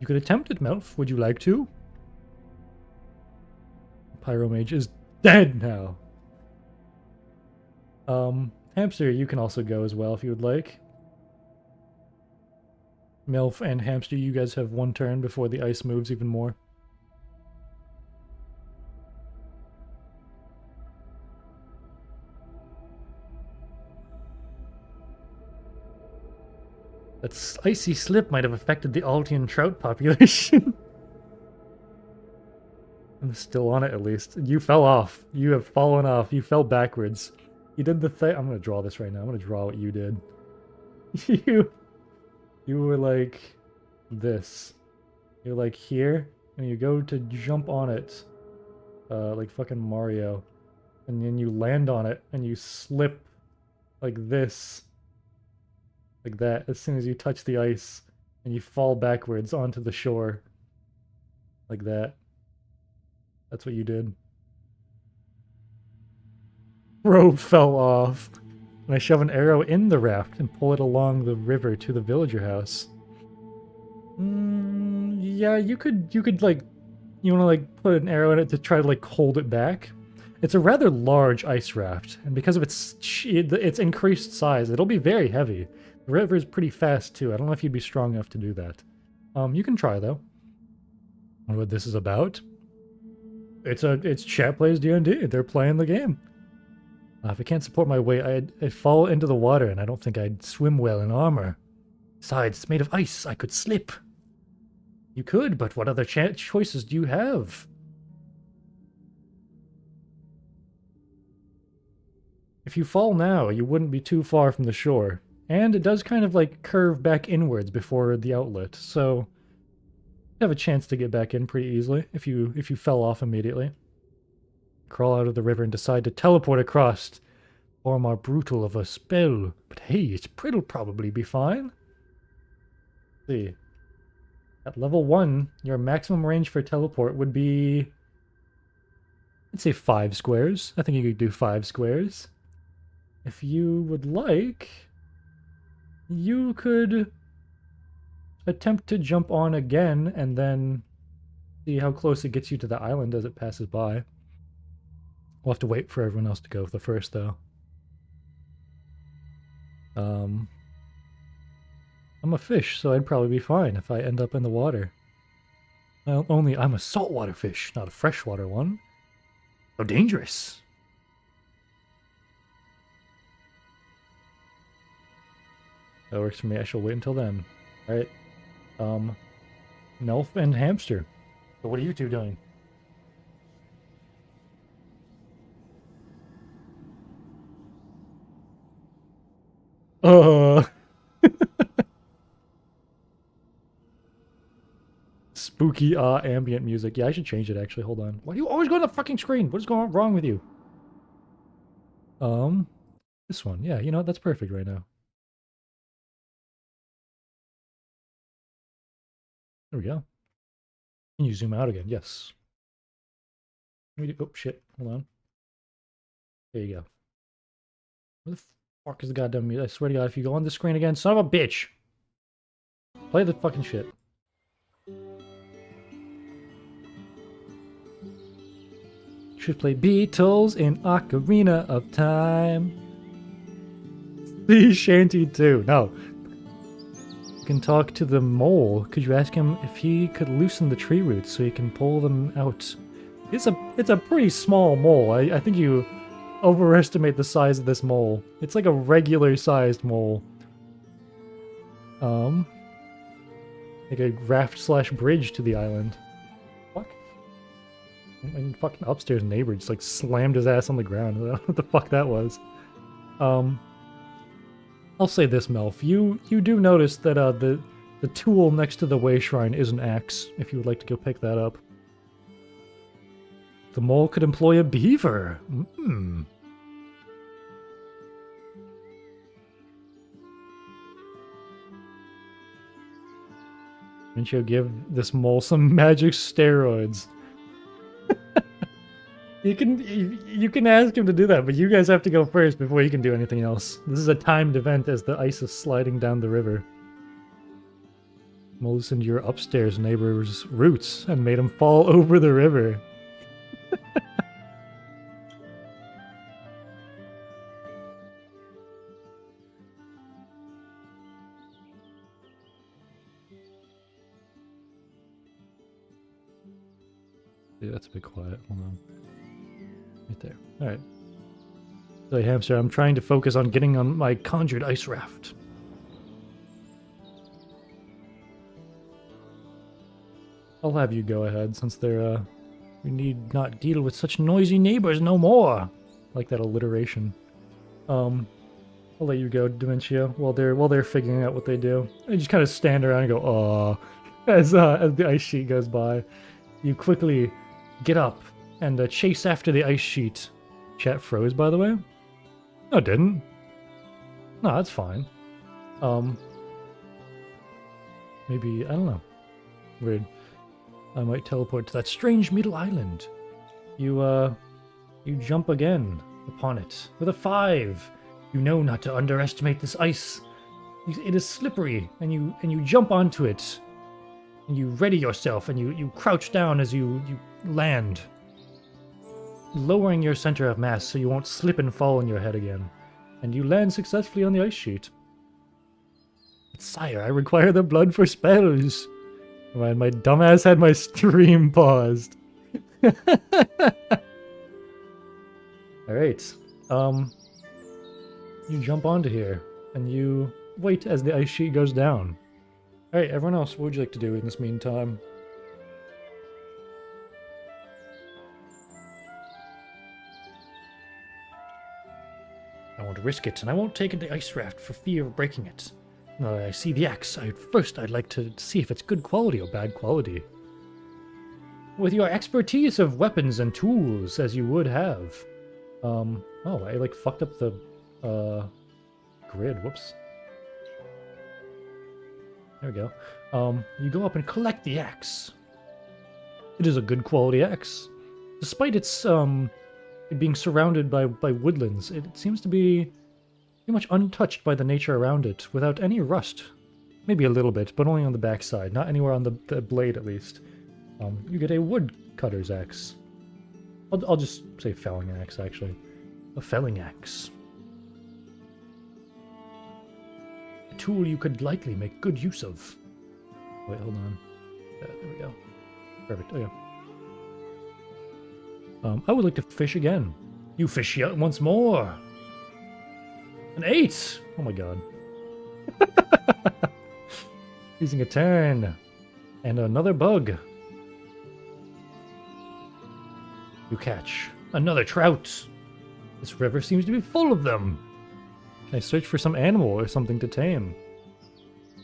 Speaker 1: You could attempt it, Melf. Would you like to? Pyromage is dead now. Hamster, you can also go as well if you would like. Melf and Hamster, you guys have 1 turn before the ice moves even more. That icy slip might have affected the Aldean trout population. I'm still on it at least. You fell off. You have fallen off. You fell backwards. You did the thing. I'm gonna draw this right now. I'm gonna draw what you did. You you were like this. You're like here, and you go to jump on it, like fucking Mario, and then you land on it, and you slip like this, like that, as soon as you touch the ice, and you fall backwards onto the shore, like that. That's what you did. Rope fell off, and I shove an arrow in the raft and pull it along the river to the villager house. Yeah, you could like, you want to like put an arrow in it to try to like hold it back. It's a rather large ice raft, and because of its increased size, it'll be very heavy. The river is pretty fast too. I don't know if you'd be strong enough to do that. You can try though. I wonder what this is about. It's chat plays DnD. They're playing the game. If I can't support my weight, I'd fall into the water, and I don't think I'd swim well in armor. Besides, it's made of ice. I could slip. You could, but what other choices do you have? If you fall now, you wouldn't be too far from the shore. And it does kind of like curve back inwards before the outlet, so you have a chance to get back in pretty easily if you fell off immediately. Crawl out of the river and decide to teleport across. Or more brutal of a spell. But hey, it'll probably be fine. Let's see. At level 1, your maximum range for teleport would be, let's say 5 squares. I think you could do 5 squares. If you would like, you could attempt to jump on again and then see how close it gets you to the island as it passes by. We'll have to wait for everyone else to go the first, though. I'm a fish, so I'd probably be fine if I end up in the water. Well, only I'm a saltwater fish, not a freshwater one. So dangerous. That works for me. I shall wait until then. Alright. Melf and Hamster. So what are you two doing? Spooky ambient music. Yeah, I should change it actually. Hold on. Why do you always go on the fucking screen? What is going wrong with you? This one. Yeah, you know what? That's perfect right now. There we go. Can you zoom out again? Yes. Oh shit. Hold on. There you go. Where the fuck is the goddamn music? I swear to God, if you go on the screen again, son of a bitch! Play the fucking shit. Should play Beatles in Ocarina of Time. Sea Shanty 2. No. You can talk to the mole. Could you ask him if he could loosen the tree roots so he can pull them out? It's a pretty small mole. I think you overestimate the size of this mole. It's like a regular sized mole. Like a raft slash bridge to the island. Fuck. And fucking upstairs neighbor just like slammed his ass on the ground. I don't know what the fuck that was. I'll say this, Melf. You do notice that the tool next to the way shrine is an axe, if you would like to go pick that up. The mole could employ a beaver. And she'll give this mole some magic steroids. You can ask him to do that, but you guys have to go first before you can do anything else. This is a timed event as the ice is sliding down the river. Loosened your upstairs neighbor's roots and made him fall over the river. Yeah, that's a bit quiet. Hold on. Right there. Alright. So, Hamster, I'm trying to focus on getting on my conjured ice raft. I'll have you go ahead, since they're, we need not deal with such noisy neighbors no more. Like that alliteration. I'll let you go, Dementia, while they're figuring out what they do. They just kind of stand around and go, "Aw," as the ice sheet goes by. You quickly get up and chase after the ice sheet. Chat froze, by the way. No, it didn't. No, that's fine. Maybe I don't know. Weird. I might teleport to that strange middle island. You jump again upon it with a 5. You know not to underestimate this ice. It is slippery, and you jump onto it, and you ready yourself, and you crouch down as you land, lowering your center of mass so you won't slip and fall on your head again, and you land successfully on the ice sheet. Sire, I require the blood for spells. Man, my dumbass had my stream paused. Alright. You jump onto here, and you wait as the ice sheet goes down. Alright, everyone else, what would you like to do in this meantime? I won't risk it, and I won't take the ice raft for fear of breaking it. Now that I see the axe, first I'd like to see if it's good quality or bad quality. With your expertise of weapons and tools, as you would have. Oh, I like fucked up the grid, whoops. There we go. You go up and collect the axe. It is a good quality axe. Despite its, it being surrounded by woodlands, it seems to be pretty much untouched by the nature around it, without any rust. Maybe a little bit, but only on the backside, not anywhere on the blade at least. You get a woodcutter's axe. I'll just say felling axe, actually. A felling axe. A tool you could likely make good use of. Wait, hold on. There we go. Perfect, okay. I would like to fish again. You fish yet once more! An 8! Oh my god. Using a turn. And another bug. You catch another trout. This river seems to be full of them. Can I search for some animal or something to tame?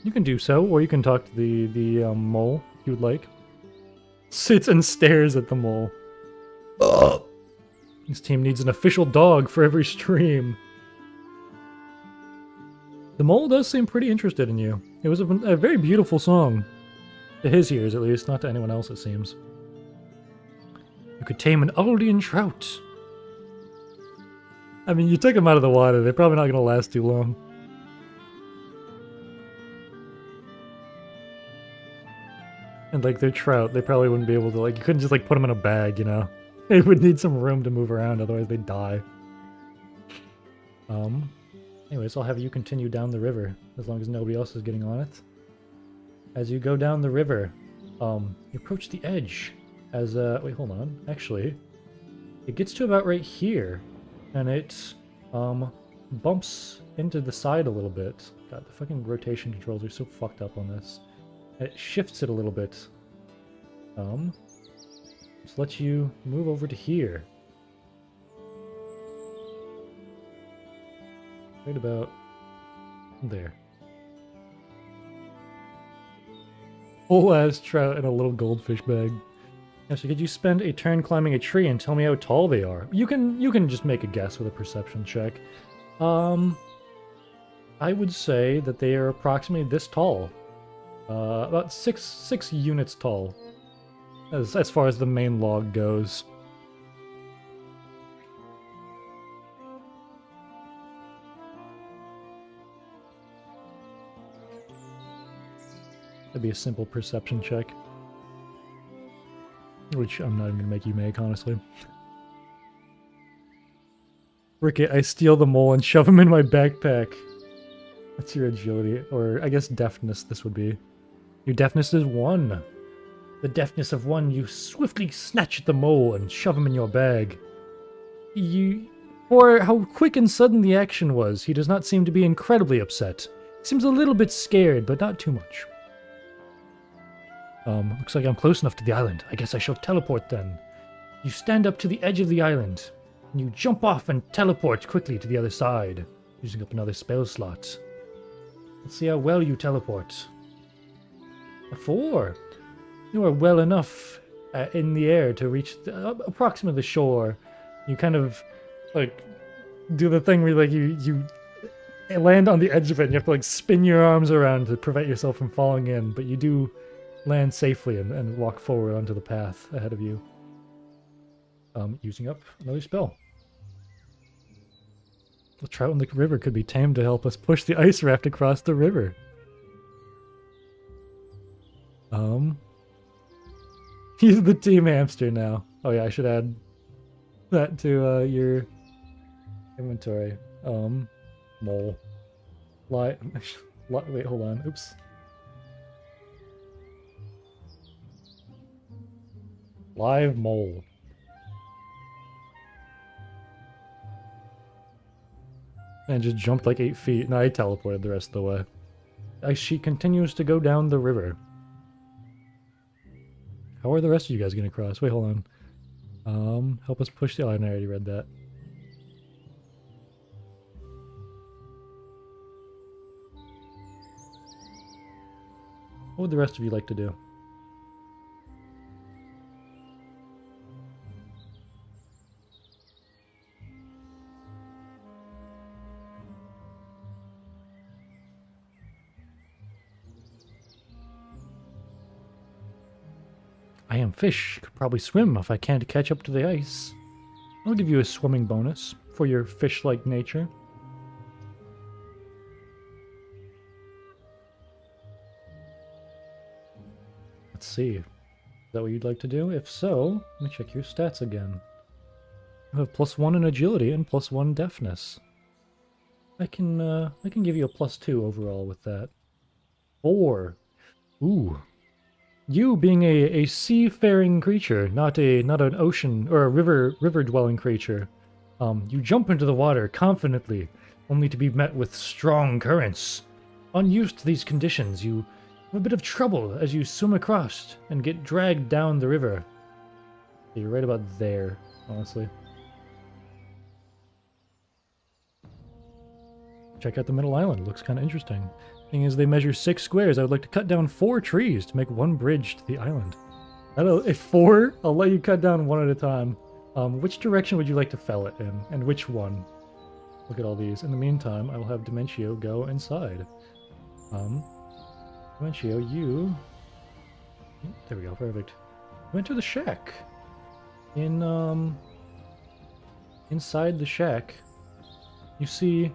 Speaker 1: You can do so, or you can talk to the mole if you would like. Sits and stares at the mole. Ugh. This team needs an official dog for every stream. The mole does seem pretty interested in you. It was a very beautiful song. To his ears, at least, not to anyone else, it seems. You could tame an Aldean trout. I mean, you took them out of the water. They're probably not going to last too long. And, like, they're trout. They probably wouldn't be able to, like, you couldn't just, like, put them in a bag, you know? They would need some room to move around, otherwise they'd die. Anyways, I'll have you continue down the river, as long as nobody else is getting on it. As you go down the river, you approach the edge. As, wait, hold on. Actually, it gets to about right here, and it, bumps into the side a little bit. God, the fucking rotation controls are so fucked up on this. And it shifts it a little bit. Just let you move over to here. Right about there. Whole ass trout in a little goldfish bag. Actually, could you spend a turn climbing a tree and tell me how tall they are? You can just make a guess with a perception check. I would say that they are approximately this tall. About six units tall. As far as the main log goes. That'd be a simple perception check. Which I'm not even gonna make you make, honestly. Ricket, I steal the mole and shove him in my backpack. That's your agility, or I guess deftness this would be. Your deftness is 1. The deftness of 1, you swiftly snatch at the mole and shove him in your bag. For how quick and sudden the action was, he does not seem to be incredibly upset. He seems a little bit scared, but not too much. Looks like I'm close enough to the island. I guess I shall teleport then. You stand up to the edge of the island. And you jump off and teleport quickly to the other side, using up another spell slot. Let's see how well you teleport. A 4. You are well enough in the air to reach approximately the shore. You kind of like do the thing where like you land on the edge of it and you have to like spin your arms around to prevent yourself from falling in, but you do land safely and walk forward onto the path ahead of you. Using up another spell. The trout in the river could be tamed to help us push the ice raft across the river. He's the team hamster now. Oh yeah, I should add that to your inventory. Mole. Wait, hold on. Oops. Live mole. And just jumped like 8 feet. No, I teleported the rest of the way. Ice sheet continues to go down the river. How are the rest of you guys gonna cross? Wait, hold on. Help us push the... Oh, I already read that. What would the rest of you like to do? I am fish. Could probably swim if I can't catch up to the ice. I'll give you a swimming bonus for your fish-like nature. Let's see. Is that what you'd like to do? If so, let me check your stats again. You have +1 in agility and +1 deafness. I can give you a +2 overall with that. 4. Ooh. You being a seafaring creature, not an ocean or a river dwelling creature, you jump into the water confidently, only to be met with strong currents. Unused to these conditions, you have a bit of trouble as you swim across and get dragged down the river. You're right about there, honestly. Check out the middle island. It looks kind of interesting. Thing is, they measure 6 squares. I would like to cut down 4 trees to make 1 bridge to the island. If 4, I'll let you cut down 1 at a time. Which direction would you like to fell it in, and which one? Look at all these. In the meantime, I will have Dementio go inside. Dementio, you... There we go, perfect. You enter the shack. Inside the shack, you see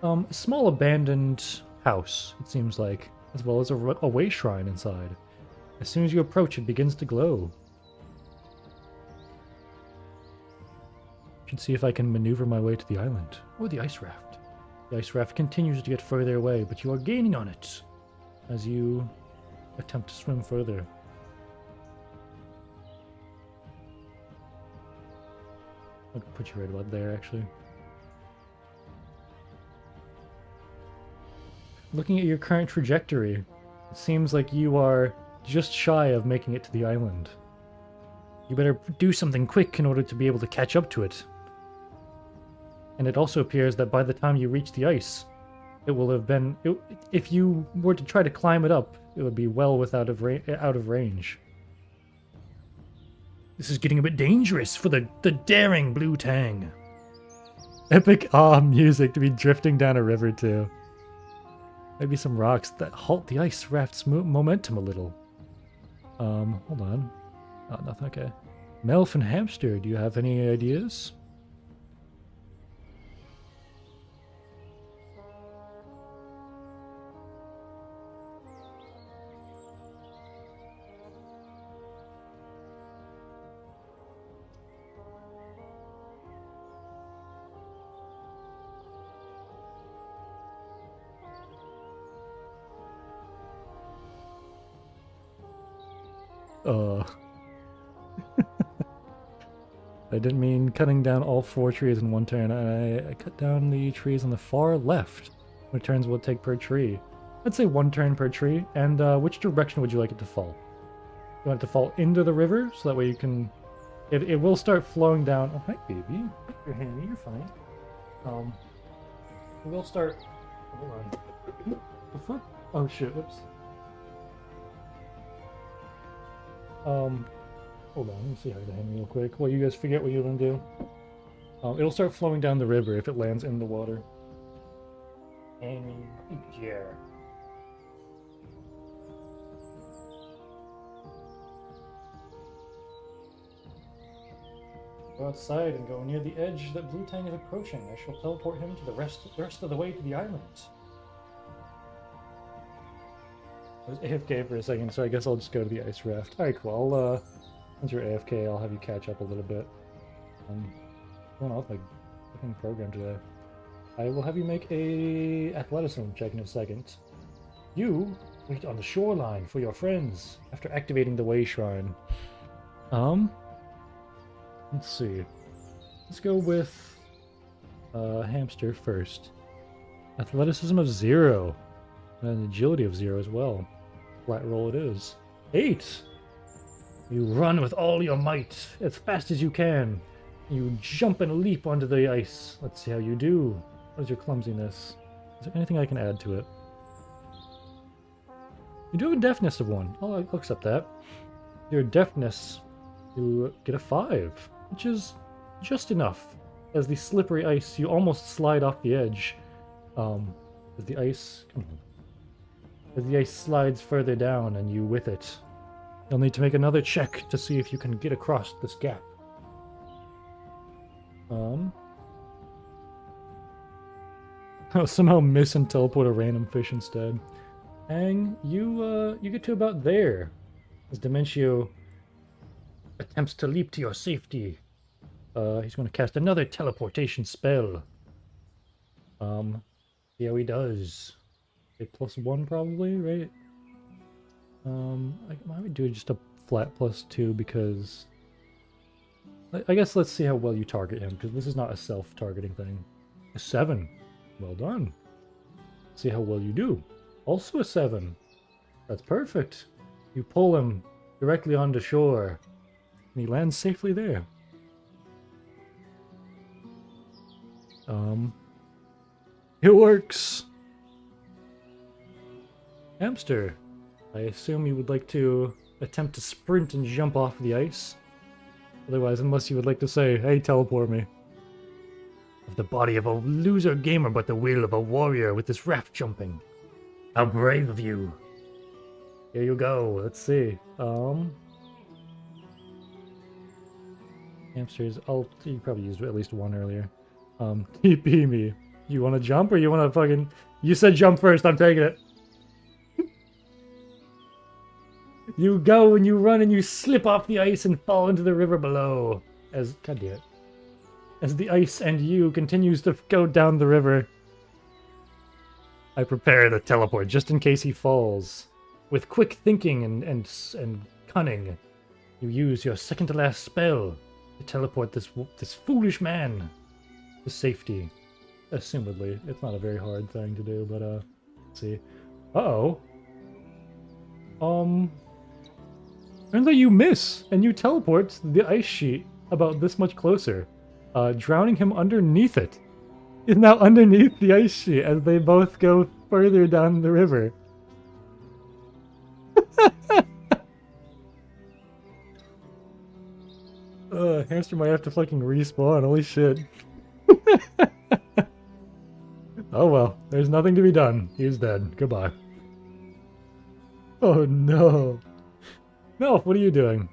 Speaker 1: a small abandoned house, it seems like, as well as a way shrine inside. As soon as you approach, it begins to glow. Should see if I can maneuver my way to the island, or the ice raft. The ice raft continues to get further away, but you are gaining on it as you attempt to swim further. I'll put you right about there, actually. Looking at your current trajectory, it seems like you are just shy of making it to the island. You better do something quick in order to be able to catch up to it. And it also appears that by the time you reach the ice, it will have been... if you were to try to climb it up, it would be well out of range. This is getting a bit dangerous for the daring Blue Tang. Epic music to be drifting down a river to. Maybe some rocks that halt the ice raft's momentum a little. Hold on. Oh, nothing, okay. Melf and Hamster, do you have any ideas? I didn't mean cutting down all 4 trees in one turn. I cut down the trees on the far left. What turns will it take per tree? I'd say 1 turn per tree. And which direction would you like it to fall? You want it to fall into the river, so that way you can It will start flowing down. Oh, hi, baby. You're handy. You're fine. It will start. Hold on. The fuck? Oh shit! Whoops. Hold on. Let me see how to hang real quick. Well, you guys forget what you're gonna do. It'll start flowing down the river if it lands in the water. And yeah. Go outside and go near the edge that Blue Tang is approaching. I shall teleport him to the rest of the way to the island. I was AFK for a second, so I guess I'll just go to the ice raft. Alright, cool. Once you're AFK, I'll have you catch up a little bit. Going off my fucking program today. I will have you make a athleticism check in a second. You wait on the shoreline for your friends after activating the way shrine. Let's see. Let's go with hamster first. Athleticism of 0. And agility of 0 as well. Flat roll it is. 8! You run with all your might, as fast as you can. You jump and leap onto the ice. Let's see how you do. What is your clumsiness? Is there anything I can add to it? You do have a deafness of 1. I'll accept that. Your deafness, you get a 5, which is just enough. As the slippery ice, you almost slide off the edge. As the ice... Come on. As the ice slides further down and you with it. You'll need to make another check to see if you can get across this gap. I'll somehow miss and teleport a random fish instead. And you get to about there. As Dementio attempts to leap to your safety. He's going to cast another teleportation spell. See how he does. A +1 probably, right? I would do just a flat +2 because... I guess let's see how well you target him, because this is not a self-targeting thing. A 7. Well done. See how well you do. Also a 7. That's perfect. You pull him directly onto shore, and he lands safely there. It works! Hamster, I assume you would like to attempt to sprint and jump off the ice? Otherwise, unless you would like to say, hey, teleport me. Of the body of a loser gamer, but the will of a warrior with this raft jumping. How brave of you. Here you go, let's see. Hamsters, you probably used at least 1 earlier. TP me. You want to jump or you want to fucking... You said jump first, I'm taking it. You go and you run and you slip off the ice and fall into the river below. God damn it. As the ice and you continues to go down the river. I prepare the teleport just in case he falls. With quick thinking and cunning, you use your second to last spell to teleport this foolish man to safety. Assumedly. It's not a very hard thing to do, but let's see. Uh-oh. Turns out you miss, and you teleport the ice sheet about this much closer, drowning him underneath it. He's now underneath the ice sheet as they both go further down the river. Hamster might have to fucking respawn, holy shit. Oh well, there's nothing to be done. He's dead. Goodbye. Oh no. No, what are you doing?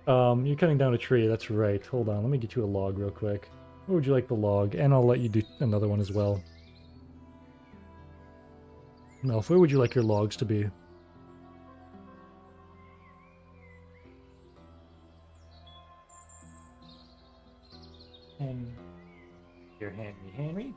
Speaker 1: You're cutting down a tree, that's right. Hold on, let me get you a log real quick. Where would you like the log? And I'll let you do another one as well. Melf, where would you like your logs to be? And your Henry.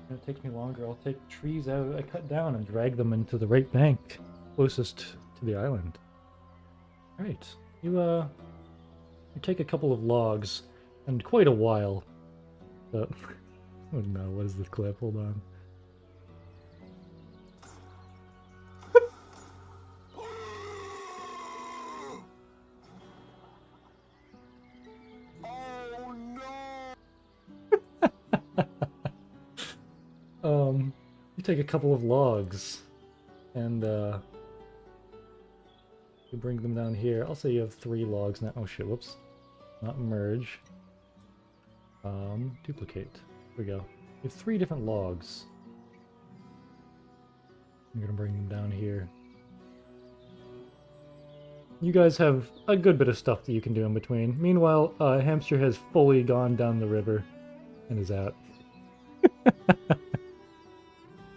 Speaker 1: It takes me longer. I'll take trees out I cut down and drag them into the right bank closest to the island. Alright. You take a couple of logs and quite a while. Oh no, what is this clip? Hold on. You take a couple of logs and you bring them down here. I'll say you have 3 logs now. Oh shit, whoops. Not merge. Duplicate. Here we go. You have 3 different logs. I'm gonna bring them down here. You guys have a good bit of stuff that you can do in between. Meanwhile, Hamster has fully gone down the river and is out.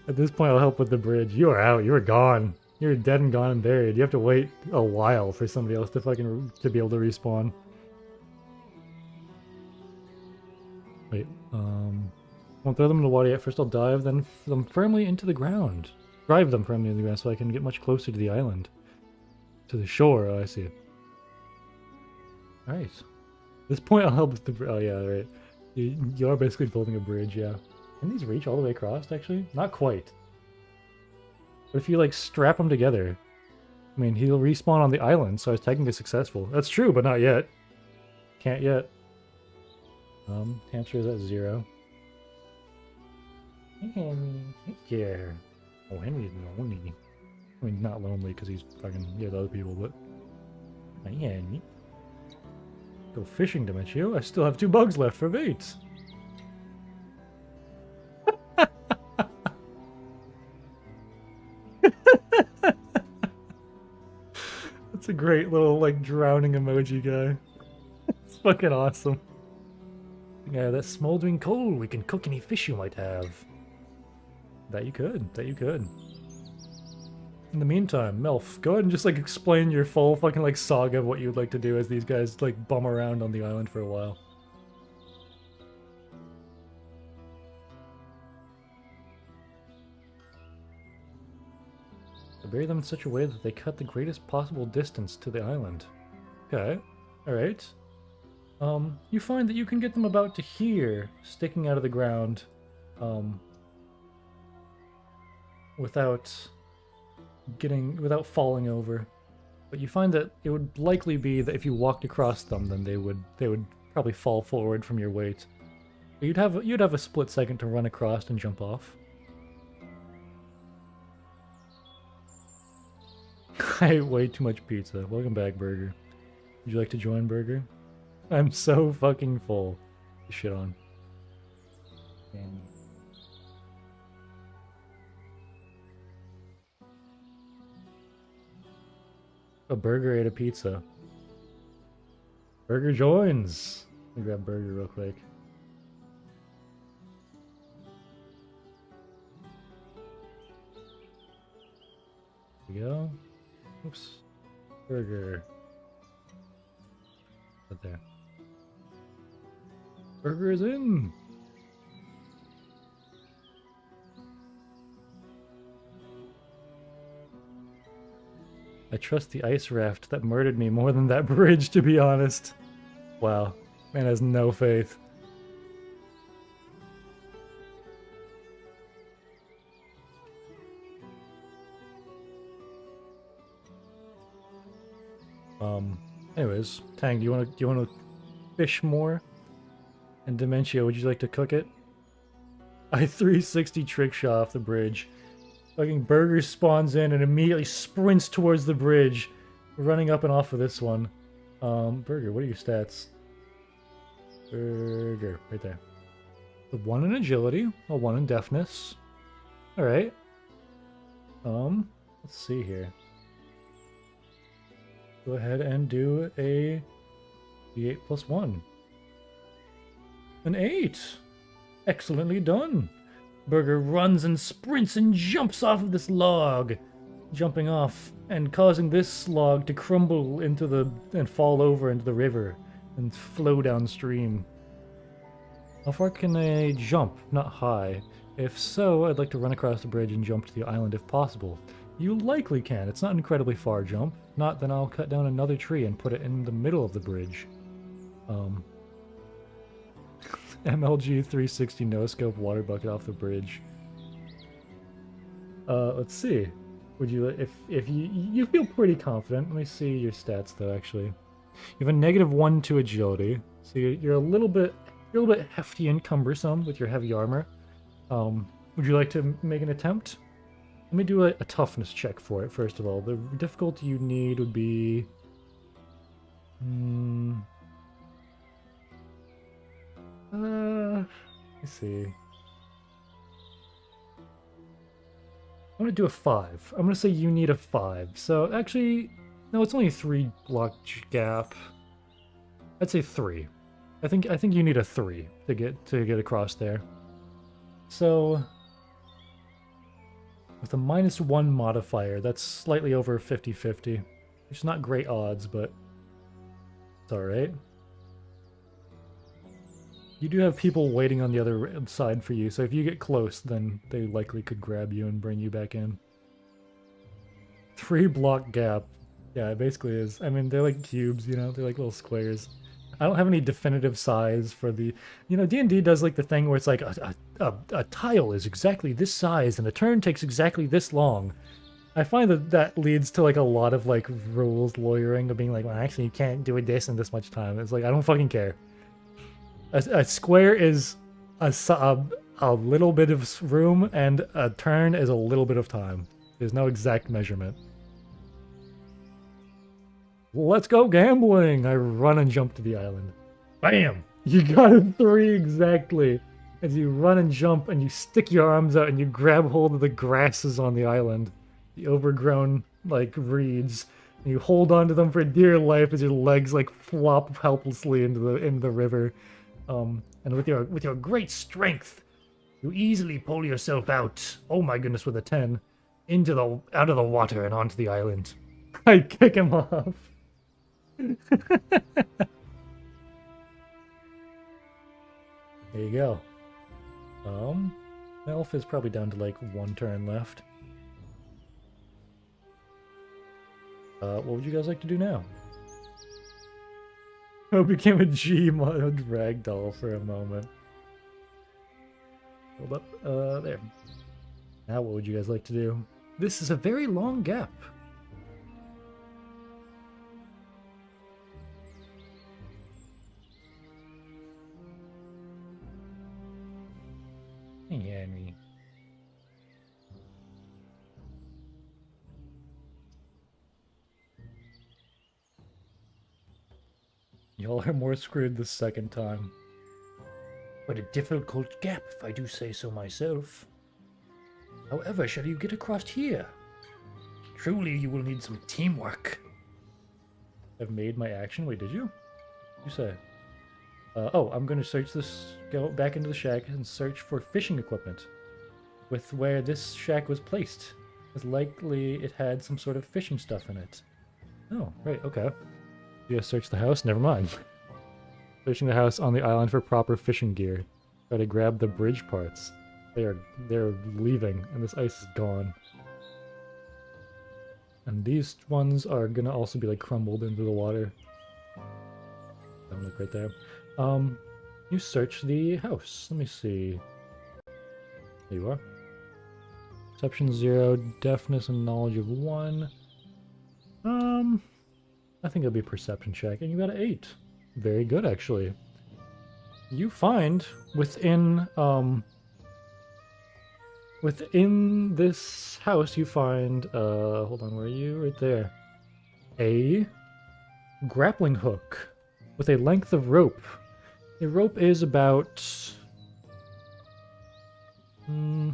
Speaker 1: At this point, I'll help with the bridge. You are out. You are gone. You're dead and gone and buried. You have to wait a while for somebody else to to be able to respawn. Wait, won't throw them in the water yet. First I'll dive, then them firmly into the ground. Drive them firmly into the ground so I can get much closer to the island. To the shore, oh I see. Alright. At this point I'll help with the oh yeah, right. You are basically building a bridge, yeah. Can these reach all the way across, actually? Not quite. But if you, like, strap them together... I mean, he'll respawn on the island, so I was technically successful. That's true, but not yet. Can't yet. Hamster is at 0. Hey, Henry. Yeah. Oh, Henry's lonely. I mean, not lonely, because he's fucking... yeah, the other people, but... Hey, Henry. Go fishing, Demetrio. I still have 2 bugs left for bait. That's a great little, like, drowning emoji guy. It's fucking awesome. Yeah, that smoldering coal, we can cook any fish you might have. That you could. That you could. In the meantime, Melf, go ahead and just, like, explain your full fucking, like, saga of what you'd like to do as these guys, like, bum around on the island for a while. Bury them in such a way that they cut the greatest possible distance to the island. Okay, alright. You find that you can get them about to here, sticking out of the ground, without falling over. But you find that it would likely be that if you walked across them, then they would probably fall forward from your weight. But you'd have a split second to run across and jump off. I ate way too much pizza. Welcome back, Burger. Would you like to join, Burger? I'm so fucking full. Shit on. A Burger ate a pizza. Burger joins! Let me grab Burger real quick. There we go. Oops. Burger. Right there. Burger is in! I trust the ice raft that murdered me more than that bridge, to be honest. Wow. Man has no faith. Anyways, Tang, do you wanna fish more? And Dementia, would you like to cook it? I 360 trick shot off the bridge. Fucking Burger spawns in and immediately sprints towards the bridge, running up and off of this one. Burger, what are your stats? Burger, right there. The 1 in agility, a 1 in deafness. Alright. Let's see here. Go ahead and do a D8 plus 1. An 8! Excellently done! Burger runs and sprints and jumps off of this log, jumping off and causing this log to crumble into and fall over into the river and flow downstream. How far can I jump? Not high. If so, I'd like to run across the bridge and jump to the island if possible. You likely can. It's not an incredibly far jump. Not, then I'll cut down another tree and put it in the middle of the bridge. MLG 360 no scope water bucket off the bridge. Let's see. Would you, if you feel pretty confident? Let me see your stats though. Actually, you have a -1 to agility, so you're a little bit hefty and cumbersome with your heavy armor. Would you like to make an attempt? Let me do a toughness check for it first of all. The difficulty you need would be. Let me see. I'm gonna do a 5. I'm gonna say you need a 5. So actually, no, it's only a 3 block gap. I'd say 3. I think you need a 3 to get across there. So with a -1 modifier, that's slightly over 50-50. It's not great odds, but it's alright. You do have people waiting on the other side for you, so if you get close, then they likely could grab you and bring you back in. 3 block gap. Yeah, it basically is. I mean, they're like cubes, you know? They're like little squares. I don't have any definitive size for the... You know, D&D does like the thing where it's like a tile is exactly this size and a turn takes exactly this long. I find that leads to like a lot of like rules lawyering of being like, well, actually you can't do this in this much time. It's like, I don't fucking care. A square is a little bit of room, and a turn is a little bit of time. There's no exact measurement. Let's go gambling! I run and jump to the island. Bam! You got a 3 exactly. As you run and jump, and you stick your arms out, and you grab hold of the grasses on the island. The overgrown, like, reeds. And you hold onto them for dear life as your legs, like, flop helplessly into the river. And with your great strength, you easily pull yourself out. Oh my goodness, with a 10, out of the water and onto the island. I kick him off. There you go. Elf is probably down to like 1 turn left. What would you guys like to do now? I became a G-mod ragdoll for a moment. Hold up, there. Now what would you guys like to do? This is a very long gap. Yeah, me. Y'all are more screwed the second time. What a difficult gap, if I do say so myself. However, shall you get across here? Truly, you will need some teamwork. I've made my action. Wait, did you? You say? Oh, I'm going to search this. Go back into the shack and search for fishing equipment. With where this shack was placed. It's likely it had some sort of fishing stuff in it. Oh, right, okay. You gotta search the house? Never mind. Searching the house on the island for proper fishing gear. Try to grab the bridge parts. They're leaving, and this ice is gone. And these ones are gonna also be like crumbled into the water. Don't look right there. You search the house. Let me see. There you are. Perception 0, deafness and knowledge of 1. I think it'll be a perception check, and you got an 8. Very good, actually. You find within this house, you find hold on, where are you? Right there. A grappling hook with a length of rope. The rope is about I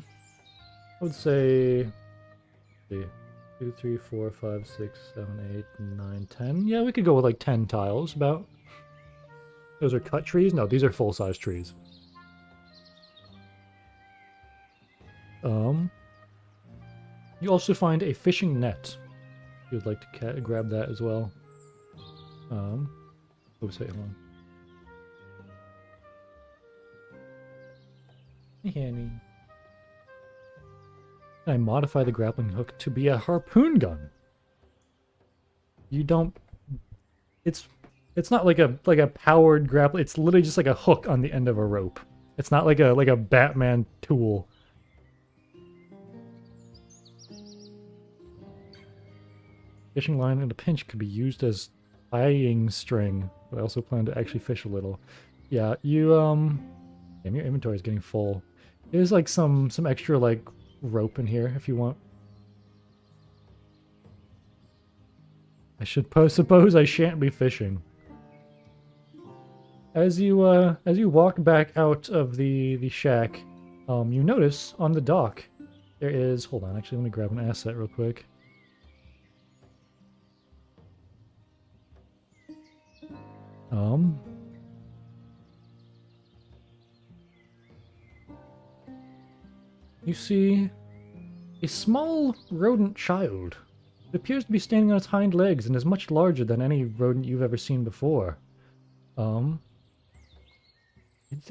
Speaker 1: would say, let's see. 2, 3, 4, 5, 6, 7, 8, 9, 10. Yeah, we could go with like 10 tiles about. Those are cut trees? No, these are full-size trees. You also find a fishing net. If you would like to grab that as well. Oops, wait, hold on. Handy. I modify the grappling hook to be a harpoon gun. You don't... It's It's not like a powered grapple. It's literally just like a hook on the end of a rope. It's not like a Batman tool. Fishing line in a pinch could be used as tying string, but I also plan to actually fish a little. Yeah, you damn, your inventory is getting full. There's like some extra like rope in here if you want. I should suppose I shan't be fishing. As you walk back out of the shack, you notice on the dock there is, hold on, actually let me grab an asset real quick. You see a small rodent child. It appears to be standing on its hind legs and is much larger than any rodent you've ever seen before.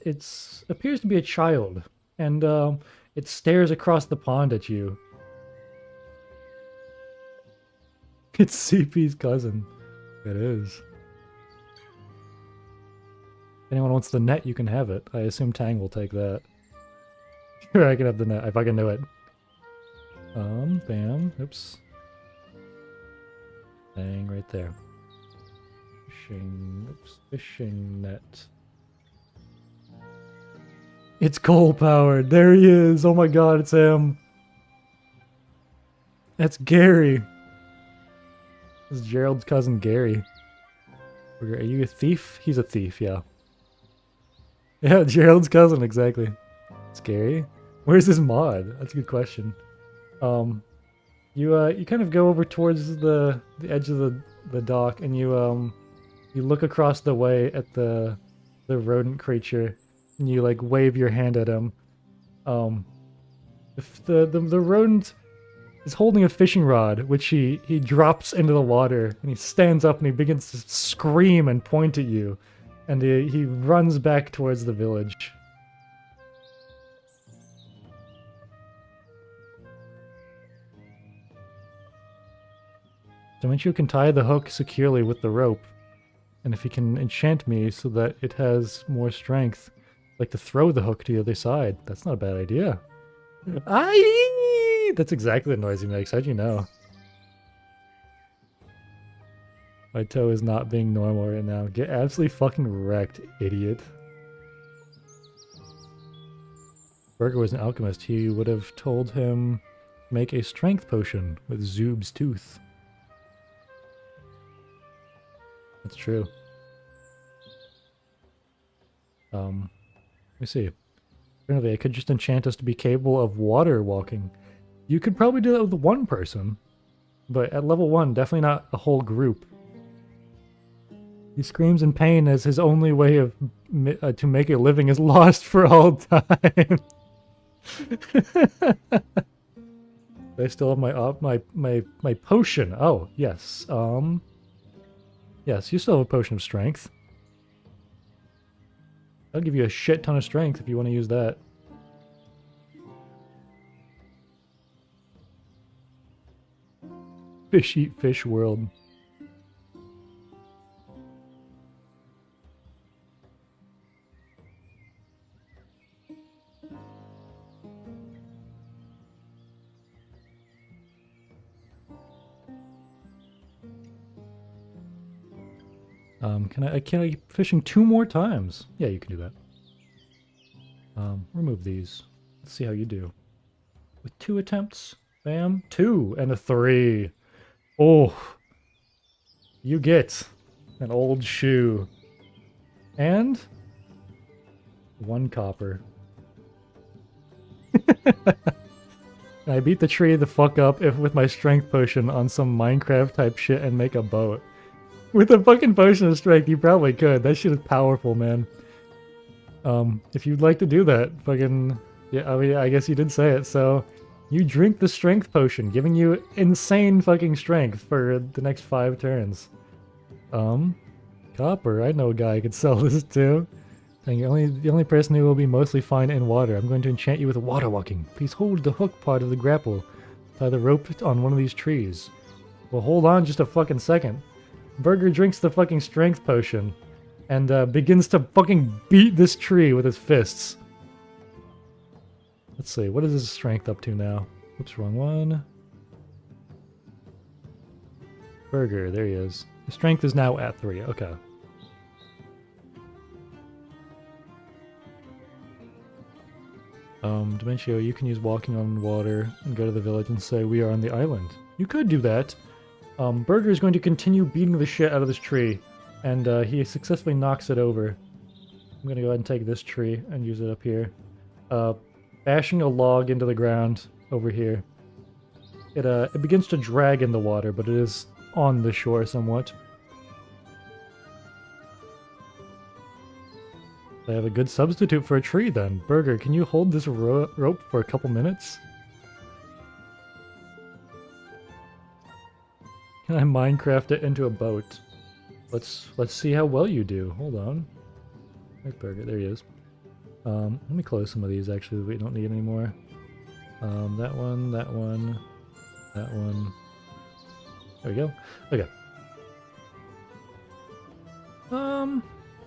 Speaker 1: It appears to be a child, and it stares across the pond at you. It's CP's cousin. It is. If anyone wants the net, you can have it. I assume Tang will take that. Sure, I can have the net. I fucking knew it. Bam. Oops. Bang, right there. Fishing net. It's coal-powered. There he is. Oh my god, it's him. That's Gary. This is Gerald's cousin, Gary. Are you a thief? He's a thief, yeah. Yeah, Gerald's cousin, exactly. It's Gary. Where's his mod? That's a good question. You kind of go over towards the edge of the dock, and you look across the way at the rodent creature, and you like wave your hand at him. If the rodent is holding a fishing rod, which he drops into the water, and he stands up and he begins to scream and point at you, and he runs back towards the village. Dementio can tie the hook securely with the rope, and if he can enchant me so that it has more strength, like to throw the hook to the other side. That's not a bad idea. Aye! That's exactly the noise he makes. How'd you know? My toe is not being normal right now. Get absolutely fucking wrecked, idiot. If Berger was an alchemist, he would have told him make a strength potion with Zub's tooth. That's true. Let me see. Apparently I could just enchant us to be capable of water walking. You could probably do that with one person, but at level 1, definitely not a whole group. He screams in pain as his only way of to make a living is lost for all time. I still have my potion. Oh, yes. Yes, you still have a potion of strength. I'll give you a shit ton of strength if you want to use that. Fish eat fish world. Can I keep fishing 2 more times? Yeah, you can do that. Remove these. Let's see how you do. With 2 attempts. Bam. 2 and a 3. Oh. You get an old shoe. And 1 copper. I beat the tree the fuck up with my strength potion on some Minecraft type shit and make a boat. With a fucking potion of strength, you probably could. That shit is powerful, man. If you'd like to do that, fucking... Yeah, I mean, I guess you did say it, so... You drink the strength potion, giving you insane fucking strength for the next 5 turns. Copper, I know a guy I could sell this to. Dang, the only person who will be mostly fine in water. I'm going to enchant you with water walking. Please hold the hook part of the grapple. Tie the rope on one of these trees. Well, hold on just a fucking second. Burger drinks the fucking strength potion and begins to fucking beat this tree with his fists. Let's see, what is his strength up to now? Oops, wrong one. Burger, there he is. His strength is now at 3, okay. Dementio, you can use walking on water and go to the village and say, we are on the island. You could do that. Burger is going to continue beating the shit out of this tree, and he successfully knocks it over. I'm gonna go ahead and take this tree and use it up here. Bashing a log into the ground over here. It begins to drag in the water, but it is on the shore somewhat. I have a good substitute for a tree then. Burger, can you hold this rope for a couple minutes? Can I Minecraft it into a boat? Let's see how well you do. Hold on. There's Burger, there he is. Let me close some of these actually we don't need anymore. That one, that one, that one. There we go. Okay.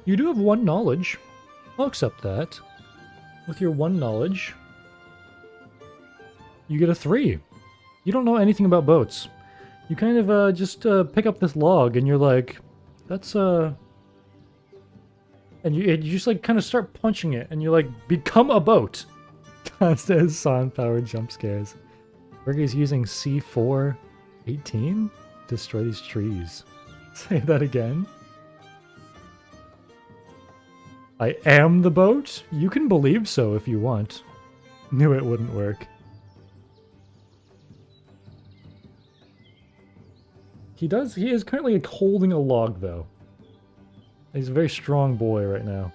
Speaker 1: You do have 1 knowledge. I'll accept that. With your 1 knowledge, you get a 3. You don't know anything about boats. You kind of just pick up this log and you're like, that's and you just like kind of start punching it and you like become a boat. Constant sound-powered jump scares. Burger's using C4 18? Destroy these trees. Say that again. I am the boat? You can believe so if you want. Knew it wouldn't work. He is currently like, holding a log though. He's a very strong boy right now.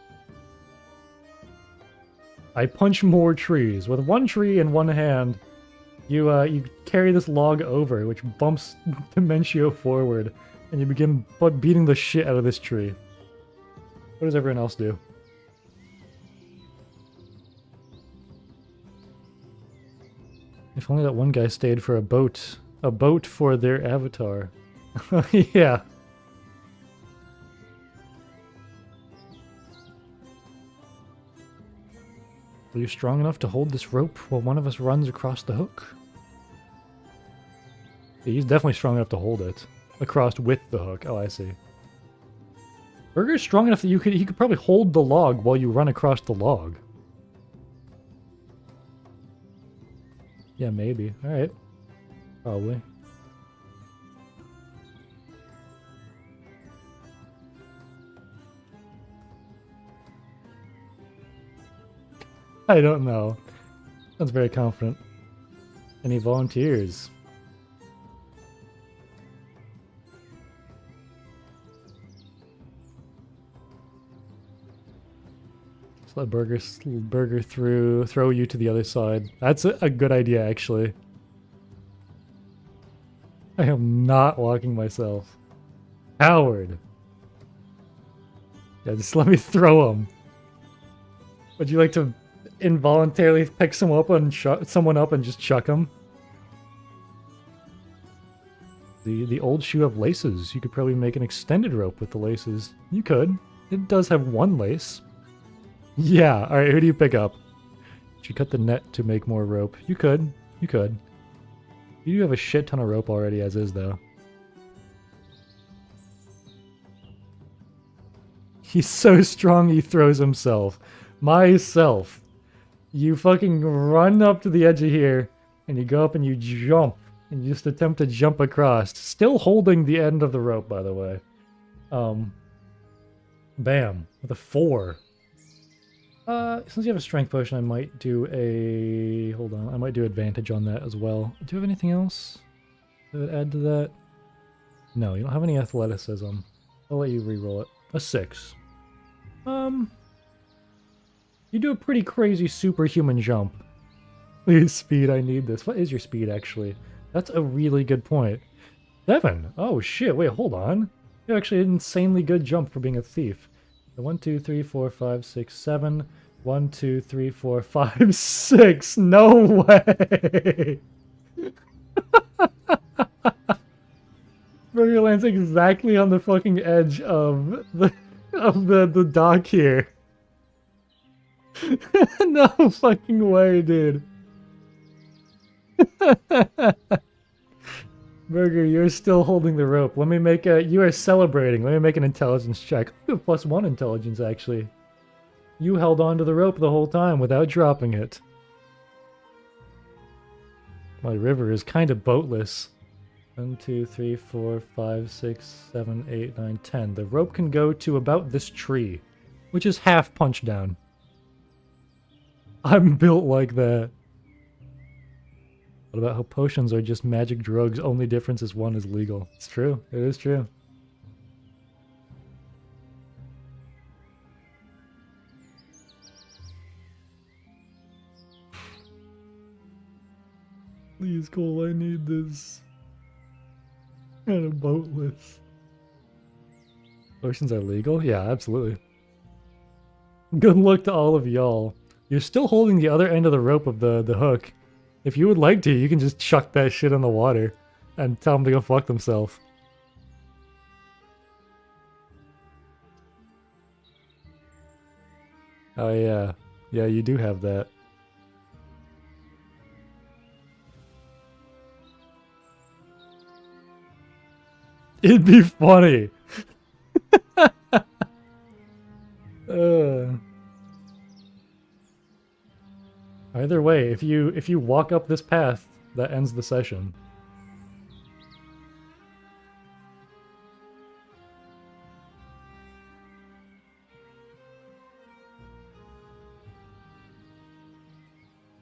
Speaker 1: I punch more trees. With 1 tree in 1 hand, you carry this log over, which bumps Dementio forward, and you begin beating the shit out of this tree. What does everyone else do? If only that one guy stayed for a boat. A boat for their avatar. Yeah. Are you strong enough to hold this rope while one of us runs across the hook? Yeah, he's definitely strong enough to hold it. Across with the hook. Oh, I see. Burger's strong enough that he could probably hold the log while you run across the log. Yeah, maybe. Alright. Probably. I don't know. That's very confident. Any volunteers? Just let Burger throw you to the other side. That's a good idea, actually. I am not walking myself. Coward. Yeah, just let me throw him. Would you like to involuntarily pick someone up and just chuck him? The old shoe have laces. You could probably make an extended rope with the laces. You could. It does have 1 lace. Yeah, alright, who do you pick up? Should you cut the net to make more rope? You could. You could. You do have a shit ton of rope already as is, though. He's so strong he throws himself. Myself. You fucking run up to the edge of here, and you go up and you jump. And you just attempt to jump across. Still holding the end of the rope, by the way. Bam. With a 4. Since you have a strength potion, I might do a... Hold on. I might do advantage on that as well. Do you have anything else that would add to that? No, you don't have any athleticism. I'll let you re-roll it. A 6. You do a pretty crazy superhuman jump. Please, speed, I need this. What is your speed, actually? That's a really good point. 7. Oh, shit. Wait, hold on. You're actually an insanely good jump for being a thief. 1, 2, 3, 4, 5, 6, 7. 1, 2, 3, 4, 5, 6. No way! Burger lands exactly on the fucking edge of the dock here. No fucking way, dude. Burger, you're still holding the rope. Let me make a... You are celebrating. Let me make an intelligence check. Ooh, +1 intelligence, actually. You held on to the rope the whole time without dropping it. My river is kind of boatless. 1, 2, 3, 4, 5, 6, 7, 8, 9, 10. The rope can go to about this tree, which is half punch down. I'm built like that. What about how potions are just magic drugs? Only difference is one is legal. It's true. It is true. Please, Cole, I need this. Kind of boatless. Potions are legal? Yeah, absolutely. Good luck to all of y'all. You're still holding the other end of the rope of the hook. If you would like to, you can just chuck that shit in the water and tell them to go fuck themselves. Oh yeah. Yeah, you do have that. It'd be funny. Either way, if you walk up this path, that ends the session.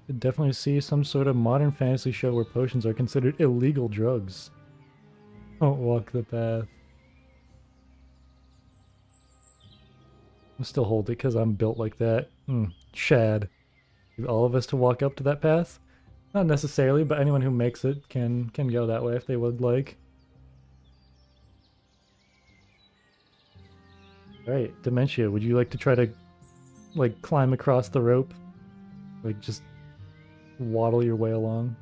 Speaker 1: Could definitely see some sort of modern fantasy show where potions are considered illegal drugs. Don't walk the path. I'll still hold it because I'm built like that. Chad. All of us to walk up to that path? Not necessarily, but anyone who makes it can go that way if they would like. Alright, Dementia, would you like to try to, like, climb across the rope? Like, just waddle your way along?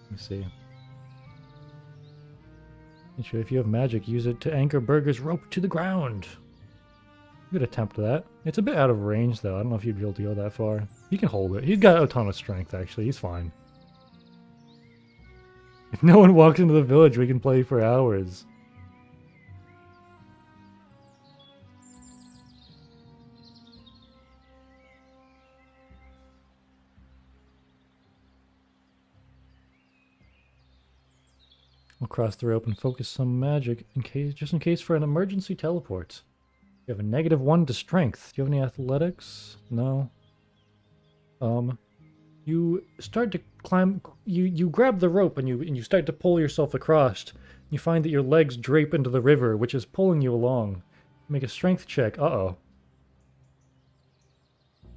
Speaker 1: Let me see. Sure, if you have magic, use it to anchor Burger's rope to the ground. You could attempt that. It's a bit out of range, though. I don't know if you'd be able to go that far. He can hold it. He's got a ton of strength, actually. He's fine. If no one walks into the village, we can play for hours. We'll cross the rope and focus some magic just in case for an emergency teleport. You have a -1 to strength. Do you have any athletics? No. You start to climb. You grab the rope and you start to pull yourself across. You find that your legs drape into the river, which is pulling you along. Make a strength check. Uh-oh.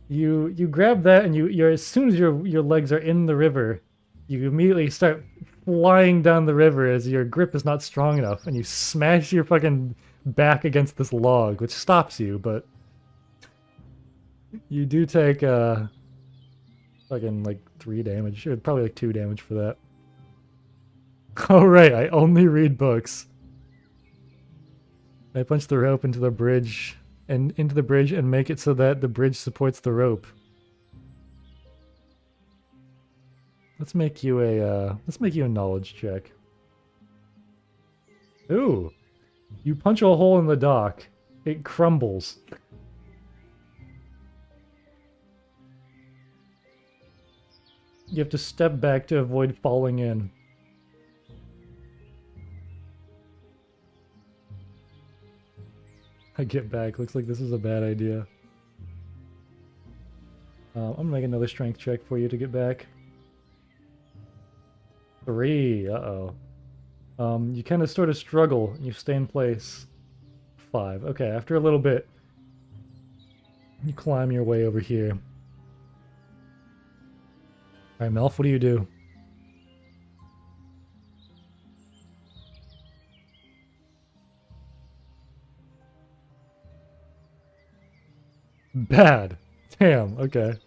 Speaker 1: You grab that and you're as soon as your legs are in the river, you immediately start flying down the river as your grip is not strong enough, and you smash your fucking back against this log, which stops you, but you do take fucking like 3 damage, or probably like 2 damage for that. Oh right, I only read books. I punch the rope into the bridge and make it so that the bridge supports the rope. Let's make you a knowledge check. Ooh. You punch a hole in the dock. It crumbles. You have to step back to avoid falling in. I get back. Looks like this is a bad idea. I'm gonna make another strength check for you to get back. 3. Uh-oh. You kind of sort of struggle, and you stay in place. 5. Okay, after a little bit, you climb your way over here. Alright, Melf, what do you do? Bad. Damn, okay.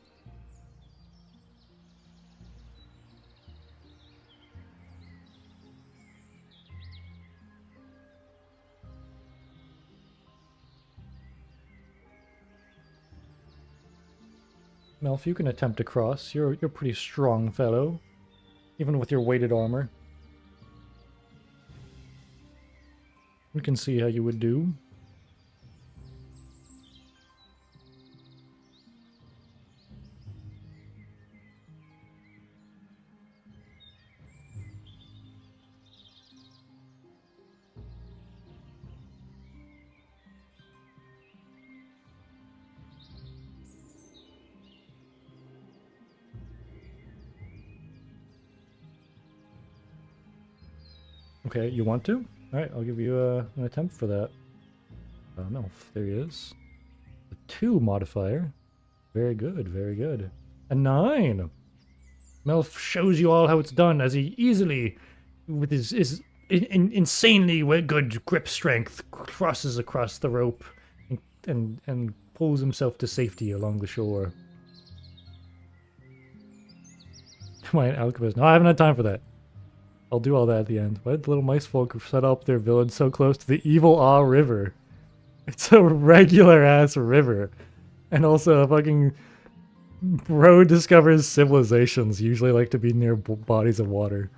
Speaker 1: Melf, you can attempt to cross. You're a pretty strong fellow, even with your weighted armor. We can see how you would do. Okay, you want to? Alright, I'll give you an attempt for that. Melf, there he is. A 2 modifier. Very good, very good. A 9! Melf shows you all how it's done as he easily, with his insanely good grip strength, crosses across the rope and pulls himself to safety along the shore. Why an alchemist? No, I haven't had time for that. I'll do all that at the end. Why did the little mice folk set up their village so close to the evil Ah River? It's a regular ass river. And also a fucking bro discovers civilizations usually like to be near bodies of water.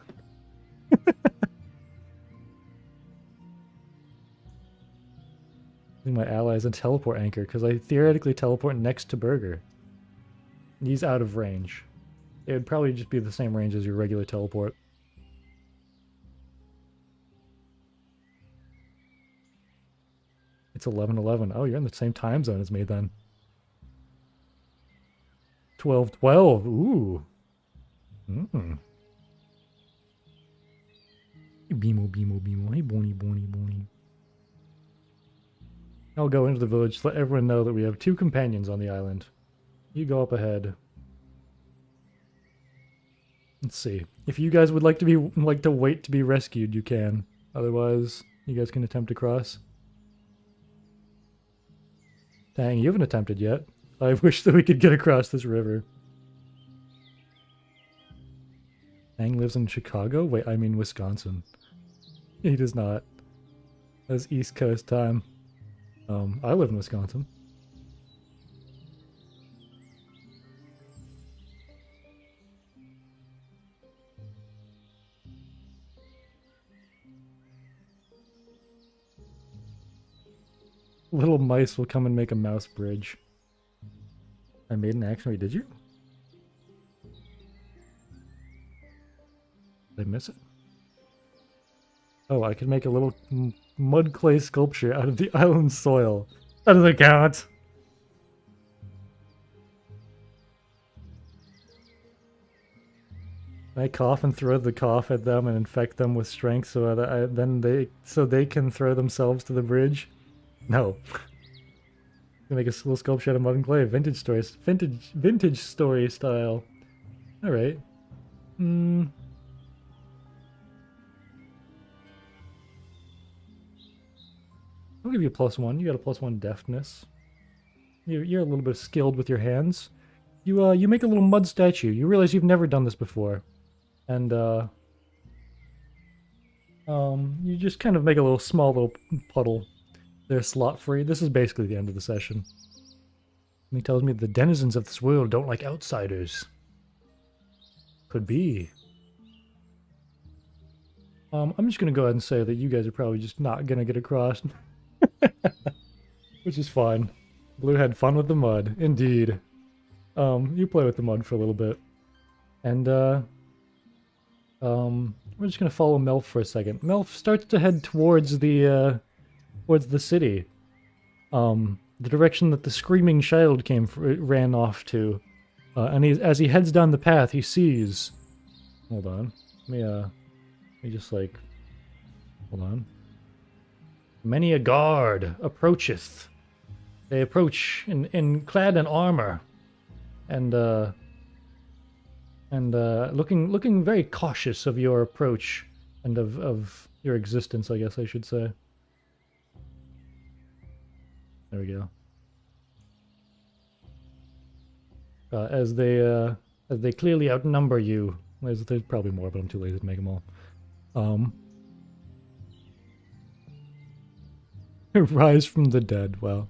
Speaker 1: My ally is a teleport anchor because I theoretically teleport next to Burger. He's out of range. It would probably just be the same range as your regular teleport. It's 11:11. Oh, you're in the same time zone as me then. 12:12. Ooh. Mm. Beemo. Hey, Bony. I'll go into the village to let everyone know that we have 2 companions on the island. You go up ahead. Let's see. If you guys would like to wait to be rescued, you can. Otherwise, you guys can attempt to cross. Dang, you haven't attempted yet. I wish that we could get across this river. Dang lives in Chicago? Wait, I mean Wisconsin. He does not. That's East Coast time. I live in Wisconsin. Little mice will come and make a mouse bridge. I made an action. Wait, did you? Did I miss it? Oh, I can make a little mud clay sculpture out of the island soil. That doesn't count. I cough and throw the cough at them and infect them with strength so that they can throw themselves to the bridge. No. You make a little sculpture out of mud and clay, vintage story style. All right. I'll give you a +1. You got a +1 deftness. You're a little bit skilled with your hands. You make a little mud statue. You realize you've never done this before, and you just kind of make a small little puddle. They're slot free. This is basically the end of the session. And he tells me the denizens of this world don't like outsiders. Could be. I'm just gonna go ahead and say that you guys are probably just not gonna get across. Which is fine. Blue had fun with the mud, indeed. You play with the mud for a little bit. And we're just gonna follow Melf for a second. Melf starts to head towards the city. The direction that the screaming child ran off to. And as he heads down the path, he sees... Hold on. Let me just like... Hold on. Many a guard approacheth. They approach clad in armor. And looking very cautious of your approach and of your existence, I guess I should say. There we go. As they clearly outnumber you. There's probably more, but I'm too lazy to make them all. Rise from the dead. Well,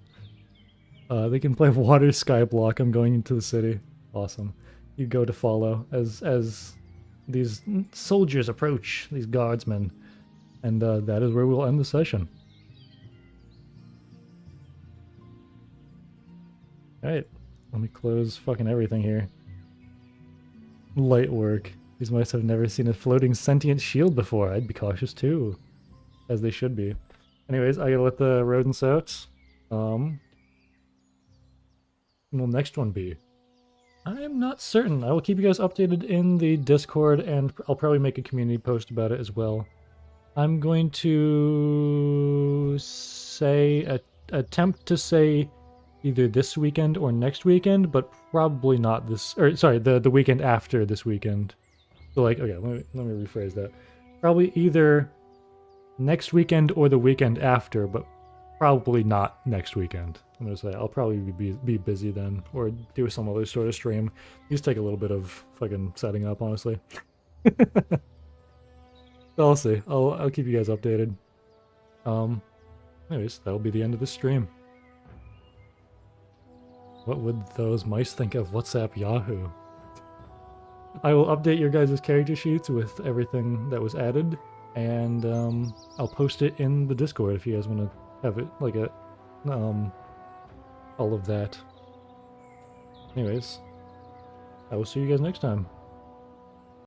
Speaker 1: they can play water skyblock. I'm going into the city. Awesome. You go to follow as these soldiers approach, these guardsmen, and that is where we'll end the session. Alright, let me close fucking everything here. Light work. These mice have never seen a floating sentient shield before. I'd be cautious too. As they should be. Anyways, I gotta let the rodents out. When will next one be? I am not certain. I will keep you guys updated in the Discord, and I'll probably make a community post about it as well. I'm going to say, attempt to say either this weekend or next weekend, but probably not this, or sorry, the weekend after this weekend. So like, okay, let me rephrase that. Probably either next weekend or the weekend after, but probably not next weekend. I'm gonna say I'll probably be busy then, or do some other sort of stream. These take a little bit of fucking setting up, honestly. I'll see. I'll keep you guys updated. Anyways, that'll be the end of the stream. What would those mice think of WhatsApp Yahoo? I will update your guys' character sheets with everything that was added, and I'll post it in the Discord if you guys want to have it, like a, all of that. Anyways, I will see you guys next time.